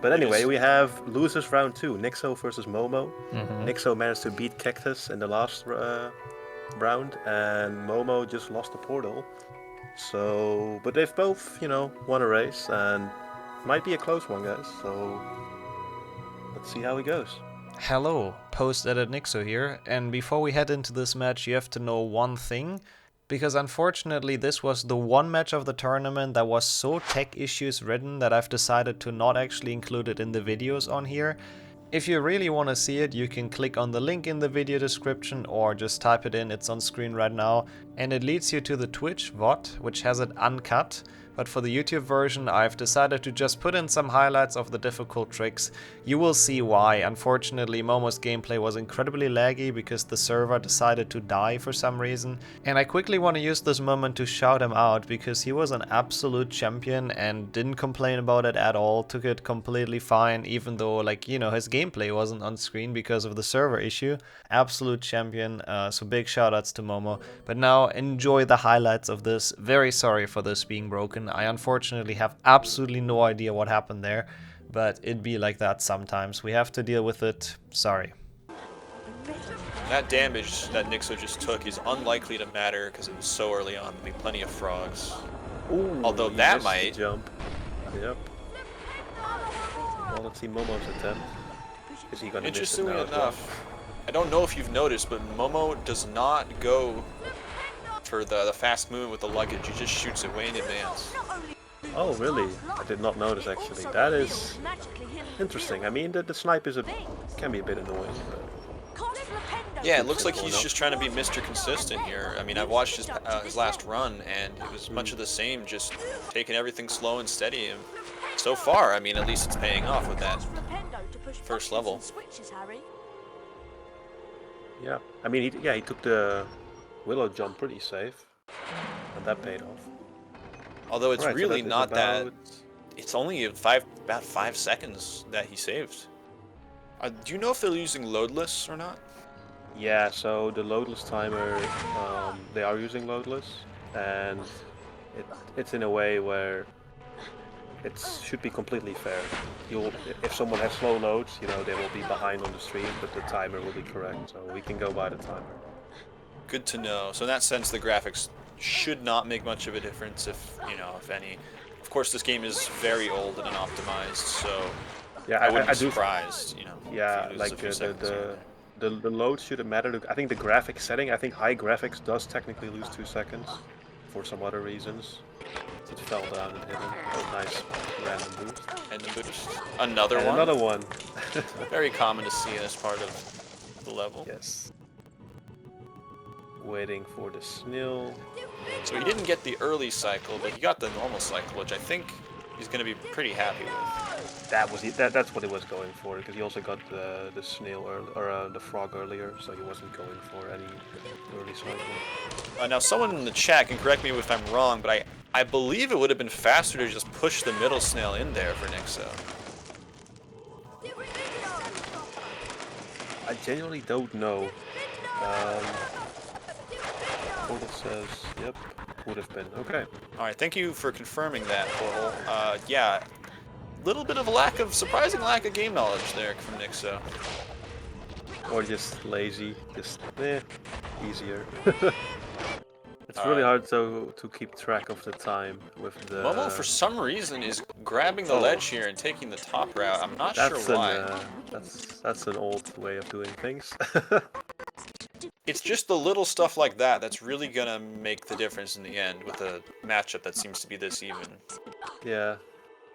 But anyway, we have losers round 2, Nixxo versus Momo. Nixxo managed to beat Kaktus in the last round, and Momo just lost the portal. So, but they've both, won a race, and might be a close one, guys. So, let's see how it goes. Hello, post-edit Nixxo here, and before we head into this match, you have to know one thing. Because unfortunately this was the one match of the tournament that was so tech issues ridden that I've decided to not actually include it in the videos on here. If you really want to see it, you can click on the link in the video description or just type it in, it's on screen right now. And it leads you to the Twitch VOD, which has it uncut. But for the YouTube version, I've decided to just put in some highlights of the difficult tricks. You will see why. Unfortunately, Momo's gameplay was incredibly laggy because the server decided to die for some reason. And I quickly want to use this moment to shout him out because he was an absolute champion and didn't complain about it at all. Took it completely fine, even though, his gameplay wasn't on screen because of the server issue. Absolute champion, so big shoutouts to Momo. But now enjoy the highlights of this. Very sorry for this being broken. I unfortunately have absolutely no idea what happened there, but it'd be like that sometimes. We have to deal with it. Sorry. That damage that Nixxo just took is unlikely to matter because it was so early on. There'll be plenty of frogs. Ooh, Although he that missed the might. jump. Yep. Well, let's see Momo's attempt. Is he gonna miss it Interestingly now as well? enough, I don't know if you've noticed, but Momo does not go for the fast movement with the luggage. He just shoots it way in advance. Oh, really? I did not notice actually. That is interesting. I mean, the snipe is can be a bit annoying, but Yeah, it looks like he's just trying to be Mr. Consistent here. I mean, I've watched his last run, and it was much of the same, just taking everything slow and steady. And so far, I mean, at least it's paying off with that first level. yeah. I mean, he took the willow jump pretty safe, and that paid off. Although it's Right, so really that is not that. about- It's only about 5 seconds that he saved. Do you know if they're using loadless or not? Yeah, so the loadless timer, they are using loadless, and it's in a way where it should be completely fair. If someone has slow loads, you know, they will be behind on the stream, but the timer will be correct, so we can go by the timer. Good to know. So in that sense, the graphics should not make much of a difference, if any. Of course, this game is very old and unoptimized, so yeah, I wouldn't I be do, surprised, Yeah, if you lose like a few seconds here. the load shouldn't matter. I think the graphics setting, I think high graphics does technically lose 2 seconds for some other reasons. It fell down and hit him. Oh, nice random boost. And the boost. Another And one? another one. Very common to see in this part of the level. Yes. Waiting for the snail. So he didn't get the early cycle, but he got the normal cycle, which I think he's going to be pretty happy with. That's what he was going for, because he also got the snail or the frog earlier, so he wasn't going for any early cycle. Now, someone in the chat can correct me if I'm wrong, but I believe it would have been faster to just push the middle snail in there for Nixxo. I genuinely don't know. Portal says, yep, would have been. Okay. Alright, thank you for confirming that, Portal. Yeah, little bit of surprising lack of game knowledge there from Nixxo. Or just lazy, just, easier. It's really hard to keep track of the time with the... Momo, for some reason, is grabbing the ledge here and taking the top route. I'm not sure why. That's an old way of doing things. It's just the little stuff like that that's really gonna make the difference in the end with a matchup that seems to be this even. Yeah,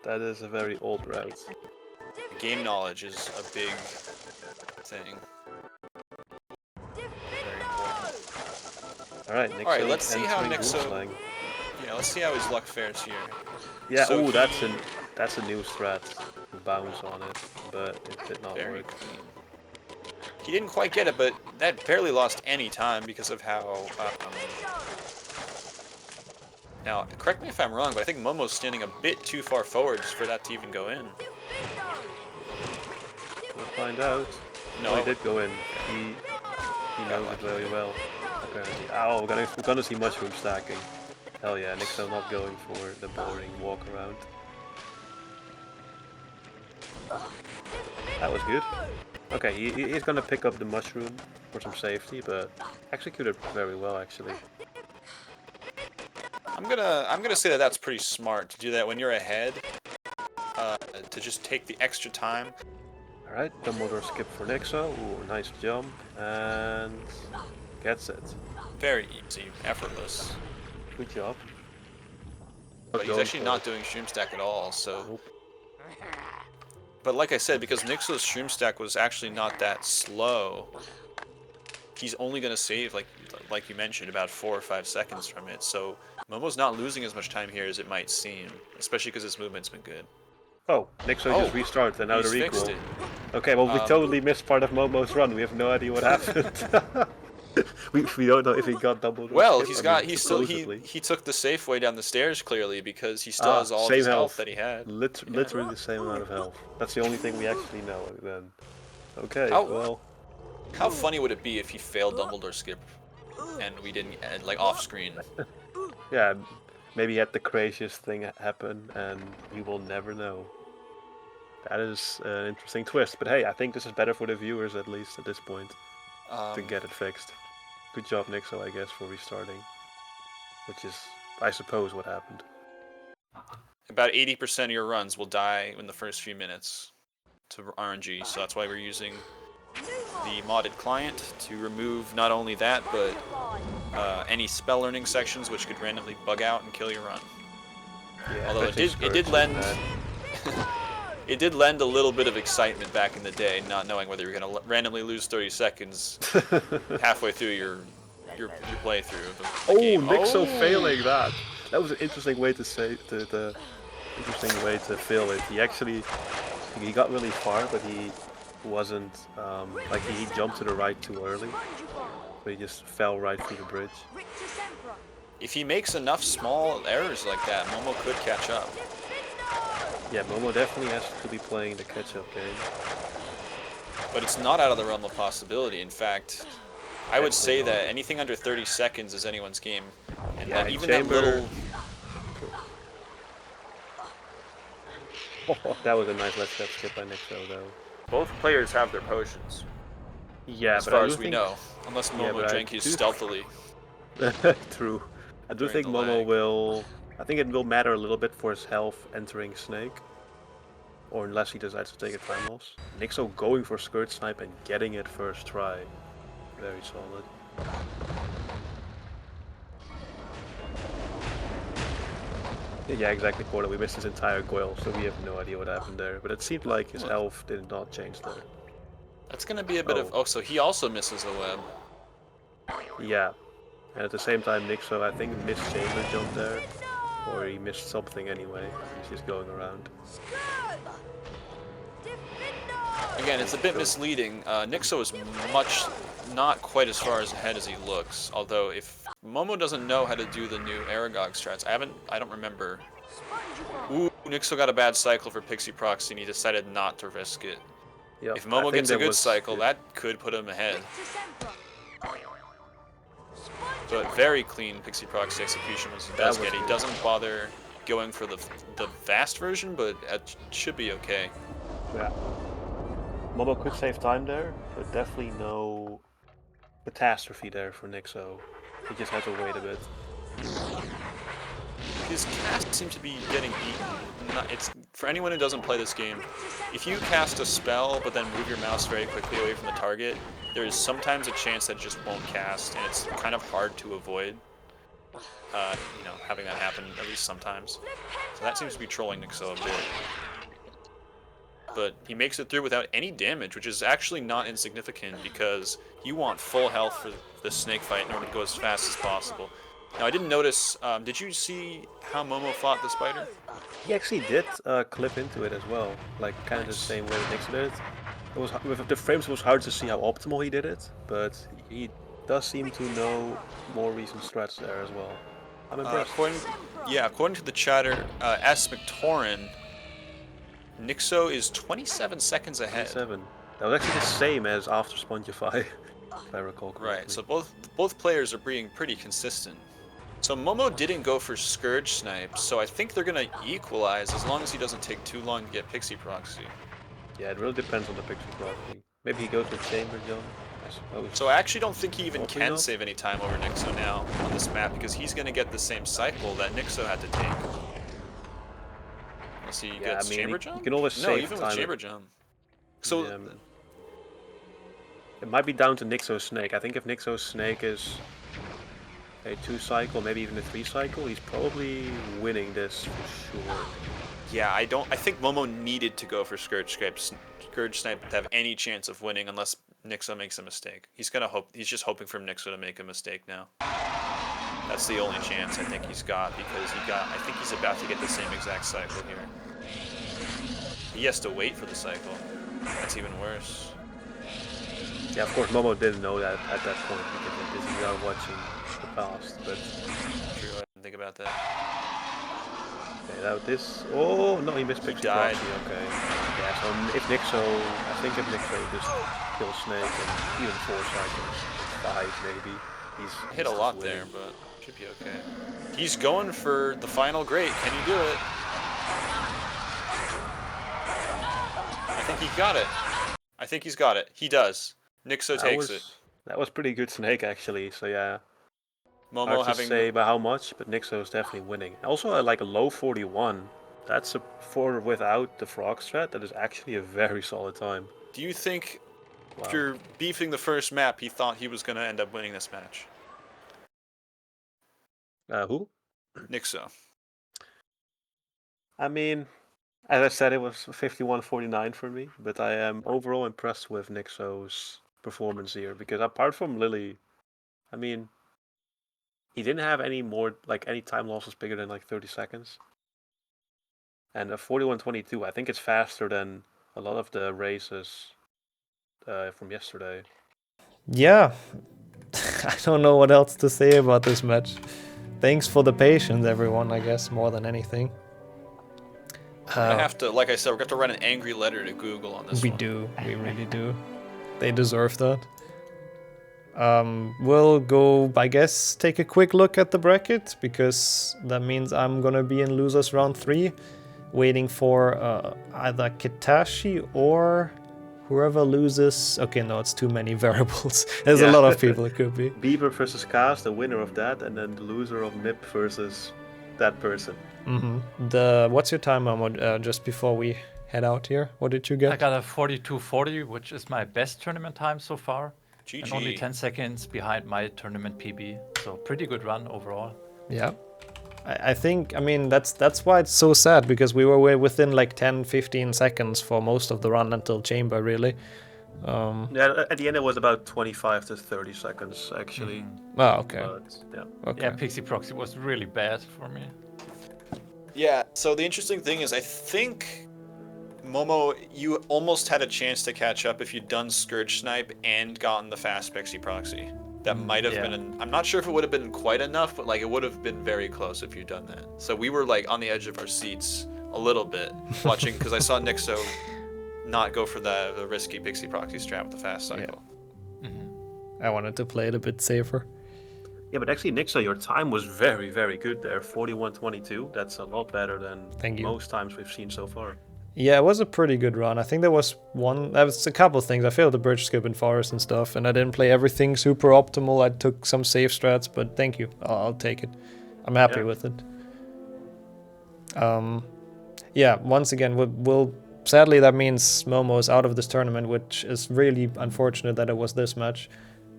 that is a very old route. Game knowledge is a big thing. Alright, Alright, let's see how Nixxo... Yeah, let's see how his luck fares here. Yeah, So ooh, that's a new strat. Bounce on it, but it did not work. Clean. He didn't quite get it, but that barely lost any time because of how... Now, correct me if I'm wrong, but I think Momo's standing a bit too far forward for that to even go in. We'll find out. No, he did go in. He knows it very well. Apparently. Oh, we're gonna see mushroom stacking. Hell yeah, Nixxo not going for the boring walk around. That was good. Okay, he's gonna pick up the mushroom for some safety, but executed very well actually. I'm gonna say that that's pretty smart to do that when you're ahead. To just take the extra time. Alright, Dumbledore skip for Nixxo. Ooh, nice jump. And gets it. Very easy, effortless. Good job. But he's actually not doing stream stack at all, so... Nope. But like I said, because Nixxo's stream stack was actually not that slow, he's only going to save, like you mentioned, about 4 or 5 seconds from it. So Momo's not losing as much time here as it might seem, especially because his movement's been good. Oh, Nixxo just restarted and now they're equal. It. Okay, well we totally missed part of Momo's run. We have no idea what happened. we don't know if he got doubled. Well, he took the safe way down the stairs clearly because he still has all of his health that he had. Literally the same amount of health. That's the only thing we actually know then. Okay, well. How funny would it be if he failed Dumbledore skip and we didn't like off screen? Yeah, maybe he had the craziest thing happen and we will never know. That is an interesting twist, but hey, I think this is better for the viewers at least at this point to get it fixed. Good job, Nixxo, I guess, for restarting, which is, I suppose, what happened. about 80% of your runs will die in the first few minutes to RNG, so that's why we're using the modded client to remove not only that, but any spell learning sections which could randomly bug out and kill your run. Yeah, although it did lend it did lend a little bit of excitement back in the day, not knowing whether you're going to randomly lose 30 seconds halfway through your playthrough of the game. Nixxo failing that. That was an interesting way to say interesting way to fail it. He got really far, but he wasn't like he jumped to the right too early, but he just fell right through the bridge. If he makes enough small errors like that, Momo could catch up. Yeah, Momo definitely has to be playing the catch-up game. But it's not out of the realm of possibility. In fact, I would say that anything under 30 seconds is anyone's game. And Yeah, even Chamber... that little... Oh, that was a nice left step skip by Nixxo, though. Both players have their potions. Yeah, as but far as we know. Unless Momo drank his stealthily. True. I do think Momo will... I think it will matter a little bit for his health entering Snake. Or unless he decides to take a time loss. Nixxo going for Skirt Snipe and getting it first try. Very solid. Yeah, exactly, Porter. We missed his entire coil, so we have no idea what happened there. But it seemed like his health did not change there. That's going to be a bit of... Oh, so he also misses a web. Yeah. And at the same time, Nixxo, I think, missed Chamber jump there. Or he missed something anyway. He's just going around. Again, it's a bit misleading. Nixxo is not quite as far ahead as he looks. Although, if Momo doesn't know how to do the new Aragog strats, I don't remember. Ooh, Nixxo got a bad cycle for Pixie Proxy and he decided not to risk it. Yep, if Momo gets a good cycle, that could put him ahead. But very clean Pixie Proxy execution was he does get. He doesn't bother going for the fast version, but it should be okay. Yeah. Momo could save time there, but definitely no catastrophe there for Nixxo. He just had to wait a bit. His cast seems to be getting eaten. It's for anyone who doesn't play this game. If you cast a spell but then move your mouse very quickly away from the target, there is sometimes a chance that it just won't cast, and it's kind of hard to avoid. You know, having that happen at least sometimes. So that seems to be trolling Nixxo a bit. But he makes it through without any damage, which is actually not insignificant because you want full health for the snake fight in order to go as fast as possible. Now, I didn't notice, did you see how Momo fought the spider? He actually did clip into it as well, like kind of the same way that Nixxo did it. With the frames it was hard to see how optimal he did it, but he does seem to know more recent strats there as well. I'm impressed. According to the chatter, S. McTaurin, Nixxo is 27 seconds ahead. 27. That was actually the same as after Spongify, if I recall correctly. Right, so both players are being pretty consistent. So Momo didn't go for Scourge Snipe, so I think they're going to equalize as long as he doesn't take too long to get Pixie Proxy. Yeah, it really depends on the Pixie Proxy. Maybe he goes with Chamber Jump, I suppose. So I actually don't think he even can save any time over Nixxo now on this map because he's going to get the same cycle that Nixxo had to take. Unless he gets Chamber Jump? You can always save even time with Chamber Jump. So it might be down to Nixxo's Snake. I think if Nixxo's Snake is a 2 cycle, maybe even a 3 cycle, he's probably winning this for sure. Yeah, I think Momo needed to go for Scourge Snipe to have any chance of winning unless Nixxo makes a mistake. He's just hoping for Nixxo to make a mistake now. That's the only chance I think he's got because I think he's about to get the same exact cycle here. He has to wait for the cycle. That's even worse. Yeah, of course Momo didn't know that at that point because he's not watching the past, but... True, I didn't think about that. Okay, now this... Oh, no, he missed Pixie Proxy, okay. Yeah, so if Nixxo just kills Snake and even 4 cycles, 5 maybe, he's hit a lot winning. there, but should be okay. He's going for the final great. Can he do it? I think he got it. I think he's got it. He does. Nixxo takes it. That was pretty good Snake, actually, so yeah. Momo Hard to having say by how much, but Nixxo is definitely winning. Also, like a low 41. That's for without the frog strat. That is actually a very solid time. Do you think Wow. after beefing the first map, he thought he was going to end up winning this match? Who? Nixxo. I mean, as I said, it was 51-49 for me, but I am overall impressed with Nixxo's performance here because apart from Lily, I mean, he didn't have any more any time losses bigger than 30 seconds. And a 41-22, I think it's faster than a lot of the races from yesterday. Yeah, I don't know what else to say about this match. Thanks for the patience, everyone, I guess, more than anything. We're going to have to, like I said, we're going to have to write an angry letter to Google on this one. We really do. They deserve that. We'll go, I guess, take a quick look at the bracket, because that means I'm gonna be in losers round 3, waiting for either Kitashi or whoever loses. Okay, no, it's too many variables. There's a lot of people it could be. Beaver versus Kaas, the winner of that, and then the loser of MIP versus that person. What's your time, Momo, just before we head out here? What did you get? I got a 42:40, which is my best tournament time so far. GG. And only 10 seconds behind my tournament PB. So pretty good run overall. Yeah. I think, I mean, that's why it's so sad, because we were within 10-15 seconds for most of the run until chamber, really. Yeah, at the end it was about 25 to 30 seconds, actually. Oh, okay. Yeah. Yeah, Pixie Proxy was really bad for me. Yeah, so the interesting thing is I think, Momo, you almost had a chance to catch up if you'd done Scourge Snipe and gotten the fast Pixie Proxy. That might have been, I'm not sure if it would have been quite enough, but it would have been very close if you'd done that. So we were on the edge of our seats a little bit, watching, because I saw Nixxo not go for the risky Pixie Proxy strat with the fast cycle. I wanted to play it a bit safer. Yeah, but actually, Nixxo, your time was very, very good there. 41-22. That's a lot better than most times we've seen so far. Yeah, it was a pretty good run. I think there was a couple things. I failed the bridge skip in forest and stuff, and I didn't play everything super optimal. I took some safe strats, but thank you. I'll take it. I'm happy with it. Yeah, once again, we'll sadly that means Momo is out of this tournament, which is really unfortunate that it was this match.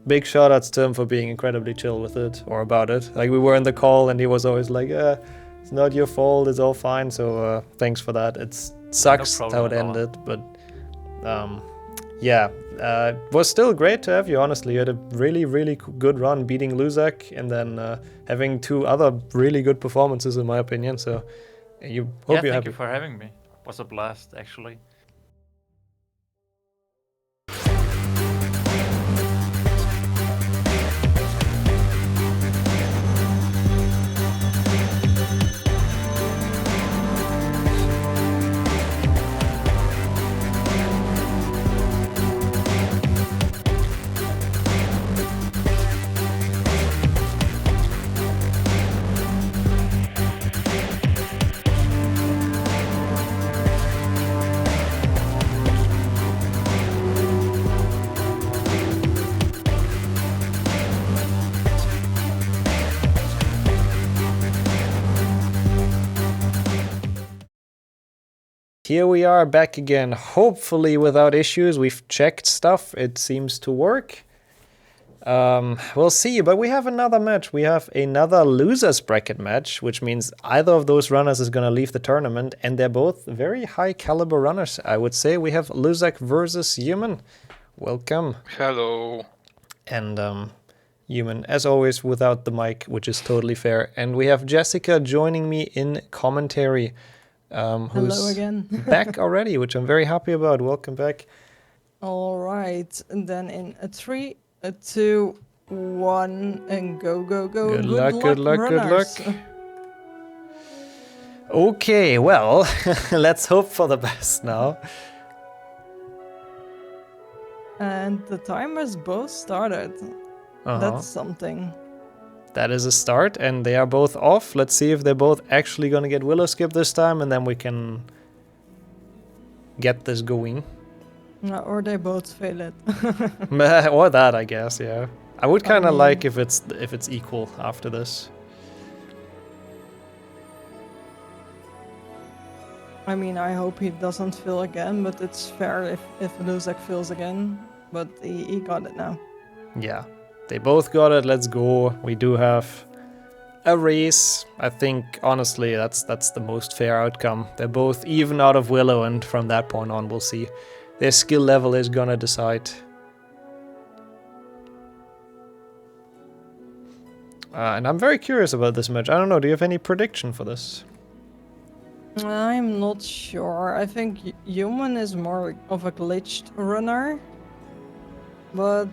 Big shoutouts to him for being incredibly chill with it, or about it. We were in the call and he was always like, it's not your fault, it's all fine, so thanks for that. It sucks how it ended, but yeah, it was still great to have you, honestly. You had a really, really good run beating Luzak and then having 2 other really good performances, in my opinion, so hope you're happy. Thank you for having me. It was a blast, actually. Here we are back again, hopefully without issues. We've checked stuff, it seems to work. We'll see, but we have another match. We have another losers bracket match, which means either of those runners is going to leave the tournament, and they're both very high caliber runners, I would say. We have Luzak versus Human. Welcome. Hello. And Human, as always, without the mic, which is totally fair. And we have Jessica joining me in commentary. Who's Hello again. back already, which I'm very happy about. Welcome back. All right, and then in a 3, a 2, 1, and go, go, go. Good luck, good luck, runners. good luck. Okay, well, let's hope for the best now. And the timers both started. That's something. That is a start, and they are both off. Let's see if they're both actually gonna get Willow Skip this time, and then we can get this going. Or they both fail it. Or that, I guess, yeah. I would kind of mean- like if it's equal after this. I mean, I hope he doesn't fail again, but it's fair if Luzak fails again. But he got it now. Yeah, they both got it. Let's go. We do have a race. I think honestly that's the most fair outcome. They're both even out of Willow, and from that point on, we'll see. Their skill level is gonna decide. And I'm very curious about this match. I don't know. Do you have any prediction for this? I'm not sure. I think Human is more of a glitched runner. But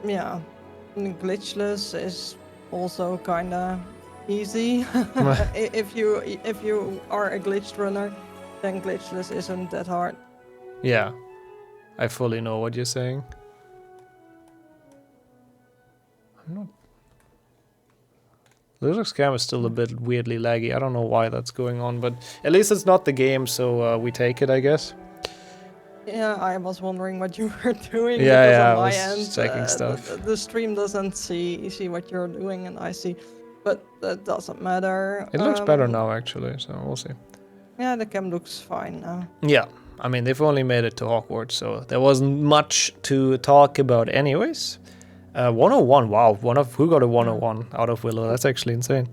yeah, glitchless is also kinda easy. if you are a glitched runner, then glitchless isn't that hard. Yeah, I fully know what you're saying. I'm not. Luzak's cam is still a bit weirdly laggy. I don't know why that's going on, but at least it's not the game, so we take it, I guess. Yeah, I was wondering what you were doing. Yeah, because yeah, on I my was end, checking stuff. The stream doesn't see what you're doing, and I see, but that doesn't matter. It looks better now, actually, so we'll see. Yeah, the cam looks fine now. Yeah, I mean, they've only made it to Hogwarts, so there wasn't much to talk about anyways. 101, wow, who got a 101 out of Willow? That's actually insane.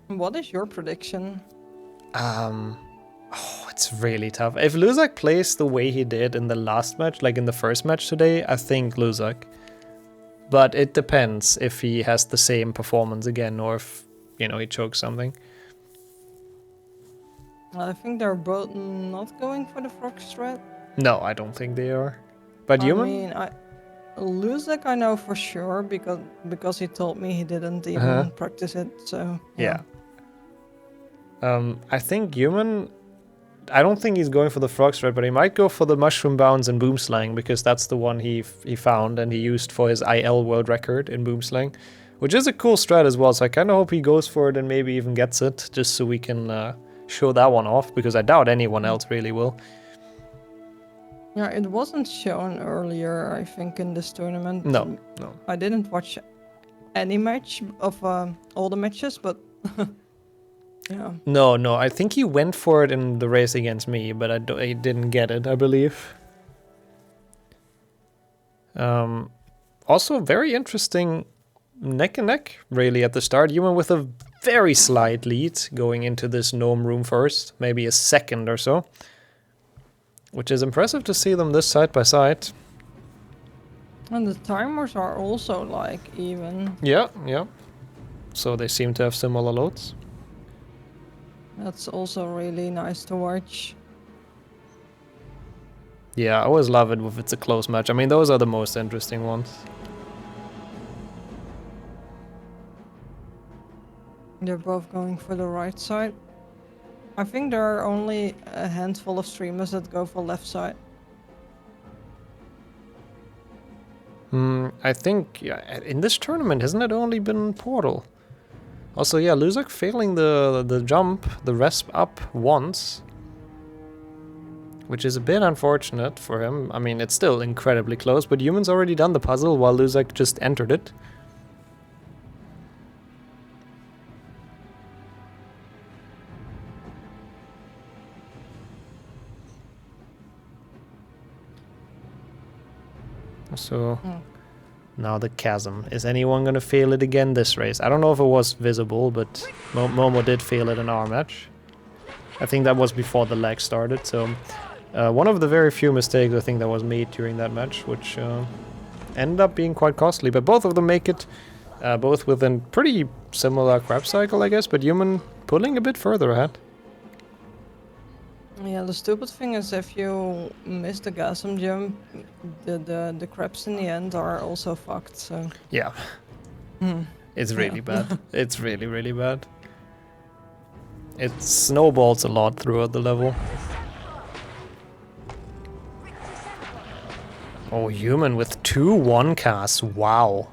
What is your prediction? It's really tough. If Luzak plays the way he did in the last match, like in the first match today, I think Luzak. But it depends if he has the same performance again, or if, he chokes something. I think they're both not going for the frog strat. No, I don't think they are. But Human? I mean, Luzak I know for sure because he told me he didn't even practice it. So yeah. I think Human. I don't think he's going for the frog strat, but he might go for the mushroom bounce and boom slang, because that's the one he found and he used for his IL world record in boom slang, which is a cool strat as well. So I kind of hope he goes for it and maybe even gets it, just so we can show that one off, because I doubt anyone else really will. Yeah, it wasn't shown earlier, I think, in this tournament. No. I didn't watch any match of all the matches, but yeah. No, I think he went for it in the race against me, but I didn't get it, I believe. Also, very interesting neck and neck, really, at the start. Human with a very slight lead going into this gnome room first, maybe a second or so. Which is impressive to see them this side by side. And the timers are also, like, even. Yeah. So they seem to have similar loads. That's also really nice to watch. Yeah, I always love it if it's a close match. I mean, those are the most interesting ones. They're both going for the right side. I think there are only a handful of streamers that go for left side. I think in this tournament, hasn't it only been Portal? Also, yeah, Luzak failing the jump, the resp up once. Which is a bit unfortunate for him. I mean, it's still incredibly close, but Human's already done the puzzle while Luzak just entered it. So now the chasm. Is anyone gonna fail it again this race? I don't know if it was visible, but Momo did fail it in our match. I think that was before the lag started, so one of the very few mistakes I think that was made during that match, which ended up being quite costly. But both of them make it, both within pretty similar crab cycle, I guess, but Human pulling a bit further ahead. Yeah, the stupid thing is if you miss the gasm jump, the crabs in the end are also fucked, so... Yeah. It's really bad. It's really, really bad. It snowballs a lot throughout the level. Oh, Human with 2-1 Kaas. Wow.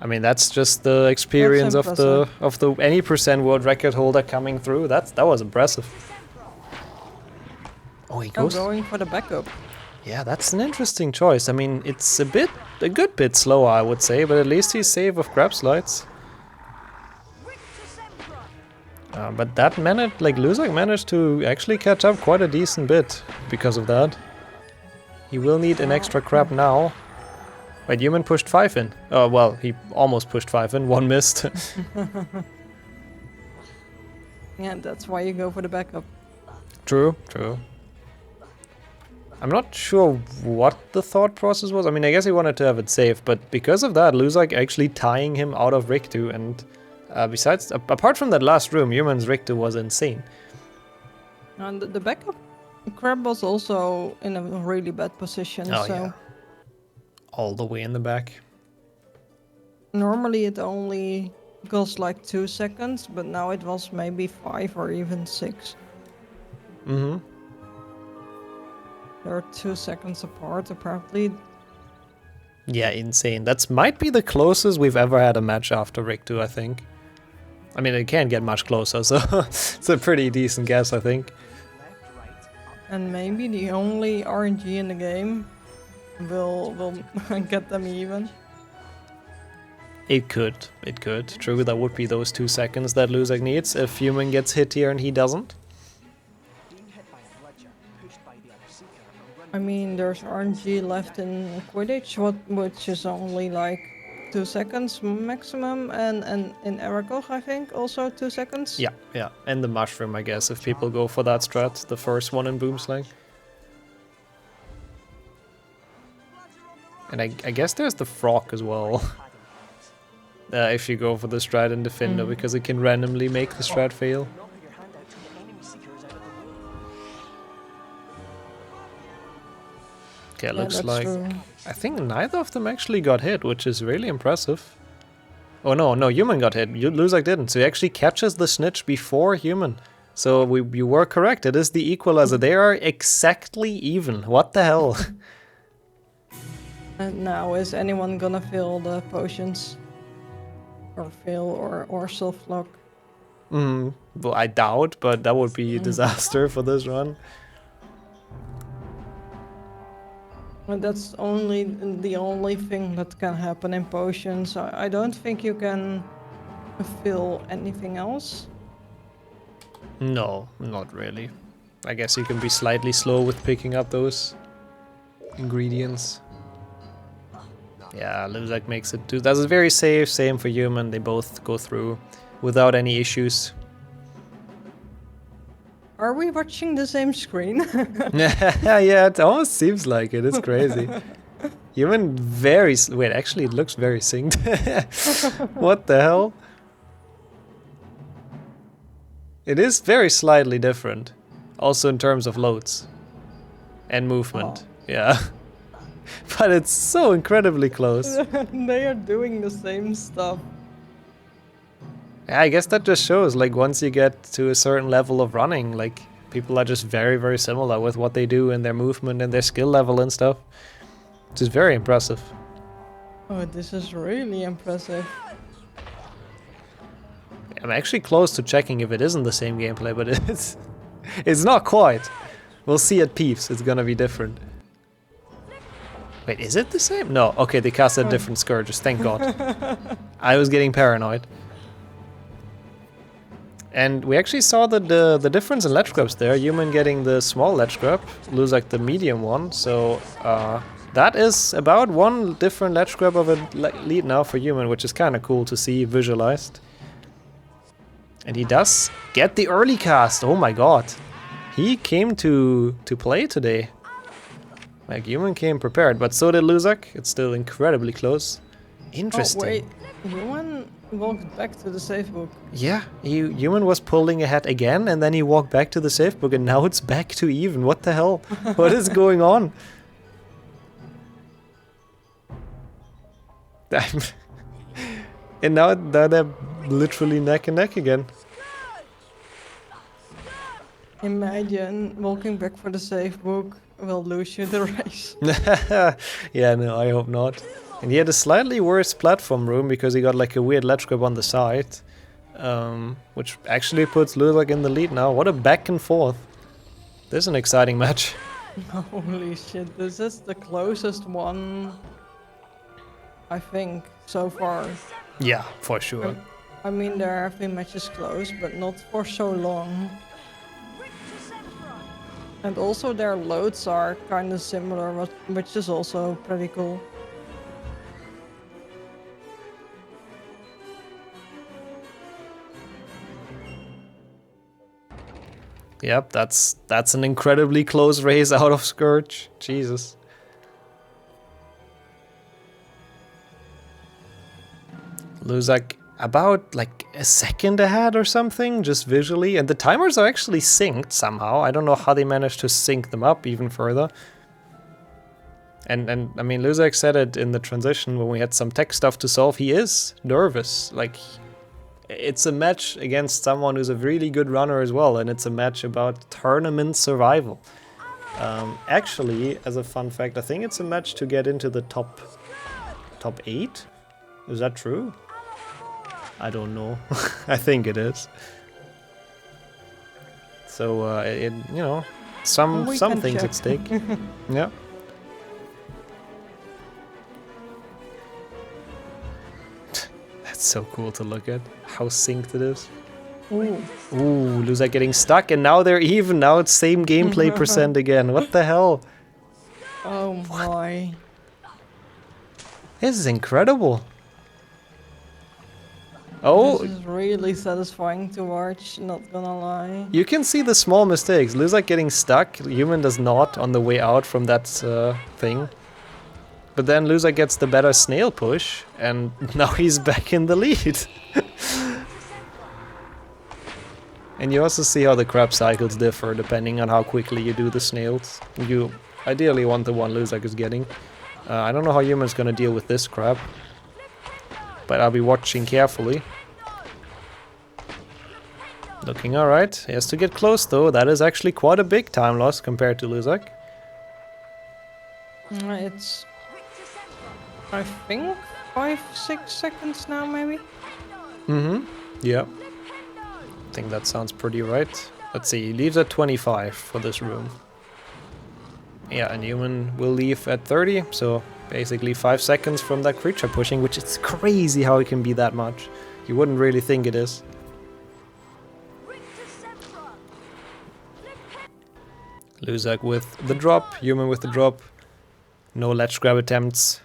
I mean, that's just the experience of the any percent world record holder coming through. That was impressive. Oh, he goes. I'm going for the backup. Yeah, that's an interesting choice. I mean, it's a good bit slower, I would say, but at least he's safe with grab slides. But that managed, like Luzak managed to actually catch up quite a decent bit because of that. He will need an extra crab now. Wait, Human pushed 5 in. Oh, well, he almost pushed 5 in, 1 missed. Yeah, that's why you go for the backup. True, true. I'm not sure what the thought process was. I mean, I guess he wanted to have it safe, but because of that, Luzak actually tying him out of Riktu, and besides, apart from that last room, Human's Riktu was insane. And the backup crab was also in a really bad position, Oh, so... yeah. All the way in the back. Normally it only goes like 2 seconds, but now it was maybe 5 or even 6. Mm-hmm. They're 2 seconds apart, apparently. Yeah, insane. That might be the closest we've ever had a match after Riktu, I think. I mean, it can't get much closer, so it's a pretty decent guess, I think. And maybe the only RNG in the game will get them even. It could. True, that would be those 2 seconds that Luzak needs if Human gets hit here and he doesn't. I mean, there's RNG left in Quidditch, which is only like 2 seconds maximum, and in Erakog, I think, also 2 seconds. Yeah. And the mushroom, I guess, if people go for that strat, the first one in Boomslang. And I guess there's the frog as well. If you go for the strat in Defender, because it can randomly make the strat fail. Okay, it looks like... True. I think neither of them actually got hit, which is really impressive. Oh no, Human got hit. Luzak didn't. So he actually catches the snitch before Human. So you were correct. It is the equalizer. They are exactly even. What the hell? And now, is anyone gonna fill the potions? Or fill or soft lock? Well, I doubt, but that would be a disaster for this run. And that's the only thing that can happen in potions. I don't think you can fill anything else. No, not really. I guess you can be slightly slow with picking up those ingredients. Yeah, Luzak makes it too. That's very safe, same for Human. They both go through without any issues. Are we watching the same screen? Yeah, it almost seems like it. It's crazy. Human very... Wait, actually, it looks very synced. What the hell? It is very slightly different. Also in terms of loads. And movement. Yeah. But it's so incredibly close. They are doing the same stuff. Yeah, I guess that just shows, like, once you get to a certain level of running, like, people are just very, very similar with what they do and their movement and their skill level and stuff. Which is very impressive. Oh, this is really impressive. I'm actually close to checking if it isn't the same gameplay, but it's not quite. We'll see at Peeps, it's gonna be different. Wait, is it the same? No, okay, they casted different scourges, thank god. I was getting paranoid. And we actually saw the difference in ledge grabs there. Human getting the small ledge grab, Luzak the medium one. So that is about 1 different ledge grab of a lead now for Human, which is kind of cool to see visualized. And he does get the early cast. Oh my god. He came to play today. Like, Human came prepared, but so did Luzak. It's still incredibly close. Interesting. Oh, wait. Human walked back to the safe book. Yeah, Human was pulling ahead again, and then he walked back to the safe book, and now it's back to even. What the hell? What is going on? And now they're literally neck and neck again. Imagine walking back for the safe book will lose you the race. Yeah, no, I hope not. And he had a slightly worse platform room because he got like a weird ledge grab on the side. Which actually puts Luzak in the lead now. What a back and forth. This is an exciting match. Holy shit, this is the closest one, I think, so far. Yeah, for sure. I mean, there have been matches close, but not for so long. And also their loads are kind of similar, which is also pretty cool. Yep, that's an incredibly close race out of Scourge. Jesus. Luzak about like a second ahead or something, just visually. And the timers are actually synced somehow. I don't know how they managed to sync them up even further. And I mean, Luzak said it in the transition when we had some tech stuff to solve. He is nervous. Like, it's a match against someone who's a really good runner as well, and it's a match about tournament survival. Actually, as a fun fact, I think it's a match to get into the top 8. Is that true? I don't know. I think it is. So, you know, some things at stake. Yeah. That's so cool to look at. How synced it is. Ooh. Ooh, Luzak getting stuck, and now they're even. Now it's same gameplay percent again. What the hell? Oh my. This is incredible. Oh. This is really satisfying to watch, not gonna lie. You can see the small mistakes. Luzak getting stuck, Human does not on the way out from that thing. But then Luzak gets the better snail push, and now he's back in the lead. And you also see how the crab cycles differ depending on how quickly you do the snails. You ideally want the one Luzak is getting. I don't know how Human's gonna deal with this crab, but I'll be watching carefully. Looking alright. He has to get close though. That is actually quite a big time loss compared to Luzak. It's, I think, 5-6 seconds now, maybe? Mm-hmm. Yeah. I think that sounds pretty right. Let's see, he leaves at 25 for this room. Yeah, and Human will leave at 30, so basically 5 seconds from that creature pushing, which is crazy how it can be that much. You wouldn't really think it is. Luzak with the drop, Human with the drop. No ledge grab attempts.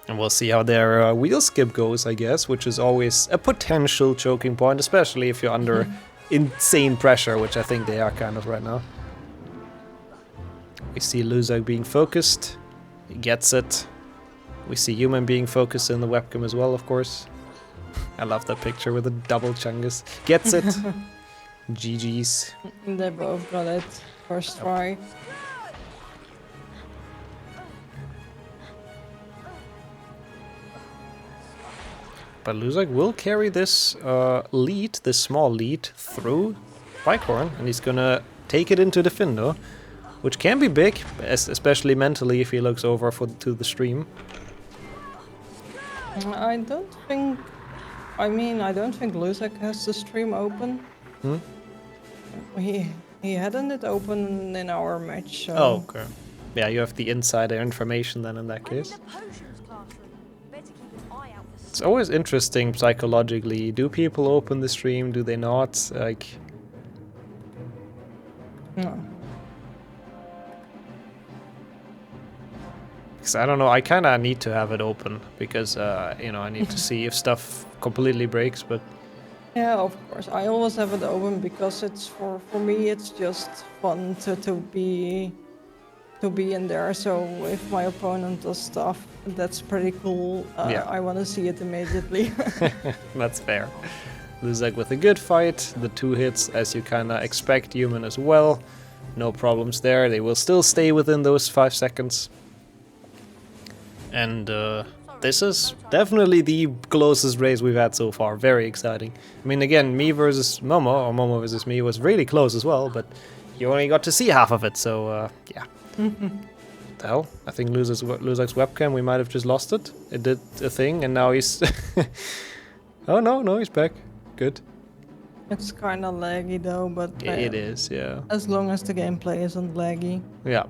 And we'll see how their wheel skip goes, I guess, which is always a potential choking point, especially if you're under insane pressure, which I think they are kind of right now. We see Luzak being focused. He gets it. We see Human being focused in the webcam as well, of course. I love that picture with the double chungus. Gets it. GG's. They both got it. First try. But Luzak will carry this lead, this small lead, through Bicorn, and he's gonna take it into the Findo, which can be big, especially mentally if he looks over to the stream. I don't think Luzak has the stream open. Hmm? He hadn't it open in our match. So. Oh, okay. Yeah, you have the insider information then in that case. It's always interesting psychologically. Do people open the stream? Do they not? Like... No. Because I don't know, I kind of need to have it open because, you know, I need to see if stuff completely breaks, but... Yeah, of course. I always have it open because it's for me it's just fun to be in there. So if my opponent does stuff that's pretty cool, yeah. I want to see it immediately. That's fair. Luzak with a good fight, the 2 hits as you kind of expect, Human as well. No problems there, they will still stay within those 5 seconds. And this is definitely the closest race we've had so far, very exciting. I mean, again, me versus Momo, or Momo versus me, was really close as well, but you only got to see half of it, so yeah. What the hell? I think Luzak's webcam, we might have just lost it. It did a thing, and now he's... Oh no, he's back. good. It's kind of laggy though, but It is, yeah. as long as the gameplay isn't laggy. Yeah.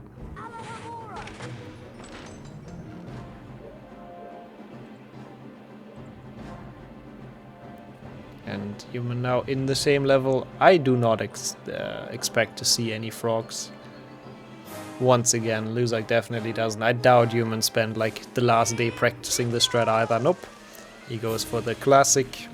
And human now in the same level. I do not expect to see any frogs. Once again, Luzak definitely doesn't. I doubt human spent like the last day practicing the strat either. Nope. He goes for the classic.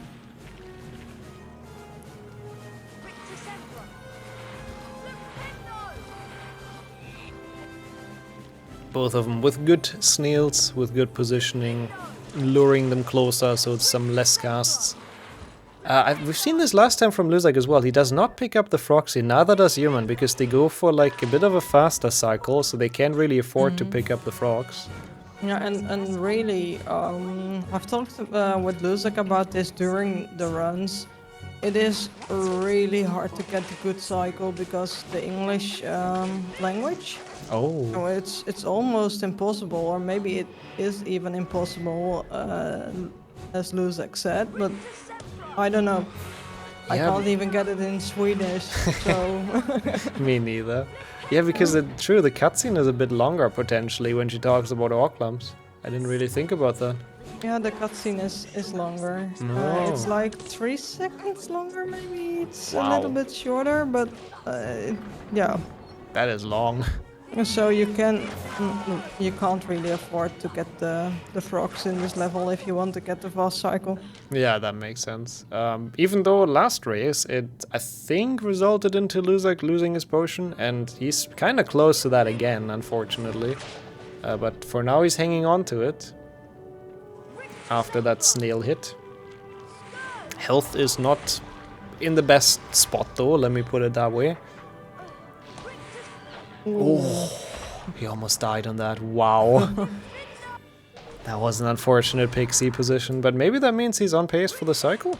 Both of them with good snails, with good positioning, luring them closer so it's some less casts. We've seen this last time from Luzak as well. He does not pick up the Froxy, neither does human, because they go for like a bit of a faster cycle, so they can't really afford to pick up the frogs. Yeah, and really, I've talked with Luzak about this during the runs. It is really hard to get a good cycle because the English language. Oh. So it's almost impossible, or maybe it is even impossible, as Luzak said, but I don't know. I can't even get it in Swedish, so... Me neither. Yeah, because true, the cutscene is a bit longer potentially when she talks about Orclumps. I didn't really think about that. Yeah, the cutscene is longer. No. It's like 3 seconds longer, maybe. It's a Wow. little bit shorter, but yeah. That is long. So you can't really afford to get the frogs in this level if you want to get the fast cycle. Yeah, that makes sense. Even though last race, it I think resulted into Luzak losing his potion, and he's kind of close to that again, unfortunately. But for now, he's hanging on to it. After that snail hit. Health is not in the best spot though, let me put it that way. Oh, he almost died on that. Wow. That was an unfortunate pixie position, but maybe that means he's on pace for the cycle?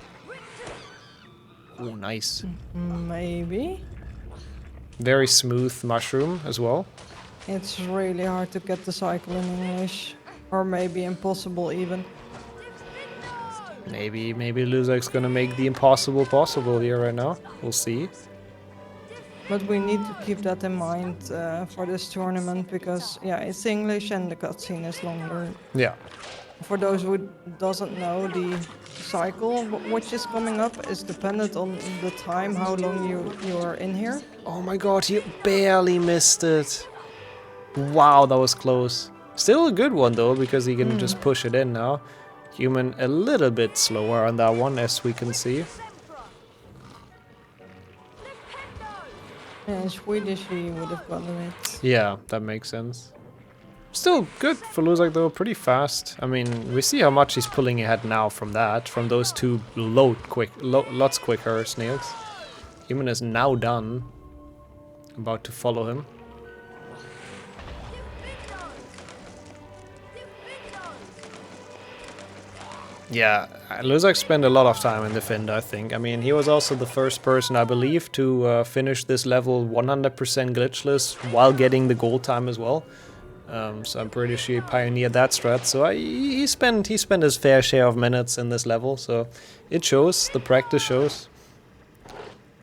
Oh, nice. Maybe. Very smooth mushroom as well. It's really hard to get the cycle in English. Or maybe impossible even. Maybe Luzak's gonna make the impossible possible here right now. We'll see. But we need to keep that in mind for this tournament because, yeah, it's English and the cutscene is longer. Yeah. For those who doesn't know, the cycle which is coming up is dependent on the time, how long you are in here. Oh my god, he barely missed it. Wow, that was close. Still a good one though, because he can just push it in now. Human a little bit slower on that one, as we can see. Yeah, in Swedish he would have gotten it. Yeah, that makes sense. Still good for Luzak though, pretty fast. I mean, we see how much he's pulling ahead now from those two lots quicker snails. Human is now done. About to follow him. Yeah, Luzak spent a lot of time in Defender, I think. I mean, he was also the first person, I believe, to finish this level 100% glitchless while getting the gold time as well. So I'm pretty sure he pioneered that strat. So he spent his fair share of minutes in this level. So it shows, the practice shows.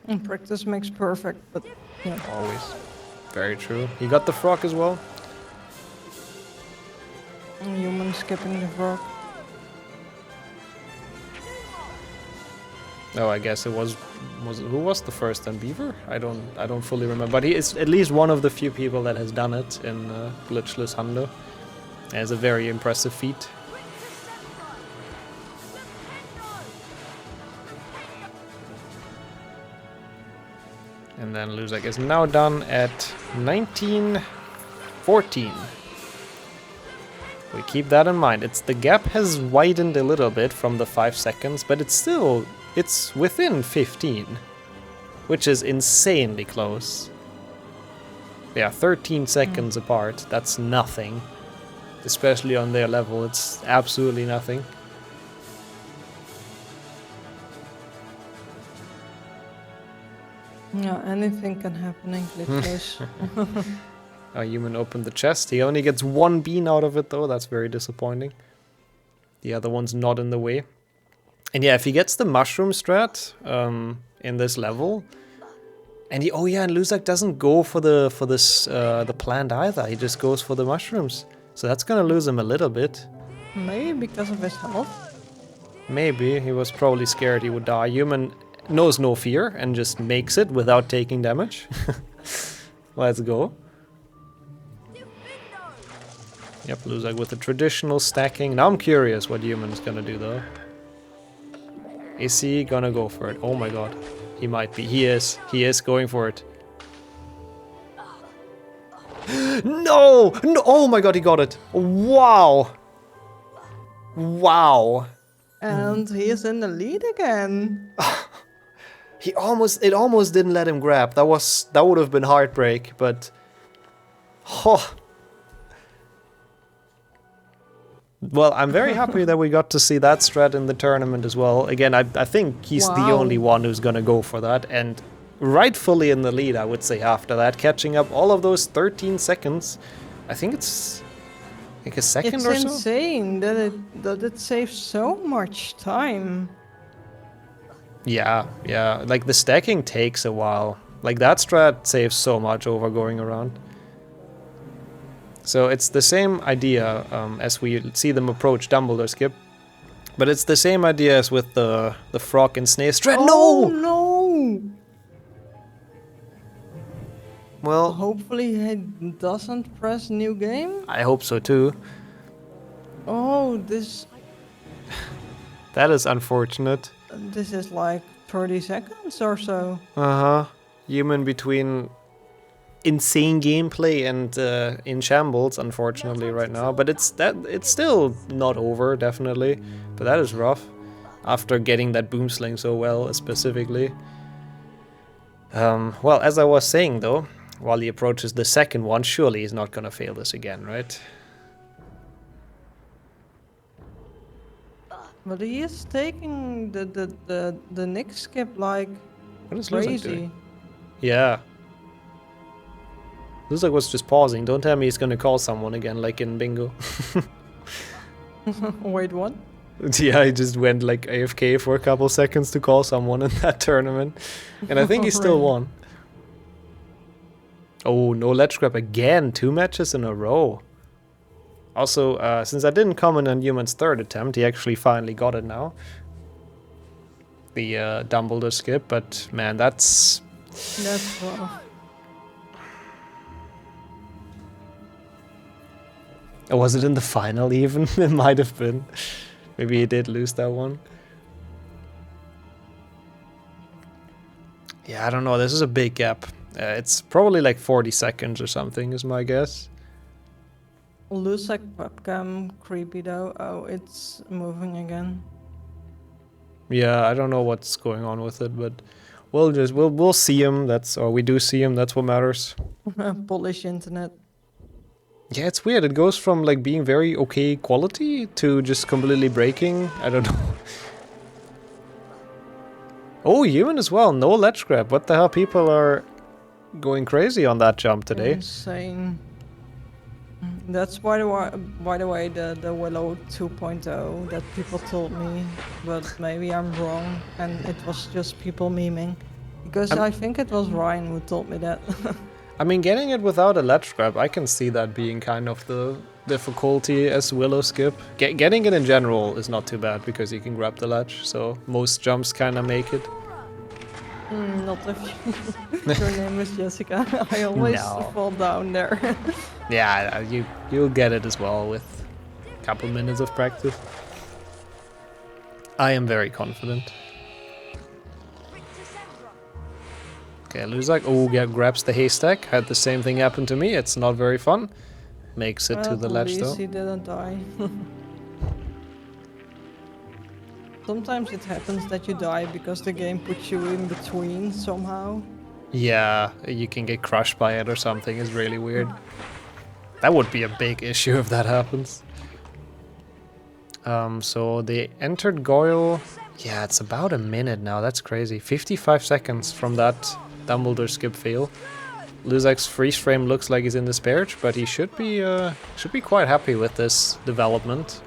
And practice makes perfect, but yeah. Always. Very true. He got the frog as well. Human skipping the frog. Oh, I guess it was who was the first then? Beaver? I don't fully remember, but he is at least one of the few people that has done it in glitchless Hundo. It's a very impressive feat. And then Luzak is now done at 1914. We keep that in mind. The gap has widened a little bit from the 5 seconds, but it's within 15, which is insanely close. Yeah, 13 seconds apart. That's nothing. Especially on their level, it's absolutely nothing. Yeah, anything can happen in glitchless. Human opened the chest. He only gets 1 bean out of it though. That's very disappointing. The other one's not in the way. And yeah, if he gets the mushroom strat in this level, and he, oh yeah, and Luzak doesn't go for the plant either. He just goes for the mushrooms. So that's gonna lose him a little bit. Maybe because of his health. Maybe he was probably scared he would die. Human knows no fear and just makes it without taking damage. Let's go. Yep, Luzak with the traditional stacking. Now I'm curious what Human's gonna do though. Is he gonna go for it? Oh my god. He might be. He is. He is going for it. No! No! Oh my god, he got it. Wow. Wow. And he is in the lead again. It almost didn't let him grab. That would have been heartbreak, but oh. Well, I'm very happy that we got to see that strat in the tournament as well. Again, I think he's the only one who's gonna go for that, and rightfully in the lead, I would say, after that, catching up all of those 13 seconds. I think it's like a second or so. It's insane that it saves so much time. Yeah, yeah. Like the stacking takes a while. Like that strat saves so much over going around. So it's the same idea as we see them approach Dumbledore skip, but it's the same idea as with the frog and snake strat. Oh, no! No! Well, hopefully he doesn't press new game. I hope so too. Oh, this That is unfortunate. this is like 30 seconds or so. Human between insane gameplay and in shambles, unfortunately, right now. But it's still not over, definitely. But that is rough. After getting that boom sling so well, specifically. Well, as I was saying though, while he approaches the second one, surely he's not gonna fail this again, right? But he is taking the Nick skip like What is Luzak crazy. doing? Yeah. Luzak was just pausing. Don't tell me he's gonna call someone again, like in bingo. Wait, what? Yeah, he just went like AFK for a couple seconds to call someone in that tournament. And I think he still won. Oh, no ledge grab again. 2 matches in a row. Also, since I didn't comment on Human's third attempt, he actually finally got it now. The Dumbledore skip, but man, that's rough. Or was it in the final even? It might have been. Maybe he did lose that one. Yeah, I don't know. This is a big gap. It's probably like 40 seconds or something is my guess. Luzak webcam creepy though. Oh, it's moving again. Yeah, I don't know what's going on with it, but we'll see him. We do see him. That's what matters. Polish internet. Yeah, it's weird. It goes from like being very okay quality to just completely breaking. I don't know. Oh, Human as well. No ledge grab. What the hell? People are going crazy on that jump today. Insane. That's by the way the Willow 2.0 that people told me, but maybe I'm wrong and it was just people memeing. Because I think it was Ryan who told me that. I mean, getting it without a ledge grab, I can see that being kind of the difficulty as Willow skip. Getting it in general is not too bad because you can grab the ledge, so most jumps kind of make it. Not if your name is Jessica. I always fall down there. Yeah, you'll get it as well with a couple minutes of practice. I am very confident. Okay, Luzak, yeah, grabs the haystack. Had the same thing happen to me. It's not very fun. Makes it to the ledge though. At least he didn't die. Sometimes it happens that you die because the game puts you in between somehow. Yeah, you can get crushed by it or something. It's really weird. That would be a big issue if that happens. So they entered Goyle. Yeah, it's about a minute now. That's crazy. 55 seconds from that Dumbledore skip fail. Luzak's freeze frame looks like he's in disparage, but he should be quite happy with this development.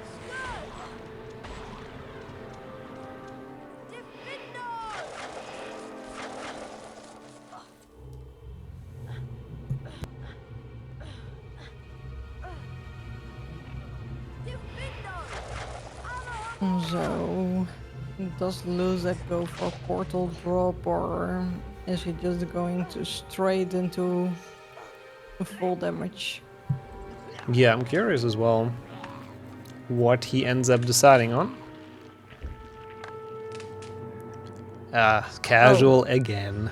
So, does Luzak go for portal drop, or is he just going to straight into full damage? Yeah, I'm curious as well what he ends up deciding on. Casual again.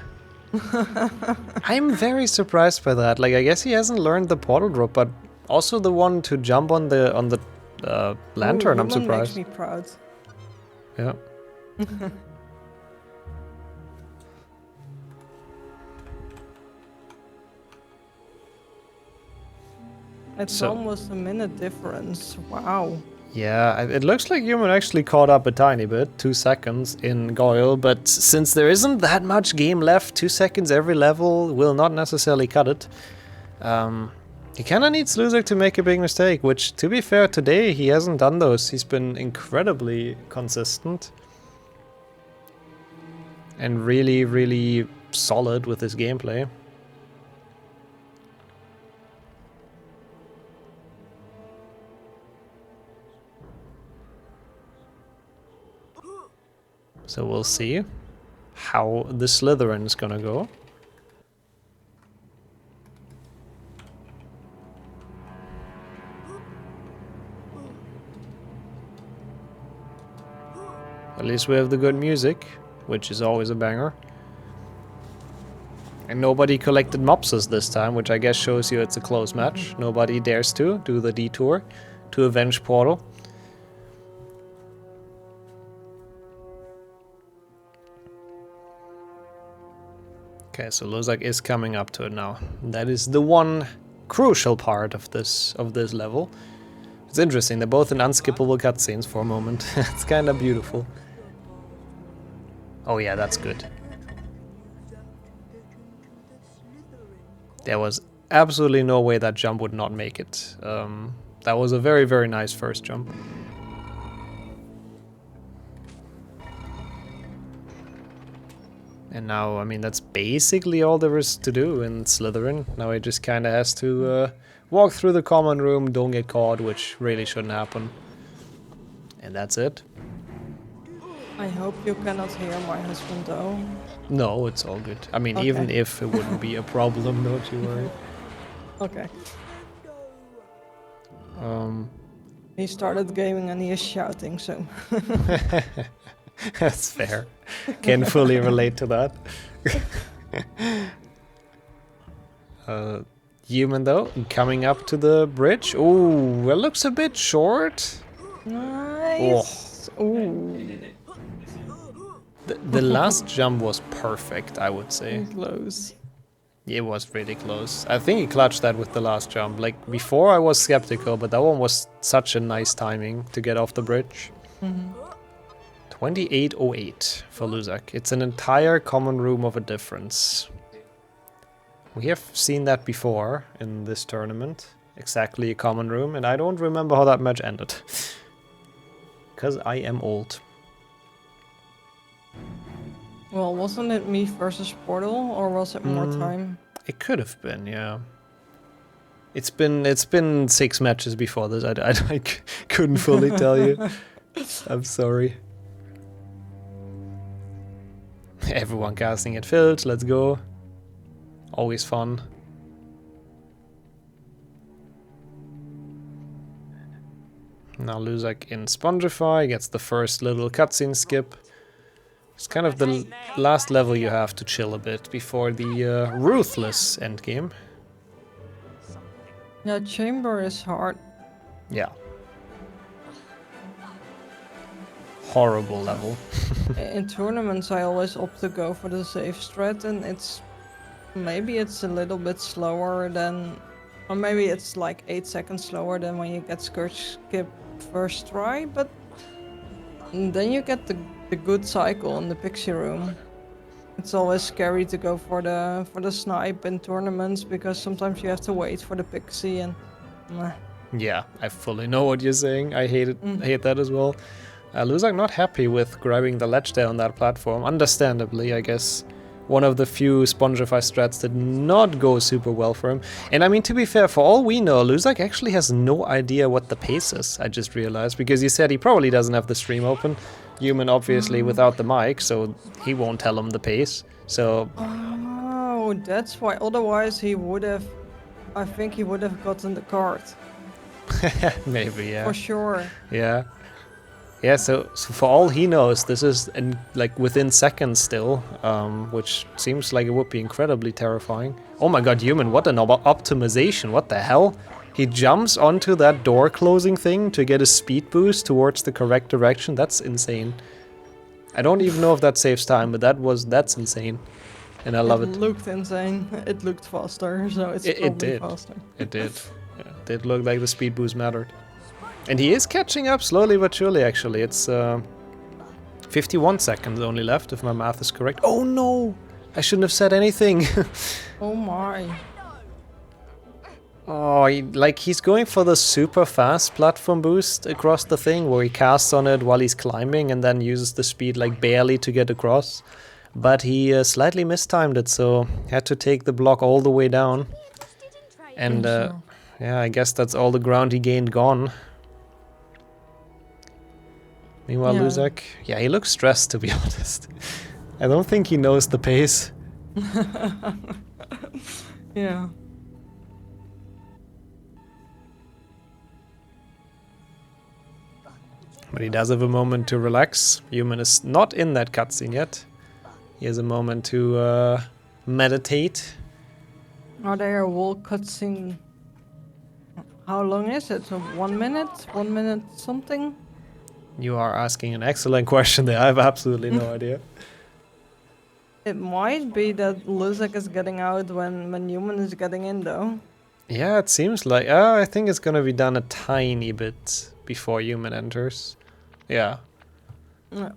I'm very surprised by that. Like, I guess he hasn't learned the portal drop, but also the one to jump on the lantern. I'm surprised. Makes me proud. Yeah. It's almost a minute difference. Wow. Yeah, it looks like Human actually caught up a tiny bit, 2 seconds in Goyle, but since there isn't that much game left, 2 seconds every level will not necessarily cut it. He kinda needs Luzak to make a big mistake, which, to be fair, today he hasn't done those. He's been incredibly consistent. And really, really solid with his gameplay. So we'll see how the Slytherin is gonna go. At least we have the good music, which is always a banger. And nobody collected mopses this time, which I guess shows you it's a close match. Nobody dares to do the detour to avenge Portal. Okay, so Luzak is coming up to it now. That is the one crucial part of this level. It's interesting, they're both in unskippable cutscenes for a moment. It's kind of beautiful. Oh yeah, that's good. There was absolutely no way that jump would not make it. That was a very, very nice first jump. And now, I mean, that's basically all there is to do in Slytherin. Now he just kind of has to walk through the common room, don't get caught, which really shouldn't happen. And that's it. I hope you cannot hear my husband though. No, it's all good. I mean, Okay. even if it wouldn't be a problem, don't you worry. Okay. He started gaming and he is shouting, so... That's fair. Can fully relate to that. Human though, coming up to the bridge. Ooh, it looks a bit short. Nice. Oh. Ooh. The last jump was perfect, I would say. Close. It was really close. I think he clutched that with the last jump. Like, before I was skeptical, but that one was such a nice timing to get off the bridge. 2808 for Luzak. It's an entire common room of a difference. We have seen that before in this tournament. Exactly a common room, and I don't remember how that match ended. Because I am old. Well, wasn't it me versus Portal, or was it more time? It could have been, yeah. It's been 6 matches before this. I couldn't fully tell you. I'm sorry. Everyone casting at Filch, let's go. Always fun. Now Luzak in Spongify gets the first little cutscene skip. It's kind of the last level you have to chill a bit before the ruthless endgame. Yeah, chamber is hard. Yeah. Horrible level. In tournaments I always opt to go for the safe strat, and maybe it's a little bit slower than, or maybe it's like 8 seconds slower than when you get Scourge skip first try, but then you get the good cycle in the pixie room. It's always scary to go for the snipe in tournaments because sometimes you have to wait for the pixie and Yeah, I fully know what you're saying. I hate it. I hate that as well. Luzak not happy with grabbing the ledge there on that platform. Understandably, I guess. one of the few Spongify strats did not go super well for him. And I mean, to be fair, for all we know, Luzak actually has no idea what the pace is, I just realized, because he said he probably doesn't have the stream open. Human obviously without the mic, so he won't tell him the pace. So... Oh, that's why. Otherwise he would have... I think he would have gotten the card. Maybe, yeah. For sure. Yeah. Yeah, so for all he knows, this is like within seconds still, which seems like it would be incredibly terrifying. Oh my god, Human, what an optimization, what the hell? He jumps onto that door closing thing to get a speed boost towards the correct direction. That's insane. I don't even know if that saves time, but that's insane. And I love it. It looked insane. It looked faster, so it's probably faster. It did. Yeah, it did look like the speed boost mattered. And he is catching up slowly but surely, actually. It's 51 seconds only left, if my math is correct. Oh no! I shouldn't have said anything. Oh my. Oh, he's going for the super fast platform boost across the thing, where he casts on it while he's climbing and then uses the speed like barely to get across. But he slightly mistimed it, so had to take the block all the way down. And yeah, I guess that's all the ground he gained gone. Meanwhile, Yeah. Luzak, yeah, he looks stressed, to be honest. I don't think he knows the pace. Yeah. But he does have a moment to relax. Human is not in that cutscene yet. He has a moment to meditate. Are there a whole cutscene? How long is it? So 1 minute? 1 minute something? You are asking an excellent question there. I have absolutely no idea. It might be that Luzak is getting out when Human is getting in, though. Yeah, it seems like... I think it's gonna be done a tiny bit before Human enters. Yeah. Yeah.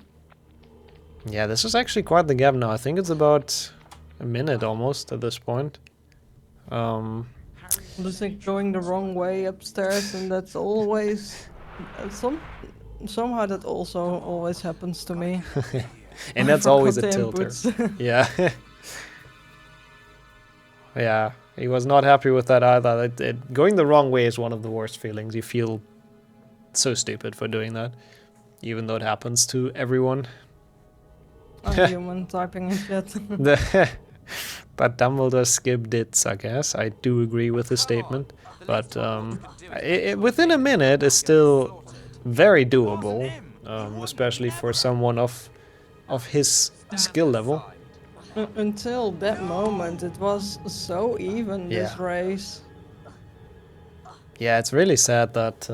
Yeah, this is actually quite the gap now. I think it's about a minute almost at this point. Luzak going the wrong way upstairs, and that's always... Somehow that also always happens to me. And I that's always a forgot the tilter. inputs. Yeah. Yeah, he was not happy with that either. Going the wrong way is one of the worst feelings. You feel so stupid for doing that, even though it happens to everyone. I'm Human typing in chat. But Dumbledore skipped it, I guess. I do agree with the statement. But within a minute is still very doable, especially for someone of his skill level. Until that moment, it was so even, this race. Yeah, it's really sad that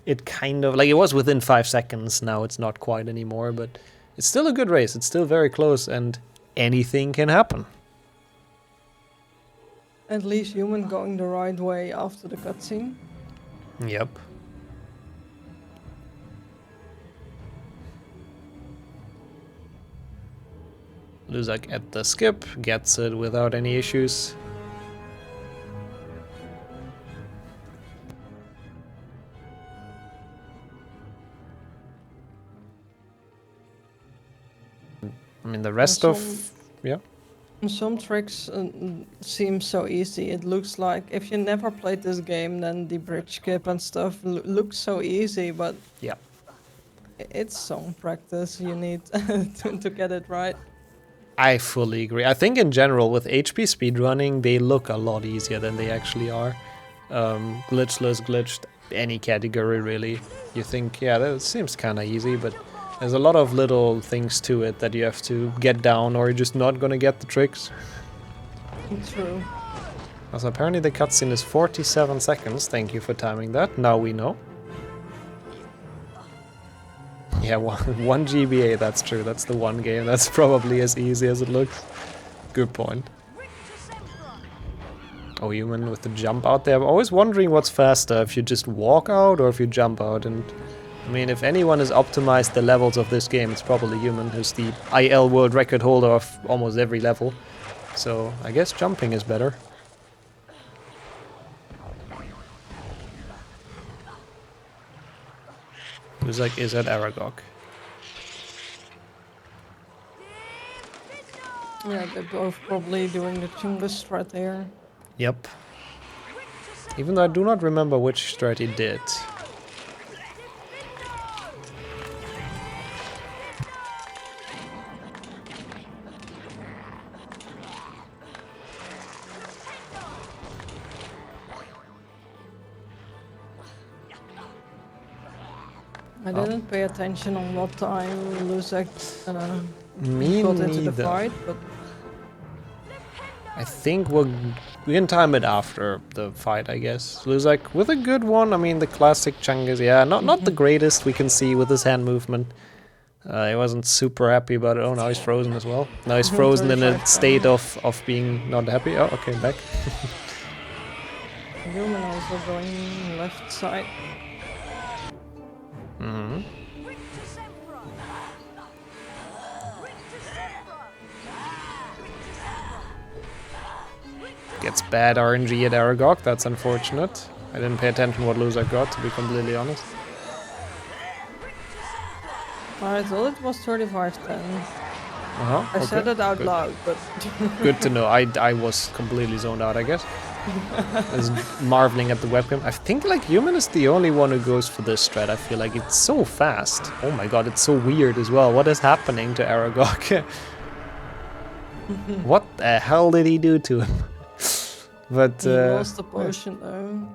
it kind of... Like, it was within 5 seconds, now it's not quite anymore, but it's still a good race, it's still very close, and anything can happen. At least Human going the right way after the cutscene. Yep. Luzak at the skip, gets it without any issues. I mean, the rest of... Yeah? Some tricks seem so easy. It looks like if you never played this game, then the bridge skip and stuff looks so easy, but yeah, it's some practice you need to get it right. I fully agree. I think in general with HP speedrunning, they look a lot easier than they actually are. Glitchless, glitched, any category really. You think, yeah, that seems kind of easy, but there's a lot of little things to it that you have to get down or you're just not gonna get the tricks. True. Also, apparently the cutscene is 47 seconds. Thank you for timing that. Now we know. Yeah, one GBA, that's true. That's the one game. That's probably as easy as it looks. Good point. Oh, Human with the jump out there. I'm always wondering what's faster, if you just walk out or if you jump out. And I mean, if anyone has optimized the levels of this game, it's probably Human, who's the IL world record holder of almost every level. So I guess jumping is better. Luzak is at Aragog. Yeah, they're both probably doing the Chungus strat here. Yep. Even though I do not remember which strat he did. I didn't pay attention on what time Luzak Me got into the neither. fight, but I think we can time it after the fight, I guess. Luzak with a good one. I mean, the classic Chungus, yeah, not the greatest we can see with his hand movement. He wasn't super happy about it. Oh, now he's frozen as well. Now he's frozen in a state of being not happy. Oh, okay, back. Human also going left side. Mm-hmm. Gets bad RNG at Aragog, that's unfortunate. I didn't pay attention what Luzak got, to be completely honest. I thought it was 35-10. I said it out good. loud, but... Good to know. I was completely zoned out, I guess. I was marveling at the webcam. I think like Human is the only one who goes for this strat. I feel like it's so fast. Oh my god, it's so weird as well. What is happening to Aragog? What the hell did he do to him? But he lost the potion though.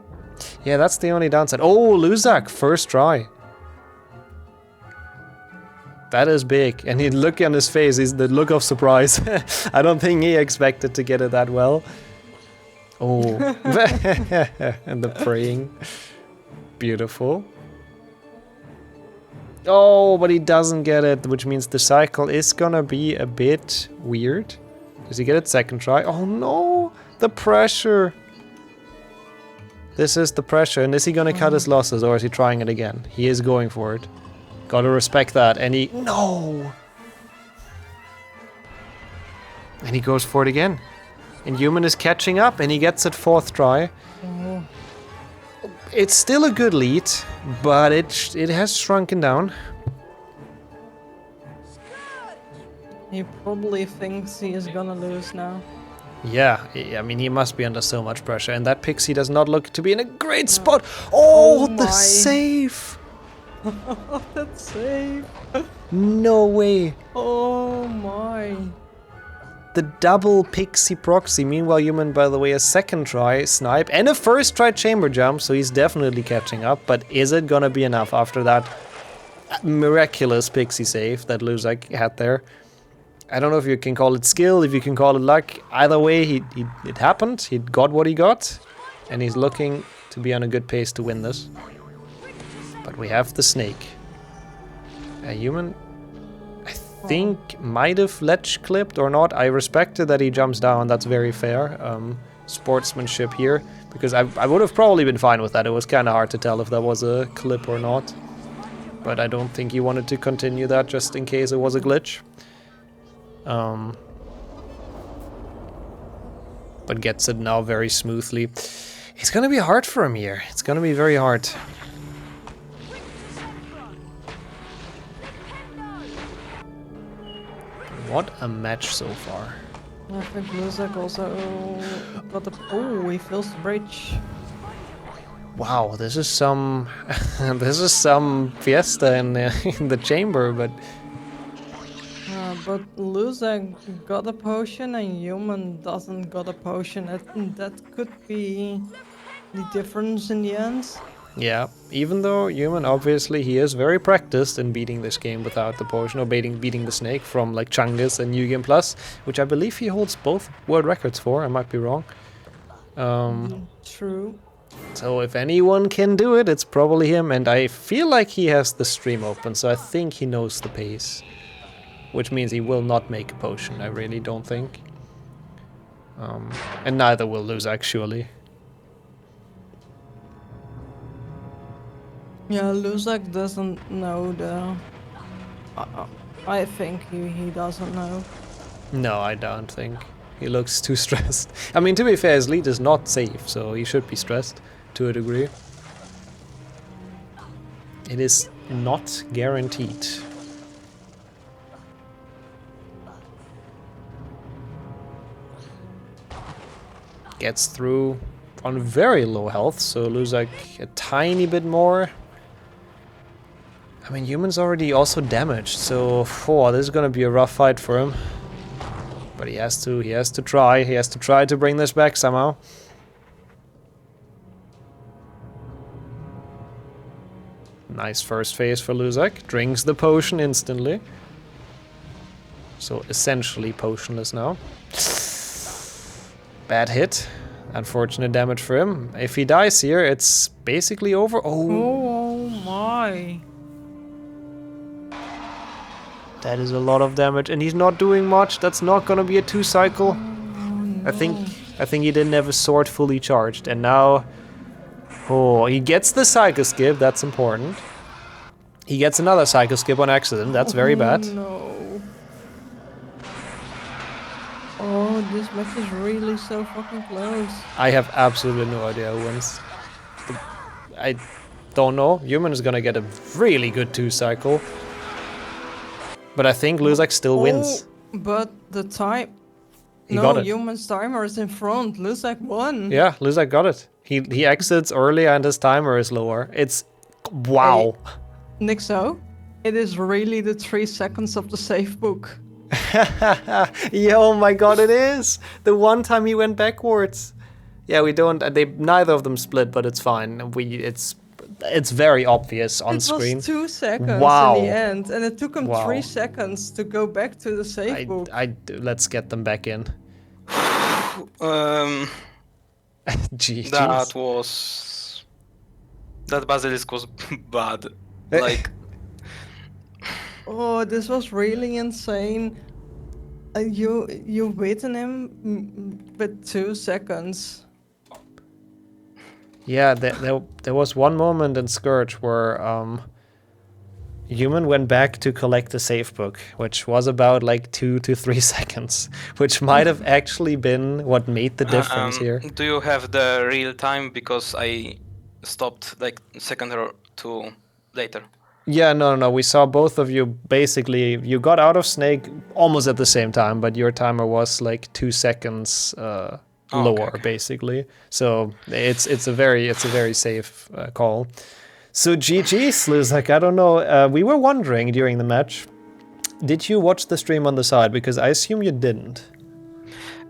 Yeah, that's the only downside. Oh, Luzak, first try. That is big. And he look on his face, is the look of surprise. I don't think he expected to get it that well. Oh, and the praying. Beautiful. Oh, but he doesn't get it, which means the cycle is gonna be a bit weird. Does he get it second try? Oh no, the pressure. This is the pressure, and is he gonna cut his losses, or is he trying it again? He is going for it. Gotta respect that, and he... No! And he goes for it again. And Human is catching up, and he gets it fourth try. Oh. It's still a good lead, but it has shrunken down. He probably thinks he is gonna lose now. Yeah, I mean, he must be under so much pressure, and that Pixie does not look to be in a great spot. Oh, the save! That save! No way! Oh my! The double Pixie proxy. Meanwhile, Human, by the way, a second try snipe and a first try chamber jump, so he's definitely catching up. But is it gonna be enough after that miraculous Pixie save that Luzak had there? I don't know if you can call it skill, if you can call it luck. Either way, it happened. He got what he got, and he's looking to be on a good pace to win this. But we have the snake. A Human, I think, might have ledge clipped or not. I respected that he jumps down. That's very fair. Sportsmanship here, because I would have probably been fine with that. It was kind of hard to tell if that was a clip or not. But I don't think he wanted to continue that just in case it was a glitch. But gets it now very smoothly. It's gonna be hard for him here. It's gonna be very hard. What a match so far. I think Luzak also got a... Oh, he fills the bridge. Wow, this is some... this is some fiesta in the chamber, but... But Luzak got a potion and Human doesn't got a potion. That could be the difference in the end. Yeah, even though Human, obviously, he is very practiced in beating this game without the potion, or beating the snake from like Chungus and New Game Plus, which I believe he holds both world records for, I might be wrong. True. So if anyone can do it, it's probably him, and I feel like he has the stream open, so I think he knows the pace. Which means he will not make a potion, I really don't think. And neither will Luzak, surely. Yeah, Luzak doesn't know the... I think he doesn't know. No, I don't think. He looks too stressed. I mean, to be fair, his lead is not safe, so he should be stressed to a degree. It is not guaranteed. gets through on very low health, so Luzak a tiny bit more. I mean, Human's already also damaged, so this is gonna be a rough fight for him. But he has to try. He has to try to bring this back somehow. Nice first phase for Luzak. Drinks the potion instantly. So essentially potionless now. Bad hit. Unfortunate damage for him. If he dies here, it's basically over. Oh my. That is a lot of damage, and he's not doing much. That's not gonna be a 2-cycle. I think he didn't have a sword fully charged, and now he gets the cycle skip. That's important. He gets another cycle skip on accident. That's very bad. No. Oh, this match is really so fucking close. I have absolutely no idea who wins. I don't know. Human is gonna get a really good 2-cycle. But I think Luzak still wins. But the time... He got it. Human's timer is in front. Luzak won. Yeah, Luzak got it. He exits early and his timer is lower. It's... Wow. Hey, Nixxo, it is really the 3 seconds of the safe book. Yeah, oh my god, it is! The one time he went backwards. Yeah, we don't... neither of them split, but it's fine. It's very obvious on screen. It was 2 seconds wow. in the end, and it took him 3 seconds to go back to the safe book. Let's get them back in. Jeez. That Basilisk was bad. Like... Oh, this was really insane. You beaten him with 2 seconds. Yeah, there was one moment in Scourge where Human went back to collect the safe book, which was about like 2 to 3 seconds, which might have actually been what made the difference here. Do you have the real time? Because I stopped like a second or 2 later. Yeah, no, we saw both of you basically, you got out of Snake almost at the same time, but your timer was like 2 seconds lower, basically. So it's a very safe call. So GG's, Luzak, I don't know, we were wondering during the match, did you watch the stream on the side? Because I assume you didn't.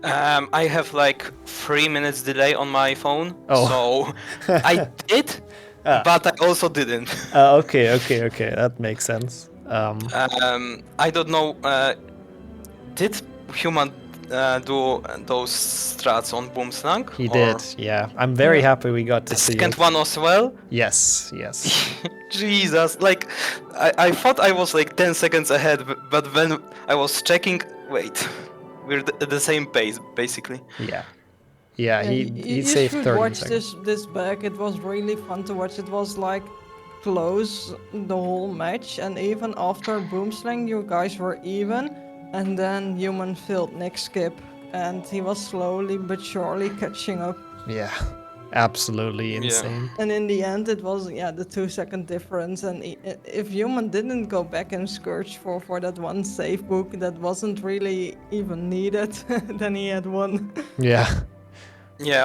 I have like 3 minutes delay on my phone, so I did, but I also didn't. Okay, that makes sense. I don't know, did Human do those strats on Boomslang? He did, yeah. I'm very happy we got to see it. Second one as well? Yes. Jesus, like, I thought I was like 10 seconds ahead, but when I was checking, wait, we're at the same pace, basically. Yeah, he saved 30 You should watch seconds. this back, it was really fun to watch. It was like close the whole match, and even after Boomslang you guys were even. And then Human failed next skip, and he was slowly but surely catching up. Yeah, absolutely insane. And in the end, it was the 2 second difference. And if Human didn't go back and Scourge for that one safe book that wasn't really even needed, then he had won. Yeah.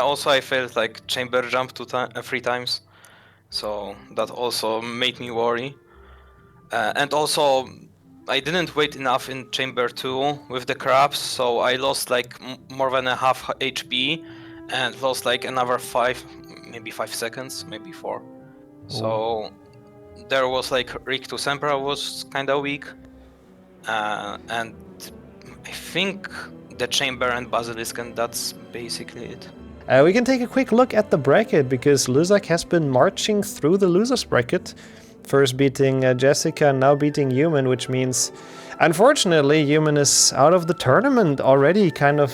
Also I failed like chamber jump 3 times, so that also made me worry. And also, I didn't wait enough in chamber 2 with the crabs, so I lost like more than a half HP and lost like another 5 seconds, maybe 4. So there was like Rick to Sempra was kinda weak, and I think the chamber and Basilisk, and that's basically it. We can take a quick look at the bracket, because Luzak has been marching through the losers bracket. First beating Jessica, now beating Human, which means, unfortunately, Human is out of the tournament already, kind of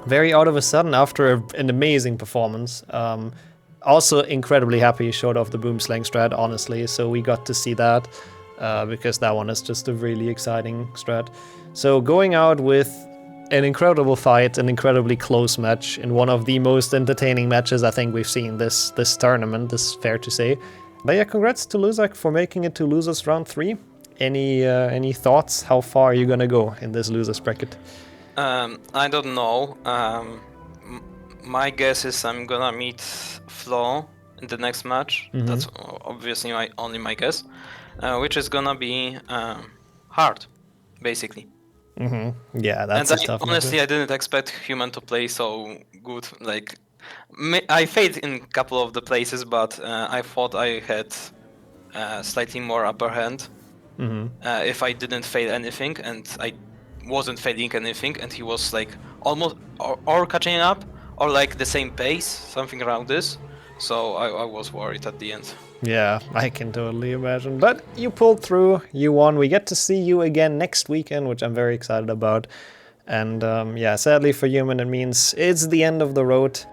very out of a sudden after an amazing performance. Also incredibly happy he showed off the Boomslang strat, honestly, so we got to see that, because that one is just a really exciting strat. So going out with an incredible fight, an incredibly close match, in one of the most entertaining matches I think we've seen this tournament, this is fair to say. But yeah, congrats to Luzak for making it to losers round 3. Any thoughts? How far are you gonna go in this losers bracket? I don't know. My guess is I'm gonna meet Flo in the next match. Mhm. That's obviously only my guess, which is gonna be hard, basically. Yeah, that's a tough Honestly, matchup. I didn't expect Human to play so good. Like, I failed in a couple of the places, but I thought I had slightly more upper hand if I didn't fail anything, and I wasn't failing anything, and he was like almost or catching up or like the same pace, something around this. So I was worried at the end. Yeah, I can totally imagine. But you pulled through, you won. We get to see you again next weekend, which I'm very excited about. And yeah, sadly for Human, it means it's the end of the road.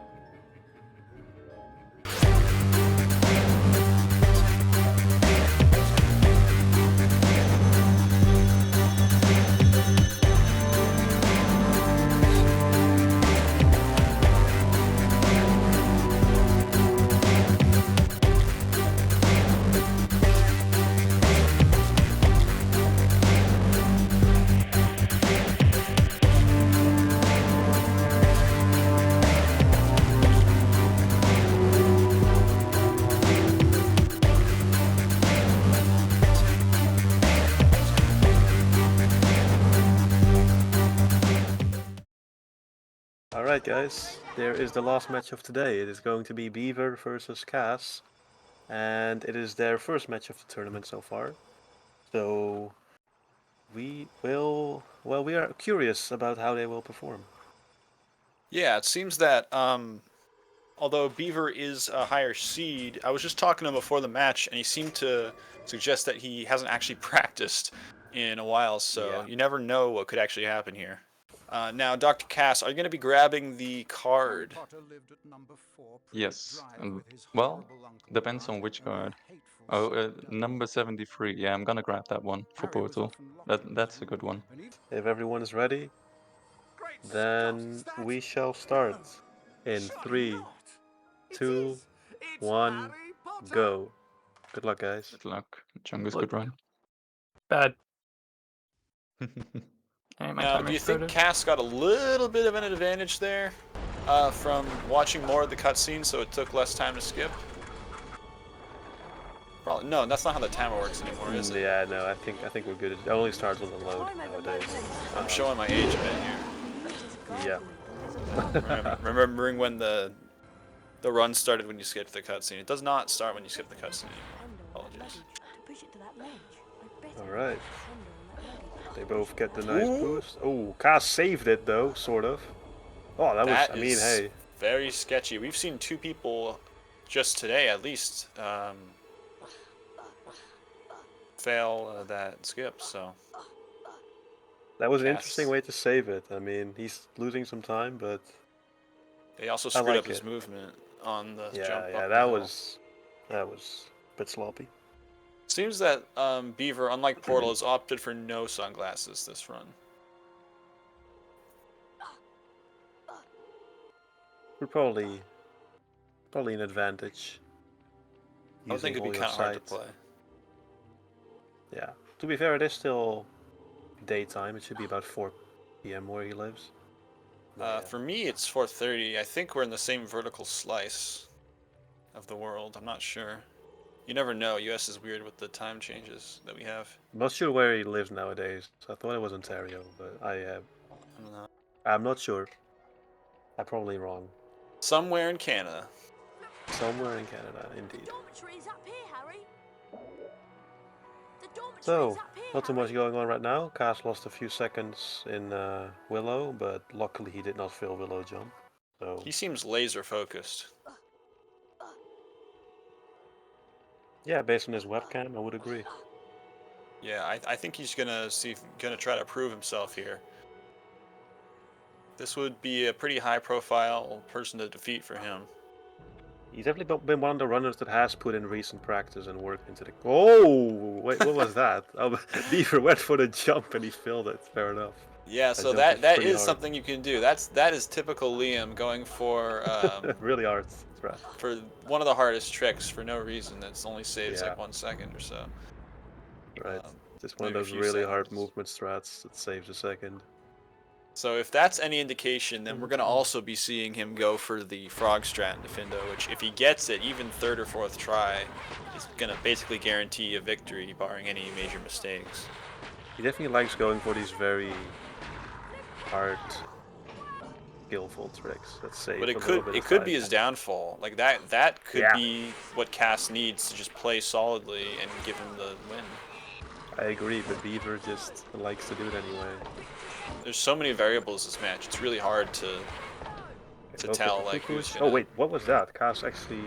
Alright guys, there is the last match of today. It is going to be Beaver versus Kaas. And it is their first match of the tournament so far. So we are curious about how they will perform. Yeah, it seems that although Beaver is a higher seed, I was just talking to him before the match, and he seemed to suggest that he hasn't actually practiced in a while, so you never know what could actually happen here. Now, Dr. Kaas, are you going to be grabbing the card? Yes. Well, depends on which card. Oh, number 73. Yeah, I'm gonna grab that one for Portal. That's a good one. If everyone is ready, then we shall start. In 3, 2, 1, go. Good luck, guys. Good luck. Chungus, good run. Bad. Now, do you think Kaas got a little bit of an advantage there from watching more of the cutscene, so it took less time to skip? Probably no. That's not how the timer works anymore, is it? Yeah, no. I think we're good. It only starts with a load nowadays. I'm showing my age a bit here. Yeah. Remembering when the run started when you skipped the cutscene. It does not start when you skip the cutscene anymore. Apologies. All right. They both get the nice boost. Oh, Kaas saved it though, sort of. Oh, that was. I mean, hey. Very sketchy. We've seen two people just today, at least, fail that skip. So that was an interesting way to save it. I mean, he's losing some time, but they also screwed up his movement on the jump. Yeah, that was a bit sloppy. Seems that Beaver, unlike Portal, has opted for no sunglasses this run. We're probably an advantage. I would think it'd be kind of hard to play. Yeah. To be fair, it is still daytime. It should be about 4 p.m. where he lives. For me, it's 4:30. I think we're in the same vertical slice of the world. I'm not sure. You never know. US is weird with the time changes that we have. I'm not sure where he lives nowadays. I thought it was Ontario, but I don't know. I'm not sure. I'm probably wrong. Somewhere in Canada. Somewhere in Canada, indeed. Dormitory's up here, Harry. So, not too much going on right now. Kaas lost a few seconds in Willow, but luckily he did not fail Willow jump. So he seems laser focused. Yeah, based on his webcam, I would agree. Yeah, I think he's gonna try to prove himself here. This would be a pretty high-profile person to defeat for him. He's definitely been one of the runners that has put in recent practice and worked into the... Oh! Wait, what was that? Oh, Beaver went for the jump and he failed it. Fair enough. Yeah, so that is something you can do. That is typical Liam, going for... really hard. For one of the hardest tricks for no reason. That's only saves like 1 second or so. Right. Just one of those really hard movement strats that saves a second. So if that's any indication, then we're going to also be seeing him go for the frog strat in Diffindo, which if he gets it, even third or fourth try, is going to basically guarantee a victory, barring any major mistakes. He definitely likes going for these very hard, skillful tricks. Let's say. But it could be his downfall. Like that could be what Kaas needs to just play solidly and give him the win. I agree, but Beaver just likes to do it anyway. There's so many variables this match. It's really hard to tell like who's gonna... Oh wait, what was that? Kaas actually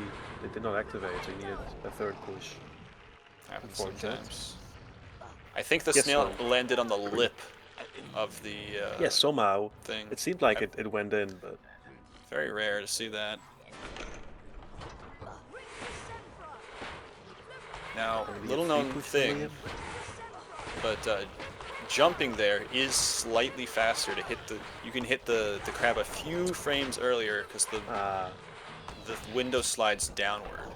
it did not activate, so he needed a third push. Happens sometimes. I think the snail landed on the lip of the somehow thing. It seemed like it went in, but very rare to see that. Now, little known thing, but jumping there is slightly faster to hit the. You can hit the crab a few frames earlier because the window slides downward.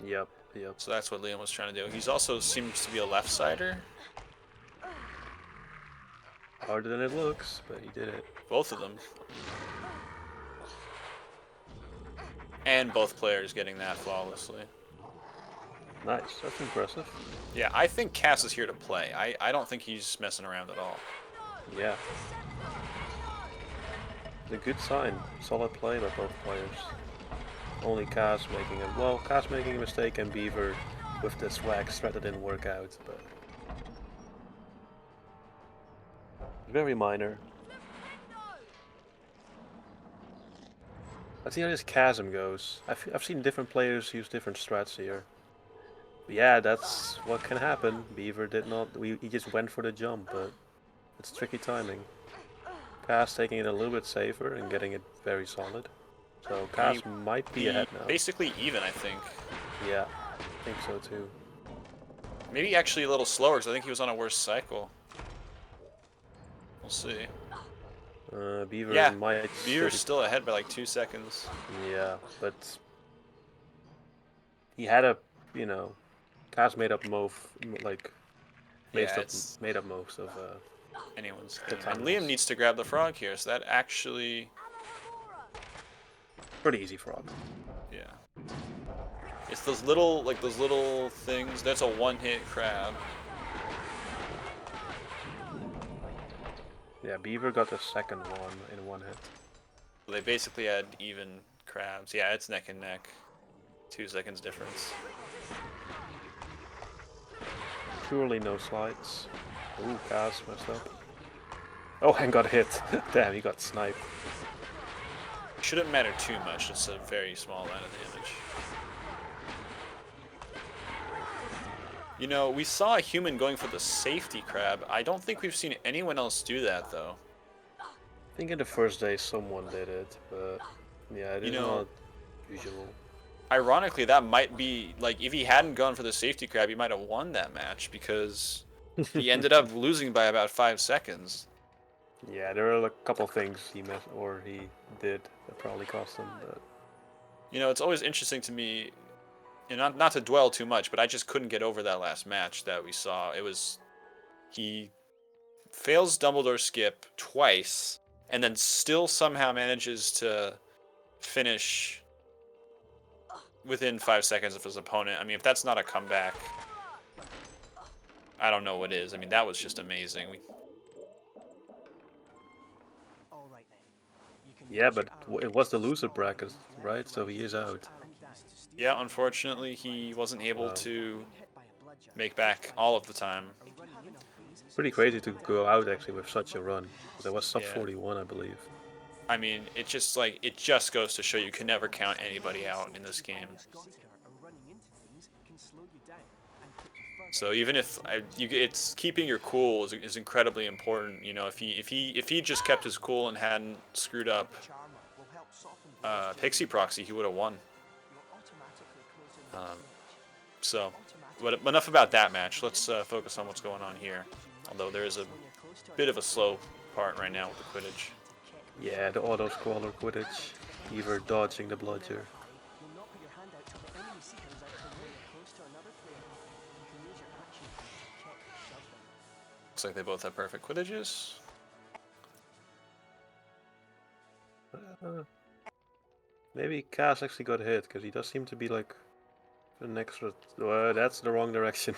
Yep. So that's what Liam was trying to do. He's also seems to be a left-sider. Harder than it looks, but he did it. Both of them. And both players getting that flawlessly. Nice, that's impressive. Yeah, I think Kaas is here to play. I don't think he's messing around at all. Yeah. It's a good sign. Solid play by both players. Only Kaas making Kaas making a mistake and Beaver with the swag strat that didn't work out, but very minor. Let's see how this chasm goes. I've seen different players use different strats here. But yeah, that's what can happen. Beaver did not. He just went for the jump, but it's tricky timing. Kaas taking it a little bit safer and getting it very solid. So Kaas might be ahead now. Basically even, I think. Yeah, I think so too. Maybe actually a little slower, because I think he was on a worse cycle. We'll see. Beaver might. Beaver's still ahead by like 2 seconds. Yeah, but he had a, Kaas made up most of anyone's thing. And Liam needs to grab the frog here, so that actually pretty easy frog. Yeah. It's those little things. That's a one-hit crab. Yeah, Beaver got the second one in one hit. They basically had even crabs. Yeah, it's neck and neck. 2 seconds difference. Surely no slides. Ooh, Kaas messed up. Oh, and got hit. Damn, he got sniped. Shouldn't matter too much. It's a very small amount of damage. We saw a human going for the safety crab. I don't think we've seen anyone else do that, though. I think in the first day someone did it, but yeah, it is not usual. Ironically, that might be, if he hadn't gone for the safety crab, he might have won that match, because he ended up losing by about 5 seconds. Yeah, there are a couple things he missed, or he did, that probably cost him, but... It's always interesting to me, and not to dwell too much, but I just couldn't get over that last match that we saw. It was... He fails Dumbledore skip twice, and then still somehow manages to finish within 5 seconds of his opponent. I mean, if that's not a comeback, I don't know what is. I mean, that was just amazing. Yeah, but it was the loser bracket, right? So he is out. Yeah, unfortunately, he wasn't able to make back all of the time. Pretty crazy to go out actually with such a run. There was sub 41, I believe. I mean, it just goes to show you can never count anybody out in this game. So even if it's keeping your cool is incredibly important. If he just kept his cool and hadn't screwed up Pixie Proxy, he would have won. But enough about that match. Let's focus on what's going on here. Although there is a bit of a slow part right now with the Quidditch. Yeah, the auto-scroller Quidditch. Beaver dodging the bludger. Looks like they both have perfect Quidditches. Maybe Kaas actually got hit, because he does seem to be like an extra... that's the wrong direction.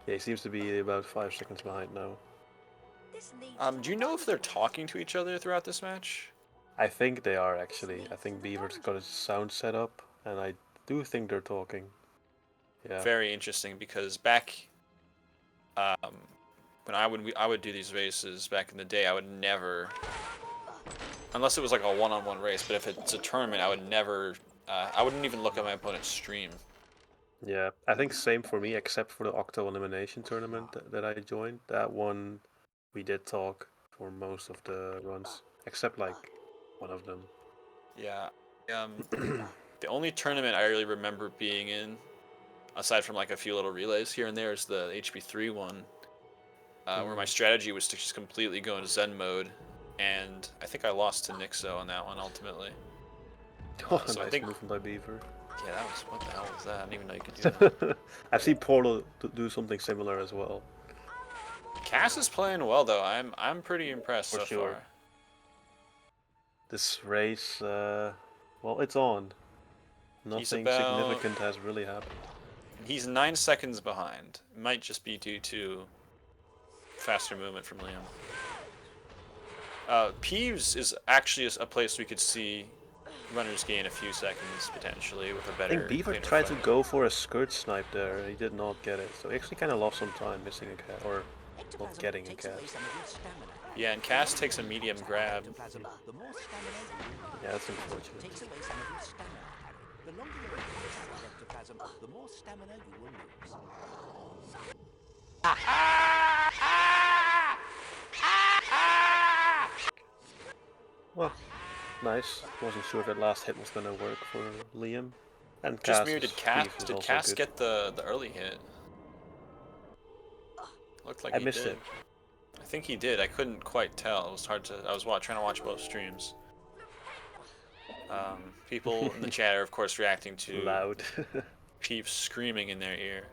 Yeah, he seems to be about 5 seconds behind now. Do you know if they're talking to each other throughout this match? I think they are, actually. I think Beaver's got his sound set up, and I do think they're talking. Yeah. Very interesting, because back when I would do these races back in the day, I would never, unless it was like a one-on-one race, but if it's a tournament, I would never, I wouldn't even look at my opponent's stream. Yeah, I think same for me, except for the Octo Elimination Tournament that I joined. That one, we did talk for most of the runs, except like one of them. Yeah. The only tournament I really remember being in, aside from like a few little relays here and there, is the HP3 one, where my strategy was to just completely go into Zen mode, and I think I lost to Nixxo on that one ultimately. Oh, so nice I think movement by Beaver. Yeah, that was, what the hell was that? I didn't even know you could do that. I've seen Portal do something similar as well. Kaas is playing well though. I'm pretty impressed so far. This race, well, it's on. Nothing significant has really happened. He's 9 seconds behind. It might just be due to faster movement from Liam. Peeves is actually a place we could see runners gain a few seconds potentially with a better. I think Beaver tried to go for a skirt snipe there. He did not get it, so he actually kind of lost some time missing a cat, or not getting a cat. Yeah, and Kaas takes a medium grab. Yeah, that's unfortunate. Well, nice. Wasn't sure if that last hit was gonna work for Liam. And Just Kaas, mirror, did Kaas get the early hit? Looked like I he missed did. it. I think he did. I couldn't quite tell. It was hard to. I was trying to watch both streams. People in the chat are of course reacting to loud Peeves screaming in their ear.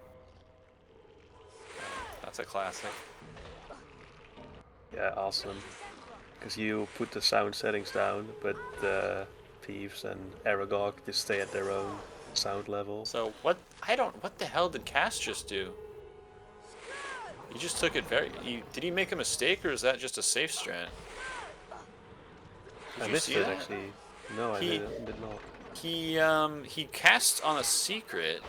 That's a classic. Yeah, awesome. Because you put the sound settings down, but Peeves and Aragog just stay at their own sound level. So what the hell did Kaas just do? He just took it did he make a mistake, or is that just a safe strat? I missed it actually. No, I did not. He cast on a secret.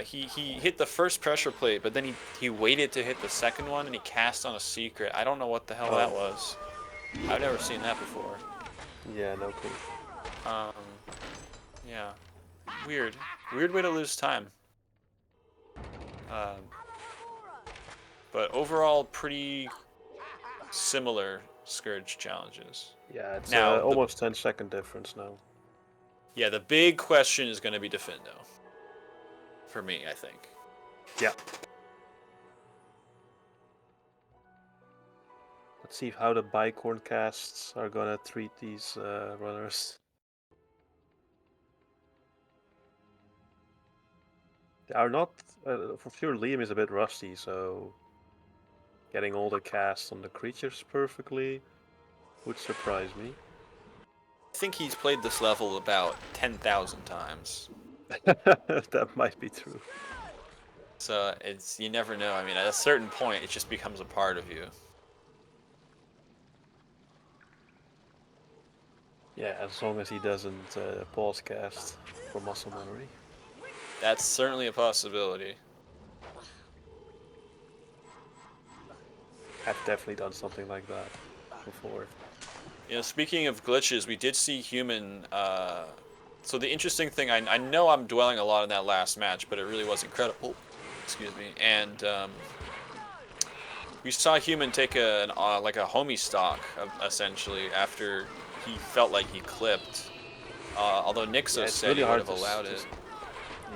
He hit the first pressure plate, but then he waited to hit the second one, and he cast on a secret. I don't know what the hell that was. I've never seen that before. Yeah, no clue. Yeah. Weird way to lose time. But overall, pretty similar Scourge challenges. Yeah, it's now almost 10-second difference now. Yeah, the big question is going to be Defendo. For me, I think. Yeah. Let's see how the Bicorn casts are gonna treat these runners. They are not, for sure Liam is a bit rusty, so getting all the casts on the creatures perfectly would surprise me. I think he's played this level about 10,000 times. That might be true. So you never know. I mean, at a certain point, it just becomes a part of you. Yeah, as long as he doesn't pause cast for muscle memory. That's certainly a possibility. I've definitely done something like that before. You know, speaking of glitches, we did see human. So the interesting thing, I know I'm dwelling a lot on that last match, but it really was incredible. Excuse me. And we saw human take like a homie stock essentially after he felt like he clipped. Although Nixxo said he would have allowed it.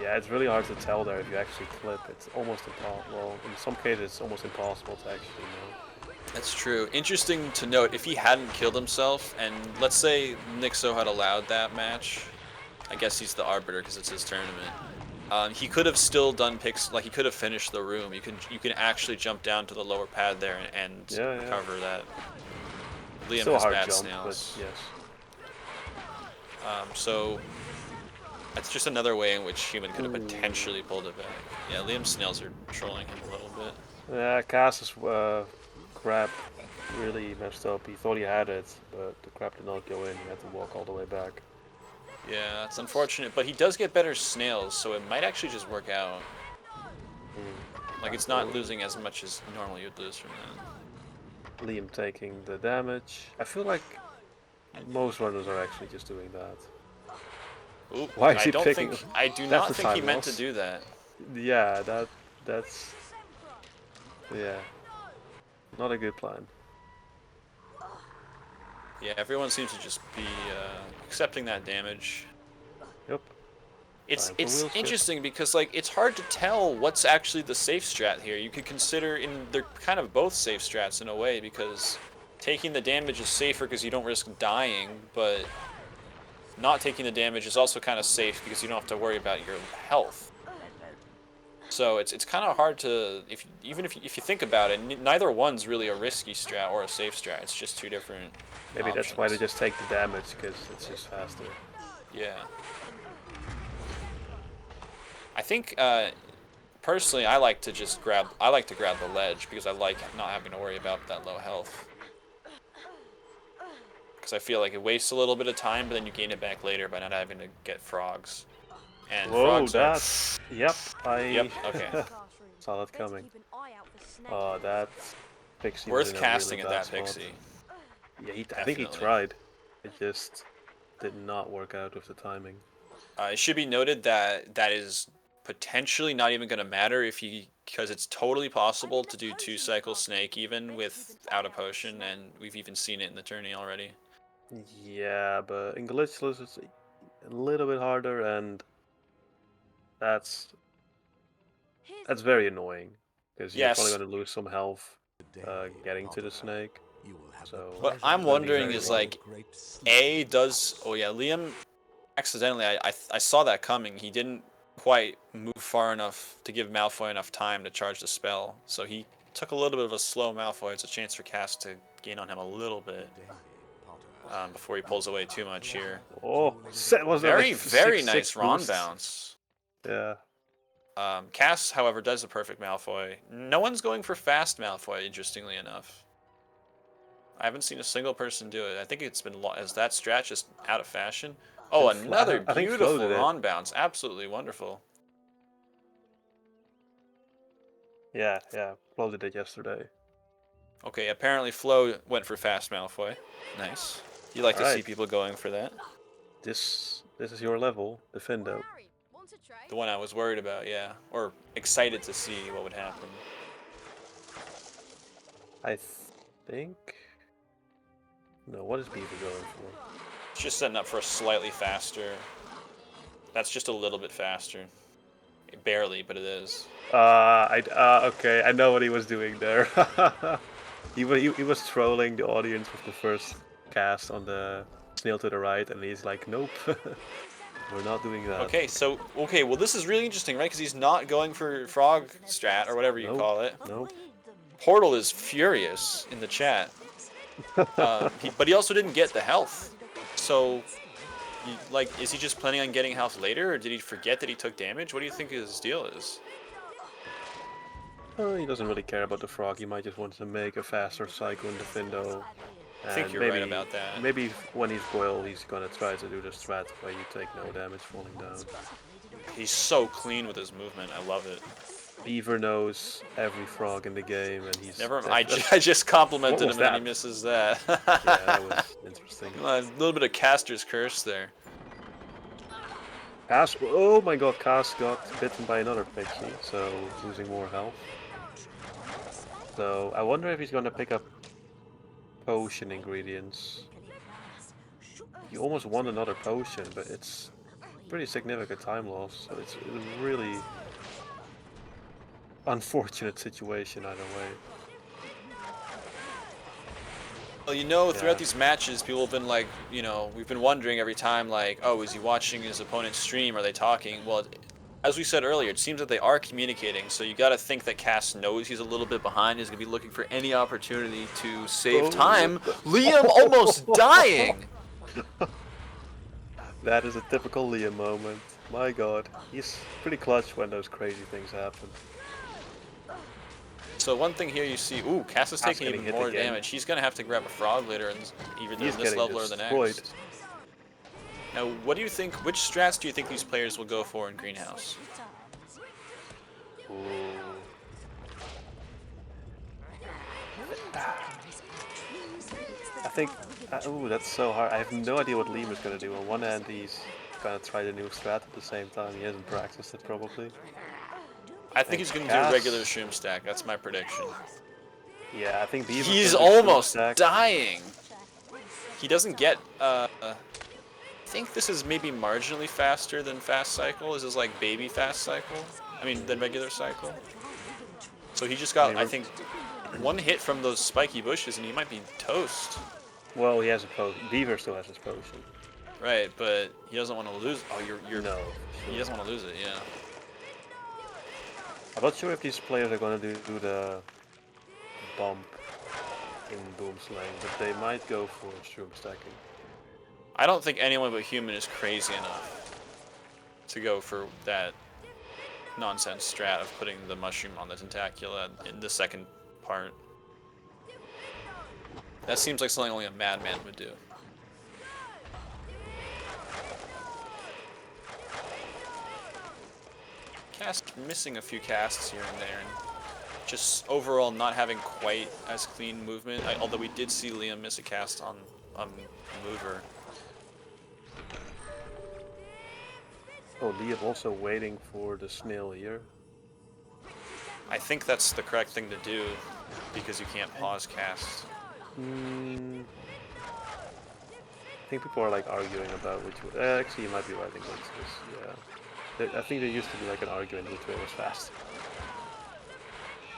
Yeah, it's really hard to tell there if you actually clip. It's almost impossible. Well, in some cases, it's almost impossible to actually know. That's true. Interesting to note, if he hadn't killed himself, and let's say Nixxo had allowed that match, I guess he's the arbiter because it's his tournament. He could have still done picks, like he could have finished the room. You can actually jump down to the lower pad there and cover that. Liam Still a has hard bad jump, snails. but yes. So that's just another way in which human could have potentially pulled it back. Yeah, Liam's snails are trolling him a little bit. Yeah, Kaas's grab really messed up. He thought he had it, but the grab did not go in. He had to walk all the way back. Yeah, it's unfortunate, but he does get better snails, so it might actually just work out. Like, it's not losing as much as normally you'd lose from that. Liam taking the damage. I feel like most runners are actually just doing that. Oop, Why is he picking? I do That's not the think he time meant to loss. do that. Yeah, that's yeah, not a good plan. Yeah, everyone seems to just be accepting that damage. Yep. It's Time for wheel shift. interesting because like it's hard to tell what's actually the safe strat here. You could consider they're kind of both safe strats in a way because taking the damage is safer because you don't risk dying, but not taking the damage is also kind of safe because you don't have to worry about your health. So it's kind of hard to even if you think about it, neither one's really a risky strat or a safe strat. It's just two different. Maybe options. that's why they just take the damage because it's just faster. Yeah. I think personally, I like to grab the ledge because I like not having to worry about that low health. Because I feel like it wastes a little bit of time, but then you gain it back later by not having to get frogs. And Whoa, frogs that's yep. Yep. Okay. Saw that coming. Oh, that Pixie. was Worth in a casting really at bad that spot. Pixie. Yeah, I think he Definitely. tried. It just did not work out with the timing. It should be noted that that is potentially not even going to matter because it's totally possible to do 2-cycle snake even without a potion, and we've even seen it in the tourney already. Yeah, but in glitchless it's a little bit harder, and that's very annoying because you're probably Yes. going to lose some health getting to the snake. So What I'm wondering is like, oh yeah, Liam accidentally, I saw that coming. He didn't quite move far enough to give Malfoy enough time to charge the spell, so he took a little bit of a slow Malfoy. It's a chance for Kaas to gain on him a little bit before he pulls away too much here. Oh, was very, like very 6-6 nice Ron boost? bounce. Yeah. Kaas, however, does the perfect Malfoy. No one's going for fast Malfoy, interestingly enough. I haven't seen a single person do it. I think it's been as that strat just out of fashion. Oh, another I think Flo beautiful did it. Ron bounce. Absolutely wonderful. Yeah, Flo did it yesterday. Okay, apparently Flo went for fast Malfoy. Nice. You like to see Alright. people going for that. This is your level, Defendo. The one I was worried about, yeah. Or excited to see what would happen. I think. No, what is Beaver going for? It's just setting up for a slightly faster. That's just a little bit faster. Barely, but it is. Okay, I know what he was doing there. he was trolling the audience with the first cast on the snail to the right, and he's like, nope, we're not doing that. Okay, well this is really interesting, right? Because he's not going for frog strat, or whatever you call it. Nope. Portal is furious in the chat. But he also didn't get the health. So, is he just planning on getting health later, or did he forget that he took damage? What do you think his deal is? He doesn't really care about the frog. He might just want to make a faster cycle in Defendo. I think you're right about that. Maybe when he's Goyle, he's gonna try to do the strat where you take no damage falling down. He's so clean with his movement. I love it. Beaver knows every frog in the game, and he's... I just complimented him that? and he misses that. Yeah, that was interesting. A little bit of Caster's curse there. Kaas, oh my god, Kaas got bitten by another pixie, so losing more health. So I wonder if he's gonna pick up potion ingredients. You almost won another potion, but it's pretty significant time loss, so it's a really unfortunate situation either way. Well, throughout these matches, people have been like, we've been wondering every time, like, oh, is he watching his opponent's stream? Are they talking? Well, as we said earlier, it seems that they are communicating, so you gotta think that Kaas knows he's a little bit behind. He's gonna be looking for any opportunity to save time. Liam almost dying! That is a typical Liam moment. My god, he's pretty clutch when those crazy things happen. So one thing here you see, ooh, Kaas is taking getting even hit more again. damage. He's gonna have to grab a frog later, and either He's this getting level or the destroyed. next. Now, what do you think? Which strats do you think these players will go for in Greenhouse? Ooh. I think, ooh, that's so hard. I have no idea what Liam is gonna do. On one hand, he's gonna try the new strat at the same time. He hasn't practiced it probably. I think he's gonna do a regular shroom stack. That's my prediction. Yeah, I think Beaver. He's almost dying. He doesn't get. I think this is maybe marginally faster than fast cycle. This is like baby fast cycle. I mean, than regular cycle. So he just got, I think, one hit from those spiky bushes, and he might be toast. Well, he has a potion. Beaver still has his potion. Right, but he doesn't want to lose. Oh, you're. No. He doesn't want to lose it. Yeah. I'm not sure if these players are gonna do the bump in Boom Slang, but they might go for shroom stacking. I don't think anyone but human is crazy enough to go for that nonsense strat of putting the mushroom on the tentacula in the second part. That seems like something only a madman would do. Kaas missing a few casts here and there, and just overall not having quite as clean movement. Although we did see Liam miss a cast on Mover. Oh, Liam also waiting for the snail here. I think that's the correct thing to do because you can't pause casts. I think people are like arguing about which way. Actually, you might be right against this. Yeah, I think there used to be like an argument which way was fast.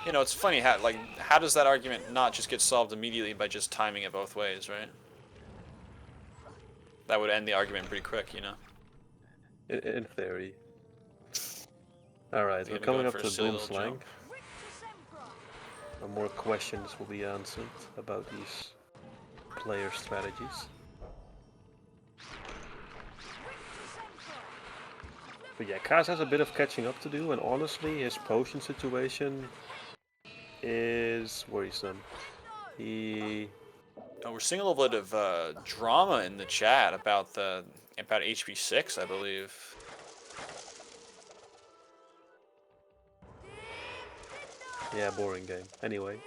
You know, it's funny how does that argument not just get solved immediately by just timing it both ways, right? That would end the argument pretty quick, you know. In theory. All right, we're coming up to Boom Slang. And more questions will be answered about these player strategies. But yeah, Kaas has a bit of catching up to do, and honestly, his potion situation is worrisome. Oh, we're seeing a little bit of drama in the chat about HP 6, I believe. Yeah, boring game. Anyway.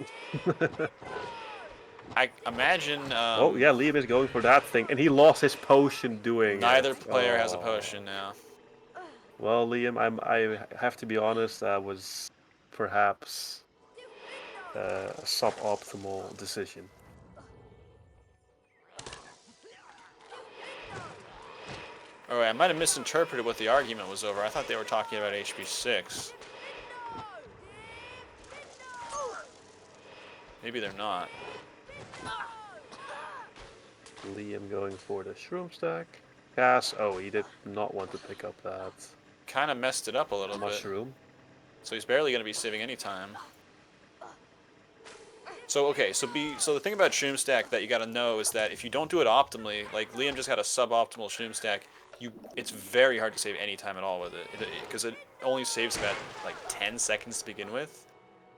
I imagine. Oh yeah, Liam is going for that thing, and he lost his potion doing Neither it. player has a potion now. Well, Liam, I have to be honest. That was perhaps a suboptimal decision. Alright, I might have misinterpreted what the argument was over. I thought they were talking about HP 6. Maybe they're not. Liam going for the shroom stack. Kaas, oh, he did not want to pick up that. Kind of messed it up a little mushroom. bit. So he's barely going to be saving any time. So okay, so the thing about shroom stack that you got to know is that if you don't do it optimally, like Liam just had a suboptimal shroom stack, it's very hard to save any time at all with it because it only saves about like 10 seconds to begin with.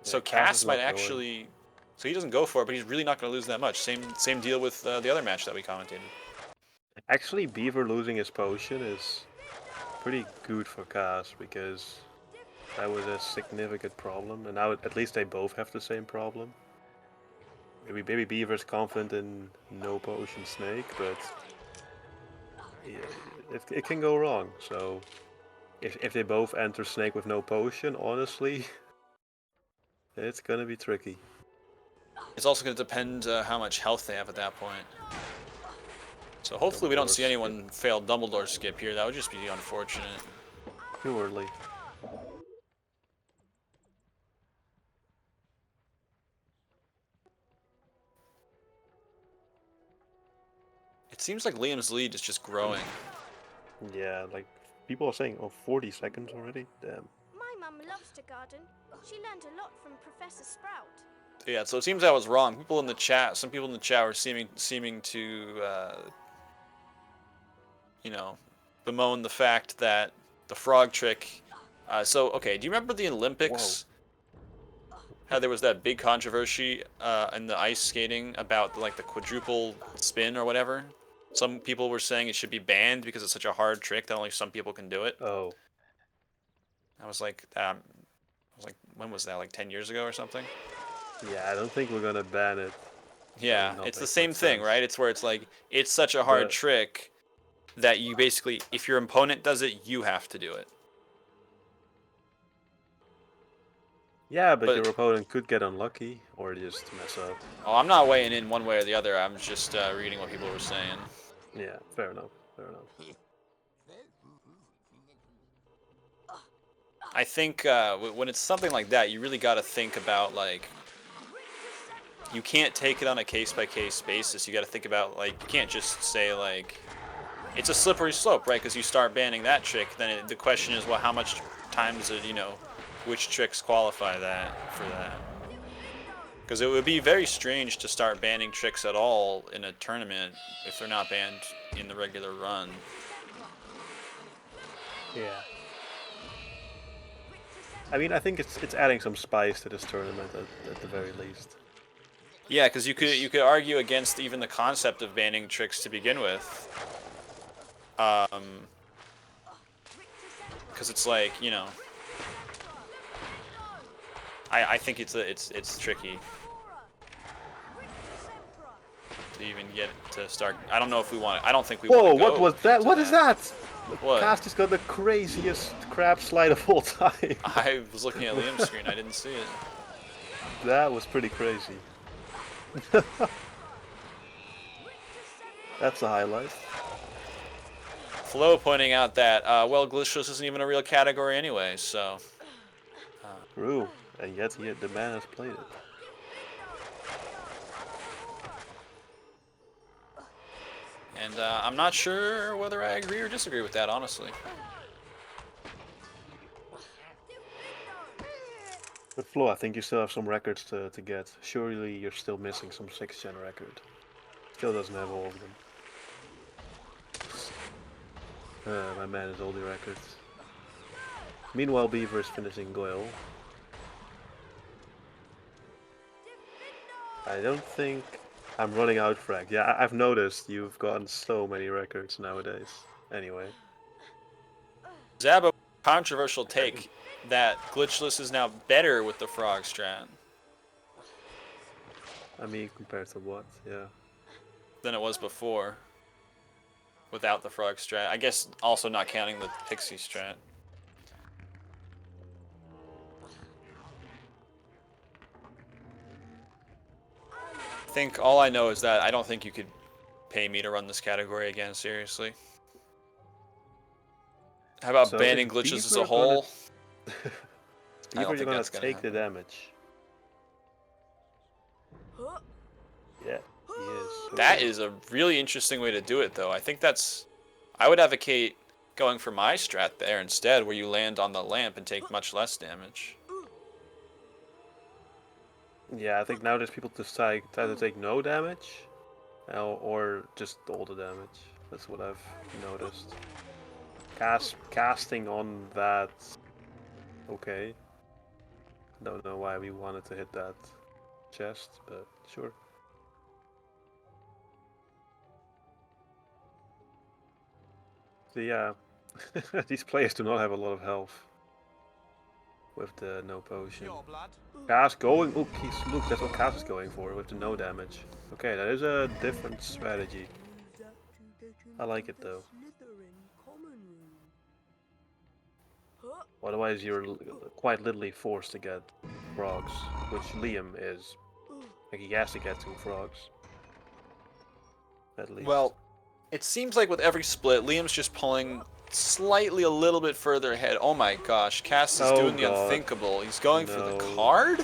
So Kaas might actually. So he doesn't go for it, but he's really not going to lose that much. Same deal with the other match that we commentated. Actually, Beaver losing his potion is pretty good for Kaas because that was a significant problem, and now at least they both have the same problem. Maybe Beaver's confident in no potion snake, but it can go wrong. So if they both enter snake with no potion, honestly, it's gonna be tricky. It's also going to depend how much health they have at that point. So hopefully we don't see anyone fail Dumbledore skip here. That would just be unfortunate. Too early. It seems like Liam's lead is just growing. Yeah, like People are saying, oh, 40 seconds already? Damn. My mum loves to garden. She learned a lot from Professor Sprout. Yeah, so it seems I was wrong. People in the chat, some people in the chat were seeming to, you know, bemoan the fact that the frog trick. So okay, do you remember the Olympics? Whoa. How there was that big controversy in the ice skating about like the quadruple spin or whatever. Some people were saying it should be banned because it's such a hard trick that only some people can do it. Oh. I was like, when was that? Like 10 years ago or something? Yeah, I don't think we're gonna ban it. Yeah, it's the same thing, right? It's where it's like, it's such a hard trick that you basically, if your opponent does it, you have to do it. Yeah, but your opponent could get unlucky or just mess up. Oh, I'm not weighing in one way or the other. I'm just reading what people were saying. Yeah, fair enough. Fair enough. I think when it's something like that, you really got to think about, like, you can't take it on a case-by-case basis. You got to think about, like, you can't just say, like, it's a slippery slope, right? Because you start banning that trick, then the question is, well, how much time does it, you know, which tricks qualify that for that? Because it would be very strange to start banning tricks at all in a tournament if they're not banned in the regular run. Yeah. I mean, I think it's adding some spice to this tournament at the very least. Yeah, because you could argue against even the concept of banning tricks to begin with. Because it's like, you know, I think it's tricky to even get to start. I don't know if we want. I don't think we want to go. Whoa! What was that? What is that? What? Kaas just got the craziest crab slide of all time. I was looking at Liam's screen. I didn't see it. That was pretty crazy. That's a highlight. Flo pointing out that, well, glitchless isn't even a real category anyway, so. True, and yet the man has played it. And I'm not sure whether I agree or disagree with that, honestly. But Flo, I think you still have some records to get. Surely you're still missing some 6th gen record. Still doesn't have all of them. My man has all the records. Meanwhile, Beaver is finishing Goyle. I don't think I'm running out frag. Yeah, I've noticed you've gotten so many records nowadays. Anyway. Zabo, controversial take that glitchless is now better with the frog strat. I mean, compared to what? Yeah. Than it was before. Without the frog strat. I guess also not counting the pixie strat. I think all I know is that I don't think you could pay me to run this category again, seriously. How about So banning is glitches as a Beaver whole? Beaver, you're gonna take the damage. Yeah, he is. That is a really interesting way to do it, though. I think that's... I would advocate going for my strat there instead, where you land on the lamp and take much less damage. Yeah, I think nowadays people decide to take no damage, or just all the damage. That's what I've noticed. Casting on that, okay. Don't know why we wanted to hit that chest, but sure. So yeah, these players do not have a lot of health with the no potion. Kaas going, look, that's what Kaas is going for with the no damage. Okay, that is a different strategy. I like it though. Otherwise you're quite literally forced to get frogs, which Liam is. Like he has to get 2 frogs. At least. Well, it seems like with every split, Liam's just pulling slightly a little bit further ahead. Oh my gosh, Kaas is doing the unthinkable. He's going for the card?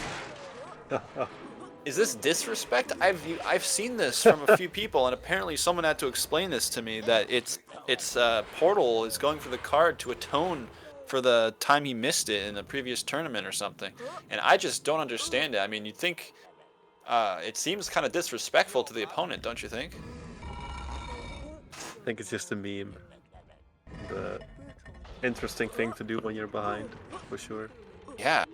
Is this disrespect? I've seen this from a few people, and apparently someone had to explain this to me, that it's It's Portal is going for the card to atone for the time he missed it in the previous tournament or something. And I just don't understand it. I mean, you'd think it seems kind of disrespectful to the opponent, don't you think? I think it's just a meme. The interesting thing to do when you're behind, for sure. Yeah.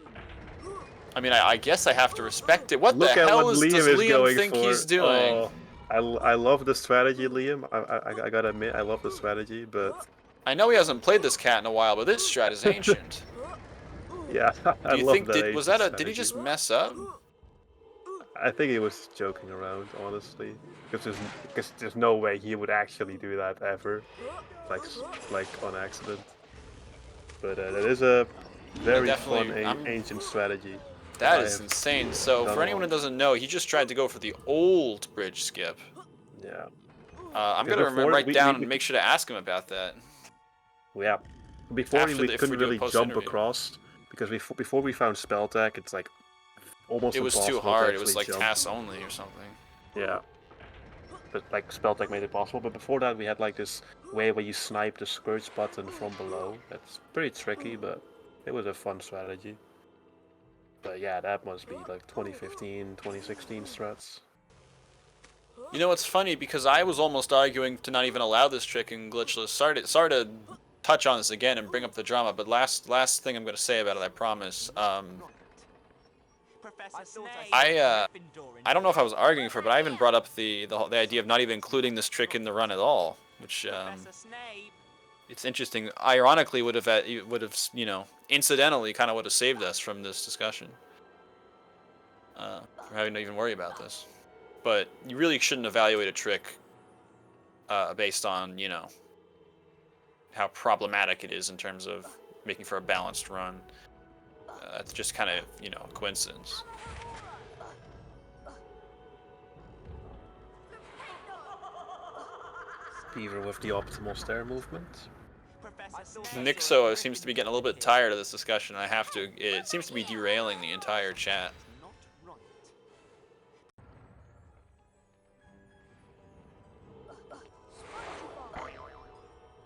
I mean, I guess I have to respect it. What Look the at hell what does Liam Liam think he's doing? Oh, I love the strategy, Liam. I gotta admit, I love the strategy, but I know he hasn't played this cat in a while, but this strat is ancient. yeah, I Do you love think that. was that a? Did he just mess up? I think he was joking around, honestly, because there's no way he would actually do that ever, like on accident. But that is a very fun ancient strategy. That is insane. So for anyone who doesn't know, he just tried to go for the old bridge skip. Yeah. I'm gonna write down and make sure to ask him about that. Yeah. Before we couldn't really jump interview. across because before we found spell tech, it's like almost it was impossible too hard. to It was like jump. Kaas only or something. Yeah. But like spell tech made it possible. But before that, we had like this way where you snipe the scourge button from below. That's pretty tricky, but it was a fun strategy. But yeah, that must be like 2015, 2016 strats. You know, it's funny because I was almost arguing to not even allow this trick in Glitchless. Sorry to touch on this again and bring up the drama, but last thing I'm going to say about it, I promise. I don't know if I was arguing for it, but I even brought up the idea of not even including this trick in the run at all, which it's interesting. Ironically, would have you know, incidentally kind of would have saved us from this discussion. For having to even worry about this. But you really shouldn't evaluate a trick based on, you know, how problematic it is in terms of making for a balanced run. It's just kind of, you know, a coincidence. Beaver with the optimal stair movement. Nixxo seems to be getting a little bit tired of this discussion. It seems to be derailing the entire chat.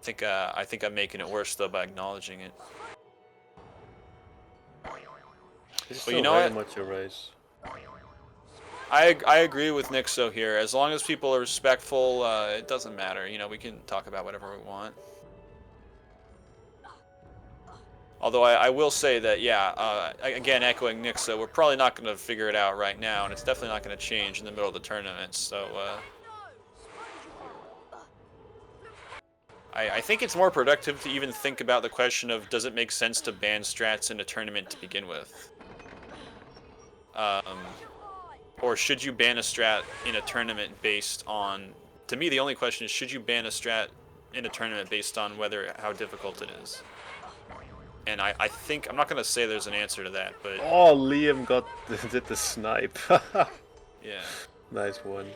I think I'm making it worse though by acknowledging it. But you know what? Much a race. I agree with Nixxo here. As long as people are respectful, it doesn't matter. You know, we can talk about whatever we want. Although I will say that, yeah, again, echoing Nixxo, we're probably not going to figure it out right now, and it's definitely not going to change in the middle of the tournament. So I think it's more productive to even think about the question of, does it make sense to ban strats in a tournament to begin with? Or should you ban a strat in a tournament based on... To me, the only question is, should you ban a strat in a tournament based on how difficult it is? And I think... I'm not going to say there's an answer to that, but... Oh, Liam did the snipe. Yeah. Nice one.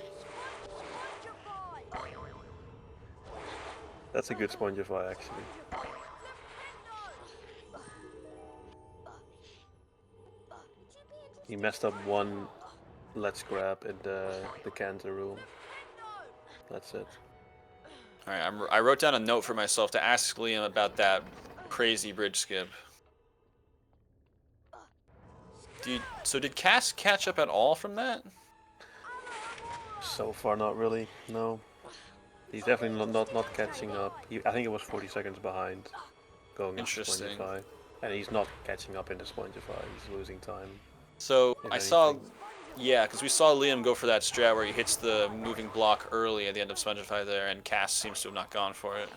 That's a good Spongify, actually. He messed up one let's grab in the canter room. That's it. Alright, I wrote down a note for myself to ask Liam about that crazy bridge skip. So did Kaas catch up at all from that? So far, not really. No. He's definitely not catching up. I think it was 40 seconds behind going into Spongify. And he's not catching up into Spongify. He's losing time. So I saw, yeah, because we saw Liam go for that strat where he hits the moving block early at the end of Spongify there, and Kaas seems to have not gone for it.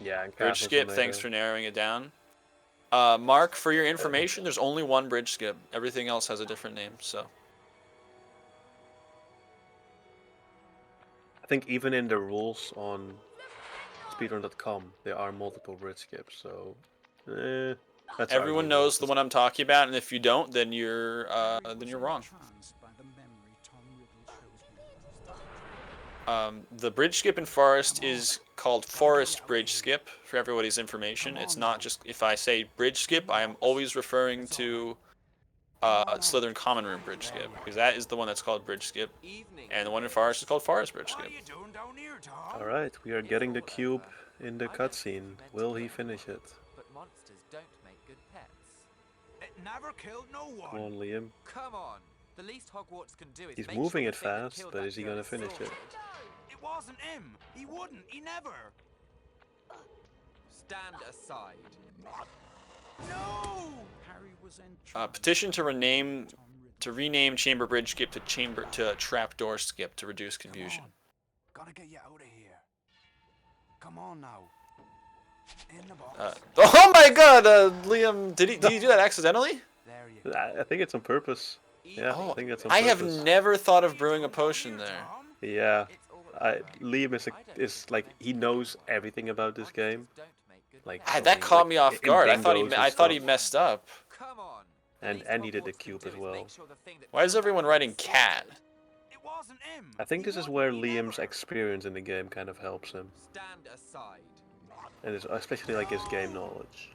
Yeah, and bridge skip, thanks for narrowing it down. Mark, for your information, there's only one bridge skip. Everything else has a different name, so. I think even in the rules on speedrun.com, there are multiple bridge skips, so that's everyone knows the one I'm talking about, and if you don't, then you're wrong. The bridge skip in Forest is called Forest Bridge Skip, for everybody's information. It's not just, if I say bridge skip, I am always referring to Slytherin Common Room Bridge Skip, because that is the one that's called Bridge Skip, and the one in Forest is called Forest Bridge Skip. Alright, we are getting the cube in the cutscene. Will he finish it? But monsters don't make good pets. It never killed no one. Come on, Liam. Come on. The least Hogwarts can do is He's make moving sure it the thing that fast, killed but that is he girl gonna is finish it? slaughtered. It wasn't him. He wouldn't. He never. Stand aside. No. Harry was in Petition to rename Chamber Bridge Skip to Trapdoor Skip to reduce confusion. Gotta get you out of here. Come on now. In the box. Oh my God, Liam, did he do that accidentally? I think it's on purpose. Yeah, I think it's on I purpose. have never thought of brewing a potion there. Yeah, Liam is like, he knows everything about this game. Like That caught me off guard. I thought he stuff. messed up. And he did the cube as well. Why is everyone writing cat? I think this is where Liam's experience in the game kind of helps him. Stand aside. And especially like his game knowledge.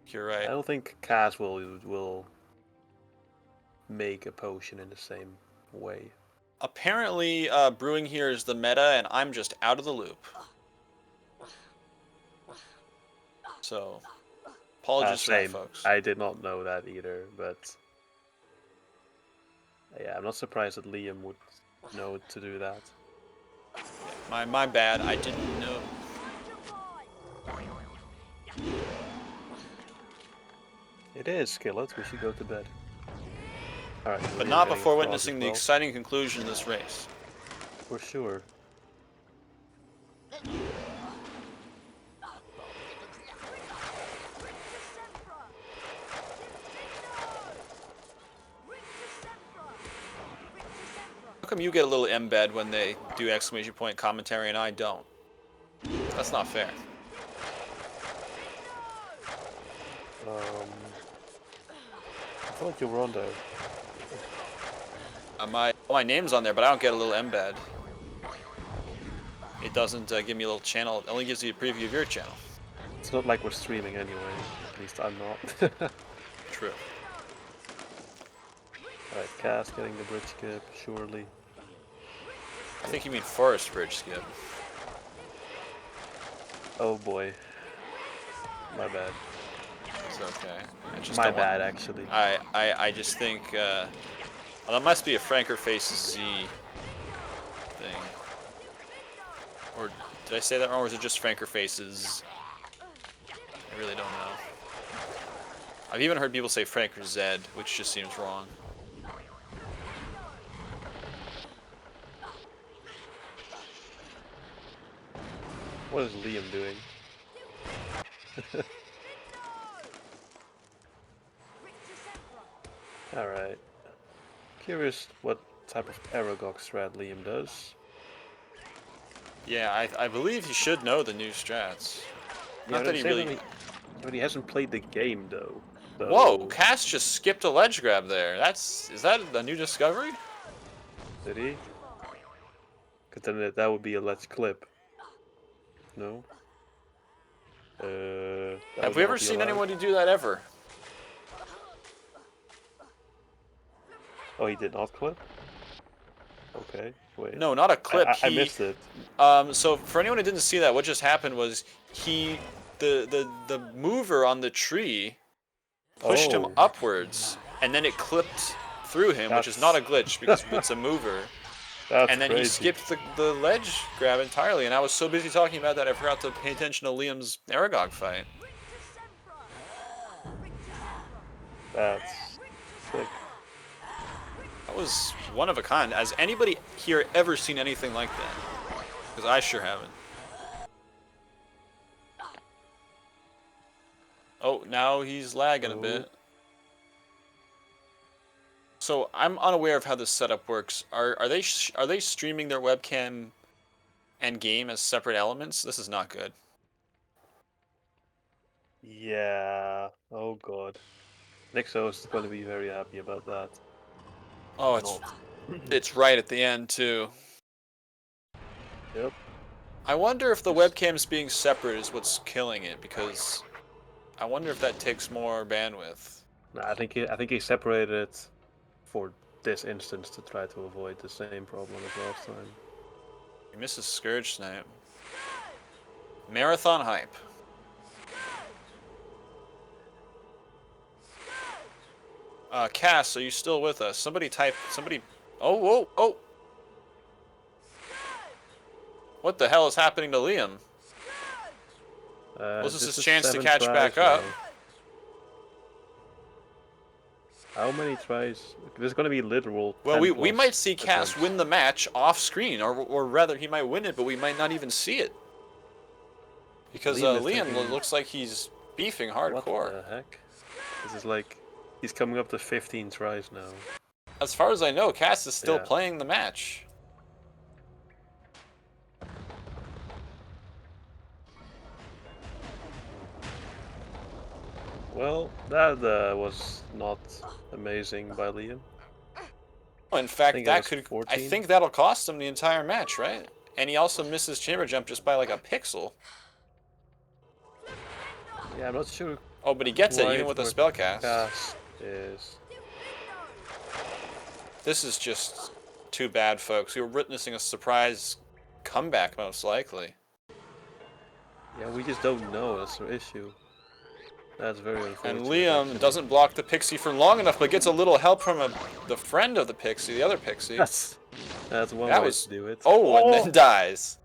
You're right. I don't think Kaas will make a potion in the same way. Apparently, brewing here is the meta, and I'm just out of the loop. So, apologies for that, folks. I did not know that either, but yeah, I'm not surprised that Liam would know to do that. My bad. I didn't know. It is, Skillet. We should go to bed. Alright. But not before witnessing the exciting conclusion of this race. For sure. How come you get a little embed when they do exclamation point commentary and I don't? That's not fair. I thought you were on there. My name's on there, but I don't get a little embed. It doesn't give me a little channel. It only gives you a preview of your channel. It's not like we're streaming anyway. At least I'm not. True. Alright, Kaas getting the bridge skip, surely. I think you mean Forest Bridge Skip. Oh boy. My bad. It's okay. I just My don't bad, want... actually. I just think well, that must be a Franker Faces Z thing. Or did I say that wrong, or is it just Franker Faces? I really don't know. I've even heard people say Franker Z, which just seems wrong. What is Liam doing? Alright. Curious what type of Aragog strat Liam does. Yeah, I believe he should know the new strats. Yeah, Not that he really... But he hasn't played the game though. So... Whoa, Kaas just skipped a ledge grab there. Is that a new discovery? Did he? Because then that would be a ledge clip. No? Have we ever seen anyone do that ever? Oh, he did not clip? Okay, wait. No, not a clip. I missed it. So for anyone who didn't see that, what just happened was the mover on the tree pushed him upwards, and then it clipped through him, which is not a glitch because it's a mover. And then he skipped the ledge grab entirely, and I was so busy talking about that I forgot to pay attention to Liam's Aragog fight. That's sick. That was one of a kind. Has anybody here ever seen anything like that? Because I sure haven't. Oh, now he's lagging a bit. So I'm unaware of how this setup works. Are they streaming their webcam and game as separate elements? This is not good. Yeah. Oh god. Nixxo is going to be very happy about that. Oh, it's right at the end too. Yep. I wonder if the webcams being separate is what's killing it, because I wonder if that takes more bandwidth. No, I think he separated it for this instance to try to avoid the same problem as last time. He misses Scourge Snipe. Marathon hype. Kaas, are you still with us? Somebody. Oh, whoa, oh! What the hell is happening to Liam? Well, this is his chance to catch back up. How many tries? There's gonna be literal. Well, we might see Kaas win the match off screen, or rather, he might win it, but we might not even see it. Because Liam looks like he's beefing hardcore. What the heck? This is like, he's coming up to 15 tries now. As far as I know, Kaas is still playing the match. Well, that was not amazing by Liam. Oh, in fact, I think that'll cost him the entire match, right? And he also misses chamber jump just by like a pixel. Yeah, I'm not sure. Oh, but he gets it even with a spell cast. This is just too bad, folks. We were witnessing a surprise comeback, most likely. Yeah, we just don't know. That's the issue. That's very unfortunate. And Liam doesn't block the pixie for long enough, but gets a little help from the friend of the pixie, the other pixie. That's one way to do it. Oh, and then dies.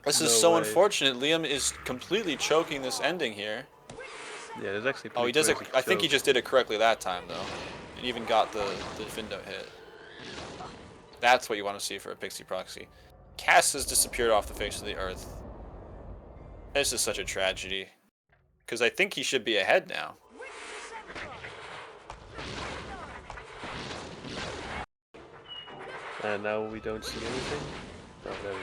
This is so unfortunate. Liam is completely choking this ending here. Yeah, it's actually. Oh, he does it. I think he just did it correctly that time, though, and even got the Findo hit. That's what you want to see for a pixie proxy. Kaas has disappeared off the face of the earth. This is such a tragedy. Because I think he should be ahead now. And now we don't see anything? Oh, there we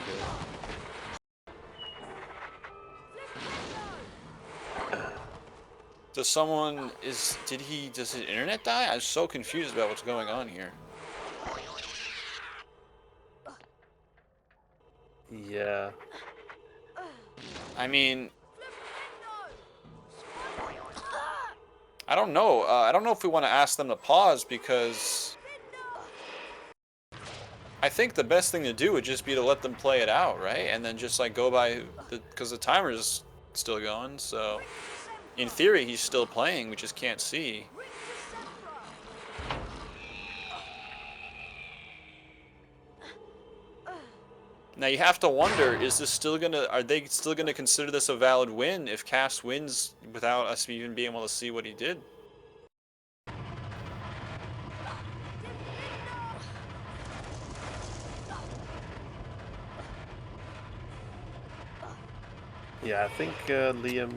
go. Does his internet die? I'm so confused about what's going on here. Yeah. I mean, I don't know. I don't know if we want to ask them to pause, because I think the best thing to do would just be to let them play it out, right? And then just like go by because the timer's still going. So in theory, he's still playing. We just can't see. Now you have to wonder: is this still gonna? Are they still gonna consider this a valid win if Kaas wins without us even being able to see what he did? Yeah, I think Liam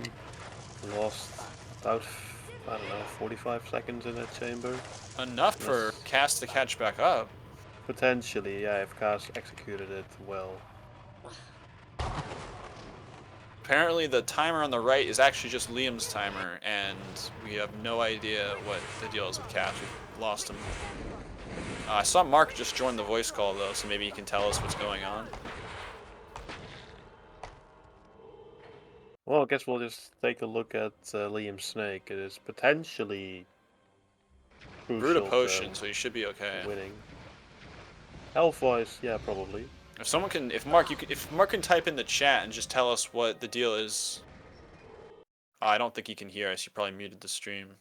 lost about, I don't know, 45 seconds in that chamber. Enough for Kaas to catch back up. Potentially, yeah, if Kaas executed it well. Apparently the timer on the right is actually just Liam's timer, and we have no idea what the deal is with Kaas. We've lost him. I saw Mark just join the voice call, though, so maybe he can tell us what's going on. Well, I guess we'll just take a look at Liam's snake. It is potentially Brewed a potion, so he should be okay. Winning. Health-wise, yeah, probably. If someone can, if Mark can type in the chat and just tell us what the deal is. I don't think he can hear us. He probably muted the stream.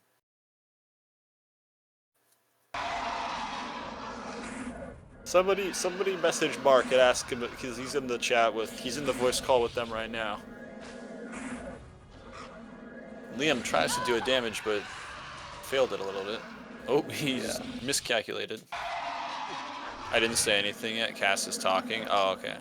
Somebody message Mark and ask him, because he's in the chat he's in the voice call with them right now. Liam tries to do a damage, but failed it a little bit. Oh, he's miscalculated. I didn't say anything yet. Kaas is talking. Oh, okay.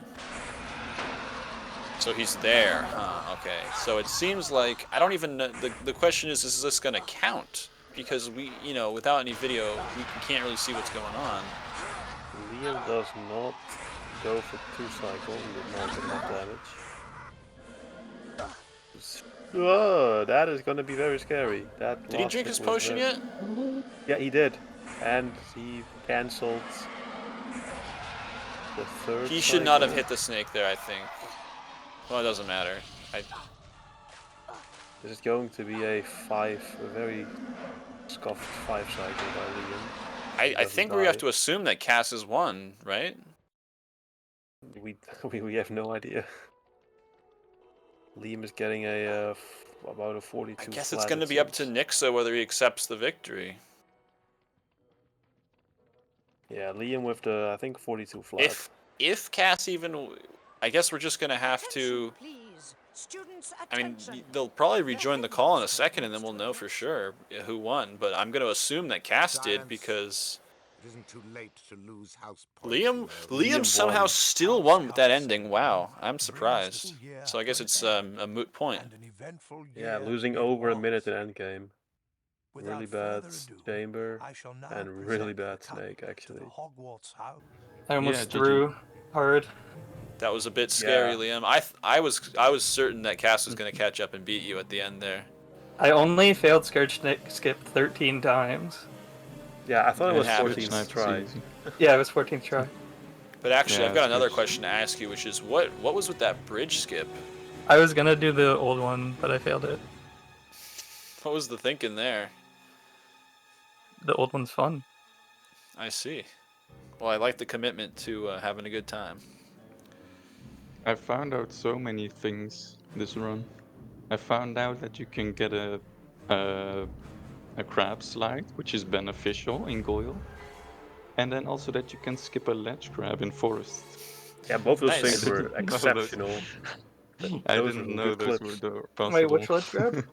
So he's there, huh? Okay. So it seems like, I don't even know, the question is this gonna count? Because we, without any video, we can't really see what's going on. Liam does not go for 2 cycles and did not get enough damage. Oh, that is gonna be very scary. Did he drink his potion yet? Yeah, he did. And he cancelled the 3rd He should not have hit the snake there, I think. Well, it doesn't matter. This is going to be a very scuffed 5 cycle by Liam. I think we have to assume that Kaas has won, right? We have no idea. Liam is getting about a 42 I guess flat, it's going to be up to Nixxo whether he accepts the victory. Yeah, Liam with the, I think, 42 flat. If Kaas even... I guess we're just going to have to... I mean, they'll probably rejoin the call in a second and then we'll know for sure who won. But I'm going to assume that Kaas did because... It isn't too late to lose house Liam somehow still won with that ending. Wow, I'm surprised. So I guess it's a moot point. Yeah, losing over a minute in endgame. Really bad chamber and really bad snake, actually. I almost GG. threw hard. That was a bit scary, Liam. I was certain that Kaas was going to catch up and beat you at the end there. I only failed Scourge Skip 13 times. Yeah, I thought it was happens. 14th try. Yeah, it was 14th try. But actually, I've got another question to ask you, which is what was with that bridge skip? I was gonna do the old one, but I failed it. What was the thinking there? The old one's fun. I see. Well, I like the commitment to having a good time. I found out so many things this run. I found out that you can get a crab slide, which is beneficial in Goyle. And then also that you can skip a ledge grab in forest. Yeah, both those things were exceptional. I didn't know those were possible. Wait, which ledge grab?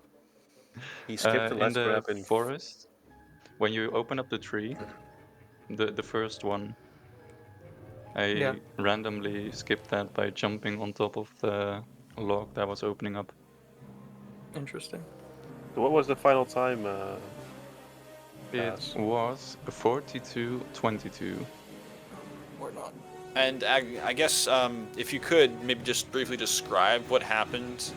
He skipped the ledge grab in forest. When you open up the tree, the first one, I randomly skipped that by jumping on top of the log that was opening up. Interesting. So what was the final time? It was 42-22. Or not. And I guess if you could maybe just briefly describe what happened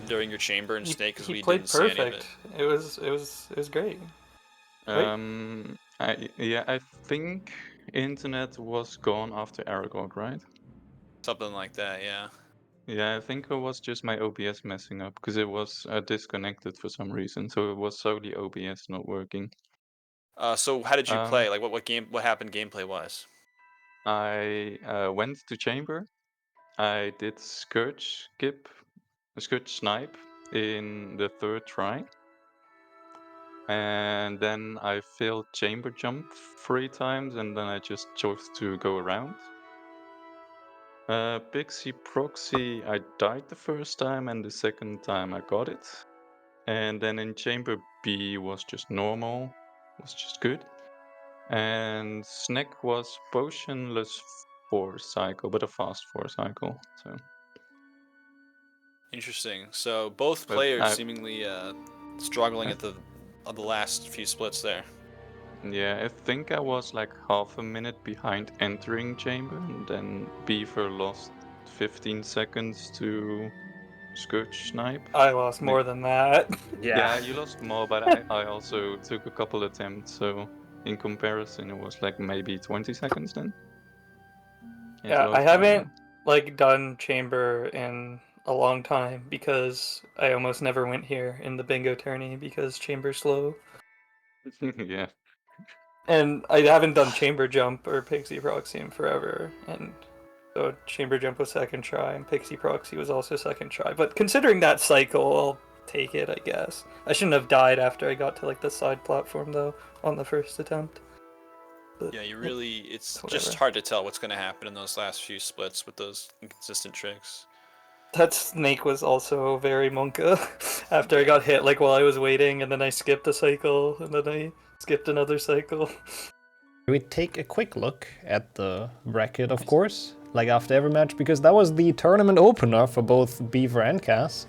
during your chamber and snake, because we didn't see any of it. It was great. I think internet was gone after Aragog, right? Something like that, yeah. Yeah, I think it was just my OBS messing up because it was disconnected for some reason. So it was solely OBS not working. So how did you play? Like what happened gameplay wise? I went to chamber. I did Scourge Snipe in the 3rd try. And then I failed chamber jump 3 times, and then I just chose to go around. Pixie Proxy, I died the first time, and the second time I got it. And then in chamber B was just normal, was just good. And Snack was potionless 4 cycle, but a fast 4 cycle. So interesting. So both players seemingly struggling at the last few splits there. Yeah, I think I was like half a minute behind entering chamber, and then Beaver lost 15 seconds to Scourge Snipe. I lost more than that. Yeah, you lost more, but I also took a couple attempts, so in comparison it was like maybe 20 seconds then. Yeah, I haven't like done chamber in a long time because I almost never went here in the bingo tourney because chamber's slow. Yeah. And I haven't done chamber jump or pixie proxy in forever, and so chamber jump was 2nd try and pixie proxy was also 2nd try. But considering that cycle, I'll take it, I guess. I shouldn't have died after I got to like the side platform though on the 1st attempt. But, yeah, it's just hard to tell what's going to happen in those last few splits with those inconsistent tricks. That snake was also very monka after I got hit like while I was waiting, and then I skipped a cycle, and then I skipped another cycle. We take a quick look at the bracket, of course, like after every match, because that was the tournament opener for both Beaver and Kaas.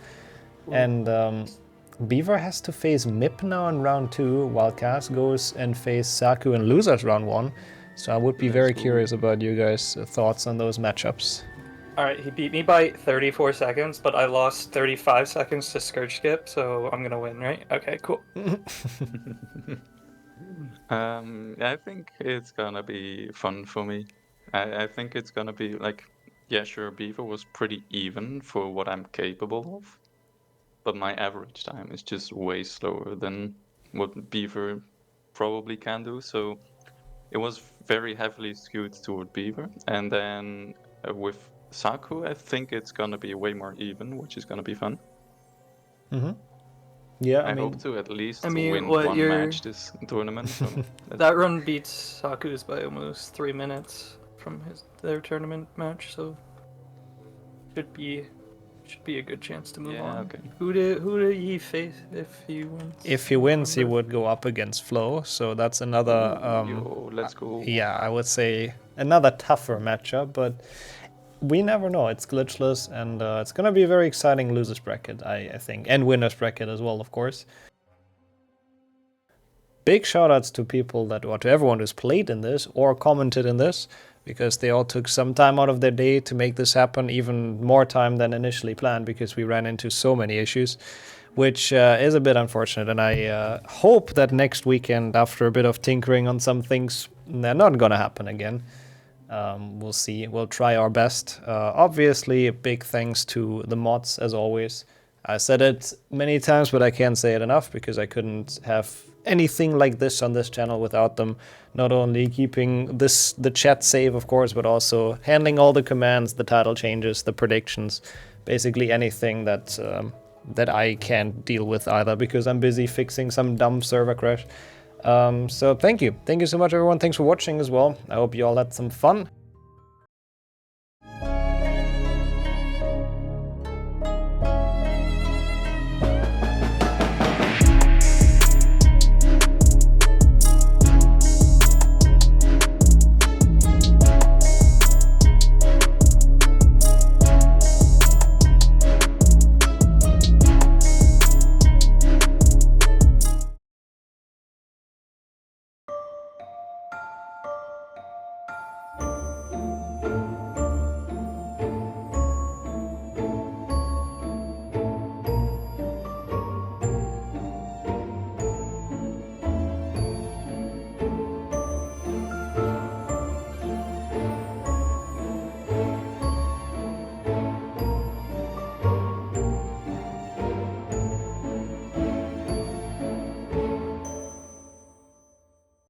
And Beaver has to face Mip now in round 2, while Kaas goes and face Saku and Luzak round 1. So I would be very curious about you guys' thoughts on those matchups. Alright, he beat me by 34 seconds, but I lost 35 seconds to Scourge Skip, so I'm gonna win, right? Okay, cool. I think it's gonna be fun for me. I think it's gonna be like, yeah, sure, Beaver was pretty even for what I'm capable of. but my average time is just way slower than what Beaver probably can do. So it was very heavily skewed toward Beaver. And then with Saku, I think it's gonna be way more even, which is gonna be fun. Mm-hmm. Yeah, I I mean, hope to at least I mean, win what, one you're- match this tournament. So That run beats Saku's by almost 3 minutes from their tournament match, so should be a good chance to move Yeah, on. okay. Who do he face if he wins? if he wins, he would go up against Flo, so that's another. Yo, let's go. Yeah, I would say another tougher matchup, but we never know. It's glitchless, and it's gonna be a very exciting losers bracket, I think, and winners bracket as well, of course. Big shoutouts to people that, or to everyone who's played in this or commented in this, because they all took some time out of their day to make this happen, even more time than initially planned, because we ran into so many issues, which is a bit unfortunate. And I hope that next weekend, after a bit of tinkering on some things, they're not gonna happen again. We'll see. We'll try our best. Obviously, a big thanks to the mods, as always. I said it many times, but I can't say it enough, because I couldn't have anything like this on this channel without them. Not only keeping the chat safe, of course, but also handling all the commands, the title changes, the predictions, basically anything that I can't deal with either, because I'm busy fixing some dumb server crash. So thank you so much, everyone. Thanks for watching as well. I hope you all had some fun.